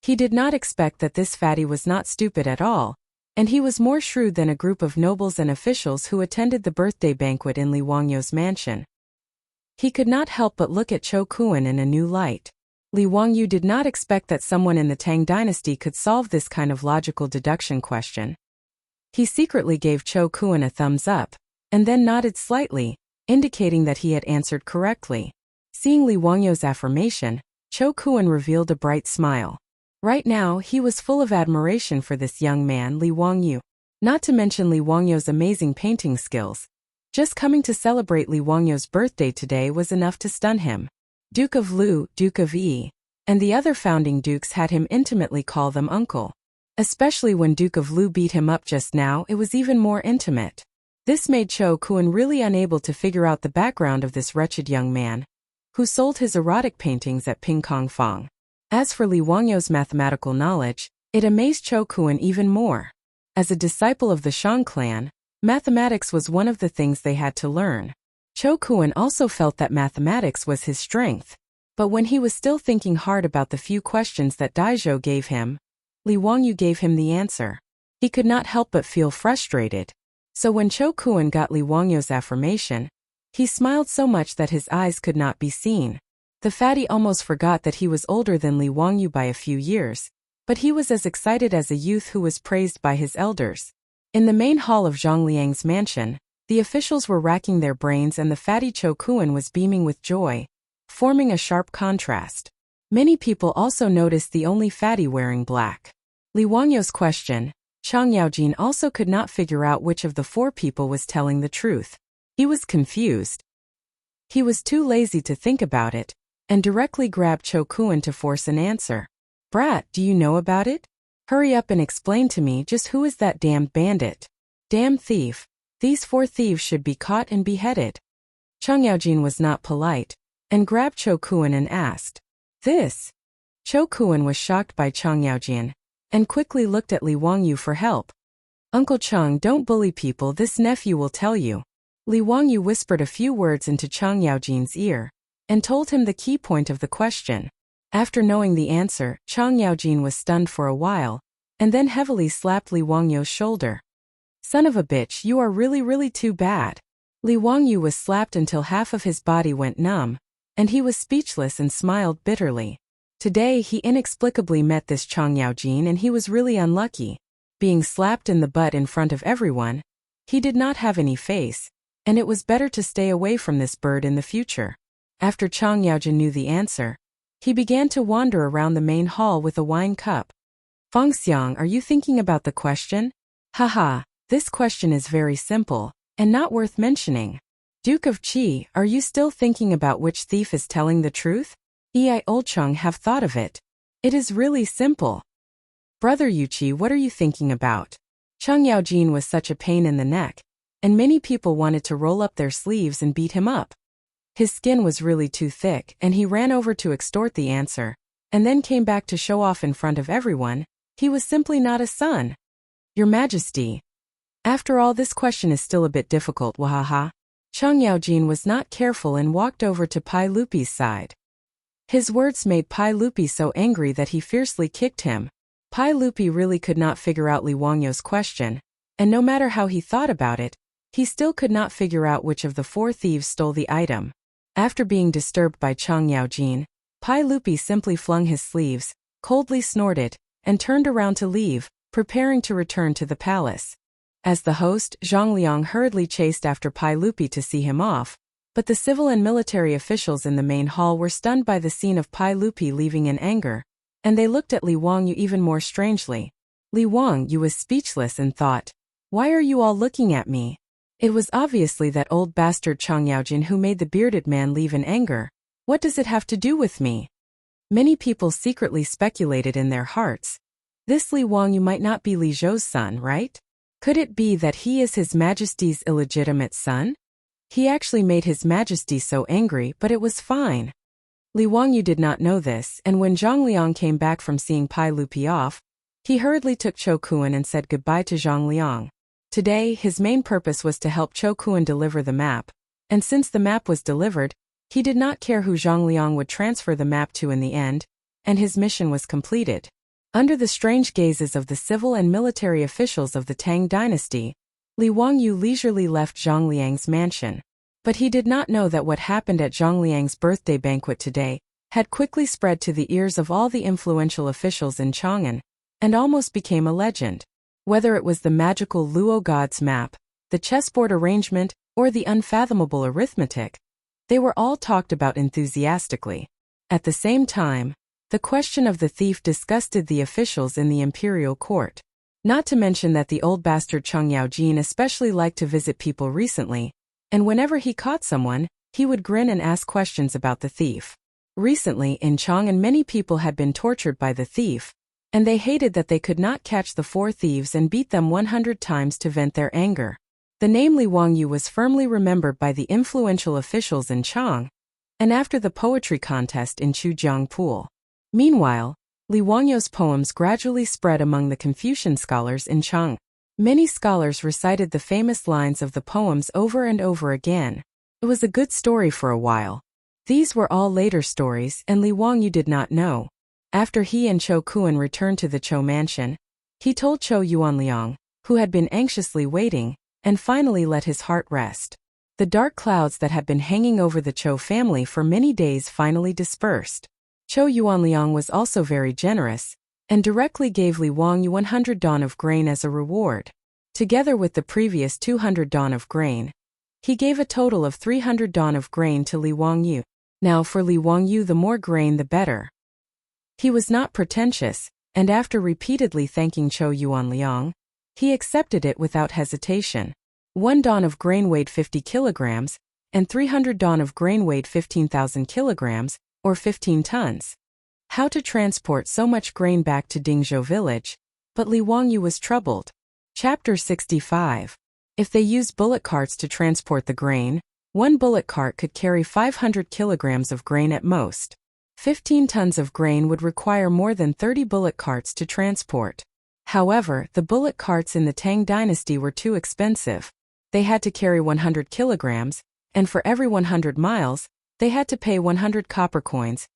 He did not expect that this fatty was not stupid at all, and he was more shrewd than a group of nobles and officials who attended the birthday banquet in Li Wangyo's mansion. He could not help but look at Cho Kuan in a new light. Li Wangyu did not expect that someone in the Tang dynasty could solve this kind of logical deduction question. He secretly gave Cho Kuan a thumbs up, and then nodded slightly, indicating that he had answered correctly. Seeing Li Wangyo's affirmation, Cho Kuan revealed a bright smile. Right now, he was full of admiration for this young man, Li Wangyu. Not to mention Li Wangyo's amazing painting skills. Just coming to celebrate Li Wangyo's birthday today was enough to stun him. Duke of Lu, Duke of Yi, and the other founding dukes had him intimately call them uncle. Especially when Duke of Lu beat him up just now, it was even more intimate. This made Cho Kuan really unable to figure out the background of this wretched young man, who sold his erotic paintings at Ping Kong Fong. As for Li Wangyo's mathematical knowledge, it amazed Cho Kuan even more. As a disciple of the Shang clan, mathematics was one of the things they had to learn. Cho Kuan also felt that mathematics was his strength, but when he was still thinking hard about the few questions that Daizhou gave him, Li Wangyu gave him the answer. He could not help but feel frustrated. So when Cho Kuan got Li Wangyo's affirmation, he smiled so much that his eyes could not be seen. The fatty almost forgot that he was older than Li Wangyu by a few years, but he was as excited as a youth who was praised by his elders. In the main hall of Zhang Liang's mansion, the officials were racking their brains and the fatty Cho Kuan was beaming with joy, forming a sharp contrast. Many people also noticed the only fatty wearing black. Li Wangyo's question, Chang Yaojin also could not figure out which of the 4 people was telling the truth. He was confused. He was too lazy to think about it, and directly grabbed Cho Kuan to force an answer. "Brat, do you know about it? Hurry up and explain to me just who is that damned bandit. Damn thief. These 4 thieves should be caught and beheaded." Chang Yaojin was not polite, and grabbed Cho Kuan and asked, "This?" Cho Kuan was shocked by Chang Yaojin, and quickly looked at Li Wangyu for help. "Uncle Chang, don't bully people, this nephew will tell you." Li Wangyu whispered a few words into Chang Yaojin's ear, and told him the key point of the question. After knowing the answer, Chang Yaojin was stunned for a while, and then heavily slapped Li Wangyu's shoulder. "Son of a bitch, you are really too bad." Li Wangyu was slapped until half of his body went numb, and he was speechless and smiled bitterly. Today he inexplicably met this Chang Yaojin and he was really unlucky. Being slapped in the butt in front of everyone, he did not have any face, and it was better to stay away from this bird in the future. After Chang Yaojin knew the answer, he began to wander around the main hall with a wine cup. "Fengxiang, are you thinking about the question?" "Haha, this question is very simple, and not worth mentioning." "Duke of Qi, are you still thinking about which thief is telling the truth?" "I Old Chang have thought of it. It is really simple." "Brother Yuqi, what are you thinking about?" Chang Yaojin was such a pain in the neck, and many people wanted to roll up their sleeves and beat him up. His skin was really too thick, and he ran over to extort the answer, and then came back to show off in front of everyone. He was simply not a son. Your Majesty. After all, this question is still a bit difficult, wahaha. Chang Yaojin was not careful and walked over to Pai Lupi's side. His words made Pai Lupi so angry that he fiercely kicked him. Pai Lupi really could not figure out Li Wangyu's question, and no matter how he thought about it, he still could not figure out which of the 4 thieves stole the item. After being disturbed by Chang Yaojin, Pai Lupi simply flung his sleeves, coldly snorted, and turned around to leave, preparing to return to the palace. As the host, Zhang Liang hurriedly chased after Pai Lupi to see him off, but the civil and military officials in the main hall were stunned by the scene of Pai Lupi leaving in anger, and they looked at Li Wangyu even more strangely. Li Wangyu was speechless and thought, "Why are you all looking at me?" It was obviously that old bastard Chang Yaojin who made the bearded man leave in anger. What does it have to do with me? Many people secretly speculated in their hearts. This Li Wangyu might not be Li Zhou's son, right? Could it be that he is His Majesty's illegitimate son? He actually made His Majesty so angry, but it was fine. Li Wangyu did not know this, and when Zhang Liang came back from seeing Pai Lupi off, he hurriedly took Cho Kuan and said goodbye to Zhang Liang. Today, his main purpose was to help Cho Kuan deliver the map, and since the map was delivered, he did not care who Zhang Liang would transfer the map to in the end, and his mission was completed. Under the strange gazes of the civil and military officials of the Tang dynasty, Li Wangyu leisurely left Zhang Liang's mansion. But he did not know that what happened at Zhang Liang's birthday banquet today had quickly spread to the ears of all the influential officials in Chang'an, and almost became a legend. Whether it was the magical Luo god's map, the chessboard arrangement, or the unfathomable arithmetic, they were all talked about enthusiastically. At the same time, the question of the thief disgusted the officials in the imperial court. Not to mention that the old bastard Chang Yaojin especially liked to visit people recently, and whenever he caught someone, he would grin and ask questions about the thief. Recently in Chang'an many people had been tortured by the thief, and they hated that they could not catch the 4 thieves and beat them 100 times to vent their anger. The name Li Wangyu was firmly remembered by the influential officials in Chang, and after the poetry contest in Chujiang Pool. Meanwhile, Li Wangyu's poems gradually spread among the Confucian scholars in Chang. Many scholars recited the famous lines of the poems over and over again. It was a good story for a while. These were all later stories, and Li Wangyu did not know. After he and Cho Kuan returned to the Cho mansion, he told Cho Yuanliang, who had been anxiously waiting, and finally let his heart rest. The dark clouds that had been hanging over the Cho family for many days finally dispersed. Cho Yuanliang was also very generous, and directly gave Li Wangyu 100 dawn of grain as a reward. Together with the previous 200 dawn of grain, he gave a total of 300 dawn of grain to Li Wangyu. Now for Li Wangyu, the more grain the better. He was not pretentious, and after repeatedly thanking Cho Yuanliang, he accepted it without hesitation. 1 dawn of grain weighed 50 kilograms, and 300 dawn of grain weighed 15,000 kilograms, or 15 tons. How to transport so much grain back to Dingzhou village? But Li Wangyu was troubled. Chapter 65. If they used bullock carts to transport the grain, 1 bullock cart could carry 500 kilograms of grain at most. 15 tons of grain would require more than 30 bullock carts to transport. However, the bullock carts in the Tang dynasty were too expensive. They had to carry 100 kilograms, and for every 100 miles, they had to pay 100 copper coins.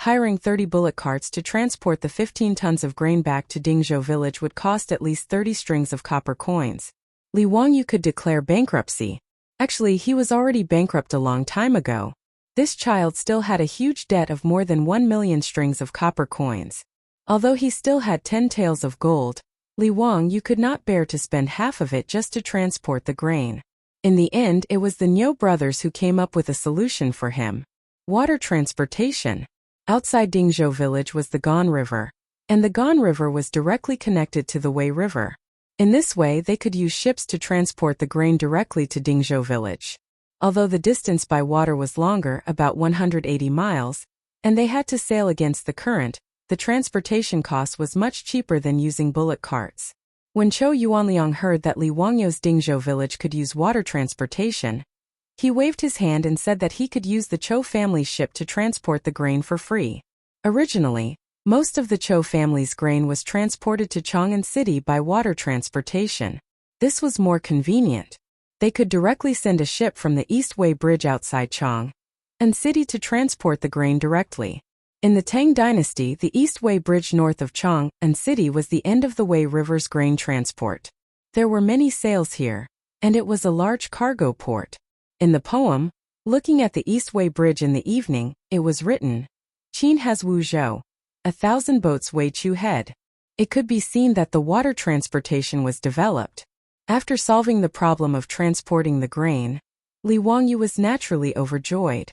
Hiring 30 bullock carts to transport the 15 tons of grain back to Dingzhou village would cost at least 30 strings of copper coins. Li Wangyu could declare bankruptcy. Actually, he was already bankrupt a long time ago. This child still had a huge debt of more than 1 million strings of copper coins. Although he still had 10 taels of gold, Li Wangyu could not bear to spend half of it just to transport the grain. In the end, it was the Niu brothers who came up with a solution for him. Water transportation. Outside Dingzhou village was the Gan River, and the Gan River was directly connected to the Wei River. In this way, they could use ships to transport the grain directly to Dingzhou village. Although the distance by water was longer, about 180 miles, and they had to sail against the current, the transportation cost was much cheaper than using bullock carts. When Chou Yuanliang heard that Li Wangyou's Dingzhou village could use water transportation, he waved his hand and said that he could use the Chou family's ship to transport the grain for free. Originally, most of the Chou family's grain was transported to Chang'an City by water transportation. This was more convenient. They could directly send a ship from the East Wei Bridge outside Chang'an City to transport the grain directly. In the Tang dynasty, the East Wei Bridge north of Chang'an City was the end of the Wei River's grain transport. There were many sails here, and it was a large cargo port. In the poem, Looking at the East Wei Bridge in the Evening, it was written, Qin has Wu Zhou, 1,000 boats Wei Chu head. It could be seen that the water transportation was developed. After solving the problem of transporting the grain, Li Wangyu was naturally overjoyed.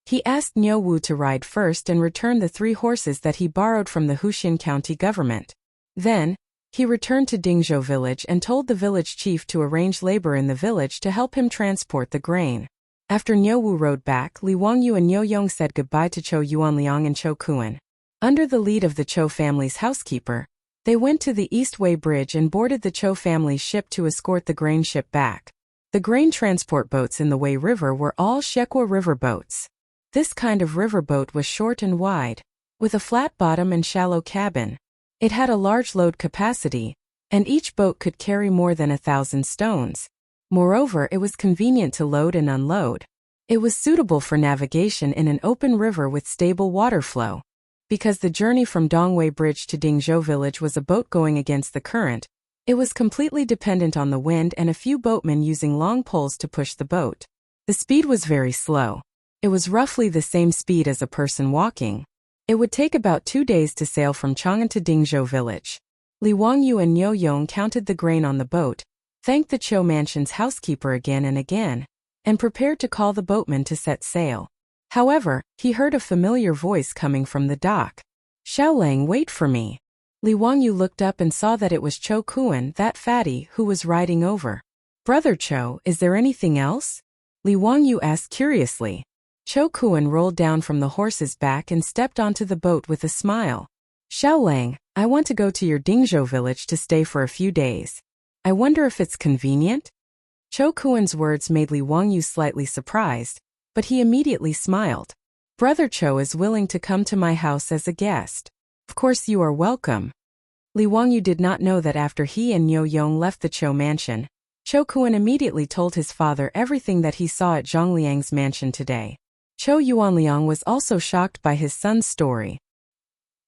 He asked Niu Wu to ride first and return the 3 horses that he borrowed from the Huxin County government. Then, he returned to Dingzhou village and told the village chief to arrange labor in the village to help him transport the grain. After Niu Wu rode back, Li Wangyu and Niu Yong said goodbye to Chou Yuanliang and Chou Kuan. Under the lead of the Chou family's housekeeper, they went to the East Wei Bridge and boarded the Chou family's ship to escort the grain ship back. The grain transport boats in the Wei River were all Shekwa River boats. This kind of river boat was short and wide, with a flat bottom and shallow cabin. It had a large load capacity, and each boat could carry more than 1,000 stones. Moreover, it was convenient to load and unload. It was suitable for navigation in an open river with stable water flow. Because the journey from Dongwei Bridge to Dingzhou village was a boat going against the current, it was completely dependent on the wind and a few boatmen using long poles to push the boat. The speed was very slow. It was roughly the same speed as a person walking. It would take about 2 days to sail from Chang'an to Dingzhou village. Li Wangyu and Niu Yong counted the grain on the boat, thanked the Chou mansion's housekeeper again, and prepared to call the boatman to set sail. However, he heard a familiar voice coming from the dock. Xiaolang, wait for me. Li Wangyu looked up and saw that it was Chou Kuan, that fatty, who was riding over. Brother Chou, is there anything else? Li Wangyu asked curiously. Chou Kuan rolled down from the horse's back and stepped onto the boat with a smile. Xiaolang, I want to go to your Dingzhou village to stay for a few days. I wonder if it's convenient? Chou Kuan's words made Li Wangyu slightly surprised, but he immediately smiled. Brother Chou is willing to come to my house as a guest. Of course you are welcome. Li Wangyu did not know that after he and Niu Yong left the Chou mansion, Chou Kuan immediately told his father everything that he saw at Zhongliang's mansion today. Chou Yuanliang was also shocked by his son's story.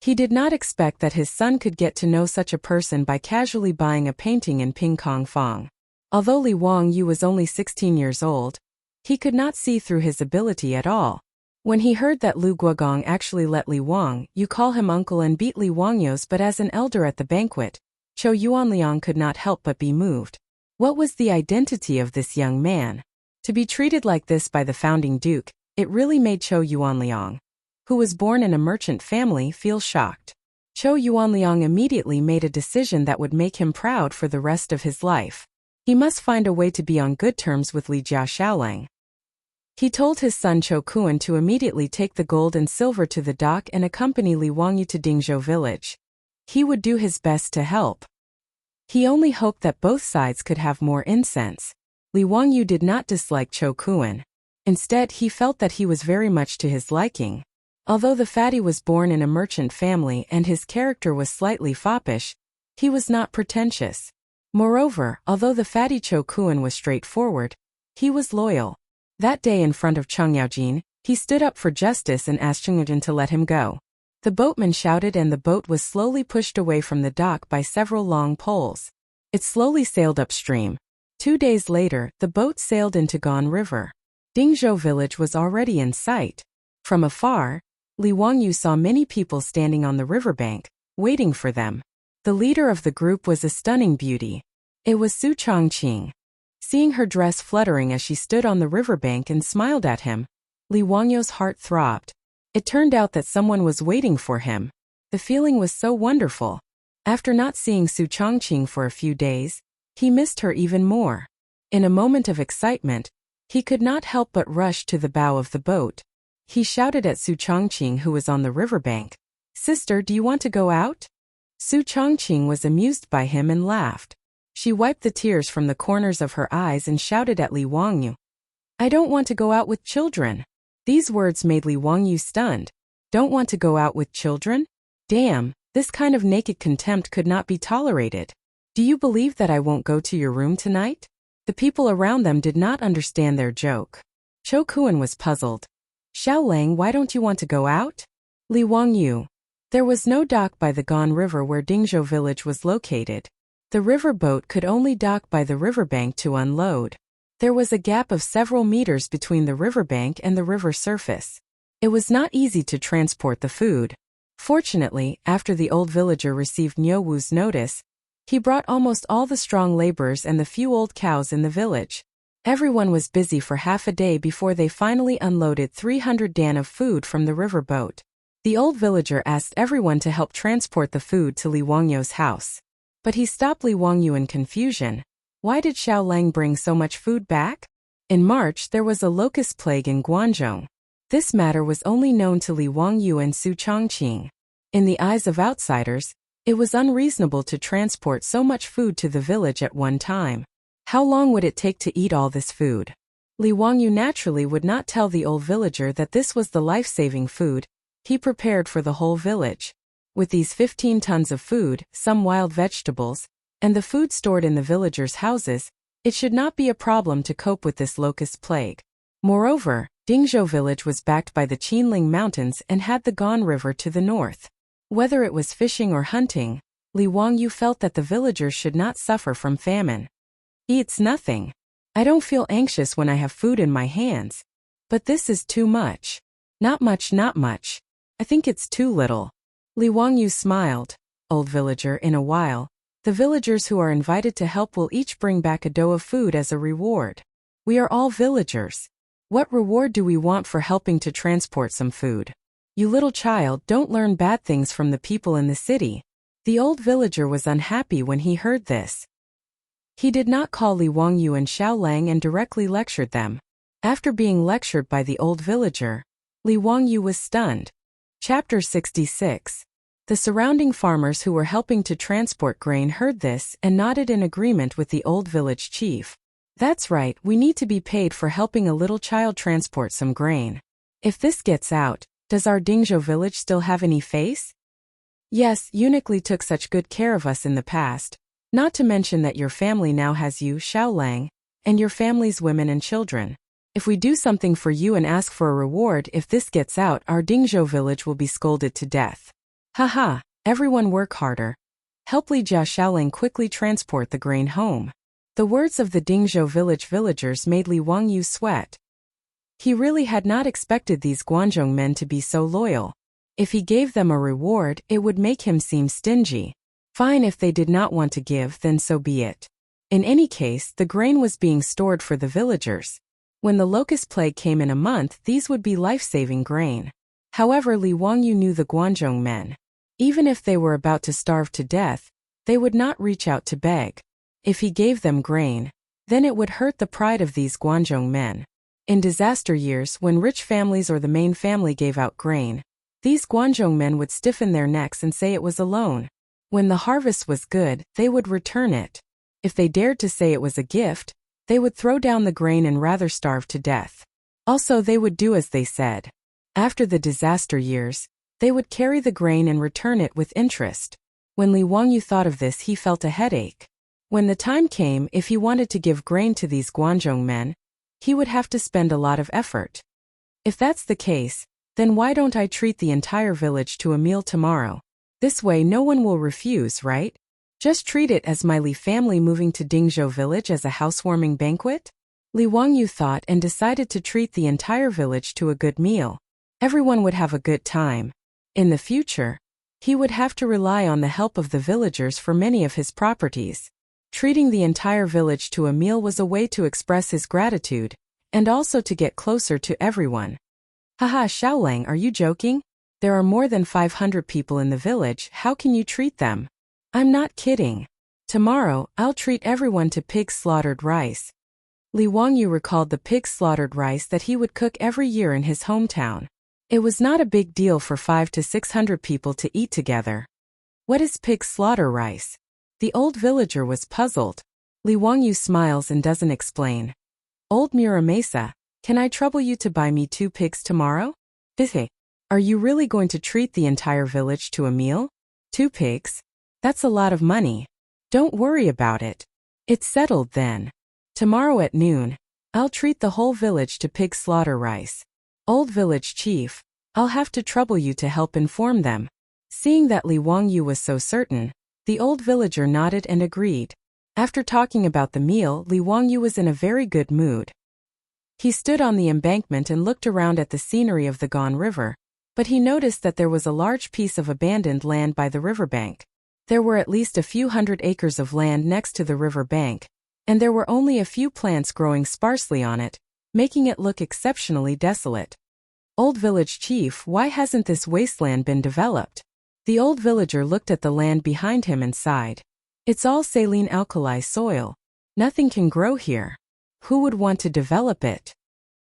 He did not expect that his son could get to know such a person by casually buying a painting in Pingkong Fong. Although Li Wangyu was only 16 years old, he could not see through his ability at all. When he heard that Lu Guogong actually let Li Wangyu call him uncle and beat Li Wangyou's but as an elder at the banquet, Chou Yuanliang could not help but be moved. What was the identity of this young man? To be treated like this by the founding duke, it really made Chou Yuanliang, who was born in a merchant family, feel shocked. Chou Yuanliang immediately made a decision that would make him proud for the rest of his life. He must find a way to be on good terms with Li Jia Xiaolang. He told his son Chou Kuan to immediately take the gold and silver to the dock and accompany Li Wangyu to Dingzhou village. He would do his best to help. He only hoped that both sides could have more incense. Li Wangyu did not dislike Chou Kuan. Instead, he felt that he was very much to his liking. Although the fatty was born in a merchant family and his character was slightly foppish, he was not pretentious. Moreover, although the fatty Chou Kuan was straightforward, he was loyal. That day in front of Cheng Yaojin, he stood up for justice and asked Cheng Yaojin to let him go. The boatman shouted and the boat was slowly pushed away from the dock by several long poles. It slowly sailed upstream. 2 days later, the boat sailed into Gan River. Dingzhou village was already in sight. From afar, Li Wangyu saw many people standing on the riverbank, waiting for them. The leader of the group was a stunning beauty. It was Su Chongqing. Seeing her dress fluttering as she stood on the riverbank and smiled at him, Li Wangyou's heart throbbed. It turned out that someone was waiting for him. The feeling was so wonderful. After not seeing Su Chongqing for a few days, he missed her even more. In a moment of excitement, he could not help but rush to the bow of the boat. He shouted at Su Chongqing, who was on the riverbank, "Sister, do you want to go out?" Su Chongqing was amused by him and laughed. She wiped the tears from the corners of her eyes and shouted at Li Wangyu. I don't want to go out with children. These words made Li Wangyu stunned. Don't want to go out with children? Damn, this kind of naked contempt could not be tolerated. Do you believe that I won't go to your room tonight? The people around them did not understand their joke. Cho Kuan was puzzled. Xiaolang, why don't you want to go out? Li Wangyu. There was no dock by the Gan River where Dingzhou village was located. The river boat could only dock by the riverbank to unload. There was a gap of several meters between the riverbank and the river surface. It was not easy to transport the food. Fortunately, after the old villager received Niu Wu's notice, he brought almost all the strong laborers and the few old cows in the village. Everyone was busy for half a day before they finally unloaded 300 dan of food from the river boat. The old villager asked everyone to help transport the food to Li Wangyu's house. But he stopped Li Wangyu in confusion. Why did Xiaolang bring so much food back? In March, there was a locust plague in Guangzhou. This matter was only known to Li Wangyu and Su Chongqing. In the eyes of outsiders, it was unreasonable to transport so much food to the village at one time. How long would it take to eat all this food? Li Wangyu naturally would not tell the old villager that this was the life-saving food he prepared for the whole village. With these 15 tons of food, some wild vegetables, and the food stored in the villagers' houses, it should not be a problem to cope with this locust plague. Moreover, Dingzhou village was backed by the Qinling Mountains and had the Gan River to the north. Whether it was fishing or hunting, Li Wangyu felt that the villagers should not suffer from famine. It's nothing. I don't feel anxious when I have food in my hands. But this is too much. Not much, not much. I think it's too little. Li Wangyu smiled. Old villager, in a while, the villagers who are invited to help will each bring back a dough of food as a reward. We are all villagers. What reward do we want for helping to transport some food? You little child, don't learn bad things from the people in the city. The old villager was unhappy when he heard this. He did not call Li Wangyu and Xiaolang and directly lectured them. After being lectured by the old villager, Li Wangyu was stunned. Chapter 66. The surrounding farmers who were helping to transport grain heard this and nodded in agreement with the old village chief. That's right, we need to be paid for helping a little child transport some grain. If this gets out, does our Dingzhou village still have any face? Yes, Uniquely took such good care of us in the past, not to mention that your family now has you, Xiaolang, and your family's women and children. If we do something for you and ask for a reward, if this gets out, our Dingzhou village will be scolded to death. Haha, everyone work harder. Help Li Jia Xiaolang quickly transport the grain home. The words of the Dingzhou village villagers made Li Wangyu sweat. He really had not expected these Guangzhou men to be so loyal. If he gave them a reward, it would make him seem stingy. Fine, if they did not want to give, then so be it. In any case, the grain was being stored for the villagers. When the locust plague came in a month, these would be life-saving grain. However, Li Wangyu knew the Guangzhou men. Even if they were about to starve to death, they would not reach out to beg. If he gave them grain, then it would hurt the pride of these Guangzhou men. In disaster years, when rich families or the main family gave out grain, these Guangzhou men would stiffen their necks and say it was a loan. When the harvest was good, they would return it. If they dared to say it was a gift, they would throw down the grain and rather starve to death. Also, they would do as they said. After the disaster years, they would carry the grain and return it with interest. When Li Wangyu thought of this, he felt a headache. When the time came, if he wanted to give grain to these Guangzhou men, he would have to spend a lot of effort. If that's the case, then why don't I treat the entire village to a meal tomorrow? This way no one will refuse, right? Just treat it as my Li family moving to Dingzhou village as a housewarming banquet? Li Wangyu thought and decided to treat the entire village to a good meal. Everyone would have a good time. In the future, he would have to rely on the help of the villagers for many of his properties. Treating the entire village to a meal was a way to express his gratitude, and also to get closer to everyone. Haha, Xiaolang, are you joking? There are more than 500 people in the village, how can you treat them? I'm not kidding. Tomorrow, I'll treat everyone to pig slaughtered rice. Li Wangyu recalled the pig slaughtered rice that he would cook every year in his hometown. It was not a big deal for 500 to 600 people to eat together. What is pig slaughter rice? The old villager was puzzled. Li Wangyu smiles and doesn't explain. Old Muramasa, can I trouble you to buy me 2 pigs tomorrow? Bihe. Are you really going to treat the entire village to a meal? 2 pigs? That's a lot of money. Don't worry about it. It's settled then. Tomorrow at noon, I'll treat the whole village to pig slaughter rice. Old village chief, I'll have to trouble you to help inform them. Seeing that Li Wangyu was so certain, the old villager nodded and agreed. After talking about the meal, Li Wangyu was in a very good mood. He stood on the embankment and looked around at the scenery of the gone river, but he noticed that there was a large piece of abandoned land by the riverbank. There were at least a few hundred acres of land next to the river bank, and there were only a few plants growing sparsely on it, making it look exceptionally desolate. Old village chief, why hasn't this wasteland been developed? The old villager looked at the land behind him and sighed. It's all saline alkali soil. Nothing can grow here. Who would want to develop it?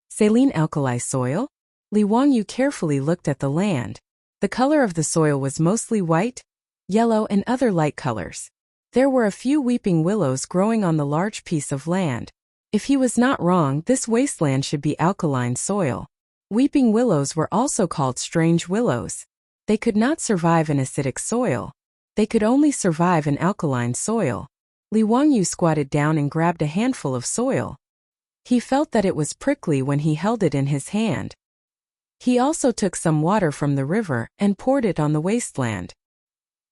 Saline alkali soil? Li Wangyu carefully looked at the land. The color of the soil was mostly white, yellow and other light colors. There were a few weeping willows growing on the large piece of land. If he was not wrong, this wasteland should be alkaline soil. Weeping willows were also called strange willows. They could not survive in acidic soil. They could only survive in alkaline soil. Li Wangyu squatted down and grabbed a handful of soil. He felt that it was prickly when he held it in his hand. He also took some water from the river and poured it on the wasteland.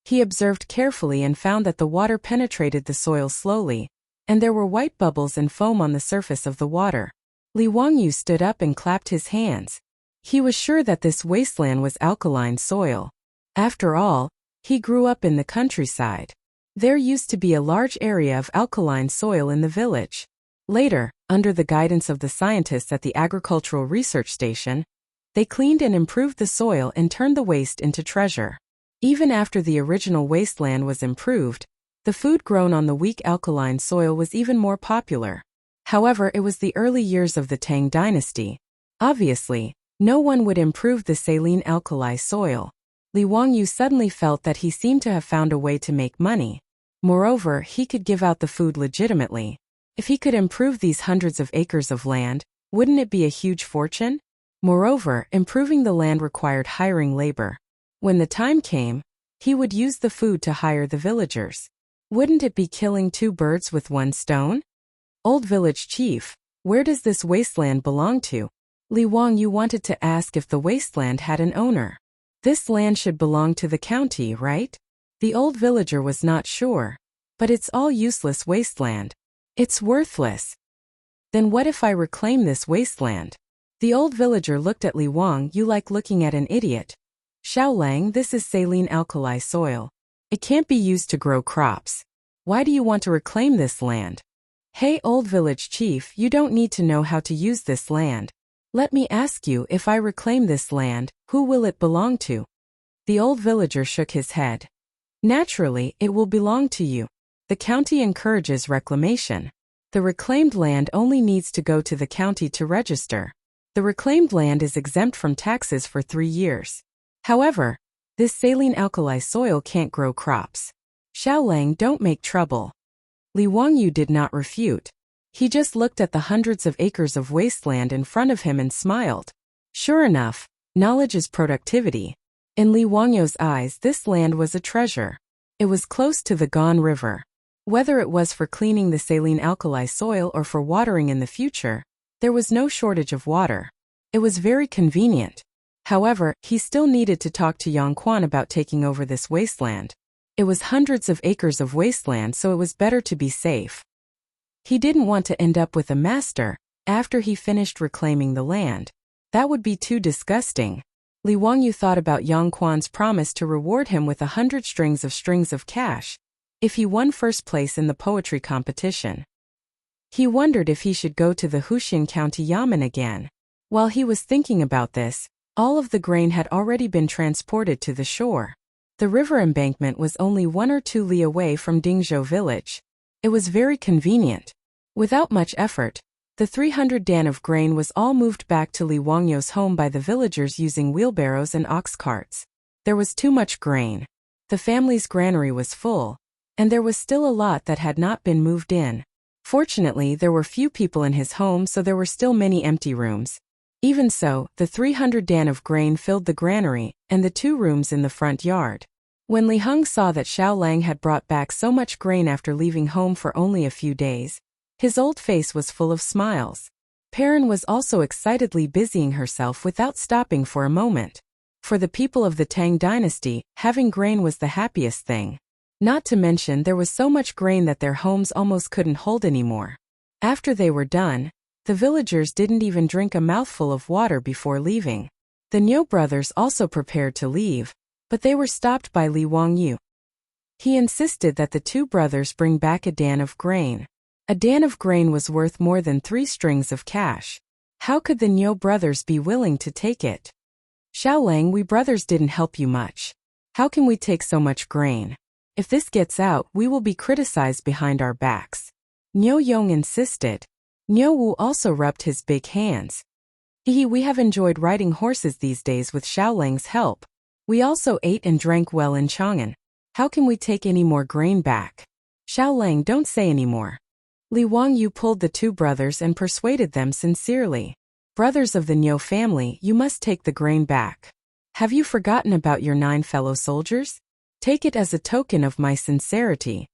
He observed carefully and found that the water penetrated the soil slowly, and there were white bubbles and foam on the surface of the water. Li Wangyu stood up and clapped his hands. He was sure that this wasteland was alkaline soil. After all, he grew up in the countryside. There used to be a large area of alkaline soil in the village. Later, under the guidance of the scientists at the Agricultural Research Station, they cleaned and improved the soil and turned the waste into treasure. Even after the original wasteland was improved, the food grown on the weak alkaline soil was even more popular. However, it was the early years of the Tang dynasty. Obviously, no one would improve the saline alkali soil. Li Wangyu suddenly felt that he seemed to have found a way to make money. Moreover, he could give out the food legitimately. If he could improve these hundreds of acres of land, wouldn't it be a huge fortune? Moreover, improving the land required hiring labor. When the time came, he would use the food to hire the villagers. Wouldn't it be killing 2 birds with 1 stone? Old village chief, where does this wasteland belong to? Li Wangyu wanted to ask if the wasteland had an owner. This land should belong to the county, right? The old villager was not sure. But it's all useless wasteland. It's worthless. Then what if I reclaim this wasteland? The old villager looked at Li Wangyu like looking at an idiot. Xiaolang, this is saline alkali soil. It can't be used to grow crops. Why do you want to reclaim this land? Hey, old village chief, you don't need to know how to use this land. Let me ask you, if I reclaim this land, who will it belong to? The old villager shook his head. Naturally, it will belong to you. The county encourages reclamation. The reclaimed land only needs to go to the county to register. The reclaimed land is exempt from taxes for 3 years. However, this saline alkali soil can't grow crops. Xiaolang, don't make trouble. Li Wangyu did not refute. He just looked at the hundreds of acres of wasteland in front of him and smiled. Sure enough, knowledge is productivity. In Li Wangyu's eyes, this land was a treasure. It was close to the Gone River. Whether it was for cleaning the saline alkali soil or for watering in the future, there was no shortage of water. It was very convenient. However, he still needed to talk to Yang Quan about taking over this wasteland. It was hundreds of acres of wasteland, so it was better to be safe. He didn't want to end up with a master after he finished reclaiming the land. That would be too disgusting. Li Wangyu thought about Yang Quan's promise to reward him with 100 strings of cash if he won first place in the poetry competition. He wondered if he should go to the Huxin County Yamen again. While he was thinking about this, all of the grain had already been transported to the shore. The river embankment was only 1 or 2 li away from Dingzhou village. It was very convenient. Without much effort, the 300 dan of grain was all moved back to Li Wangyu's home by the villagers using wheelbarrows and ox carts. There was too much grain. The family's granary was full, and there was still a lot that had not been moved in. Fortunately, there were few people in his home, so there were still many empty rooms. Even so, the 300 dan of grain filled the granary and the 2 rooms in the front yard. When Li Heng saw that Xiao Lang had brought back so much grain after leaving home for only a few days, his old face was full of smiles. Perrin was also excitedly busying herself without stopping for a moment. For the people of the Tang dynasty, having grain was the happiest thing. Not to mention there was so much grain that their homes almost couldn't hold anymore. After they were done, the villagers didn't even drink a mouthful of water before leaving. The Niu brothers also prepared to leave, but they were stopped by Li Wangyu. He insisted that the 2 brothers bring back a dan of grain. A dan of grain was worth more than 3 strings of cash. How could the Niu brothers be willing to take it? Xiao Lang, we brothers didn't help you much. How can we take so much grain? If this gets out, we will be criticized behind our backs. Niu Yong insisted. Niu Wu also rubbed his big hands. We have enjoyed riding horses these days with Xiao Lang's help. We also ate and drank well in Chang'an. How can we take any more grain back? Xiao Lang, don't say any more. Li Wangyu pulled the 2 brothers and persuaded them sincerely. Brothers of the Niu family, you must take the grain back. Have you forgotten about your 9 fellow soldiers? Take it as a token of my sincerity.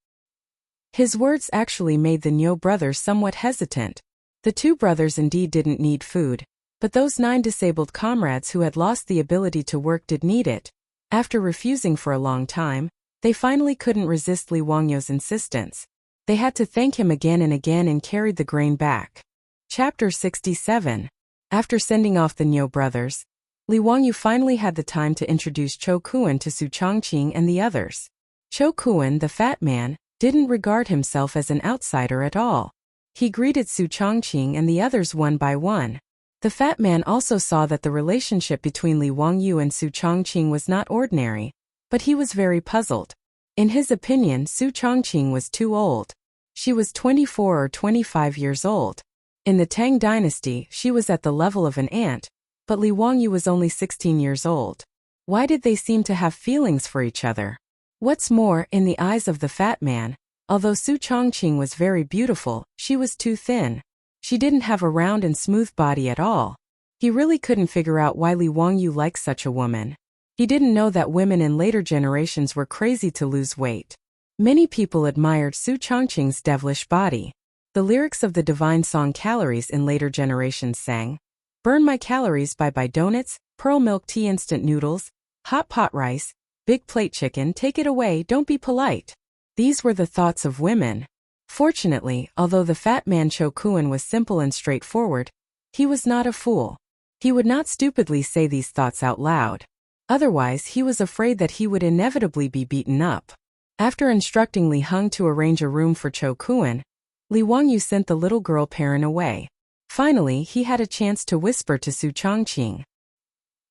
His words actually made the Niu brothers somewhat hesitant. The 2 brothers indeed didn't need food, but those 9 disabled comrades who had lost the ability to work did need it. After refusing for a long time, they finally couldn't resist Li Wangyu's insistence. They had to thank him again and again and carried the grain back. Chapter 67. After sending off the Niu brothers, Li Wangyu finally had the time to introduce Chou Kuan to Su Chongqing and the others. Chou Kuan, the fat man, didn't regard himself as an outsider at all. He greeted Su Chongqing and the others one by one. The fat man also saw that the relationship between Li Wangyu and Su Chongqing was not ordinary, but he was very puzzled. In his opinion, Su Chongqing was too old. She was 24 or 25 years old. In the Tang dynasty, she was at the level of an aunt, but Li Wangyu was only 16 years old. Why did they seem to have feelings for each other? What's more, in the eyes of the fat man, although Su Chongqing was very beautiful, she was too thin. She didn't have a round and smooth body at all. He really couldn't figure out why Li Wangyu liked such a woman. He didn't know that women in later generations were crazy to lose weight. Many people admired Su Chongqing's devilish body. The lyrics of the divine song Calories in later generations sang, "Burn my calories by donuts, pearl milk tea instant noodles, hot pot rice, big plate chicken, take it away, don't be polite." These were the thoughts of women. Fortunately, although the fat man Chou Kuan was simple and straightforward, he was not a fool. He would not stupidly say these thoughts out loud. Otherwise, he was afraid that he would inevitably be beaten up. After instructing Li Heng to arrange a room for Chou Kuan, Li Wangyu sent the little girl Perrin away. Finally, he had a chance to whisper to Su Chongqing.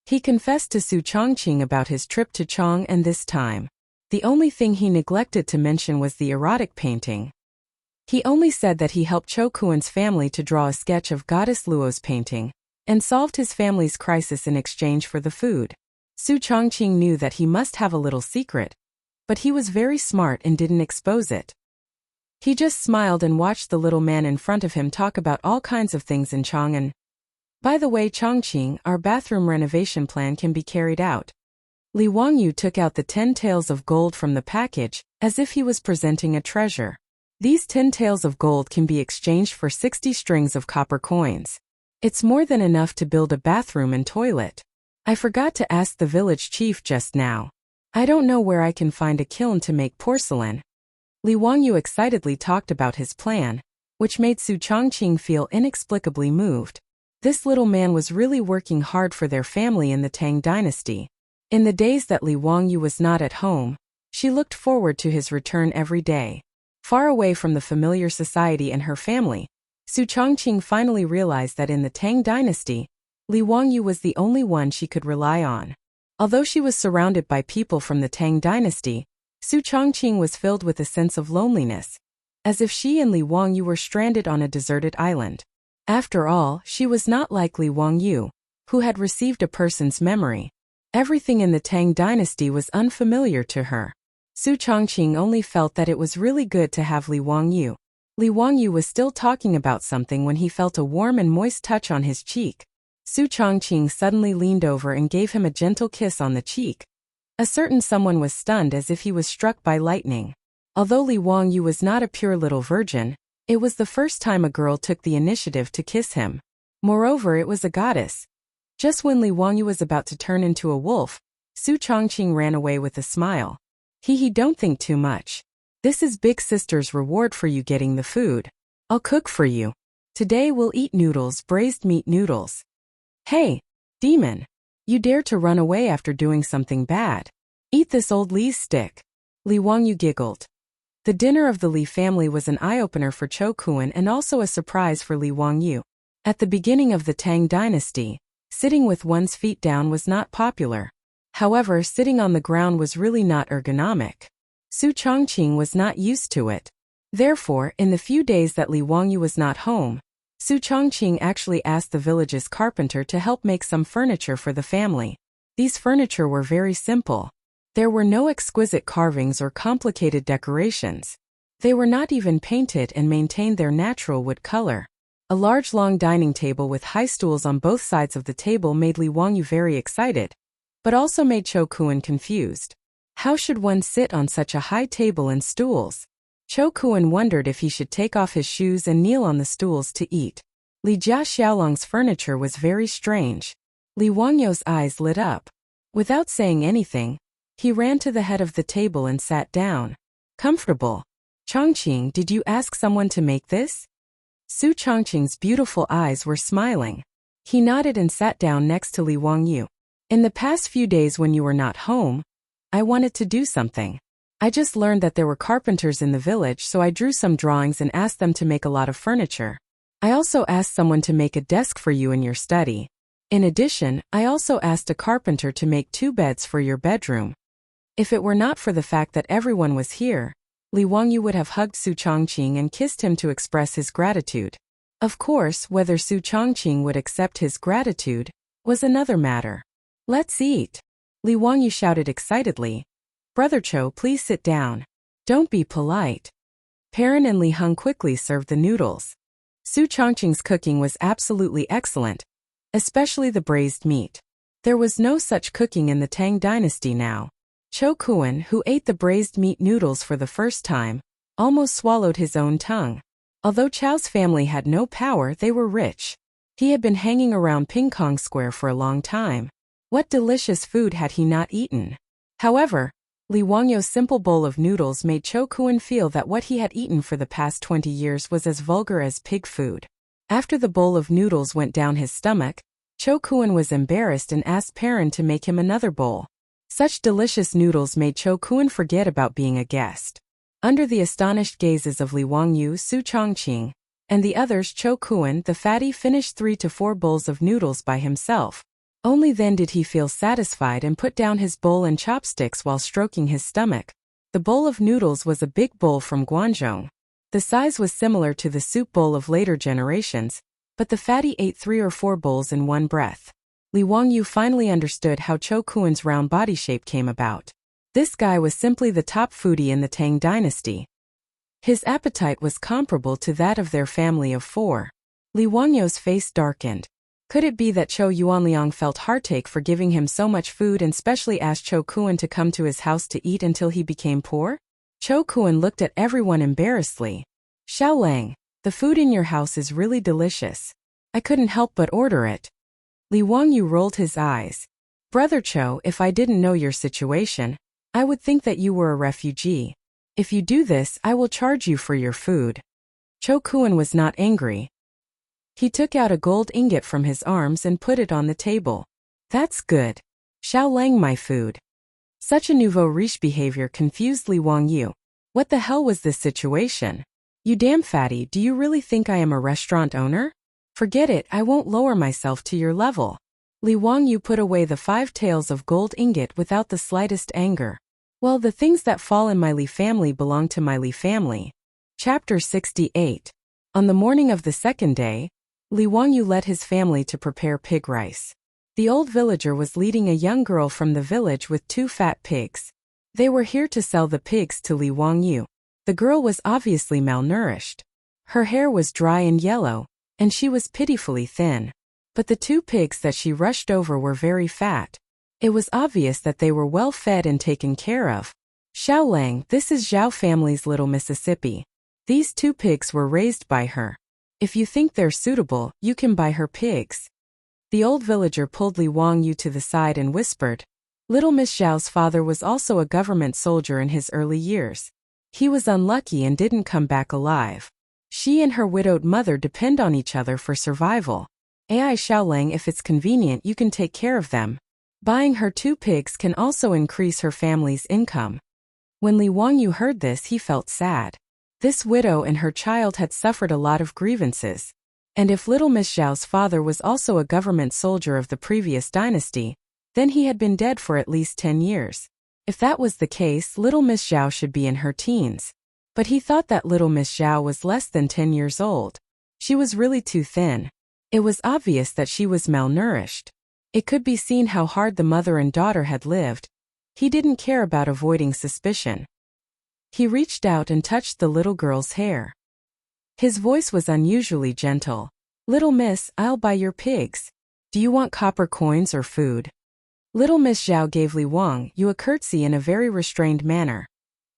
He confessed to Su Chongqing about his trip to Chang, and this time, the only thing he neglected to mention was the erotic painting. He only said that he helped Chou Kuan's family to draw a sketch of Goddess Luo's painting, and solved his family's crisis in exchange for the food. Su Chongqing knew that he must have a little secret, but he was very smart and didn't expose it. He just smiled and watched the little man in front of him talk about all kinds of things in Chang'an. By the way, Chongqing, our bathroom renovation plan can be carried out. Li Wangyu took out the 10 taels of gold from the package, as if he was presenting a treasure. These 10 taels of gold can be exchanged for 60 strings of copper coins. It's more than enough to build a bathroom and toilet. I forgot to ask the village chief just now. I don't know where I can find a kiln to make porcelain. Li Wangyu excitedly talked about his plan, which made Su Chongqing feel inexplicably moved. This little man was really working hard for their family in the Tang dynasty. In the days that Li Wangyu was not at home, she looked forward to his return every day. Far away from the familiar society and her family, Su Chongqing finally realized that in the Tang dynasty, Li Wangyu was the only one she could rely on. Although she was surrounded by people from the Tang dynasty, Su Chongqing was filled with a sense of loneliness, as if she and Li Wangyu were stranded on a deserted island. After all, she was not like Li Wangyu, who had received a person's memory. Everything in the Tang dynasty was unfamiliar to her. Su Chongqing only felt that it was really good to have Li Wangyu. Li Wangyu was still talking about something when he felt a warm and moist touch on his cheek. Su Chongqing suddenly leaned over and gave him a gentle kiss on the cheek. A certain someone was stunned as if he was struck by lightning. Although Li Wangyu was not a pure little virgin, it was the first time a girl took the initiative to kiss him. Moreover, it was a goddess. Just when Li Wangyu was about to turn into a wolf, Su Chongqing ran away with a smile. Don't think too much. This is big sister's reward for you getting the food. I'll cook for you. Today we'll eat noodles, braised meat noodles. Hey, demon. You dare to run away after doing something bad. Eat this old Li's stick. Li Wangyu giggled. The dinner of the Li family was an eye-opener for Cho Kuan and also a surprise for Li Wangyu. At the beginning of the Tang dynasty, sitting with one's feet down was not popular. However, sitting on the ground was really not ergonomic. Su Chongqing was not used to it. Therefore, in the few days that Li Wangyu was not home, Su Chongqing actually asked the village's carpenter to help make some furniture for the family. These furniture were very simple. There were no exquisite carvings or complicated decorations. They were not even painted and maintained their natural wood color. A large long dining table with high stools on both sides of the table made Li Wangyu very excited, but also made Cho Kuan confused. How should one sit on such a high table and stools? Cho Kuan wondered if he should take off his shoes and kneel on the stools to eat. Li Jia Xiaolong's furniture was very strange. Li Wangyu's eyes lit up. Without saying anything, he ran to the head of the table and sat down. Comfortable. Chongqing, did you ask someone to make this? Su Chongqing's beautiful eyes were smiling. He nodded and sat down next to Li Wangyu. In the past few days when you were not home, I wanted to do something. I just learned that there were carpenters in the village, so I drew some drawings and asked them to make a lot of furniture. I also asked someone to make a desk for you in your study. In addition, I also asked a carpenter to make 2 beds for your bedroom. If it were not for the fact that everyone was here, Li Wangyu would have hugged Su Chongqing and kissed him to express his gratitude. Of course, whether Su Chongqing would accept his gratitude was another matter. Let's eat. Li Wangyu shouted excitedly. Brother Cho, please sit down. Don't be polite. Perrin and Li Hung quickly served the noodles. Su Chongqing's cooking was absolutely excellent, especially the braised meat. There was no such cooking in the Tang dynasty now. Cho Kuan, who ate the braised meat noodles for the first time, almost swallowed his own tongue. Although Chao's family had no power, they were rich. He had been hanging around Ping Kong Square for a long time. What delicious food had he not eaten? However, Li Wangyu's simple bowl of noodles made Cho Kuan feel that what he had eaten for the past 20 years was as vulgar as pig food. After the bowl of noodles went down his stomach, Cho Kuan was embarrassed and asked Perrin to make him another bowl. Such delicious noodles made Cho Kuan forget about being a guest. Under the astonished gazes of Li Wangyu, Su Chongqing, and the others, Cho Kuan, the fatty, finished 3 to 4 bowls of noodles by himself. Only then did he feel satisfied and put down his bowl and chopsticks while stroking his stomach. The bowl of noodles was a big bowl from Guangzhou. The size was similar to the soup bowl of later generations, but the fatty ate 3 or 4 bowls in one breath. Li Wangyu finally understood how Cho Kuan's round body shape came about. This guy was simply the top foodie in the Tang dynasty. His appetite was comparable to that of their family of 4. Li Wangyu's face darkened. Could it be that Cho Yuanliang felt heartache for giving him so much food and specially asked Cho Kuan to come to his house to eat until he became poor? Cho Kuan looked at everyone embarrassedly. Xiaolang, the food in your house is really delicious. I couldn't help but order it. Li Wangyu rolled his eyes. Brother Cho, if I didn't know your situation, I would think that you were a refugee. If you do this, I will charge you for your food. Cho Kuan was not angry. He took out a gold ingot from his arms and put it on the table. That's good. Xiaolang, my food. Such a nouveau riche behavior confused Li Wangyu. What the hell was this situation? You damn fatty, do you really think I am a restaurant owner? Forget it, I won't lower myself to your level. Li Wangyu put away the 5 taels of gold ingot without the slightest anger. Well, the things that fall in my Li family belong to my Li family. Chapter 68. On the morning of the second day, Li Wangyu led his family to prepare pig rice. The old villager was leading a young girl from the village with 2 fat pigs. They were here to sell the pigs to Li Wangyu. The girl was obviously malnourished. Her hair was dry and yellow, and she was pitifully thin. But the 2 pigs that she rushed over were very fat. It was obvious that they were well fed and taken care of. Xiaolang, this is Zhao family's little Mississippi. These 2 pigs were raised by her. If you think they're suitable, you can buy her pigs. The old villager pulled Li Wangyu to the side and whispered. Little Miss Zhao's father was also a government soldier in his early years. He was unlucky and didn't come back alive. She and her widowed mother depend on each other for survival. Ai Xiaolang, if it's convenient, you can take care of them. Buying her 2 pigs can also increase her family's income. When Li Wangyu heard this, he felt sad. This widow and her child had suffered a lot of grievances. And if little Miss Zhao's father was also a government soldier of the previous dynasty, then he had been dead for at least 10 years. If that was the case, little Miss Zhao should be in her teens. But he thought that little Miss Zhao was less than 10 years old. She was really too thin. It was obvious that she was malnourished. It could be seen how hard the mother and daughter had lived. He didn't care about avoiding suspicion. He reached out and touched the little girl's hair. His voice was unusually gentle. Little miss, I'll buy your pigs. Do you want copper coins or food? Little Miss Zhao gave Li Wangyu a curtsy in a very restrained manner.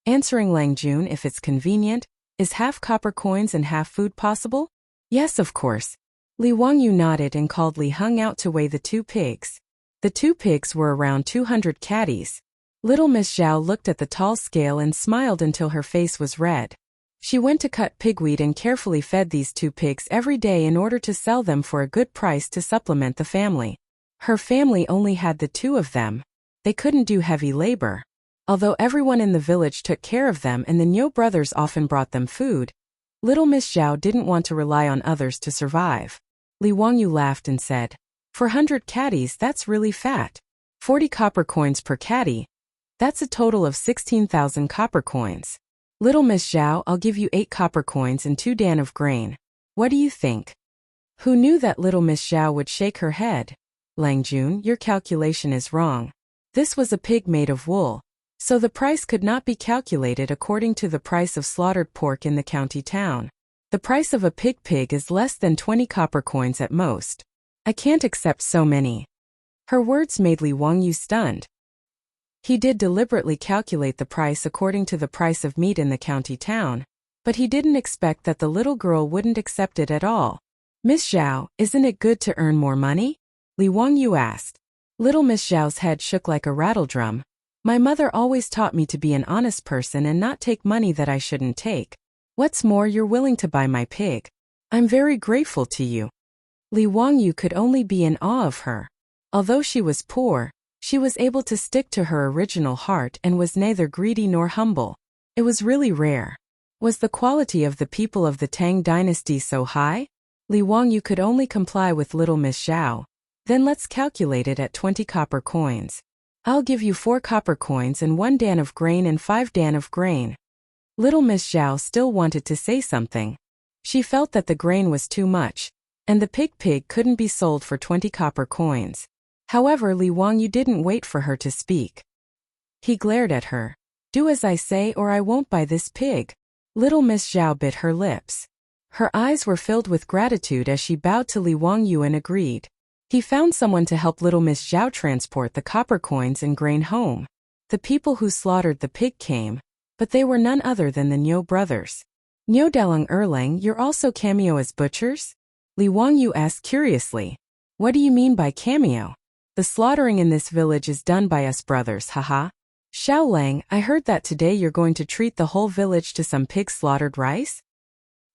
Answering Lang Jun, if it's convenient, is half copper coins and half food possible? Yes, of course. Li Wangyu nodded and called Li Hung out to weigh the 2 pigs. The 2 pigs were around 200 catties. Little Miss Zhao looked at the tall scale and smiled until her face was red. She went to cut pigweed and carefully fed these 2 pigs every day in order to sell them for a good price to supplement the family. Her family only had the 2 of them. They couldn't do heavy labor. Although everyone in the village took care of them and the Niu brothers often brought them food, little Miss Zhao didn't want to rely on others to survive. Li Wangyu laughed and said, "For 100 catties, that's really fat. 40 copper coins per catty. That's a total of 16,000 copper coins. Little Miss Zhao, I'll give you 8 copper coins and 2 dan of grain. What do you think?" Who knew that little Miss Zhao would shake her head? Lang Jun, your calculation is wrong. This was a pig made of wool, so the price could not be calculated according to the price of slaughtered pork in the county town. The price of a pig is less than 20 copper coins at most. I can't accept so many. Her words made Li Wangyu stunned. He did deliberately calculate the price according to the price of meat in the county town, but he didn't expect that the little girl wouldn't accept it at all. Miss Zhao, isn't it good to earn more money? Li Wangyu asked. Little Miss Zhao's head shook like a rattledrum. My mother always taught me to be an honest person and not take money that I shouldn't take. What's more, you're willing to buy my pig. I'm very grateful to you. Li Wangyu could only be in awe of her. Although she was poor, she was able to stick to her original heart and was neither greedy nor humble. It was really rare. Was the quality of the people of the Tang dynasty so high? Li Wangyu could only comply with little Miss Zhao. Then let's calculate it at 20 copper coins. I'll give you 4 copper coins and 1 dan of grain and 5 dan of grain. Little Miss Zhao still wanted to say something. She felt that the grain was too much, and the pig couldn't be sold for 20 copper coins. However, Li Wangyu didn't wait for her to speak. He glared at her. Do as I say or I won't buy this pig. Little Miss Zhao bit her lips. Her eyes were filled with gratitude as she bowed to Li Wangyu and agreed. He found someone to help little Miss Zhao transport the copper coins and grain home. The people who slaughtered the pig came, but they were none other than the Niu brothers. Niu Dalang Erlang, you're also cameo as butchers? Li Wangyu asked curiously. What do you mean by cameo? The slaughtering in this village is done by us brothers, haha. Xiaolang, I heard that today you're going to treat the whole village to some pig slaughtered rice?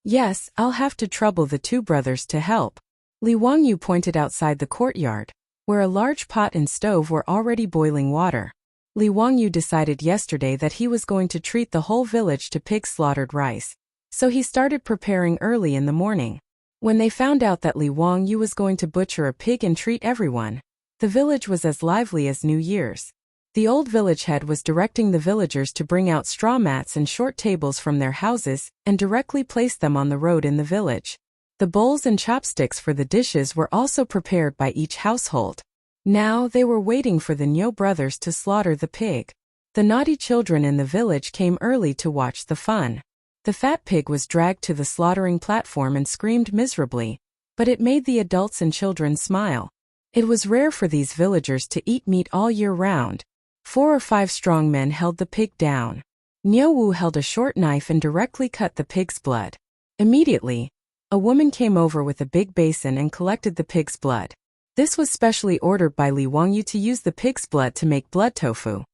Yes, I'll have to trouble the 2 brothers to help. Li Wangyu pointed outside the courtyard, where a large pot and stove were already boiling water. Li Wangyu decided yesterday that he was going to treat the whole village to pig slaughtered rice, so he started preparing early in the morning. When they found out that Li Wangyu was going to butcher a pig and treat everyone, the village was as lively as New Year's. The old village head was directing the villagers to bring out straw mats and short tables from their houses and directly place them on the road in the village. The bowls and chopsticks for the dishes were also prepared by each household. Now they were waiting for the Niu brothers to slaughter the pig. The naughty children in the village came early to watch the fun. The fat pig was dragged to the slaughtering platform and screamed miserably, but it made the adults and children smile. It was rare for these villagers to eat meat all year round. 4 or 5 strong men held the pig down. Niu Wu held a short knife and directly cut the pig's blood. Immediately, a woman came over with a big basin and collected the pig's blood. This was specially ordered by Li Wangyu to use the pig's blood to make blood tofu.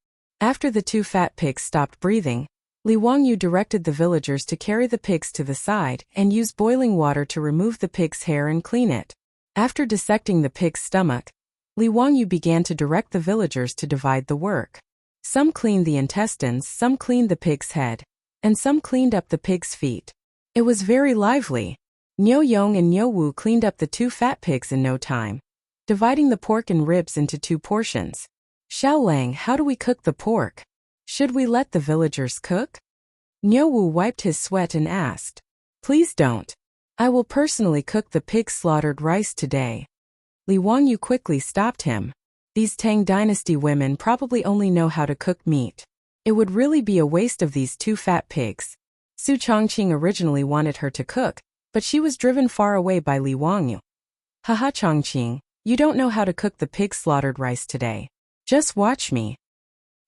After the 2 fat pigs stopped breathing, Li Wangyu directed the villagers to carry the pigs to the side and use boiling water to remove the pig's hair and clean it. After dissecting the pig's stomach, Li Wangyu began to direct the villagers to divide the work. Some cleaned the intestines, some cleaned the pig's head, and some cleaned up the pig's feet. It was very lively. Niu Yong and Niu Wu cleaned up the 2 fat pigs in no time, dividing the pork and ribs into 2 portions. Xiao Lang, how do we cook the pork? Should we let the villagers cook? Niu Wu wiped his sweat and asked. Please don't. I will personally cook the pig's slaughtered rice today. Li Wangyu quickly stopped him. These Tang dynasty women probably only know how to cook meat. It would really be a waste of these 2 fat pigs. Su Chongqing originally wanted her to cook, but she was driven far away by Li Wangyu. Haha, Chongqing, you don't know how to cook the pig's slaughtered rice today. Just watch me.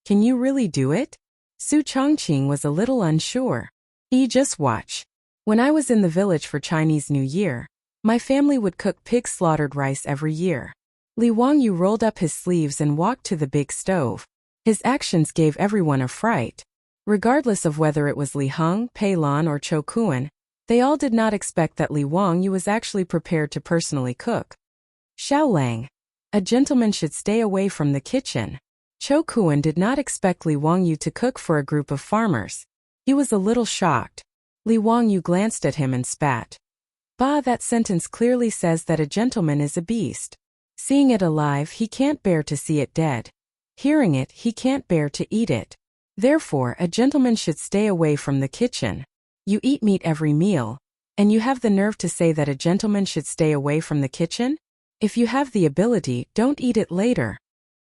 Can you really do it? Su Chongqing was a little unsure. Just watch. When I was in the village for Chinese New Year, my family would cook pig slaughtered rice every year. Li Wangyu rolled up his sleeves and walked to the big stove. His actions gave everyone a fright. Regardless of whether it was Li Heng, Pei Lan or Chou Kuan, they all did not expect that Li Wangyu was actually prepared to personally cook. Xiao Lang. A gentleman should stay away from the kitchen. Chou Kuan did not expect Li Wangyu to cook for a group of farmers. He was a little shocked. Li Wangyu glanced at him and spat. Bah, that sentence clearly says that a gentleman is a beast. Seeing it alive, he can't bear to see it dead. Hearing it, he can't bear to eat it. Therefore, a gentleman should stay away from the kitchen. You eat meat every meal, and you have the nerve to say that a gentleman should stay away from the kitchen? If you have the ability, don't eat it later.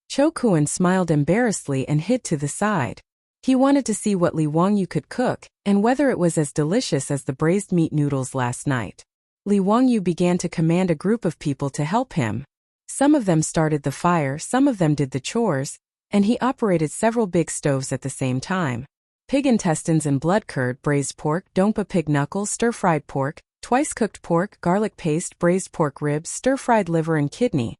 Chou Kuan smiled embarrassedly and hid to the side. He wanted to see what Li Wangyu could cook, and whether it was as delicious as the braised meat noodles last night. Li Wangyu began to command a group of people to help him. Some of them started the fire, some of them did the chores, and he operated several big stoves at the same time. Pig intestines and blood curd, braised pork, dompa pig knuckle, stir-fried pork, twice-cooked pork, garlic paste, braised pork ribs, stir-fried liver and kidney.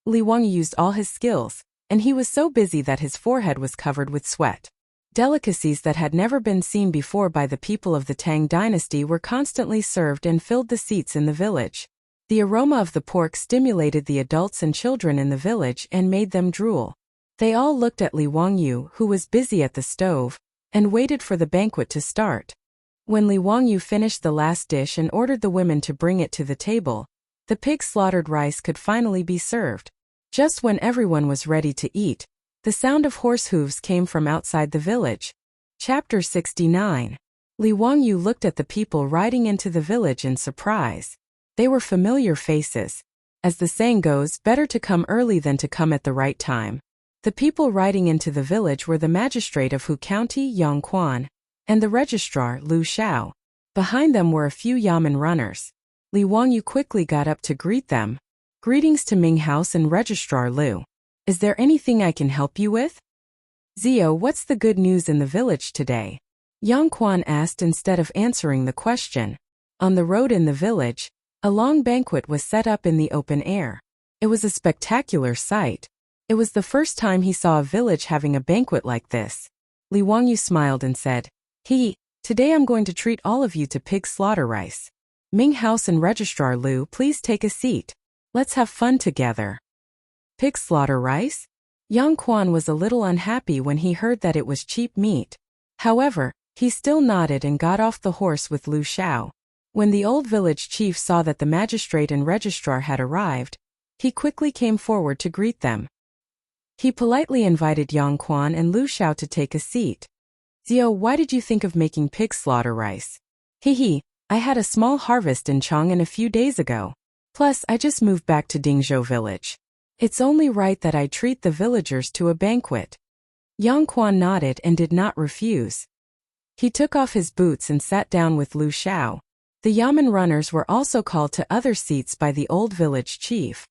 Li Wangyu used all his skills, and he was so busy that his forehead was covered with sweat. Delicacies that had never been seen before by the people of the Tang dynasty were constantly served and filled the seats in the village. The aroma of the pork stimulated the adults and children in the village and made them drool. They all looked at Li Wangyu, who was busy at the stove, and waited for the banquet to start. When Li Wangyu finished the last dish and ordered the women to bring it to the table, the pig slaughtered rice could finally be served. Just when everyone was ready to eat, the sound of horse hooves came from outside the village. Chapter 69. Li Wangyu looked at the people riding into the village in surprise. They were familiar faces. As the saying goes, better to come early than to come at the right time. The people riding into the village were the magistrate of Hu County, Yang Quan, and the registrar, Lu Xiao. Behind them were a few yamen runners. Li Wangyu quickly got up to greet them. Greetings to Ming House and Registrar Lu. Is there anything I can help you with? Zio, what's the good news in the village today? Yang Quan asked instead of answering the question. On the road in the village, a long banquet was set up in the open air. It was a spectacular sight. It was the first time he saw a village having a banquet like this. Li Wangyu smiled and said, Today I'm going to treat all of you to pig slaughter rice. Ming House and Registrar Lu, please take a seat. Let's have fun together. Pig slaughter rice? Yang Quan was a little unhappy when he heard that it was cheap meat. However, he still nodded and got off the horse with Lu Xiao. When the old village chief saw that the magistrate and registrar had arrived, he quickly came forward to greet them. He politely invited Yang Quan and Lu Xiao to take a seat. Zio, why did you think of making pig slaughter rice? I had a small harvest in Chang'an a few days ago. Plus, I just moved back to Dingzhou village. It's only right that I treat the villagers to a banquet. Yang Quan nodded and did not refuse. He took off his boots and sat down with Lu Xiao. The yamen runners were also called to other seats by the old village chief.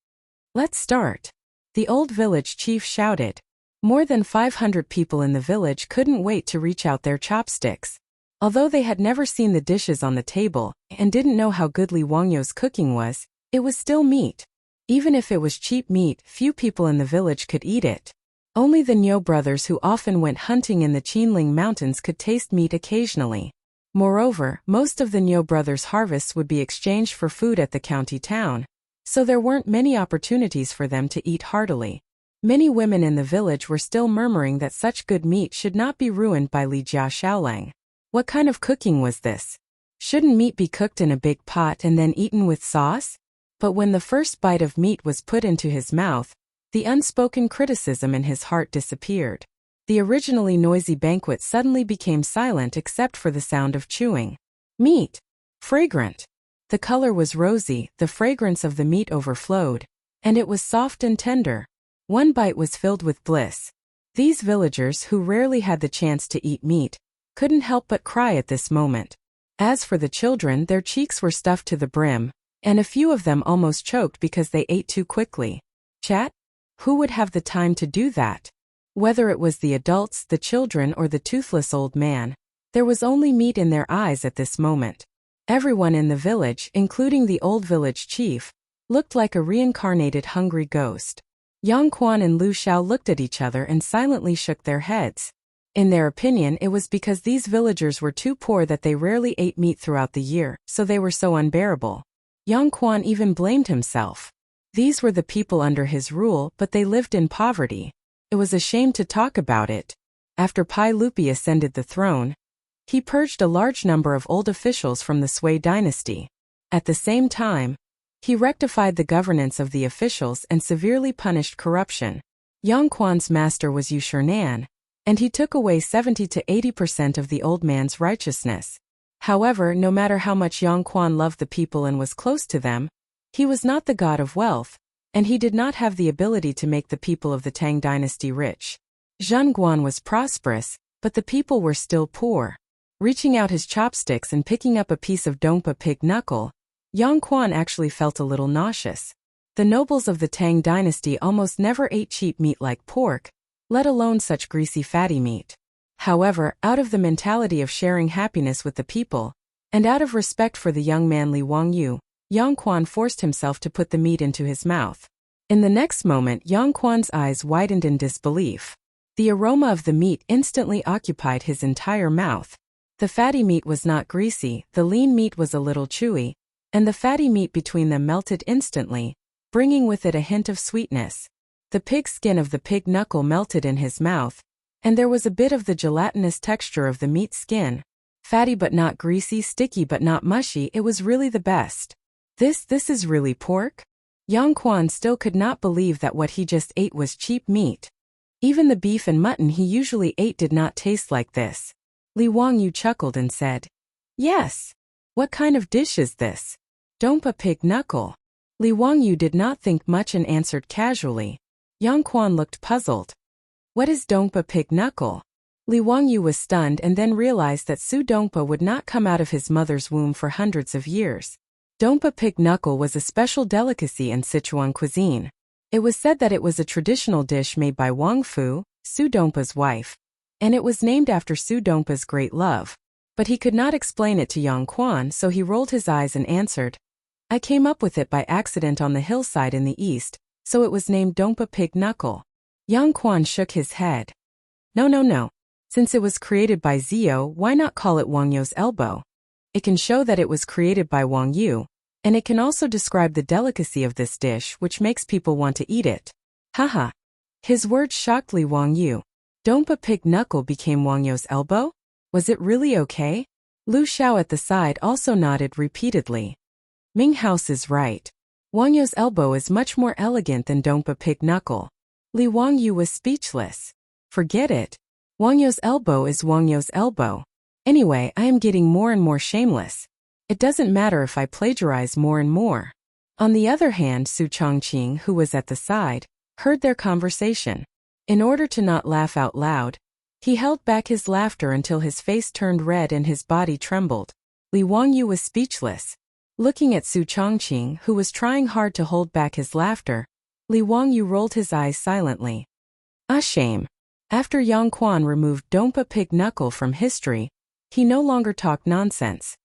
Let's start. The old village chief shouted. More than 500 people in the village couldn't wait to reach out their chopsticks. Although they had never seen the dishes on the table and didn't know how good Li Wangyou's cooking was, it was still meat. Even if it was cheap meat, few people in the village could eat it. Only the Niu brothers who often went hunting in the Qinling Mountains could taste meat occasionally. Moreover, most of the Niu brothers' harvests would be exchanged for food at the county town, so there weren't many opportunities for them to eat heartily. Many women in the village were still murmuring that such good meat should not be ruined by Li Jia Xiaolang. What kind of cooking was this? Shouldn't meat be cooked in a big pot and then eaten with sauce? But when the first bite of meat was put into his mouth, the unspoken criticism in his heart disappeared. The originally noisy banquet suddenly became silent except for the sound of chewing. Meat. Fragrant. The color was rosy, the fragrance of the meat overflowed, and it was soft and tender. One bite was filled with bliss. These villagers, who rarely had the chance to eat meat, couldn't help but cry at this moment. As for the children, their cheeks were stuffed to the brim, and a few of them almost choked because they ate too quickly. Chat? Who would have the time to do that? Whether it was the adults, the children, or the toothless old man, there was only meat in their eyes at this moment. Everyone in the village, including the old village chief, looked like a reincarnated hungry ghost. Yang Quan and Lu Xiao looked at each other and silently shook their heads. In their opinion, it was because these villagers were too poor that they rarely ate meat throughout the year, so they were so unbearable. Yang Quan even blamed himself. These were the people under his rule, but they lived in poverty. It was a shame to talk about it. After Pai Lupi ascended the throne, he purged a large number of old officials from the Sui dynasty. At the same time, he rectified the governance of the officials and severely punished corruption. Yang Quan's master was Yu Shernan, and he took away 70 to 80% of the old man's righteousness. However, no matter how much Yang Quan loved the people and was close to them, he was not the god of wealth, and he did not have the ability to make the people of the Tang dynasty rich. Zheng Guan was prosperous, but the people were still poor. Reaching out his chopsticks and picking up a piece of Dongpa pig knuckle, Yang Quan actually felt a little nauseous. The nobles of the Tang dynasty almost never ate cheap meat like pork, let alone such greasy fatty meat. However, out of the mentality of sharing happiness with the people, and out of respect for the young man Li Wangyu, Yang Quan forced himself to put the meat into his mouth. In the next moment, Yang Quan's eyes widened in disbelief. The aroma of the meat instantly occupied his entire mouth. The fatty meat was not greasy, the lean meat was a little chewy, and the fatty meat between them melted instantly, bringing with it a hint of sweetness. The pig skin of the pig knuckle melted in his mouth, and there was a bit of the gelatinous texture of the meat skin. Fatty but not greasy, sticky but not mushy, it was really the best. This is really pork? Yang Quan still could not believe that what he just ate was cheap meat. Even the beef and mutton he usually ate did not taste like this. Li Wangyu chuckled and said, "Yes. What kind of dish is this?" "Dongpa pig knuckle." Li Wangyu did not think much and answered casually. Yang Quan looked puzzled. "What is Dongpa pig knuckle?" Li Wangyu was stunned and then realized that Su Dongpa would not come out of his mother's womb for hundreds of years. Dongpa pig knuckle was a special delicacy in Sichuan cuisine. It was said that it was a traditional dish made by Wang Fu, Su Dongpa's wife, and it was named after Su Dongpa's great love. But he could not explain it to Yang Quan, so he rolled his eyes and answered, "I came up with it by accident on the hillside in the east, so it was named Dongpa pig knuckle." Yang Quan shook his head. No. Since it was created by Zio, why not call it Wang You's elbow? It can show that it was created by Wang Yu, and it can also describe the delicacy of this dish, which makes people want to eat it. Haha. His words shocked Li Wangyu. Dongpa pig knuckle became Wang You's elbow? Was it really okay? Lu Xiao at the side also nodded repeatedly. Ming House is right. Wang You's elbow is much more elegant than Dongpa pig knuckle. Li Wangyu was speechless. Forget it. Wang You's elbow is Wang You's elbow. Anyway, I am getting more and more shameless. It doesn't matter if I plagiarize more and more. On the other hand, Su Chongqing, who was at the side, heard their conversation. In order to not laugh out loud, he held back his laughter until his face turned red and his body trembled. Li Wangyu was speechless. Looking at Su Chongqing, who was trying hard to hold back his laughter, Li Wangyu rolled his eyes silently. A shame. After Yang Quan removed Dompa Pig Knuckle from history, he no longer talked nonsense.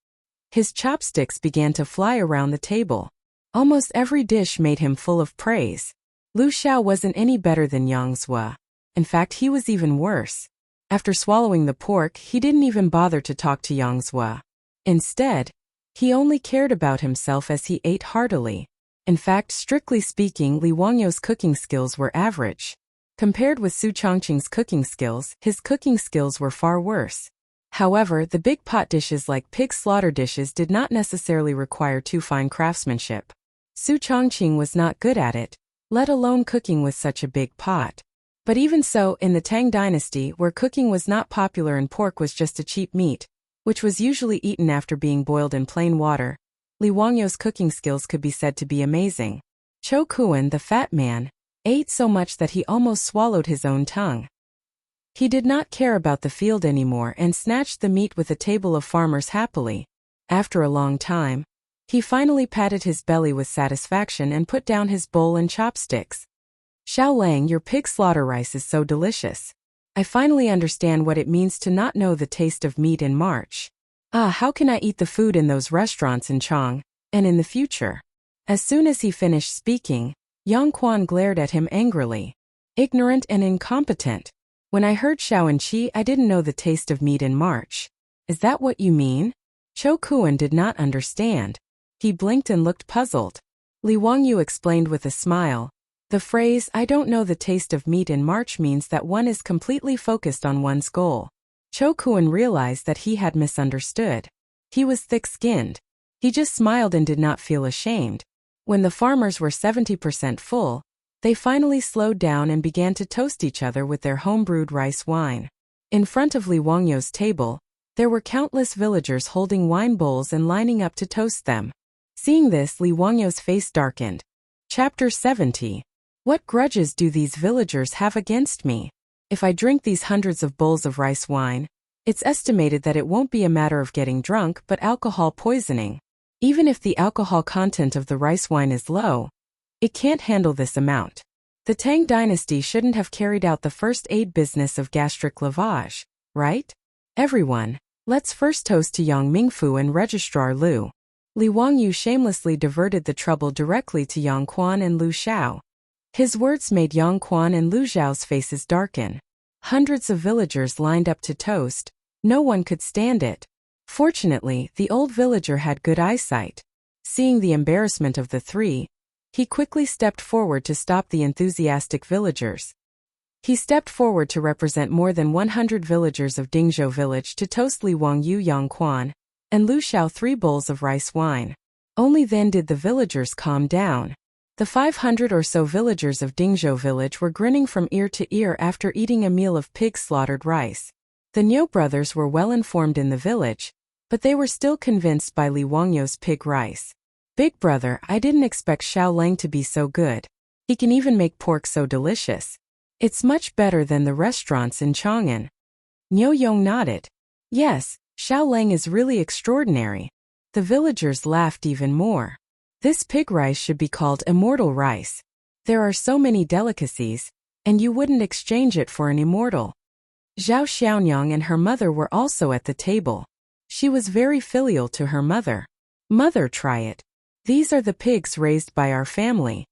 His chopsticks began to fly around the table. Almost every dish made him full of praise. Lu Xiao wasn't any better than Yang Zua. In fact, he was even worse. After swallowing the pork, he didn't even bother to talk to Yang Zua. Instead, he only cared about himself as he ate heartily. In fact, strictly speaking, Li Wangyu's cooking skills were average. Compared with Su Chongqing's cooking skills, his cooking skills were far worse. However, the big pot dishes like pig slaughter dishes did not necessarily require too fine craftsmanship. Su Chongqing was not good at it, let alone cooking with such a big pot. But even so, in the Tang dynasty, where cooking was not popular and pork was just a cheap meat, which was usually eaten after being boiled in plain water, Li Wangyu's cooking skills could be said to be amazing. Cho Kuan, the fat man, ate so much that he almost swallowed his own tongue. He did not care about the field anymore and snatched the meat with a table of farmers happily. After a long time, he finally patted his belly with satisfaction and put down his bowl and chopsticks. Xiao Lang, your pig slaughter rice is so delicious. I finally understand what it means to not know the taste of meat in March. Ah, how can I eat the food in those restaurants in Chang, and in the future? As soon as he finished speaking, Yang Quan glared at him angrily. Ignorant and incompetent. When I heard Xiao and Qi, I didn't know the taste of meat in March. Is that what you mean? Cho Kuan did not understand. He blinked and looked puzzled. Li Wangyu explained with a smile. The phrase, I don't know the taste of meat in March means that one is completely focused on one's goal. Cho Kuan realized that he had misunderstood. He was thick-skinned. He just smiled and did not feel ashamed. When the farmers were 70% full, they finally slowed down and began to toast each other with their home-brewed rice wine. In front of Li Wangyu's table, there were countless villagers holding wine bowls and lining up to toast them. Seeing this, Li Wangyu's face darkened. Chapter 70. What grudges do these villagers have against me? If I drink these hundreds of bowls of rice wine, it's estimated that it won't be a matter of getting drunk but alcohol poisoning. Even if the alcohol content of the rice wine is low, it can't handle this amount. The Tang dynasty shouldn't have carried out the first aid business of gastric lavage, right? Everyone, let's first toast to Yang Mingfu and Registrar Lu. Li Wangyu shamelessly diverted the trouble directly to Yang Quan and Lu Xiao. His words made Yang Quan and Lu Xiao's faces darken. Hundreds of villagers lined up to toast. No one could stand it. Fortunately, the old villager had good eyesight. Seeing the embarrassment of the three, he quickly stepped forward to stop the enthusiastic villagers. He stepped forward to represent more than 100 villagers of Dingzhou village to toast Li Wangyu, Yang Quan, and Lu Xiao 3 bowls of rice wine. Only then did the villagers calm down. The 500 or so villagers of Dingzhou village were grinning from ear to ear after eating a meal of pig-slaughtered rice. The Niu brothers were well informed in the village, but they were still convinced by Li Wangyu's pig rice. Big brother, I didn't expect Xiao Lang to be so good. He can even make pork so delicious. It's much better than the restaurants in Chang'an. Niu Yong nodded. Yes, Xiao Lang is really extraordinary. The villagers laughed even more. This pig rice should be called immortal rice. There are so many delicacies, and you wouldn't exchange it for an immortal. Zhao Xiaonyang and her mother were also at the table. She was very filial to her mother. Mother, try it. These are the pigs raised by our family.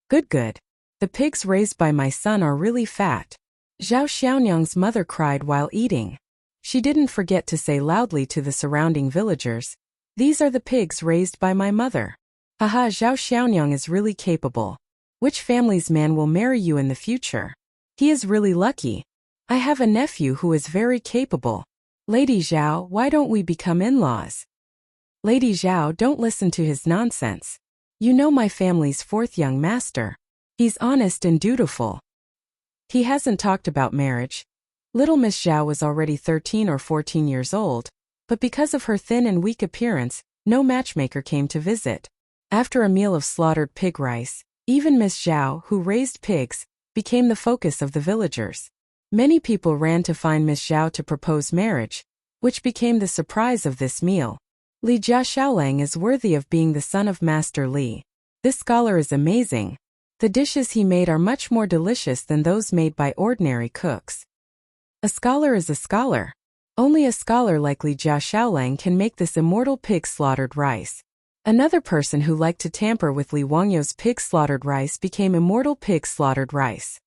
Good. The pigs raised by my son are really fat. Zhao Xiaonyang's mother cried while eating. She didn't forget to say loudly to the surrounding villagers, these are the pigs raised by my mother. Haha, Zhao Xiaonyang is really capable. Which family's man will marry you in the future? He is really lucky. I have a nephew who is very capable. Lady Zhao, why don't we become in-laws? Lady Zhao, don't listen to his nonsense. You know my family's 4th young master. He's honest and dutiful. He hasn't talked about marriage. Little Miss Zhao was already 13 or 14 years old, but because of her thin and weak appearance, no matchmaker came to visit. After a meal of slaughtered pig rice, Even Miss Zhao, who raised pigs, became the focus of the villagers. Many people ran to find Miss Zhao to propose marriage, which became the surprise of this meal. Li Jia Xiaolang is worthy of being the son of Master Li. This scholar is amazing. The dishes he made are much more delicious than those made by ordinary cooks. A scholar is a scholar. Only a scholar like Li Jia Xiaolang can make this immortal pig slaughtered rice. Another person who liked to tamper with Li Wangyu's pig slaughtered rice became immortal pig slaughtered rice.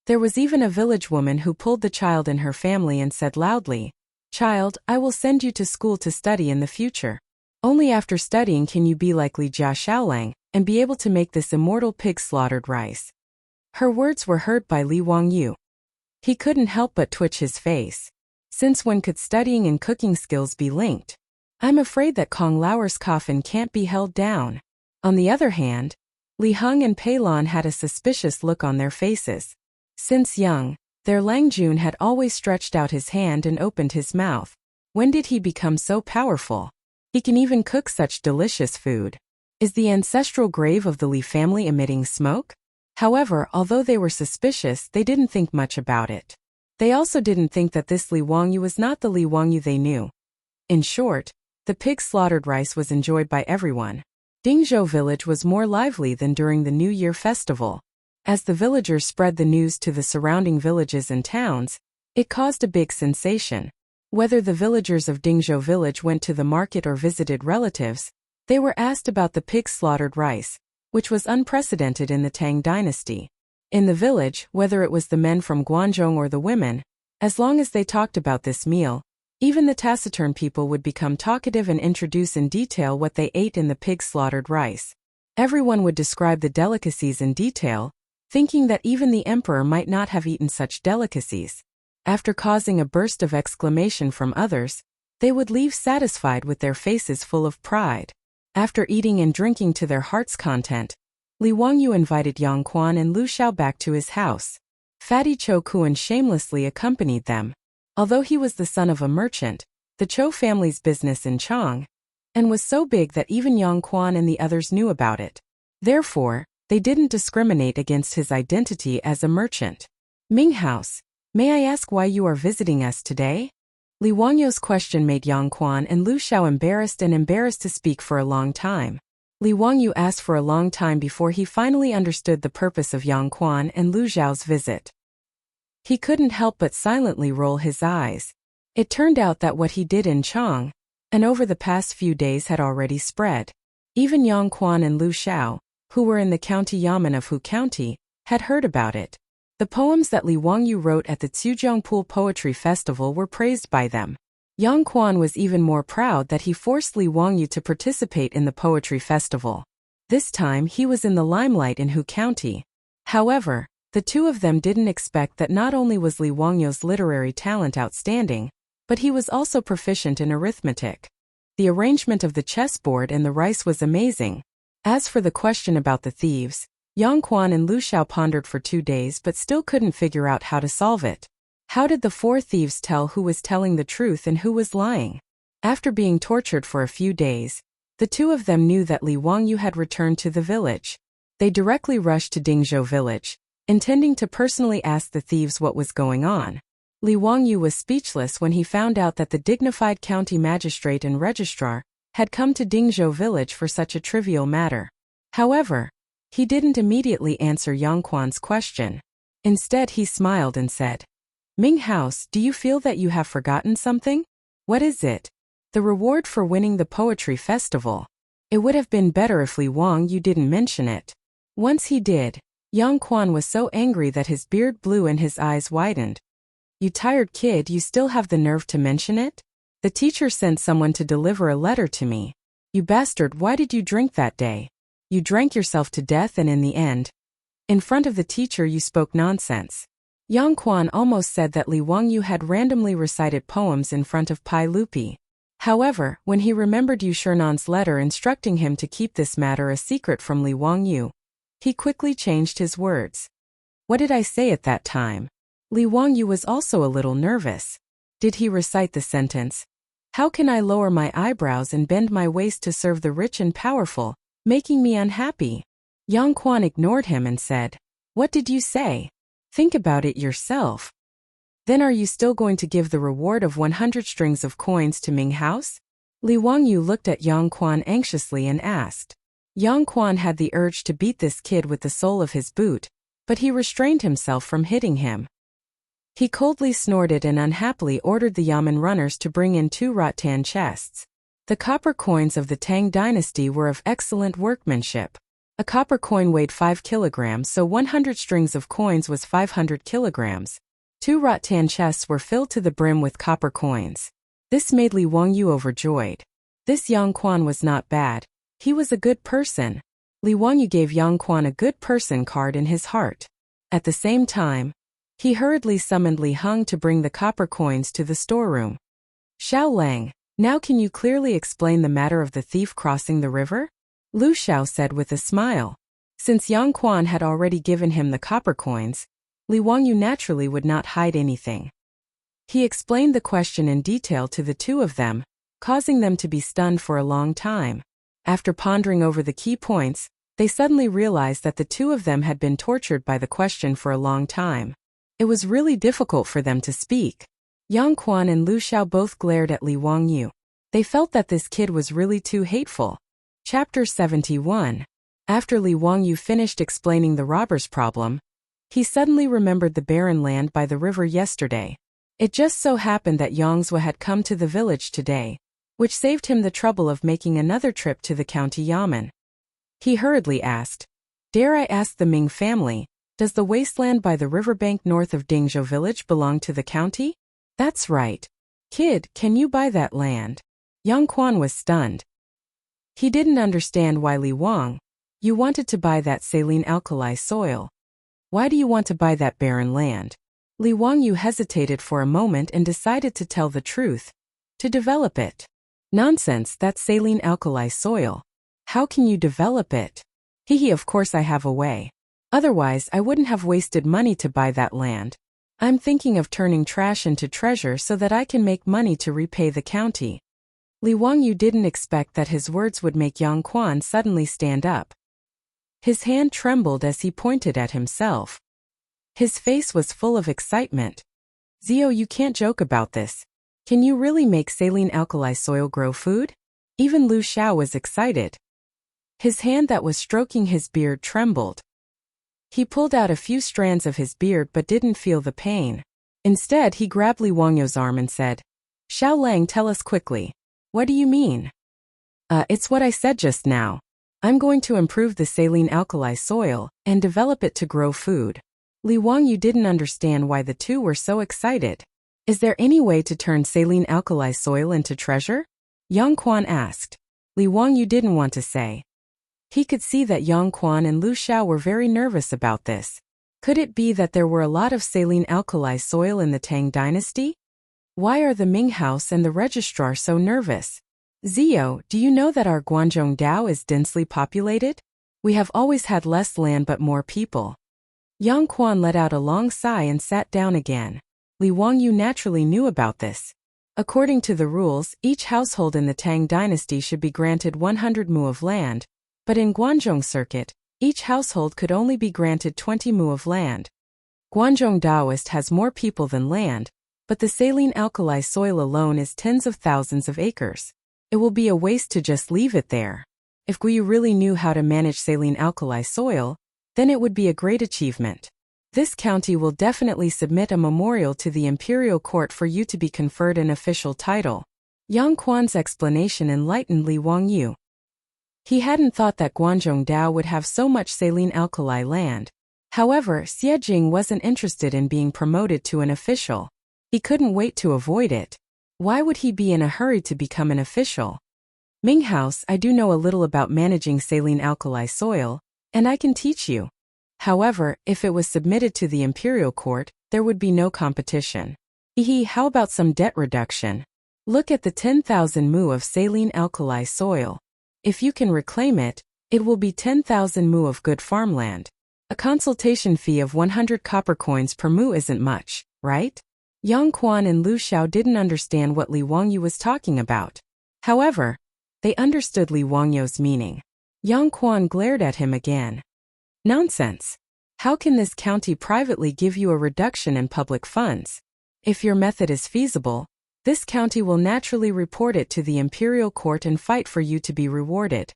There was even a village woman who pulled the child in her family and said loudly, "Child, I will send you to school to study in the future. Only after studying can you be like Li Jia Xiaolang and be able to make this immortal pig slaughtered rice." Her words were heard by Li Wangyu. He couldn't help but twitch his face. Since when could studying and cooking skills be linked? I'm afraid that Kong Lauer's coffin can't be held down. On the other hand, Li Heng and Pei Lan had a suspicious look on their faces. Since young, their Lang Jun had always stretched out his hand and opened his mouth. When did he become so powerful? He can even cook such delicious food. Is the ancestral grave of the Li family emitting smoke? However, although they were suspicious, they didn't think much about it. They also didn't think that this Li Wangyu was not the Li Wangyu they knew. In short, the pig slaughtered rice was enjoyed by everyone. Dingzhou village was more lively than during the New Year festival. As the villagers spread the news to the surrounding villages and towns, it caused a big sensation. Whether the villagers of Dingzhou village went to the market or visited relatives, they were asked about the pig slaughtered rice, which was unprecedented in the Tang dynasty. In the village, whether it was the men from Guangzhou or the women, as long as they talked about this meal, even the taciturn people would become talkative and introduce in detail what they ate in the pig slaughtered rice. Everyone would describe the delicacies in detail, thinking that even the emperor might not have eaten such delicacies. After causing a burst of exclamation from others, they would leave satisfied with their faces full of pride. After eating and drinking to their heart's content, Li Wangyu invited Yang Quan and Lu Xiao back to his house. Fatty Cho Kuan shamelessly accompanied them. Although he was the son of a merchant, the Cho family's business in Chang, and was so big that even Yang Quan and the others knew about it. Therefore, they didn't discriminate against his identity as a merchant. Ming House, may I ask why you are visiting us today? Li Wangyu's question made Yang Quan and Lu Xiao embarrassed to speak for a long time. Li Wangyu asked for a long time before he finally understood the purpose of Yang Quan and Lu Xiao's visit. He couldn't help but silently roll his eyes. It turned out that what he did in Chang, and over the past few days had already spread. Even Yang Quan and Lu Xiao, who were in the county yamen of Hu County, had heard about it. The poems that Li Wangyu wrote at the Zhujiangpool Poetry Festival were praised by them. Yang Quan was even more proud that he forced Li Wangyu to participate in the poetry festival. This time he was in the limelight in Hu County. However, the two of them didn't expect that not only was Li Wangyu's literary talent outstanding, but he was also proficient in arithmetic. The arrangement of the chessboard and the rice was amazing. As for the question about the thieves, Yang Quan and Lu Xiao pondered for 2 days but still couldn't figure out how to solve it. How did the 4 thieves tell who was telling the truth and who was lying? After being tortured for a few days, the two of them knew that Li Wangyu had returned to the village. They directly rushed to Dingzhou village, intending to personally ask the thieves what was going on. Li Wangyu was speechless when he found out that the dignified county magistrate and registrar had come to Dingzhou village for such a trivial matter. However, he didn't immediately answer Yang Quan's question. Instead, he smiled and said, "Ming House, do you feel that you have forgotten something? What is it?" "The reward for winning the poetry festival. It would have been better if Li Wangyu didn't mention it." Once he did, Yang Quan was so angry that his beard blew and his eyes widened. "You tired kid, you still have the nerve to mention it? The teacher sent someone to deliver a letter to me. You bastard, why did you drink that day? You drank yourself to death and in the end, in front of the teacher you spoke nonsense." Yang Quan almost said that Li Wangyu had randomly recited poems in front of Pai Lupi. However, when he remembered Yu Shernan's letter instructing him to keep this matter a secret from Li Wangyu, he quickly changed his words. "What did I say at that time?" Li Wangyu was also a little nervous. Did he recite the sentence, "How can I lower my eyebrows and bend my waist to serve the rich and powerful, making me unhappy?" Yang Quan ignored him and said, "What did you say? Think about it yourself. Then are you still going to give the reward of 100 strings of coins to Ming House?" Li Wangyu looked at Yang Quan anxiously and asked. Yang Quan had the urge to beat this kid with the sole of his boot, but he restrained himself from hitting him. He coldly snorted and unhappily ordered the Yamen runners to bring in 2 rattan chests. The copper coins of the Tang dynasty were of excellent workmanship. A copper coin weighed 5 kilograms, so 100 strings of coins was 500 kilograms. 2 rattan chests were filled to the brim with copper coins. This made Li Wangyu overjoyed. This Yang Quan was not bad. He was a good person. Li Wangyu gave Yang Quan a good person card in his heart. At the same time, he hurriedly summoned Li Heng to bring the copper coins to the storeroom. "Xiao Lang, now can you clearly explain the matter of the thief crossing the river?" Lu Xiao said with a smile. Since Yang Quan had already given him the copper coins, Li Wangyu naturally would not hide anything. He explained the question in detail to the two of them, causing them to be stunned for a long time. After pondering over the key points, they suddenly realized that the two of them had been tortured by the question for a long time. It was really difficult for them to speak. Yang Quan and Lu Xiao both glared at Li Wangyu. They felt that this kid was really too hateful. Chapter 71. After Li Wangyu finished explaining the robber's problem, he suddenly remembered the barren land by the river yesterday. It just so happened that Yangzhou had come to the village today, which saved him the trouble of making another trip to the county Yamen. He hurriedly asked, "Dare I ask the Ming family, does the wasteland by the riverbank north of Dingzhou village belong to the county?" "That's right. Kid, can you buy that land?" Yang Quan was stunned. He didn't understand why Li Wang, you wanted to buy that saline alkali soil. Why do you want to buy that barren land? Li Wangyu hesitated for a moment and decided to tell the truth. To develop it. Nonsense, that's saline alkali soil. How can you develop it? Hehe, of course I have a way. Otherwise, I wouldn't have wasted money to buy that land. I'm thinking of turning trash into treasure so that I can make money to repay the county. Li Wangyu didn't expect that his words would make Yang Quan suddenly stand up. His hand trembled as he pointed at himself. His face was full of excitement. "Zio, you can't joke about this. Can you really make saline alkali soil grow food?" Even Lu Xiao was excited. His hand that was stroking his beard trembled. He pulled out a few strands of his beard but didn't feel the pain. Instead, he grabbed Li Wangyu's arm and said, "Xiao Lang, tell us quickly. What do you mean?" It's what I said just now. I'm going to improve the saline alkali soil and develop it to grow food." Li Wangyu didn't understand why the two were so excited. "Is there any way to turn saline alkali soil into treasure?" Yang Quan asked. Li Wangyu didn't want to say. He could see that Yang Quan and Lu Xiao were very nervous about this. Could it be that there were a lot of saline alkali soil in the Tang dynasty? Why are the Ming House and the registrar so nervous? "Zio, do you know that our Guangzhong Dao is densely populated? We have always had less land but more people." Yang Quan let out a long sigh and sat down again. Li Wangyu naturally knew about this. According to the rules, each household in the Tang dynasty should be granted 100 mu of land, but in Guangzhong circuit, each household could only be granted 20 mu of land. Guangzhong Daoist has more people than land, but the saline alkali soil alone is tens of thousands of acres. It will be a waste to just leave it there. If Guyu really knew how to manage saline alkali soil, then it would be a great achievement. This county will definitely submit a memorial to the imperial court for you to be conferred an official title. Yang Quan's explanation enlightened Li Wangyu. He hadn't thought that Guangzhong Dao would have so much saline alkali land. However, Xie Jing wasn't interested in being promoted to an official. He couldn't wait to avoid it. Why would he be in a hurry to become an official? "Ming House, I do know a little about managing saline alkali soil, and I can teach you. However, if it was submitted to the imperial court, there would be no competition. How about some debt reduction? Look at the 10,000 mu of saline alkali soil. If you can reclaim it, it will be 10,000 mu of good farmland. A consultation fee of 100 copper coins per mu isn't much, right?" Yang Quan and Lu Xiao didn't understand what Li Wangyu was talking about. However, they understood Li Wangyu's meaning. Yang Quan glared at him again. Nonsense. How can this county privately give you a reduction in public funds? If your method is feasible, this county will naturally report it to the imperial court and fight for you to be rewarded.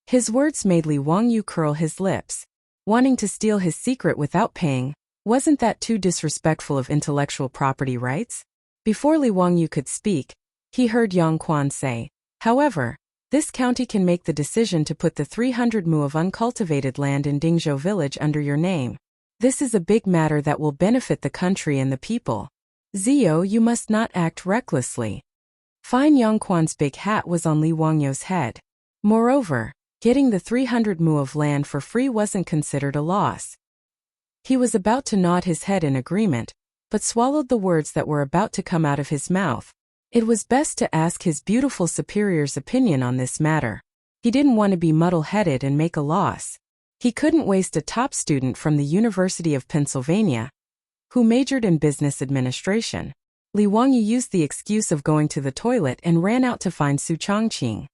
His words made Li Wangyu curl his lips. Wanting to steal his secret without paying, wasn't that too disrespectful of intellectual property rights? Before Li Wangyu could speak, he heard Yang Quan say, however, this county can make the decision to put the 300 mu of uncultivated land in Dingzhou village under your name. This is a big matter that will benefit the country and the people. Zio, you must not act recklessly. Fine Yang Quan's big hat was on Li Wangyu's head. Moreover, getting the 300 mu of land for free wasn't considered a loss. He was about to nod his head in agreement, but swallowed the words that were about to come out of his mouth. It was best to ask his beautiful superior's opinion on this matter. He didn't want to be muddle-headed and make a loss. He couldn't waste a top student from the University of Pennsylvania, who majored in business administration. Li Wangyu used the excuse of going to the toilet and ran out to find Su Chongqing.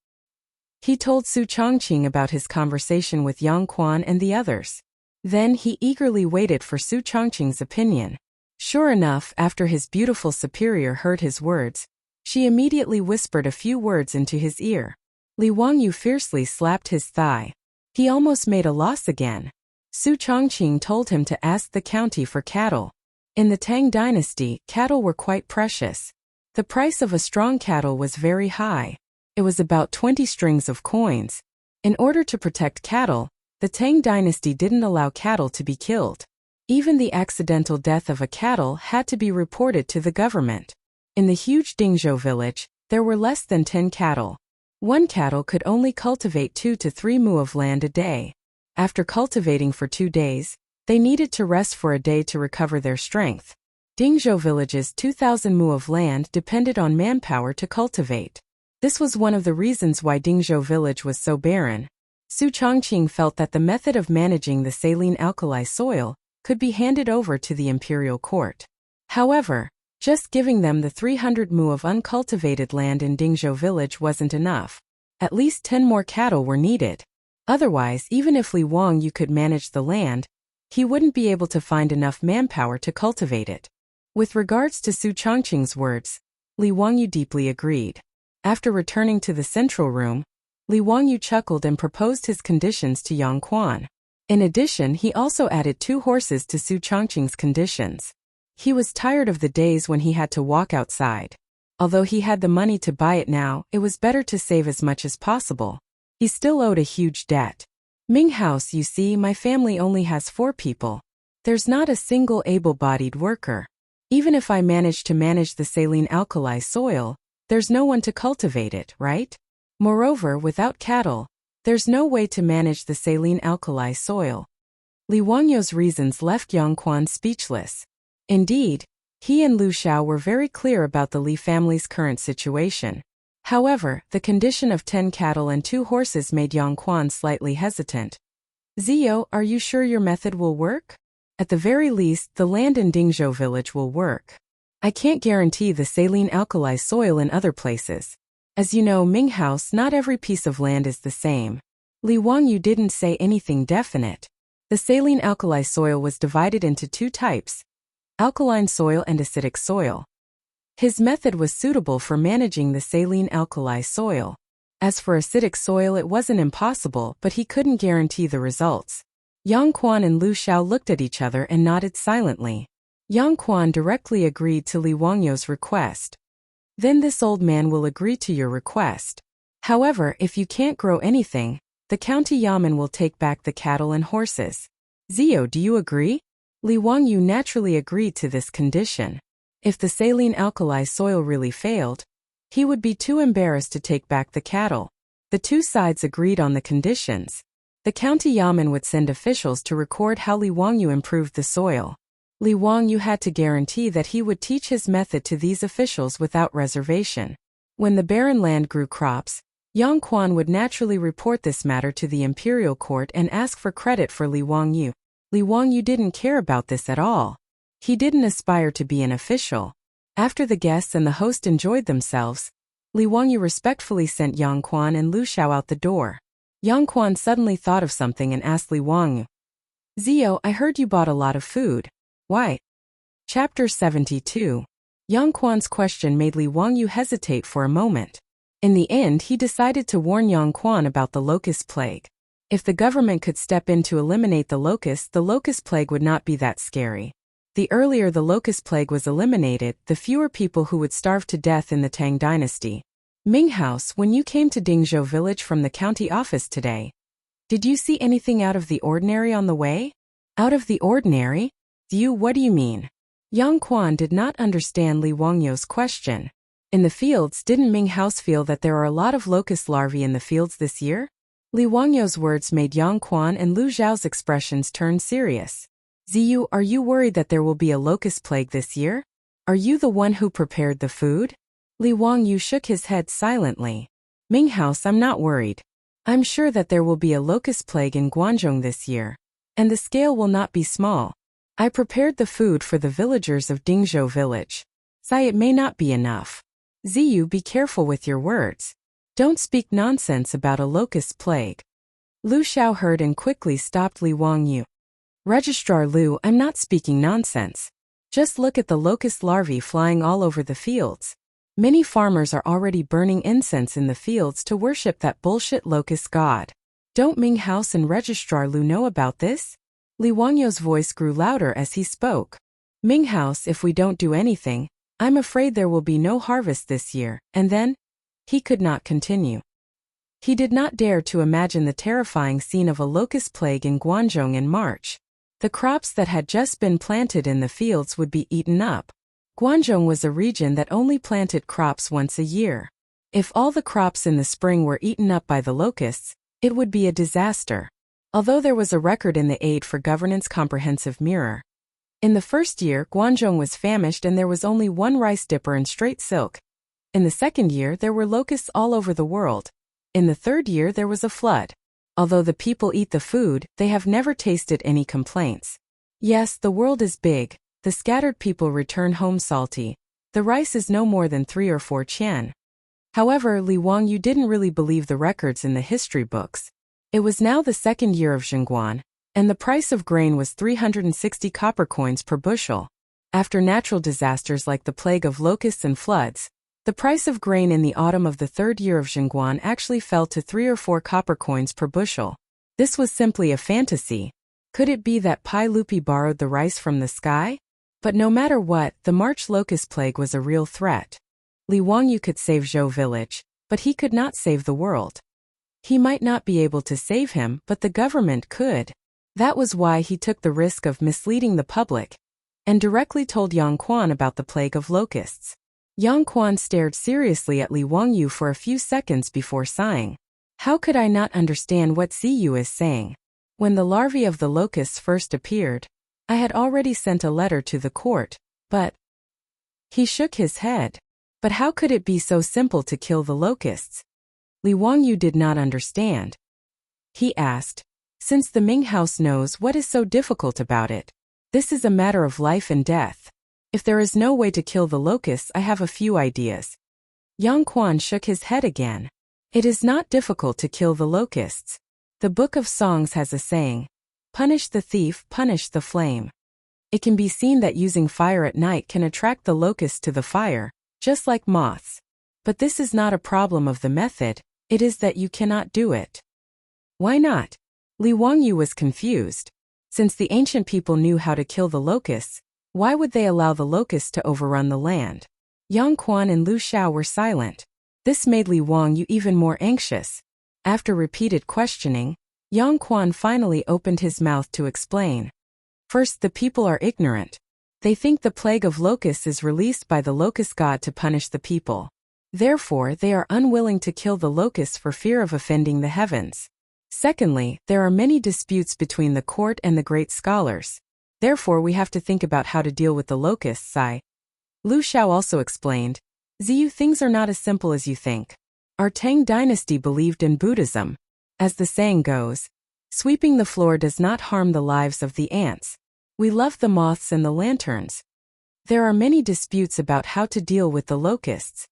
He told Su Chongqing about his conversation with Yang Quan and the others. Then he eagerly waited for Su Chongqing's opinion. Sure enough, after his beautiful superior heard his words, she immediately whispered a few words into his ear. Li Wangyu fiercely slapped his thigh. He almost made a loss again. Su Chongqing told him to ask the county for cattle. In the Tang dynasty, cattle were quite precious. The price of a strong cattle was very high. It was about 20 strings of coins. In order to protect cattle, the Tang dynasty didn't allow cattle to be killed. Even the accidental death of a cattle had to be reported to the government. In the huge Dingzhou village, there were less than 10 cattle. One cattle could only cultivate 2 to 3 mu of land a day. After cultivating for 2 days, they needed to rest for a day to recover their strength. Dingzhou village's 2,000 mu of land depended on manpower to cultivate. This was one of the reasons why Dingzhou village was so barren. Su Chongqing felt that the method of managing the saline alkali soil could be handed over to the imperial court. However, just giving them the 300 mu of uncultivated land in Dingzhou village wasn't enough. At least 10 more cattle were needed. Otherwise, even if Li Wangyu could manage the land, he wouldn't be able to find enough manpower to cultivate it. With regards to Su Chongqing's words, Li Wangyu deeply agreed. After returning to the central room, Li Wangyu chuckled and proposed his conditions to Yang Quan. In addition, he also added 2 horses to Su Chongqing's conditions. He was tired of the days when he had to walk outside. Although he had the money to buy it now, it was better to save as much as possible. He still owed a huge debt. Ming House, you see, my family only has 4 people. There's not a single able-bodied worker. Even if I manage to manage the saline alkali soil, there's no one to cultivate it, right? Moreover, without cattle, there's no way to manage the saline alkali soil. Li Wangyu's reasons left Yang Quan speechless. Indeed, he and Lu Xiao were very clear about the Li family's current situation. However, the condition of 10 cattle and 2 horses made Yang Quan slightly hesitant. Zio, are you sure your method will work? At the very least, the land in Dingzhou village will work. I can't guarantee the saline alkali soil in other places. As you know, Ming House, not every piece of land is the same. Li Wangyu didn't say anything definite. The saline alkali soil was divided into 2 types: alkaline soil and acidic soil. His method was suitable for managing the saline alkali soil. As for acidic soil, it wasn't impossible, but he couldn't guarantee the results. Yang Quan and Lu Xiao looked at each other and nodded silently. Yang Quan directly agreed to Li Wangyu's request. Then this old man will agree to your request. However, if you can't grow anything, the county yamen will take back the cattle and horses. Zio, do you agree? Li Wangyu naturally agreed to this condition. If the saline alkali soil really failed, he would be too embarrassed to take back the cattle. The 2 sides agreed on the conditions. The county yamen would send officials to record how Li Wangyu improved the soil. Li Wangyu had to guarantee that he would teach his method to these officials without reservation. When the barren land grew crops, Yang Quan would naturally report this matter to the imperial court and ask for credit for Li Wangyu. Li Wangyu didn't care about this at all. He didn't aspire to be an official. After the guests and the host enjoyed themselves, Li Wangyu respectfully sent Yang Quan and Lu Xiao out the door. Yang Quan suddenly thought of something and asked Li Wangyu, Zio, I heard you bought a lot of food. Why? Chapter 72. Yang Quan's question made Li Wangyu hesitate for a moment. In the end, he decided to warn Yang Quan about the locust plague. If the government could step in to eliminate the locust plague would not be that scary. The earlier the locust plague was eliminated, the fewer people who would starve to death in the Tang dynasty. Ming House, when you came to Dingzhou village from the county office today, did you see anything out of the ordinary on the way? Out of the ordinary? What do you mean? Yang Quan did not understand Li Wangyu's question. In the fields, didn't Ming House feel that there are a lot of locust larvae in the fields this year? Li Wangyu's words made Yang Quan and Lu Zhao's expressions turn serious. Ziyu, are you worried that there will be a locust plague this year? Are you the one who prepared the food? Li Wangyu shook his head silently. Ming House, I'm not worried. I'm sure that there will be a locust plague in Guangzhou this year. And the scale will not be small. I prepared the food for the villagers of Dingzhou village. Sai, it may not be enough. Ziyu, be careful with your words. Don't speak nonsense about a locust plague. Lu Xiao heard and quickly stopped Li Wangyu. Registrar Lu, I'm not speaking nonsense. Just look at the locust larvae flying all over the fields. Many farmers are already burning incense in the fields to worship that bullshit locust god. Don't Ming House and Registrar Lu know about this? Li Wangyu's voice grew louder as he spoke. Ming House, if we don't do anything, I'm afraid there will be no harvest this year, and then? He could not continue. He did not dare to imagine the terrifying scene of a locust plague in Guangzhou in March. The crops that had just been planted in the fields would be eaten up. Guangzhou was a region that only planted crops once a year. If all the crops in the spring were eaten up by the locusts, it would be a disaster. Although there was a record in the Aid for Governance Comprehensive Mirror. In the first year, Guangzhou was famished and there was only one rice dipper and straight silk. In the second year, there were locusts all over the world. In the third year, there was a flood. Although the people eat the food, they have never tasted any complaints. Yes, the world is big. The scattered people return home salty. The rice is no more than 3 or 4 qian. However, Li Wangyu didn't really believe the records in the history books. It was now the second year of Zhengguan, and the price of grain was 360 copper coins per bushel. After natural disasters like the plague of locusts and floods, the price of grain in the autumn of the third year of Zhengguan actually fell to 3 or 4 copper coins per bushel. This was simply a fantasy. Could it be that Pai Lupi borrowed the rice from the sky? But no matter what, the March locust plague was a real threat. Li Wangyu could save Zhou village, but he could not save the world. He might not be able to save him, but the government could. That was why he took the risk of misleading the public, and directly told Yang Quan about the plague of locusts. Yang Quan stared seriously at Li Wangyu for a few seconds before sighing. How could I not understand what Ziyu is saying? When the larvae of the locusts first appeared, I had already sent a letter to the court, but... He shook his head. But how could it be so simple to kill the locusts? Li Wangyu did not understand. He asked, since the Ming House knows what is so difficult about it. This is a matter of life and death. If there is no way to kill the locusts, I have a few ideas. Yang Quan shook his head again. It is not difficult to kill the locusts. The Book of Songs has a saying, punish the thief, punish the flame. It can be seen that using fire at night can attract the locusts to the fire, just like moths. But this is not a problem of the method, it is that you cannot do it. Why not? Li Wangyu was confused. Since the ancient people knew how to kill the locusts, why would they allow the locusts to overrun the land? Yang Quan and Lu Xiao were silent. This made Li Wangyu even more anxious. After repeated questioning, Yang Quan finally opened his mouth to explain. First, the people are ignorant. They think the plague of locusts is released by the locust god to punish the people. Therefore, they are unwilling to kill the locusts for fear of offending the heavens. Secondly, there are many disputes between the court and the great scholars. Therefore, we have to think about how to deal with the locusts. Lu Xiao also explained, Ziyu, things are not as simple as you think. Our Tang dynasty believed in Buddhism. As the saying goes, sweeping the floor does not harm the lives of the ants. We love the moths and the lanterns. There are many disputes about how to deal with the locusts.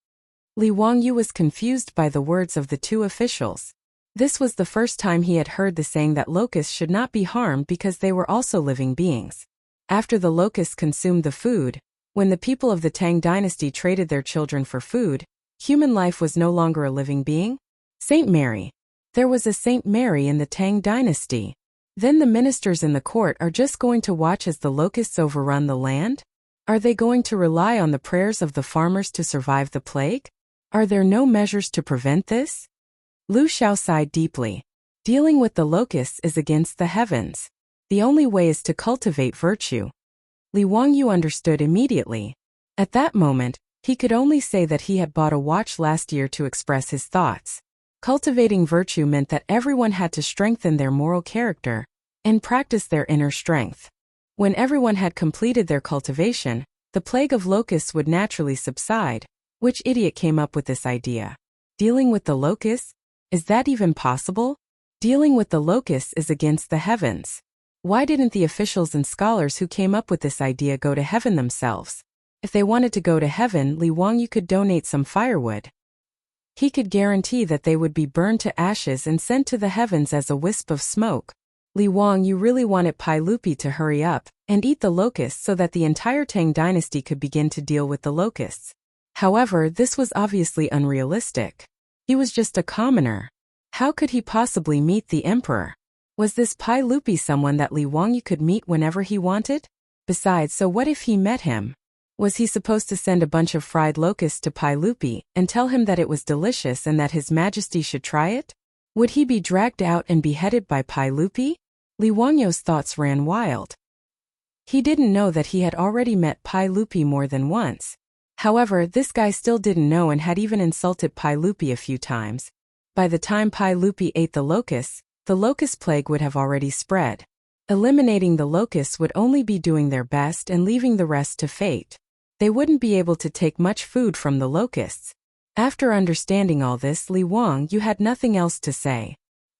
Li Wangyu was confused by the words of the two officials. This was the first time he had heard the saying that locusts should not be harmed because they were also living beings. After the locusts consumed the food, when the people of the Tang dynasty traded their children for food, human life was no longer a living being? Saint Mary. There was a Saint Mary in the Tang dynasty. Then the ministers in the court are just going to watch as the locusts overrun the land? Are they going to rely on the prayers of the farmers to survive the plague? Are there no measures to prevent this? Lu Xiao sighed deeply. Dealing with the locusts is against the heavens. The only way is to cultivate virtue. Li Wangyu understood immediately. At that moment, he could only say that he had bought a watch last year to express his thoughts. Cultivating virtue meant that everyone had to strengthen their moral character and practice their inner strength. When everyone had completed their cultivation, the plague of locusts would naturally subside. Which idiot came up with this idea? Dealing with the locusts? Is that even possible? Dealing with the locusts is against the heavens. Why didn't the officials and scholars who came up with this idea go to heaven themselves? If they wanted to go to heaven, Li Wangyu could donate some firewood. He could guarantee that they would be burned to ashes and sent to the heavens as a wisp of smoke. Li Wangyu really wanted Pai Lupi to hurry up and eat the locusts so that the entire Tang dynasty could begin to deal with the locusts. However, this was obviously unrealistic. He was just a commoner. How could he possibly meet the emperor? Was this Pai Lupi someone that Li Wangyu could meet whenever he wanted? Besides, so what if he met him? Was he supposed to send a bunch of fried locusts to Pai Lupi and tell him that it was delicious and that His Majesty should try it? Would he be dragged out and beheaded by Pai Lupi? Li Wangyu's thoughts ran wild. He didn't know that he had already met Pai Lupi more than once. However, this guy still didn't know and had even insulted Pai Lupi a few times. By the time Pai Lupi ate the locust plague would have already spread. Eliminating the locusts would only be doing their best and leaving the rest to fate. They wouldn't be able to take much food from the locusts. After understanding all this, Li Wangyu had nothing else to say.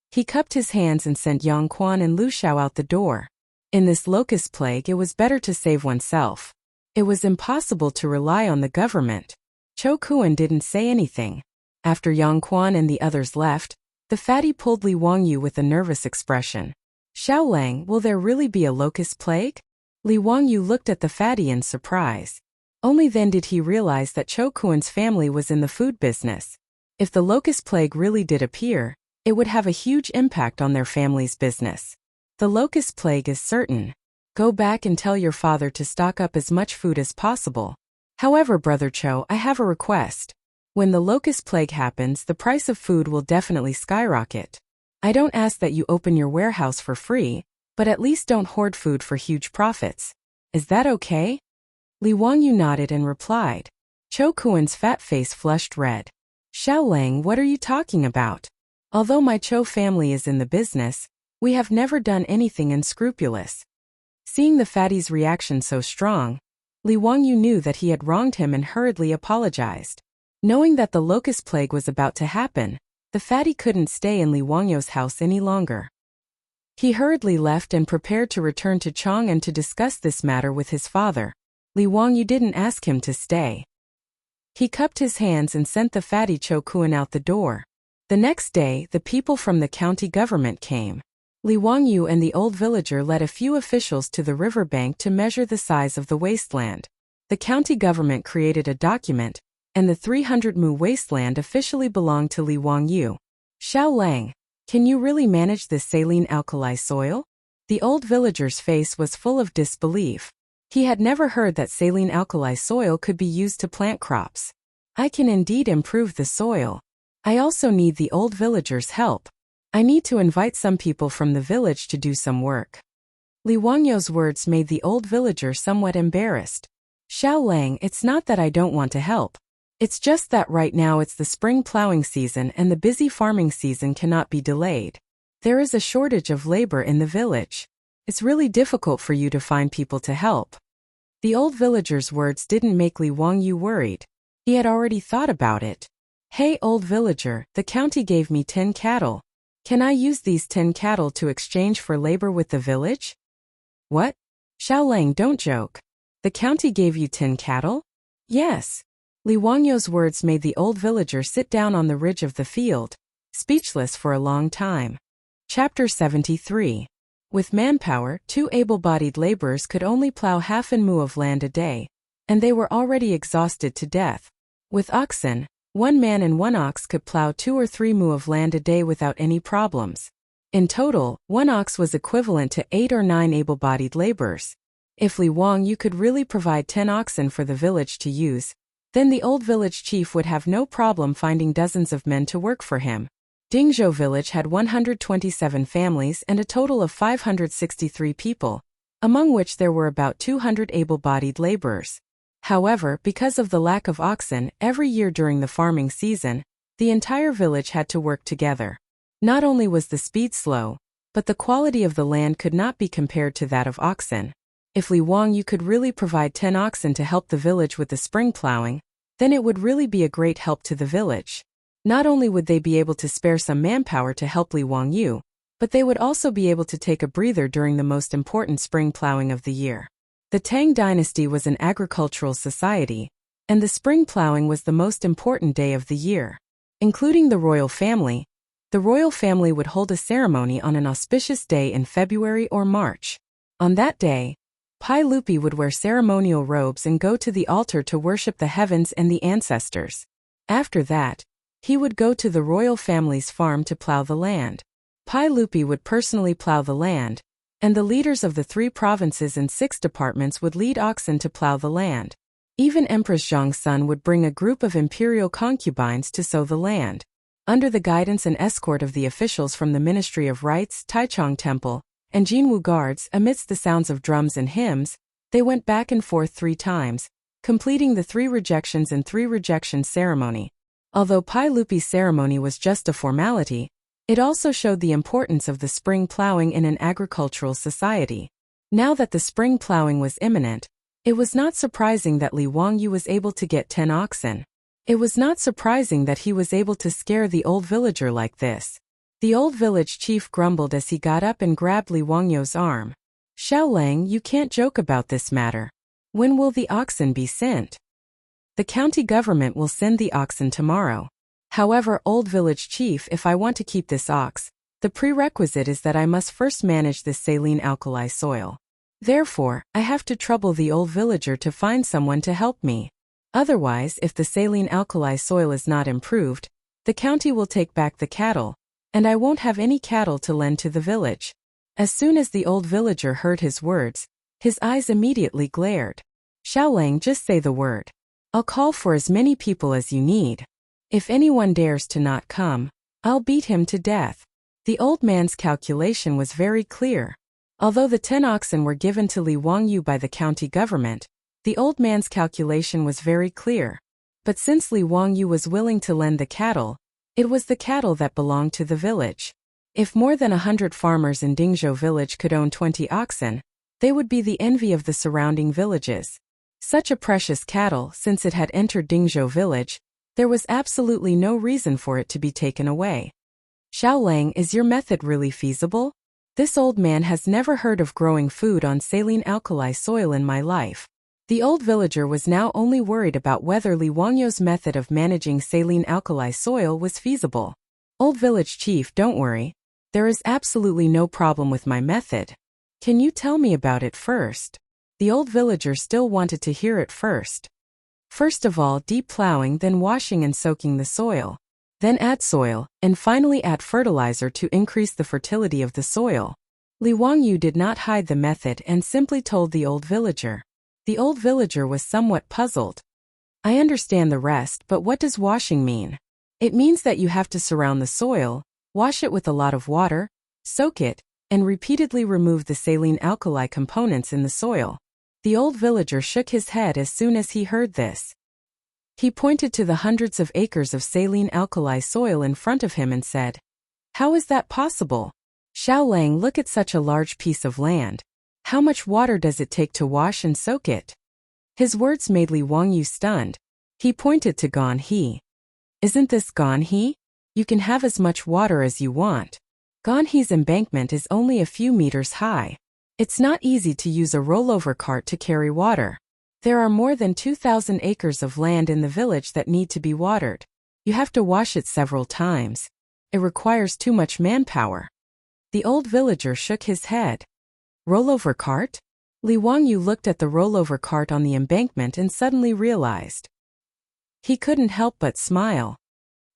He cupped his hands and sent Yang Quan and Lu Xiao out the door. In this locust plague, it was better to save oneself. It was impossible to rely on the government. Cho Kuan didn't say anything. After Yang Quan and the others left, the fatty pulled Li Wangyu with a nervous expression. Xiaolang, will there really be a locust plague? Li Wangyu looked at the fatty in surprise. Only then did he realize that Cho Kuan's family was in the food business. If the locust plague really did appear, it would have a huge impact on their family's business. The locust plague is certain. Go back and tell your father to stock up as much food as possible. However, Brother Cho, I have a request. When the locust plague happens, the price of food will definitely skyrocket. I don't ask that you open your warehouse for free, but at least don't hoard food for huge profits. Is that okay? Li Wangyu nodded and replied. Cho Kuan's fat face flushed red. Xiaolang, what are you talking about? Although my Cho family is in the business, we have never done anything unscrupulous. Seeing the fatty's reaction so strong, Li Wangyu knew that he had wronged him and hurriedly apologized. Knowing that the locust plague was about to happen, the fatty couldn't stay in Li Wangyu's house any longer. He hurriedly left and prepared to return to Chang'an to discuss this matter with his father. Li Wangyu didn't ask him to stay. He cupped his hands and sent the fatty Cho Kuan out the door. The next day, the people from the county government came. Li Wangyu and the old villager led a few officials to the riverbank to measure the size of the wasteland. The county government created a document, and the 300 mu wasteland officially belonged to Li Wangyu. Xiaolang, can you really manage this saline alkali soil? The old villager's face was full of disbelief. He had never heard that saline alkali soil could be used to plant crops. I can indeed improve the soil. I also need the old villager's help. I need to invite some people from the village to do some work. Li Wangyu's words made the old villager somewhat embarrassed. Xiaolang, it's not that I don't want to help. It's just that right now it's the spring plowing season and the busy farming season cannot be delayed. There is a shortage of labor in the village. It's really difficult for you to find people to help. The old villager's words didn't make Li Wangyu worried. He had already thought about it. Hey old villager, the county gave me 10 cattle. Can I use these 10 cattle to exchange for labor with the village? What? Xiaolang, don't joke. The county gave you 10 cattle? Yes. Li Wangyu's words made the old villager sit down on the ridge of the field. speechless for a long time. Chapter 73. With manpower, 2 able-bodied laborers could only plow half an mu of land a day, and they were already exhausted to death. With oxen, 1 man and 1 ox could plow 2 or 3 mu of land a day without any problems. In total, 1 ox was equivalent to 8 or 9 able-bodied laborers. If Li Wangyu could really provide 10 oxen for the village to use, then the old village chief would have no problem finding dozens of men to work for him. Dingzhou village had 127 families and a total of 563 people, among which there were about 200 able-bodied laborers. However, because of the lack of oxen, every year during the farming season, the entire village had to work together. Not only was the speed slow, but the quality of the land could not be compared to that of oxen. If Li Wangyu could really provide 10 oxen to help the village with the spring plowing, then it would really be a great help to the village. Not only would they be able to spare some manpower to help Li Wangyu, but they would also be able to take a breather during the most important spring plowing of the year. The Tang dynasty was an agricultural society, and the spring plowing was the most important day of the year. Including the royal family would hold a ceremony on an auspicious day in February or March. On that day, Pai Lupi would wear ceremonial robes and go to the altar to worship the heavens and the ancestors. After that, he would go to the royal family's farm to plow the land. Pai Lupi would personally plow the land, and the leaders of the 3 provinces and 6 departments would lead oxen to plow the land. Even Empress Zhang's son would bring a group of imperial concubines to sow the land. Under the guidance and escort of the officials from the Ministry of Rites, Taichung Temple, and Jinwu guards, amidst the sounds of drums and hymns, they went back and forth 3 times, completing the 3 rejections and 3 rejections ceremony. Although Pai Lupi's ceremony was just a formality, it also showed the importance of the spring plowing in an agricultural society. Now that the spring plowing was imminent, it was not surprising that Li Wangyu was able to get 10 oxen. It was not surprising that he was able to scare the old villager like this. The old village chief grumbled as he got up and grabbed Li Wangyu's arm. "Xiao Lang, you can't joke about this matter. When will the oxen be sent?" "The county government will send the oxen tomorrow. However, old village chief, if I want to keep this ox, the prerequisite is that I must first manage this saline alkali soil. Therefore, I have to trouble the old villager to find someone to help me. Otherwise, if the saline alkali soil is not improved, the county will take back the cattle, and I won't have any cattle to lend to the village." As soon as the old villager heard his words, his eyes immediately glared. "Xiao Lang, just say the word. I'll call for as many people as you need. If anyone dares to not come, I'll beat him to death." The old man's calculation was very clear. Although the 10 oxen were given to Li Wangyu by the county government, the old man's calculation was very clear. But since Li Wangyu was willing to lend the cattle, it was the cattle that belonged to the village. If more than 100 farmers in Dingzhou village could own 20 oxen, they would be the envy of the surrounding villages. Such a precious cattle, since it had entered Dingzhou village, there was absolutely no reason for it to be taken away. "Xiao Lang, is your method really feasible? This old man has never heard of growing food on saline alkali soil in my life." The old villager was now only worried about whether Li Wangyu's method of managing saline alkali soil was feasible. "Old village chief, don't worry. There is absolutely no problem with my method. Can you tell me about it first?" The old villager still wanted to hear it first. "First of all, deep plowing, then washing and soaking the soil. Then add soil, and finally add fertilizer to increase the fertility of the soil." Li Wangyu did not hide the method and simply told the old villager. The old villager was somewhat puzzled. "I understand the rest, but what does washing mean?" "It means that you have to surround the soil, wash it with a lot of water, soak it, and repeatedly remove the saline alkali components in the soil." The old villager shook his head as soon as he heard this. He pointed to the hundreds of acres of saline alkali soil in front of him and said, "How is that possible? Xiao Lang, look at such a large piece of land. How much water does it take to wash and soak it?" His words made Li Wangyu stunned. He pointed to Ganhe. "Isn't this Ganhe? You can have as much water as you want. Ganhe's embankment is only a few meters high. It's not easy to use a rollover cart to carry water. There are more than 2,000 acres of land in the village that need to be watered. You have to wash it several times. It requires too much manpower. The old villager shook his head. Rollover cart? Li Wangyu looked at the rollover cart on the embankment and suddenly realized. He couldn't help but smile.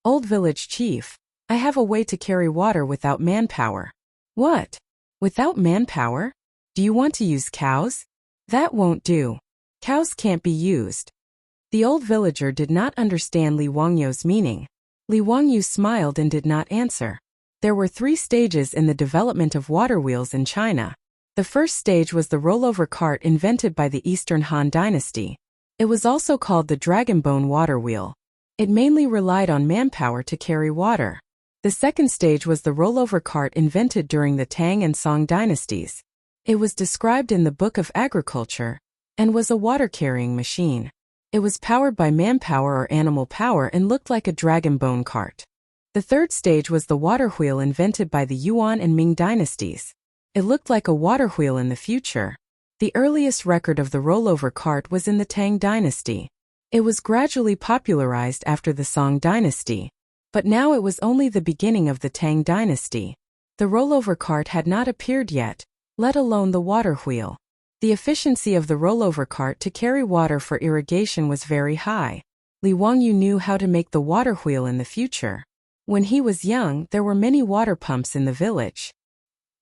Old village chief, I have a way to carry water without manpower. What? Without manpower? Do you want to use cows? That won't do. Cows can't be used. The old villager did not understand Li Wangyu's meaning. Li Wangyu smiled and did not answer. There were 3 stages in the development of water wheels in China. The first stage was the rollover cart invented by the Eastern Han Dynasty. It was also called the dragon bone water wheel. It mainly relied on manpower to carry water. The second stage was the rollover cart invented during the Tang and Song dynasties. It was described in the Book of Agriculture and was a water-carrying machine. It was powered by manpower or animal power and looked like a dragon bone cart. The third stage was the water wheel invented by the Yuan and Ming dynasties. It looked like a water wheel in the future. The earliest record of the rollover cart was in the Tang dynasty. It was gradually popularized after the Song dynasty. But now it was only the beginning of the Tang dynasty. The rollover cart had not appeared yet, let alone the water wheel. The efficiency of the rollover cart to carry water for irrigation was very high. Li Wangyu knew how to make the water wheel in the future. When he was young, there were many water pumps in the village.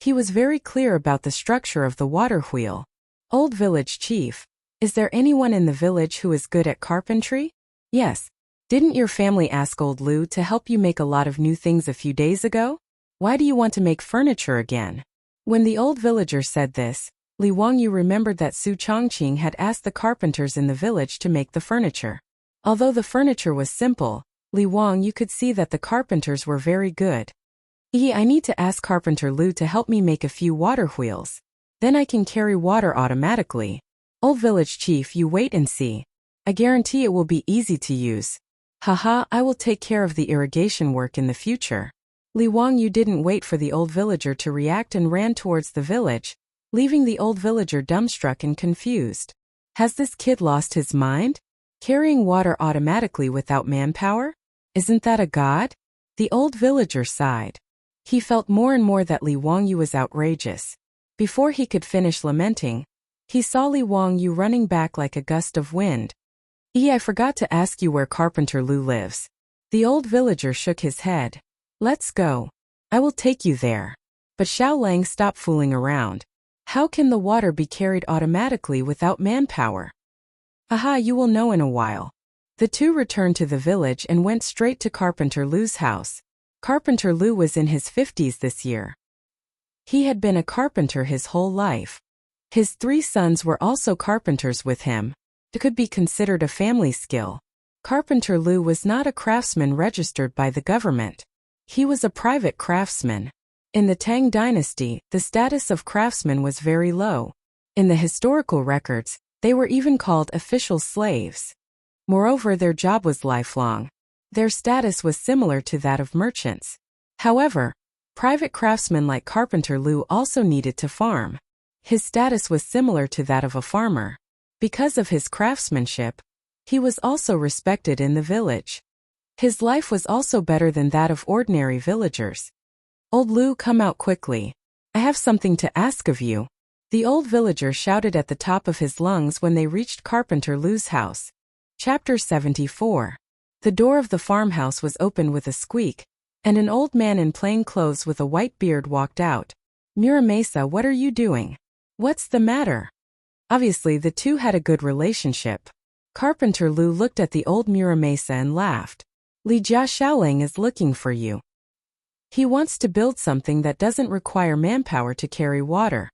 He was very clear about the structure of the water wheel. Old village chief, is there anyone in the village who is good at carpentry? Yes. Didn't your family ask old Lu to help you make a lot of new things a few days ago? Why do you want to make furniture again? When the old villager said this, Li Wangyu remembered that Su Chongqing had asked the carpenters in the village to make the furniture. Although the furniture was simple, Li Wangyu could see that the carpenters were very good. I need to ask Carpenter Lu to help me make a few water wheels. Then I can carry water automatically. Old village chief, you wait and see. I guarantee it will be easy to use. Haha, I will take care of the irrigation work in the future. Li Wangyu didn't wait for the old villager to react and ran towards the village, leaving the old villager dumbstruck and confused. Has this kid lost his mind? Carrying water automatically without manpower? Isn't that a god? The old villager sighed. He felt more and more that Li Wangyu was outrageous. Before he could finish lamenting, he saw Li Wangyu running back like a gust of wind. I forgot to ask you where Carpenter Lu lives. The old villager shook his head. Let's go. I will take you there. But Xiao Lang stopped fooling around. How can the water be carried automatically without manpower? Aha, you will know in a while. The two returned to the village and went straight to Carpenter Lu's house. Carpenter Lu was in his 50s this year. He had been a carpenter his whole life. His 3 sons were also carpenters with him. It could be considered a family skill. Carpenter Lu was not a craftsman registered by the government. He was a private craftsman. In the Tang dynasty, the status of craftsmen was very low. In the historical records, they were even called official slaves. Moreover, their job was lifelong. Their status was similar to that of merchants. However, private craftsmen like Carpenter Lu also needed to farm. His status was similar to that of a farmer. Because of his craftsmanship, he was also respected in the village. His life was also better than that of ordinary villagers. Old Lu, come out quickly. I have something to ask of you. The old villager shouted at the top of his lungs when they reached Carpenter Lu's house. Chapter 74. The door of the farmhouse was opened with a squeak, and an old man in plain clothes with a white beard walked out. Muramesa, what are you doing? What's the matter? Obviously, the two had a good relationship. Carpenter Lu looked at the old Muramesa and laughed. Li Jia Xiaolang is looking for you. He wants to build something that doesn't require manpower to carry water.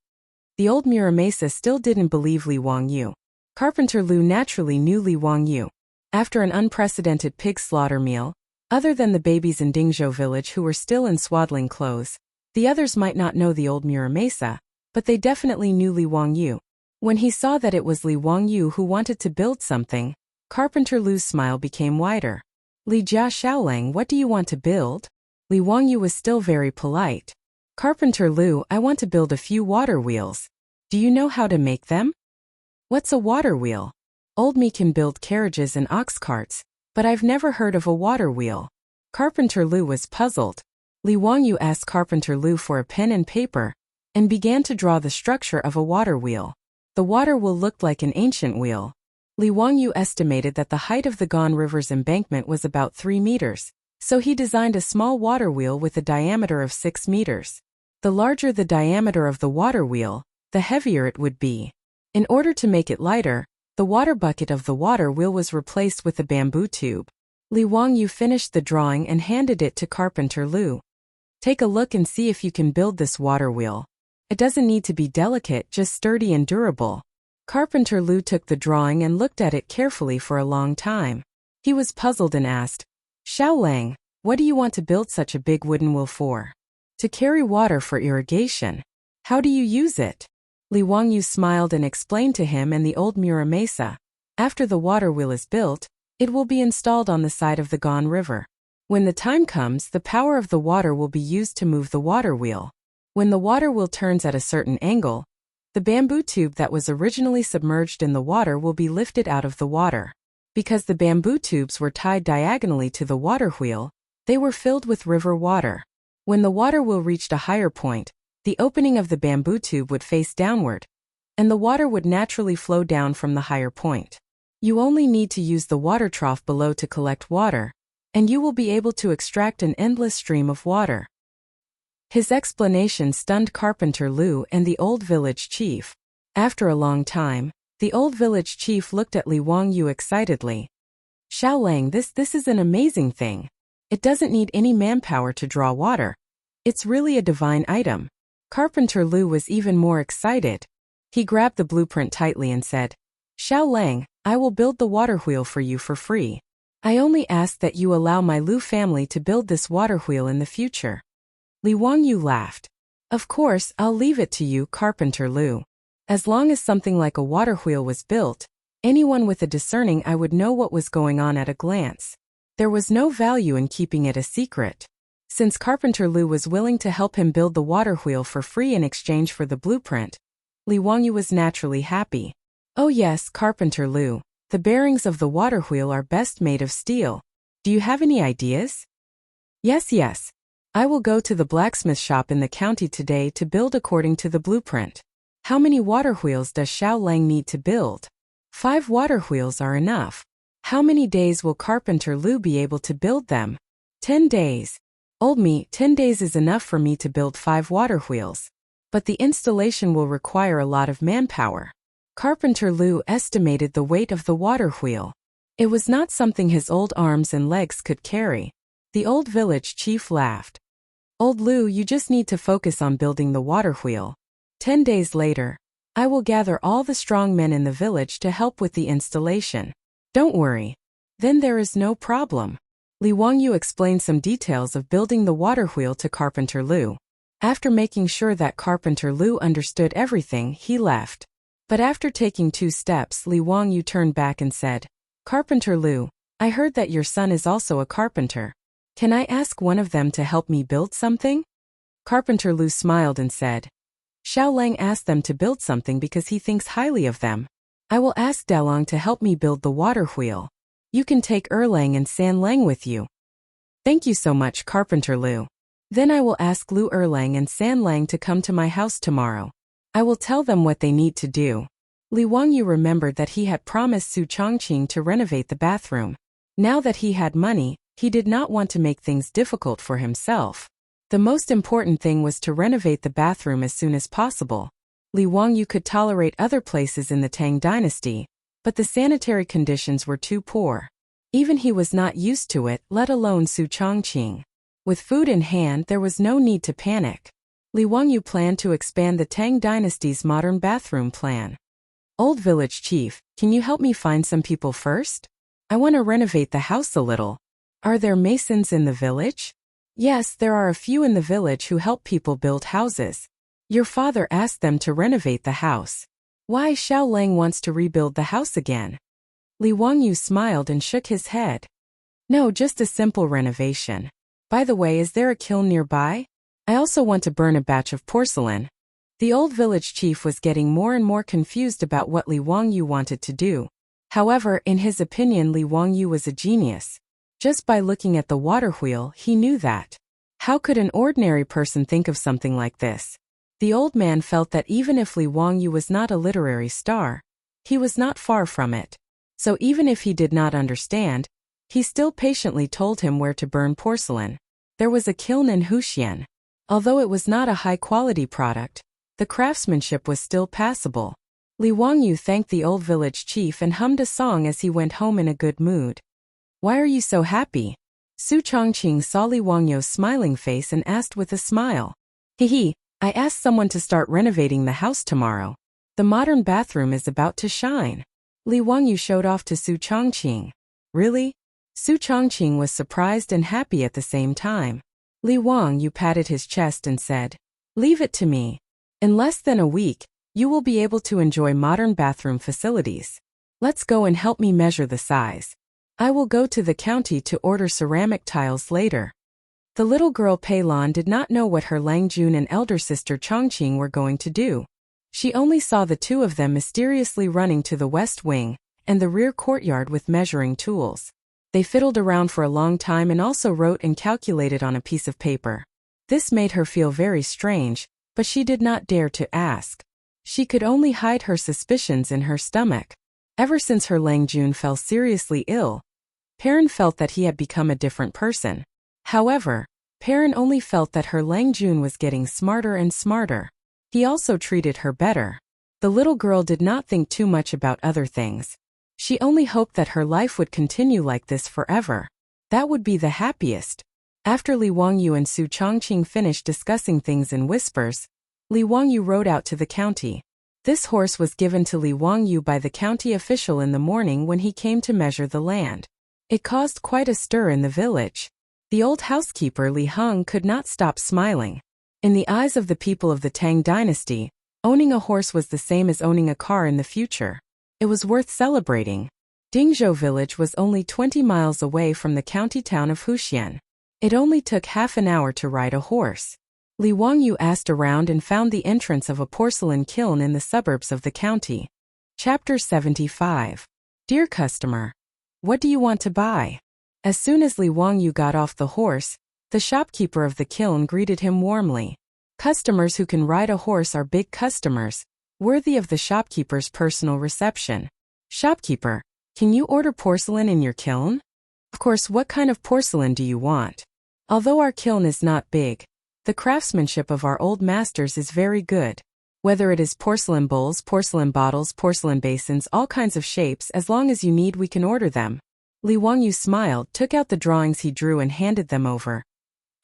The old Muramesa still didn't believe Li Wangyu. Carpenter Lu naturally knew Li Wangyu. After an unprecedented pig slaughter meal, other than the babies in Dingzhou village who were still in swaddling clothes, the others might not know the old Muramesa, but they definitely knew Li Wangyu. When he saw that it was Li Wangyu who wanted to build something, Carpenter Lu's smile became wider. Li Jia Xiaolang, what do you want to build? Li Wangyu was still very polite. Carpenter Lu, I want to build a few water wheels. Do you know how to make them? What's a water wheel? Old me can build carriages and ox carts, but I've never heard of a water wheel. Carpenter Lu was puzzled. Li Wangyu asked Carpenter Lu for a pen and paper and began to draw the structure of a water wheel. The water wheel looked like an ancient wheel. Li Wangyu estimated that the height of the Gan River's embankment was about 3 meters, so he designed a small water wheel with a diameter of 6 meters. The larger the diameter of the water wheel, the heavier it would be. In order to make it lighter, the water bucket of the water wheel was replaced with a bamboo tube. Li Wangyu finished the drawing and handed it to Carpenter Lu. Take a look and see if you can build this water wheel. It doesn't need to be delicate, just sturdy and durable. Carpenter Lu took the drawing and looked at it carefully for a long time. He was puzzled and asked, Xiaolang, what do you want to build such a big wooden wheel for? To carry water for irrigation. How do you use it? Li Wangyu smiled and explained to him and the old Muramesa. After the water wheel is built, it will be installed on the side of the Gan River. When the time comes, the power of the water will be used to move the water wheel. When the water wheel turns at a certain angle, the bamboo tube that was originally submerged in the water will be lifted out of the water. Because the bamboo tubes were tied diagonally to the water wheel, they were filled with river water. When the water wheel reached a higher point, the opening of the bamboo tube would face downward, and the water would naturally flow down from the higher point. You only need to use the water trough below to collect water, and you will be able to extract an endless stream of water. His explanation stunned Carpenter Lu and the old village chief. After a long time, the old village chief looked at Li Wangyu excitedly. Xiaolang, this is an amazing thing. It doesn't need any manpower to draw water. It's really a divine item. Carpenter Lu was even more excited. He grabbed the blueprint tightly and said, Xiaolang, I will build the water wheel for you for free. I only ask that you allow my Lu family to build this water wheel in the future. Li Wangyu laughed. Of course, I'll leave it to you, Carpenter Lu. As long as something like a water wheel was built, anyone with a discerning eye would know what was going on at a glance. There was no value in keeping it a secret. Since Carpenter Lu was willing to help him build the water wheel for free in exchange for the blueprint, Li Wangyu was naturally happy. Oh yes, Carpenter Lu, the bearings of the water wheel are best made of steel. Do you have any ideas? Yes. I will go to the blacksmith shop in the county today to build according to the blueprint. How many water wheels does Xiaolang need to build? 5 water wheels are enough. How many days will Carpenter Lu be able to build them? 10 days. Old me, 10 days is enough for me to build 5 water wheels. But the installation will require a lot of manpower. Carpenter Lu estimated the weight of the water wheel. It was not something his old arms and legs could carry. The old village chief laughed. Old Lu, you just need to focus on building the water wheel. 10 days later, I will gather all the strong men in the village to help with the installation. Don't worry. Then there is no problem. Li Wangyu explained some details of building the water wheel to Carpenter Lu. After making sure that Carpenter Lu understood everything, he left. But after taking 2 steps, Li Wangyu turned back and said, Carpenter Lu, I heard that your son is also a carpenter. Can I ask one of them to help me build something? Carpenter Lu smiled and said, Xiaolang asked them to build something because he thinks highly of them. I will ask Dalong to help me build the water wheel. You can take Erlang and San Lang with you. Thank you so much, Carpenter Lu. Then I will ask Lu Erlang and San Lang to come to my house tomorrow. I will tell them what they need to do. Li Wangyu remembered that he had promised Su Chongqing to renovate the bathroom. Now that he had money, he did not want to make things difficult for himself. The most important thing was to renovate the bathroom as soon as possible. Li Wangyu could tolerate other places in the Tang dynasty, but the sanitary conditions were too poor. Even he was not used to it, let alone Su Chongqing. With food in hand, there was no need to panic. Li Wangyu planned to expand the Tang dynasty's modern bathroom plan. Old village chief, can you help me find some people first? I want to renovate the house a little. Are there masons in the village? Yes, there are a few in the village who help people build houses. Your father asked them to renovate the house. Why Xiaolang wants to rebuild the house again? Li Wangyu smiled and shook his head. No, just a simple renovation. By the way, is there a kiln nearby? I also want to burn a batch of porcelain. The old village chief was getting more and more confused about what Li Wangyu wanted to do. However, in his opinion, Li Wangyu was a genius. Just by looking at the water wheel, he knew that. How could an ordinary person think of something like this? The old man felt that even if Li Wangyu was not a literary star, he was not far from it. So even if he did not understand, he still patiently told him where to burn porcelain. There was a kiln in Huxian. Although it was not a high-quality product, the craftsmanship was still passable. Li Wangyu thanked the old village chief and hummed a song as he went home in a good mood. "Why are you so happy?" Su Chongqing saw Li Wangyu's smiling face and asked with a smile. "Hehe, I asked someone to start renovating the house tomorrow. The modern bathroom is about to shine." Li Wangyu showed off to Su Chongqing. "Really?" Su Chongqing was surprised and happy at the same time. Li Wangyu patted his chest and said, "Leave it to me. In less than a week, you will be able to enjoy modern bathroom facilities. Let's go and help me measure the size. I will go to the county to order ceramic tiles later." The little girl Pei Lan did not know what her Lang Jun and elder sister Chongqing were going to do. She only saw the two of them mysteriously running to the west wing and the rear courtyard with measuring tools. They fiddled around for a long time and also wrote and calculated on a piece of paper. This made her feel very strange, but she did not dare to ask. She could only hide her suspicions in her stomach. Ever since her Lang Jun fell seriously ill, Perrin felt that he had become a different person. However, Perrin only felt that her Lang Jun was getting smarter and smarter. He also treated her better. The little girl did not think too much about other things. She only hoped that her life would continue like this forever. That would be the happiest. After Li Wangyu and Su Chongqing finished discussing things in whispers, Li Wangyu rode out to the county. This horse was given to Li Wangyu by the county official in the morning when he came to measure the land. It caused quite a stir in the village. The old housekeeper Li Heng could not stop smiling. In the eyes of the people of the Tang dynasty, owning a horse was the same as owning a car in the future. It was worth celebrating. Dingzhou village was only 20 miles away from the county town of Huxian. It only took half an hour to ride a horse. Li Wangyu asked around and found the entrance of a porcelain kiln in the suburbs of the county. Chapter 75. Dear customer, what do you want to buy? As soon as Li Wangyu got off the horse, the shopkeeper of the kiln greeted him warmly. Customers who can ride a horse are big customers, worthy of the shopkeeper's personal reception. Shopkeeper, can you order porcelain in your kiln? Of course, what kind of porcelain do you want? Although our kiln is not big, the craftsmanship of our old masters is very good. Whether it is porcelain bowls, porcelain bottles, porcelain basins, all kinds of shapes, as long as you need, we can order them. Li Wangyu smiled, took out the drawings he drew and handed them over.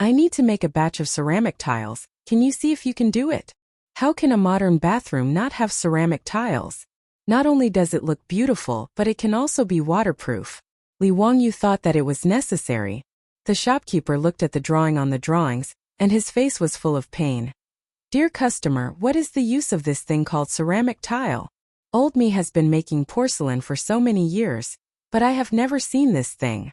I need to make a batch of ceramic tiles. Can you see if you can do it? How can a modern bathroom not have ceramic tiles? Not only does it look beautiful, but it can also be waterproof. Li Wangyu thought that it was necessary. The shopkeeper looked at the drawing on the drawings, and his face was full of pain. Dear customer, what is the use of this thing called ceramic tile? Old me has been making porcelain for so many years, but I have never seen this thing.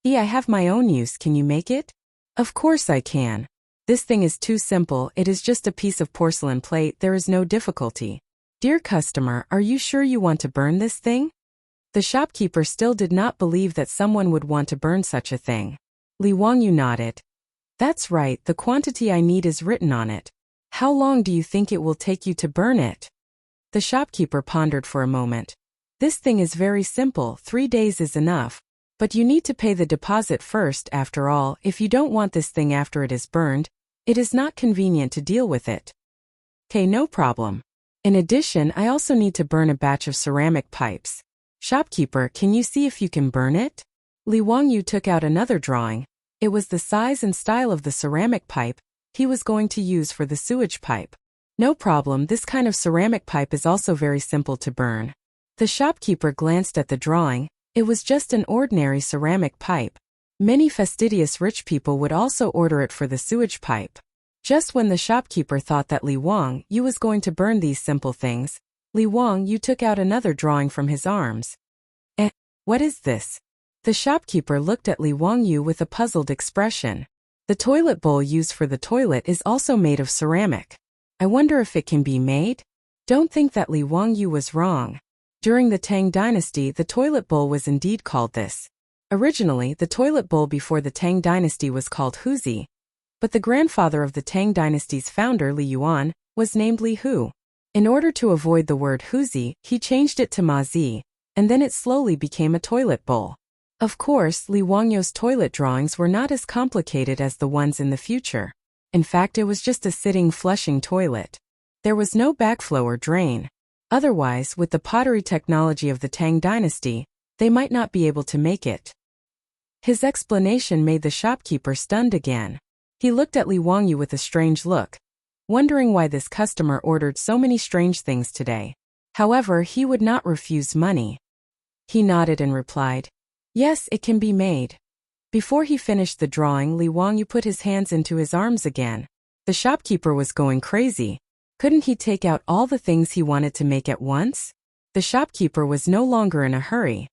I have my own use, can you make it? Of course I can. This thing is too simple, it is just a piece of porcelain plate, there is no difficulty. Dear customer, are you sure you want to burn this thing? The shopkeeper still did not believe that someone would want to burn such a thing. Li Wangyu nodded. That's right, the quantity I need is written on it. How long do you think it will take you to burn it? The shopkeeper pondered for a moment. This thing is very simple, 3 days is enough. But you need to pay the deposit first, after all, if you don't want this thing after it is burned, it is not convenient to deal with it. Okay, no problem. In addition, I also need to burn a batch of ceramic pipes. Shopkeeper, can you see if you can burn it? Li Wangyu took out another drawing. It was the size and style of the ceramic pipe he was going to use for the sewage pipe. No problem, this kind of ceramic pipe is also very simple to burn. The shopkeeper glanced at the drawing. It was just an ordinary ceramic pipe. Many fastidious rich people would also order it for the sewage pipe. Just when the shopkeeper thought that Li Wangyu was going to burn these simple things, Li Wangyu took out another drawing from his arms. What is this? The shopkeeper looked at Li Wangyu with a puzzled expression. The toilet bowl used for the toilet is also made of ceramic. I wonder if it can be made? Don't think that Li Wangyu was wrong. During the Tang dynasty, the toilet bowl was indeed called this. Originally, the toilet bowl before the Tang dynasty was called huzi. But the grandfather of the Tang dynasty's founder, Li Yuan, was named Li Hu. In order to avoid the word huzi, he changed it to mazi, and then it slowly became a toilet bowl. Of course, Li Wangyo's toilet drawings were not as complicated as the ones in the future. In fact, it was just a sitting flushing toilet. There was no backflow or drain. Otherwise, with the pottery technology of the Tang dynasty, they might not be able to make it. His explanation made the shopkeeper stunned again. He looked at Li Wangyu with a strange look, wondering why this customer ordered so many strange things today. However, he would not refuse money. He nodded and replied, "Yes, it can be made." Before he finished the drawing, Li Wangyu put his hands into his arms again. The shopkeeper was going crazy. Couldn't he take out all the things he wanted to make at once? The shopkeeper was no longer in a hurry.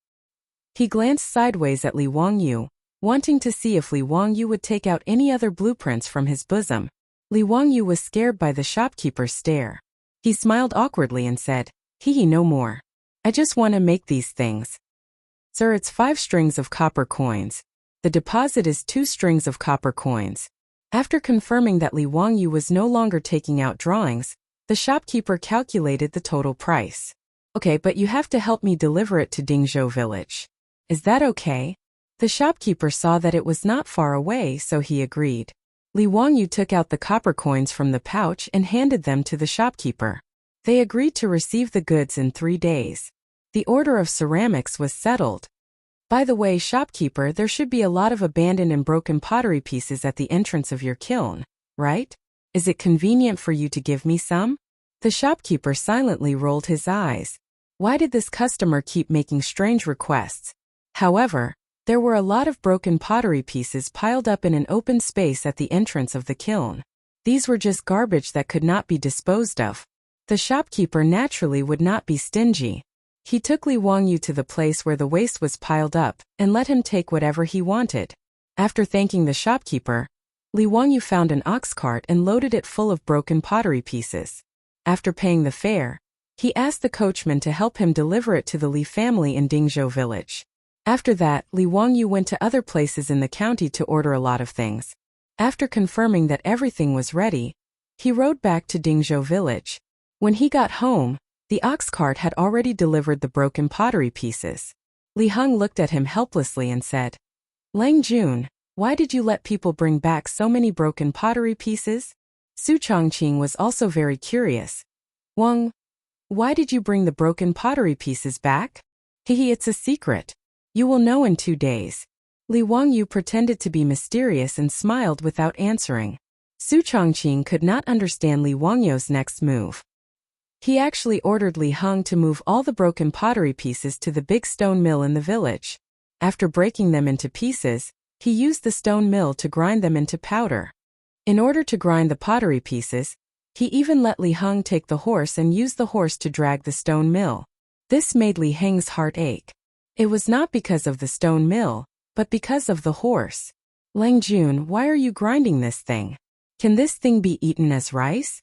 He glanced sideways at Li Wangyu, wanting to see if Li Wangyu would take out any other blueprints from his bosom. Li Wangyu was scared by the shopkeeper's stare. He smiled awkwardly and said, "Hee, no more. I just want to make these things." "Sir, it's 5 strings of copper coins. The deposit is 2 strings of copper coins." After confirming that Li Wangyu was no longer taking out drawings, the shopkeeper calculated the total price. "Okay, but you have to help me deliver it to Dingzhou village. Is that okay?" The shopkeeper saw that it was not far away, so he agreed. Li Wangyu took out the copper coins from the pouch and handed them to the shopkeeper. They agreed to receive the goods in 3 days. The order of ceramics was settled. "By the way, shopkeeper, there should be a lot of abandoned and broken pottery pieces at the entrance of your kiln, right? Is it convenient for you to give me some?" The shopkeeper silently rolled his eyes. Why did this customer keep making strange requests? However, there were a lot of broken pottery pieces piled up in an open space at the entrance of the kiln. These were just garbage that could not be disposed of. The shopkeeper naturally would not be stingy. He took Li Wangyu to the place where the waste was piled up and let him take whatever he wanted. After thanking the shopkeeper, Li Wangyu found an ox cart and loaded it full of broken pottery pieces. After paying the fare, he asked the coachman to help him deliver it to the Li family in Dingzhou village. After that, Li Wangyu went to other places in the county to order a lot of things. After confirming that everything was ready, he rode back to Dingzhou village. When he got home, the ox cart had already delivered the broken pottery pieces. Li Heng looked at him helplessly and said, "Lang Jun, why did you let people bring back so many broken pottery pieces?" Su Chongqing was also very curious. "Wang, why did you bring the broken pottery pieces back?" "Hehe, it's a secret. You will know in 2 days." Li Wangyu pretended to be mysterious and smiled without answering. Su Chongqing could not understand Li Wangyu's next move. He actually ordered Li Heng to move all the broken pottery pieces to the big stone mill in the village. After breaking them into pieces, he used the stone mill to grind them into powder. In order to grind the pottery pieces, he even let Li Heng take the horse and use the horse to drag the stone mill. This made Li Heng's heart ache. It was not because of the stone mill, but because of the horse. "Lang Jun, why are you grinding this thing? Can this thing be eaten as rice?"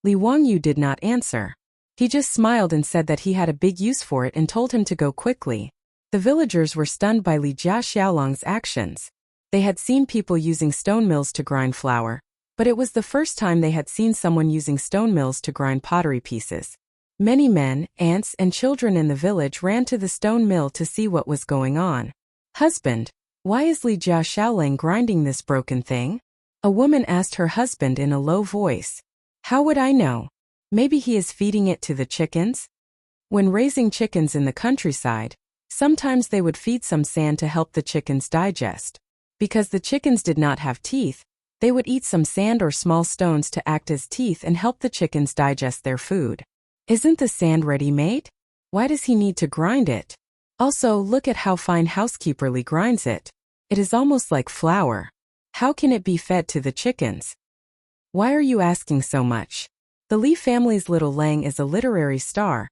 Li Wangyu did not answer. He just smiled and said that he had a big use for it and told him to go quickly. The villagers were stunned by Li Jia Xiaolong's actions. They had seen people using stone mills to grind flour, but it was the first time they had seen someone using stone mills to grind pottery pieces. Many men, aunts, and children in the village ran to the stone mill to see what was going on. "Husband, why is Li Jia Xiaolang grinding this broken thing?" A woman asked her husband in a low voice. "How would I know? Maybe he is feeding it to the chickens?" When raising chickens in the countryside, sometimes they would feed some sand to help the chickens digest. Because the chickens did not have teeth, they would eat some sand or small stones to act as teeth and help the chickens digest their food. Isn't the sand ready-made? Why does he need to grind it? Also, look at how fine housekeeper Li grinds it. It is almost like flour. How can it be fed to the chickens? Why are you asking so much? The Li family's little Lang is a literary star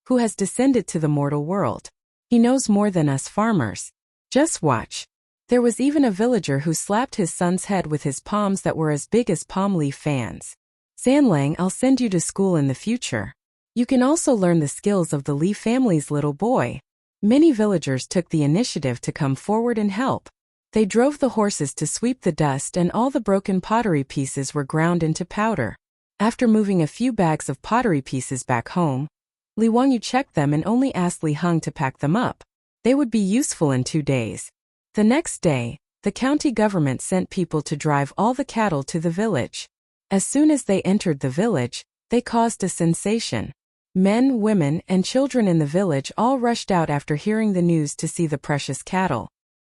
who has descended to the mortal world. He knows more than us farmers. Just watch. There was even a villager who slapped his son's head with his palms that were as big as palm leaf fans. "San Lang, I'll send you to school in the future. You can also learn the skills of the Li family's little boy." Many villagers took the initiative to come forward and help. They drove the horses to sweep the dust, and all the broken pottery pieces were ground into powder. After moving a few bags of pottery pieces back home, Li Wangyu checked them and only asked Li Heng to pack them up. They would be useful in 2 days. The next day, the county government sent people to drive all the cattle to the village. As soon as they entered the village, they caused a sensation. Men, women, and children in the village all rushed out after hearing the news to see the precious cattle.